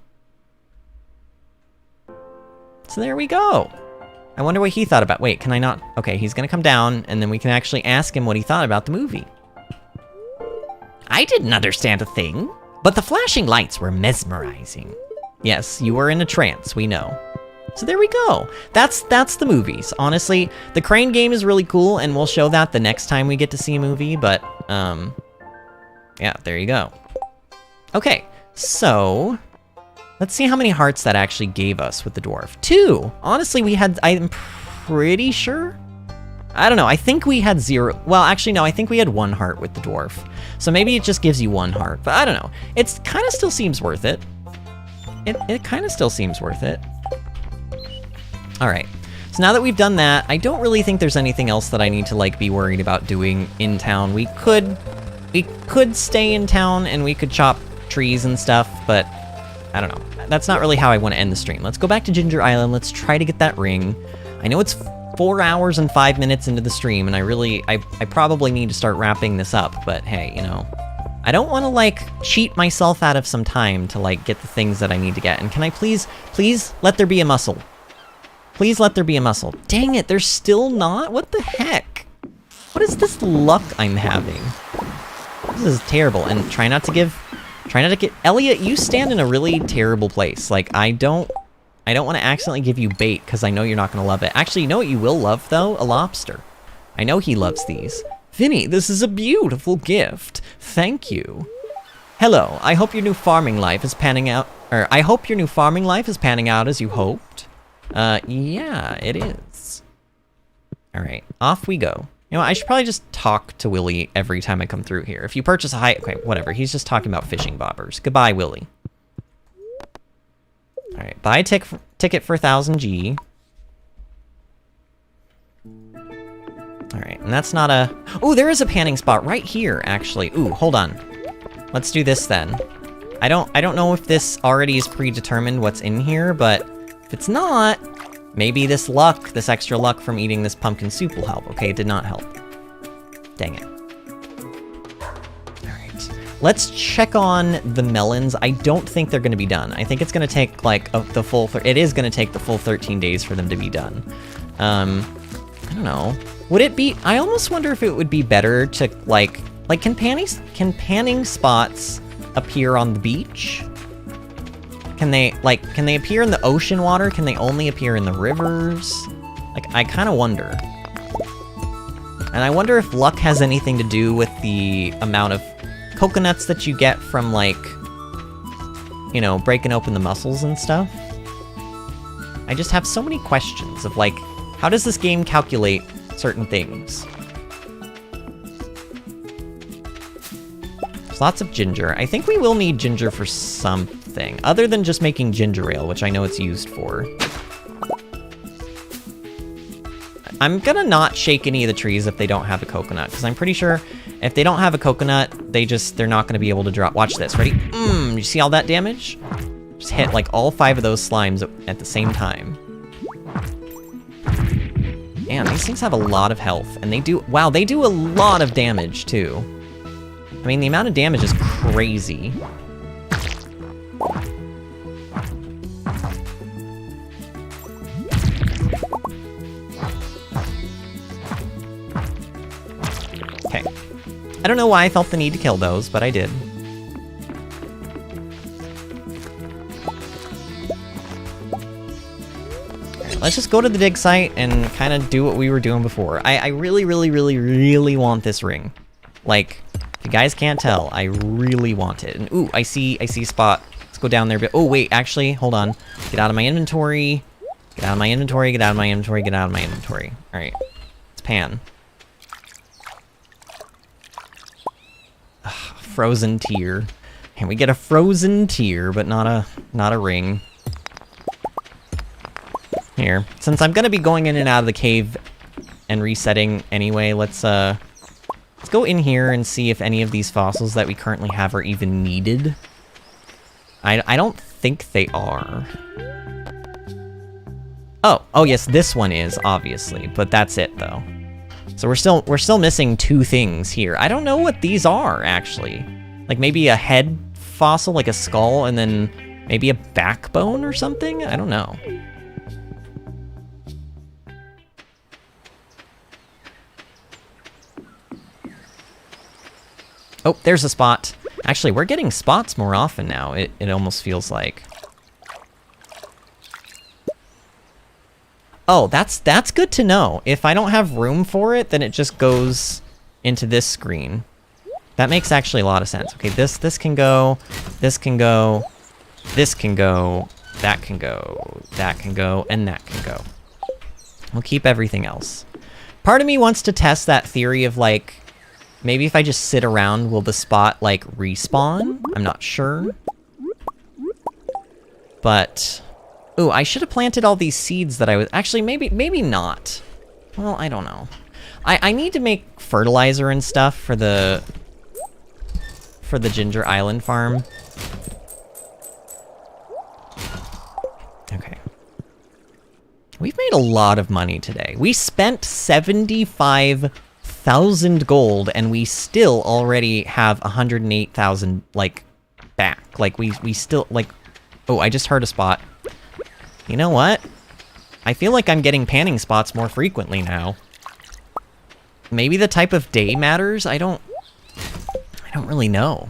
So there we go. I wonder what he thought about... Wait, can I not... Okay, he's gonna come down, and then we can actually ask him what he thought about the movie. I didn't understand a thing, but the flashing lights were mesmerizing. Yes, you were in a trance, we know. So there we go. That's the movies. Honestly, the crane game is really cool, and we'll show that the next time we get to see a movie, but, yeah, there you go. Okay, so, Let's see how many hearts that actually gave us with the dwarf. 2! Honestly, I'm pretty sure. I don't know, I think we had 0. Well, actually, no, I think we had 1 heart with the dwarf. So maybe it just gives you 1 heart, but I don't know. It kind of still seems worth it. It kind of still seems worth it. All right, so now that we've done that, I don't really think there's anything else that I need to like be worried about doing in town. We could stay in town and we could chop trees and stuff, but I don't know. That's not really how I want to end the stream. Let's go back to Ginger Island. Let's try to get that ring. I know it's 4 hours and 5 minutes into the stream, and I probably need to start wrapping this up, but hey, you know, I don't want to, like, cheat myself out of some time to, like, get the things that I need to get. And can I please let there be a muscle? Please let there be a muscle. Dang it, there's still not? What the heck? What is this luck I'm having? This is terrible, and try not to get... Elliot, you stand in a really terrible place. Like, I don't want to accidentally give you bait, because I know you're not going to love it. Actually, you know what you will love, though? A lobster. I know he loves these. Vinny, this is a beautiful gift. Thank you. Hello, I hope your new farming life is panning out... I hope your new farming life is panning out as you hoped. Yeah, it is. Alright, off we go. You know what, I should probably just talk to Willy every time I come through here. If you purchase a okay, whatever. He's just talking about fishing bobbers. Goodbye, Willy. Alright, buy a ticket for 1000 G. Alright, and that's not a... Ooh, there is a panning spot right here, actually. Ooh, hold on. Let's do this then. I don't know if this already is predetermined what's in here, but if it's not, maybe this luck, this extra luck from eating this pumpkin soup will help. Okay, it did not help. Dang it. Alright. Let's check on the melons. I don't think they're going to be done. I think it's going to take, like, the full... It is going to take the full 13 days for them to be done. I don't know. Would it be... I almost wonder if it would be better to, like... Like, can panning spots appear on the beach? Can they appear in the ocean water? Can they only appear in the rivers? Like, I kind of wonder. And I wonder if luck has anything to do with the amount of coconuts that you get from, like, you know, breaking open the mussels and stuff. I just have so many questions of, like, how does this game calculate certain things? There's lots of ginger. I think we will need ginger for something, other than just making ginger ale, which I know it's used for. I'm gonna not shake any of the trees if they don't have a coconut, because I'm pretty sure if they don't have a coconut, they're not gonna be able to drop. Watch this, ready? You see all that damage? Just hit, like, all 5 of those slimes at the same time. Man, these things have a lot of health, and they do a lot of damage, too. I mean, the amount of damage is crazy. Okay. I don't know why I felt the need to kill those, but I did. Let's just go to the dig site and kind of do what we were doing before. I really, really, really, really want this ring. Like, if you guys can't tell, I really want it. And ooh, I see a spot. Let's go down there. But oh wait, actually, hold on. Get out of my inventory. Get out of my inventory. Get out of my inventory. Get out of my inventory. All right, let's pan. Ugh, frozen tear. Can we get a frozen tear, but not a ring? Here, since I'm gonna be going in and out of the cave and resetting anyway, let's go in here and see if any of these fossils that we currently have are even needed. I don't think they are. Oh yes, this one is, obviously, but that's it though. So we're still missing 2 things here. I don't know what these are, actually. Like maybe a head fossil, like a skull, and then maybe a backbone or something? I don't know. Oh, there's a spot. Actually, we're getting spots more often now, it almost feels like. Oh, that's good to know. If I don't have room for it, then it just goes into this screen. That makes actually a lot of sense. Okay, this can go, this can go, This can go, that can go, that can go, and that can go. We'll keep everything else. Part of me wants to test that theory of, like, maybe if I just sit around, will the spot, like, respawn? I'm not sure. But, ooh, I should have planted all these seeds that I was... Actually, maybe not. Well, I don't know. I need to make fertilizer and stuff for the Ginger Island farm. Okay. We've made a lot of money today. We spent 75,000 gold, and we still already have 108,000, like, back. Like, we still, like... Oh, I just heard a spot. You know what? I feel like I'm getting panning spots more frequently now. Maybe the type of day matters? I don't really know.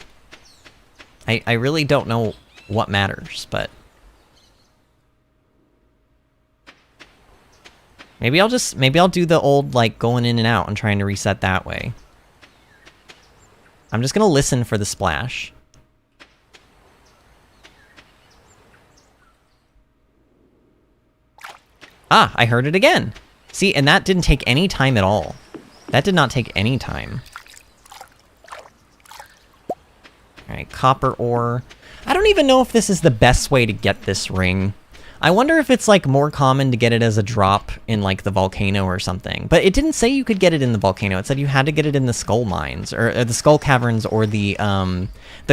I really don't know what matters, but... Maybe I'll do the old, like, going in and out and trying to reset that way. I'm just gonna listen for the splash. Ah, I heard it again. See, and that didn't take any time at all. That did not take any time. Alright, copper ore. I don't even know if this is the best way to get this ring. I wonder if it's, like, more common to get it as a drop in, like, the volcano or something. But it didn't say you could get it in the volcano. It said you had to get it in the skull mines, or the skull caverns, or the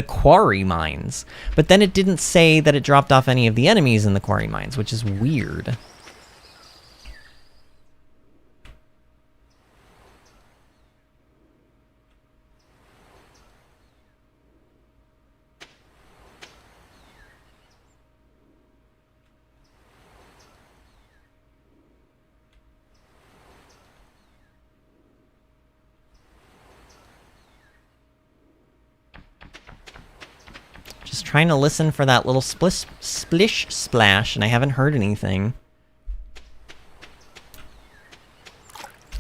quarry mines. But then it didn't say that it dropped off any of the enemies in the quarry mines, which is weird. Just trying to listen for that little splish splash, and I haven't heard anything.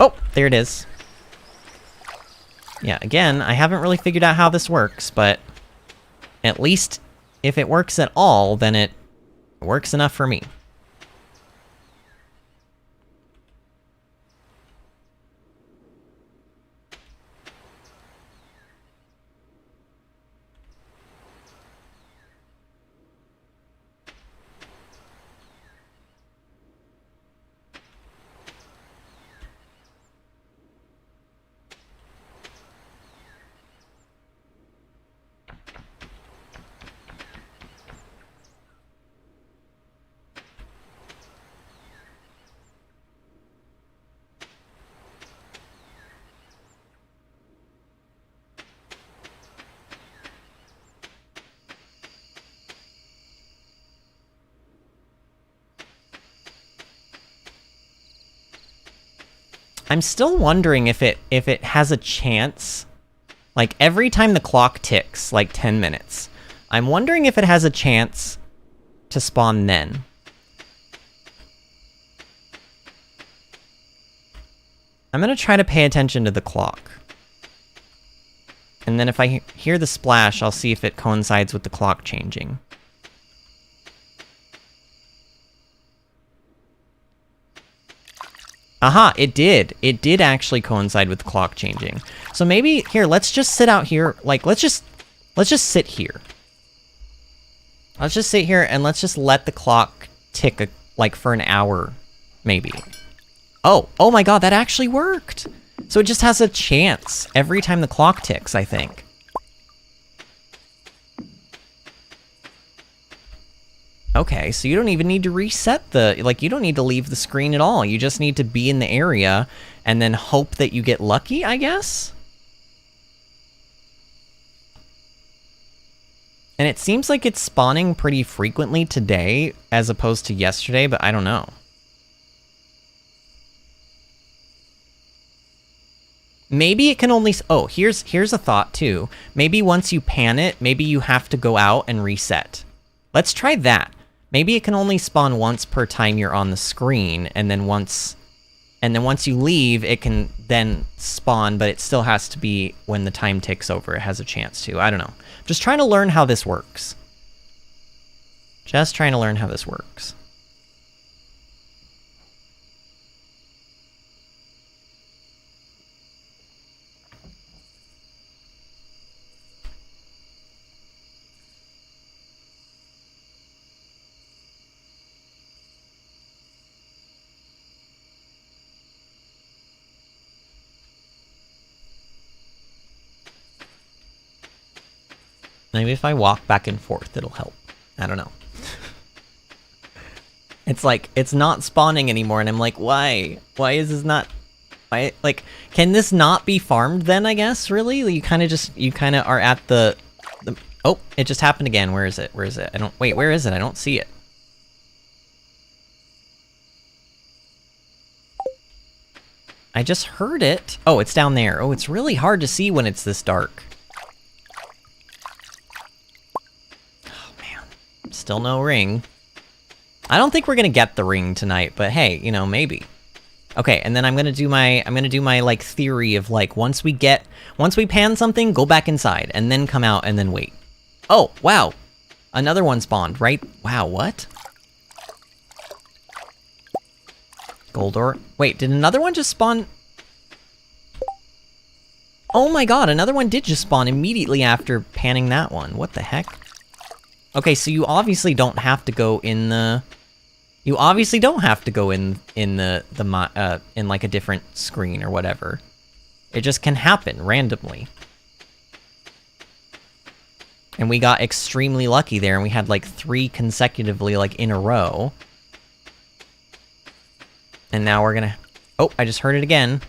Oh, there it is. Yeah, again, I haven't really figured out how this works, but at least if it works at all, then it works enough for me. I'm still wondering if it has a chance, like every time the clock ticks, like 10 minutes, I'm wondering if it has a chance to spawn then. I'm gonna try to pay attention to the clock. And then if I hear the splash, I'll see if it coincides with the clock changing. Aha, it did. It did actually coincide with the clock changing. So maybe, here, let's just sit out here. Like, let's just sit here. Let's just sit here and let's just let the clock tick, like, for an hour, maybe. Oh my god, that actually worked! So it just has a chance every time the clock ticks, I think. Okay, so you don't even need to reset the... Like, you don't need to leave the screen at all. You just need to be in the area and then hope that you get lucky, I guess? And it seems like it's spawning pretty frequently today as opposed to yesterday, but I don't know. Maybe it can only... Oh, here's a thought, too. Maybe once you pan it, maybe you have to go out and reset. Let's try that. Maybe it can only spawn once per time you're on the screen, and then once you leave, it can then spawn, but it still has to be when the time ticks over. It has a chance to. I don't know. Just trying to learn how this works. Just trying to learn how this works. Maybe if I walk back and forth, it'll help. I don't know. It's like, it's not spawning anymore, and I'm like, why? Why is this not... Why, like, can this not be farmed then, I guess, really? You kind of are at the... Oh, it just happened again. Where is it? Where is it? Wait, where is it? I don't see it. I just heard it. Oh, it's down there. Oh, it's really hard to see when it's this dark. Still no ring. I don't think we're gonna get the ring tonight, but hey, you know, maybe. Okay, and then I'm gonna do my like theory of like once we pan something, go back inside and then come out and then wait. Oh, wow. Another one spawned, right? Wow, what? Gold ore. Wait, did another one just spawn? Oh my god, another one did just spawn immediately after panning that one. What the heck? Okay, so you obviously don't have to go in the... You obviously don't have to go in like a different screen or whatever. It just can happen randomly. And we got extremely lucky there, and we had like 3 consecutively like in a row. And now we're gonna... Oh, I just heard it again.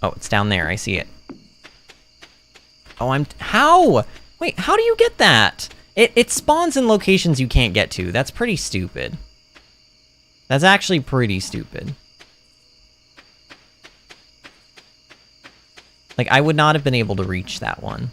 Oh, it's down there, I see it. Oh, how? Wait, how do you get that? It spawns in locations you can't get to. That's pretty stupid. That's actually pretty stupid. Like, I would not have been able to reach that one.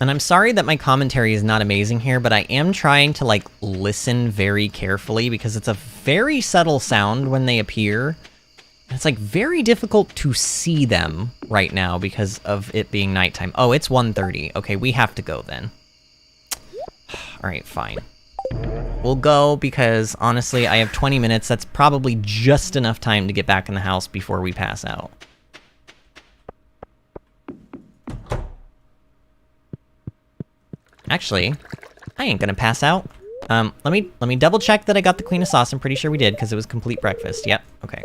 And I'm sorry that my commentary is not amazing here, but I am trying to, like, listen very carefully because it's a very subtle sound when they appear. And it's, like, very difficult to see them right now because of it being nighttime. Oh, it's 1:30. Okay, we have to go then. Alright, fine. We'll go because, honestly, I have 20 minutes. That's probably just enough time to get back in the house before we pass out. Actually, I ain't gonna pass out. Let me double check that I got the Queen of Sauce. I'm pretty sure we did, because it was complete breakfast. Yep, okay.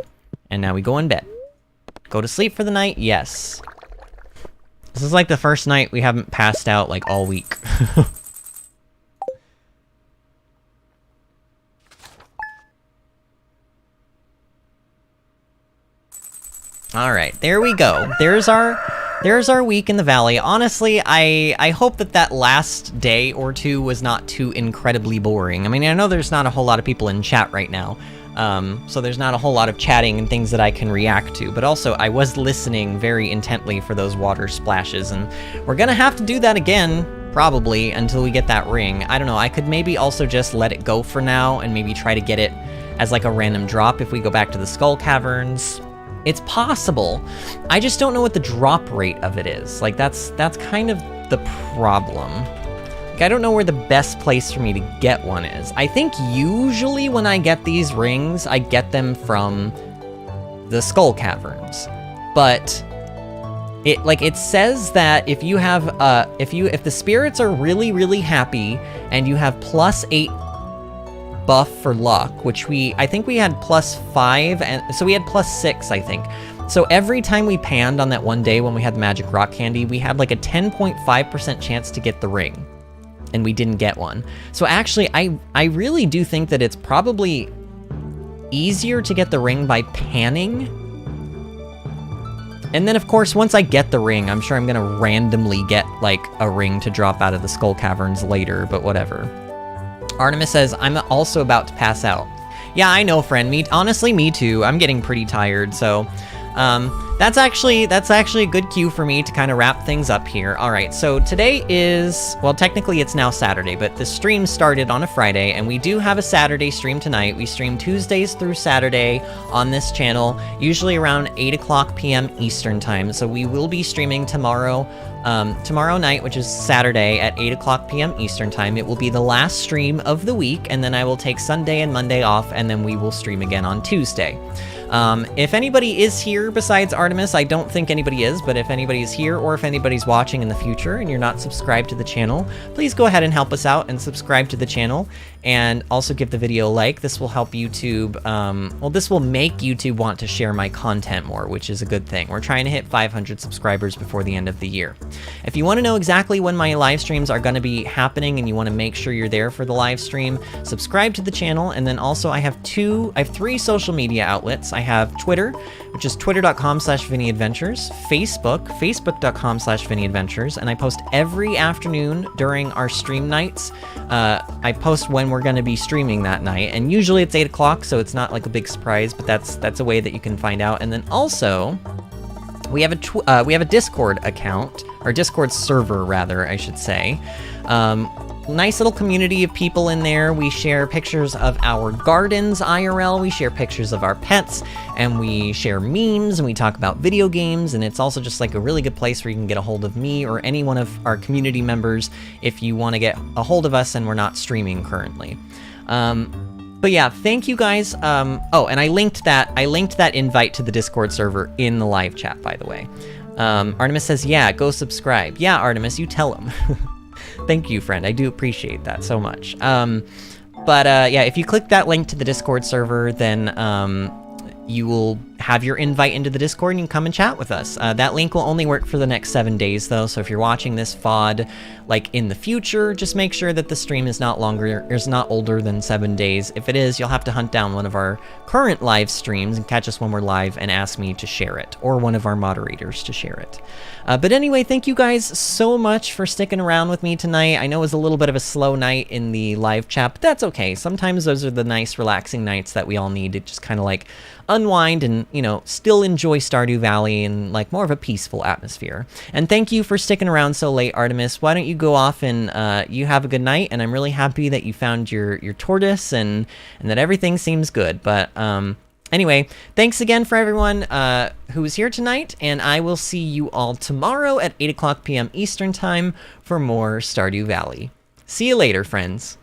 And now we go in bed. Go to sleep for the night? Yes. This is like the first night we haven't passed out, like, all week. Alright, there we go. There's our week in the valley. Honestly, I hope that last day or two was not too incredibly boring. I mean, I know there's not a whole lot of people in chat right now, so there's not a whole lot of chatting and things that I can react to, but also I was listening very intently for those water splashes, and we're gonna have to do that again, probably, until we get that ring. I don't know, I could maybe also just let it go for now, and maybe try to get it as like a random drop if we go back to the Skull Caverns. It's possible. I just don't know what the drop rate of it is. Like, that's kind of the problem. Like, I don't know where the best place for me to get one is. I think usually when I get these rings, I get them from the Skull Caverns. But it says that if you have if the spirits are really, really happy and you have +8 buff for luck, which I think we had +5, and so we had +6, I think. So every time we panned on that one day when we had the magic rock candy, we had like a 10.5% chance to get the ring, and we didn't get one. So actually, I really do think that it's probably easier to get the ring by panning. And then of course, once I get the ring, I'm sure I'm gonna randomly get like a ring to drop out of the Skull Caverns later, but whatever. Artemis says, I'm also about to pass out. Yeah, I know, friend. Honestly, me too. I'm getting pretty tired, so That's actually a good cue for me to kind of wrap things up here. All right, so today is, well, technically it's now Saturday, but the stream started on a Friday, and we do have a Saturday stream tonight. We stream Tuesdays through Saturday on this channel, usually around 8 o'clock p.m. Eastern time. So we will be streaming tomorrow night, which is Saturday at 8 o'clock p.m. Eastern time. It will be the last stream of the week, and then I will take Sunday and Monday off, and then we will stream again on Tuesday. If anybody is here besides Artemis, I don't think anybody is, but if anybody is here or if anybody's watching in the future and you're not subscribed to the channel, please go ahead and help us out and subscribe to the channel, and also give the video a like. This will help YouTube, well, this will make YouTube want to share my content more, which is a good thing. We're trying to hit 500 subscribers before the end of the year. If you want to know exactly when my live streams are going to be happening and you want to make sure you're there for the live stream, subscribe to the channel. And then also I have 3 social media outlets. I have Twitter, which is twitter.com/VinnyAdventures, Facebook, facebook.com/VinnyAdventures, and I post every afternoon during our stream nights. I post when we're going to be streaming that night, and usually it's 8 o'clock, so it's not like a big surprise, but that's a way that you can find out. And then also, we have a Discord account, or Discord server rather, I should say. Nice little community of people in there. We share pictures of our gardens IRL, we share pictures of our pets, and we share memes, and we talk about video games, and it's also just like a really good place where you can get a hold of me or any one of our community members if you want to get a hold of us and we're not streaming currently. But yeah, thank you guys. Oh, and I linked that invite to the Discord server in the live chat, by the way. Artemis says, yeah, go subscribe. Yeah, Artemis, you tell him. Thank you, friend. I do appreciate that so much. Yeah, if you click that link to the Discord server, then you will have your invite into the Discord and you can come and chat with us. That link will only work for the next 7 days though, so if you're watching this VOD like in the future, just make sure that the stream is not older than 7 days. If it is, you'll have to hunt down one of our current live streams and catch us when we're live and ask me to share it, or one of our moderators to share it. But anyway, thank you guys so much for sticking around with me tonight. I know it was a little bit of a slow night in the live chat, but that's okay. Sometimes those are the nice, relaxing nights that we all need to just kind of like unwind and, you know, still enjoy Stardew Valley in like more of a peaceful atmosphere. And thank you for sticking around so late, Artemis. Why don't you go off and you have a good night, and I'm really happy that you found your tortoise and that everything seems good. But anyway, thanks again for everyone who was here tonight, and I will see you all tomorrow at 8 o'clock p.m. Eastern Time for more Stardew Valley. See you later, friends.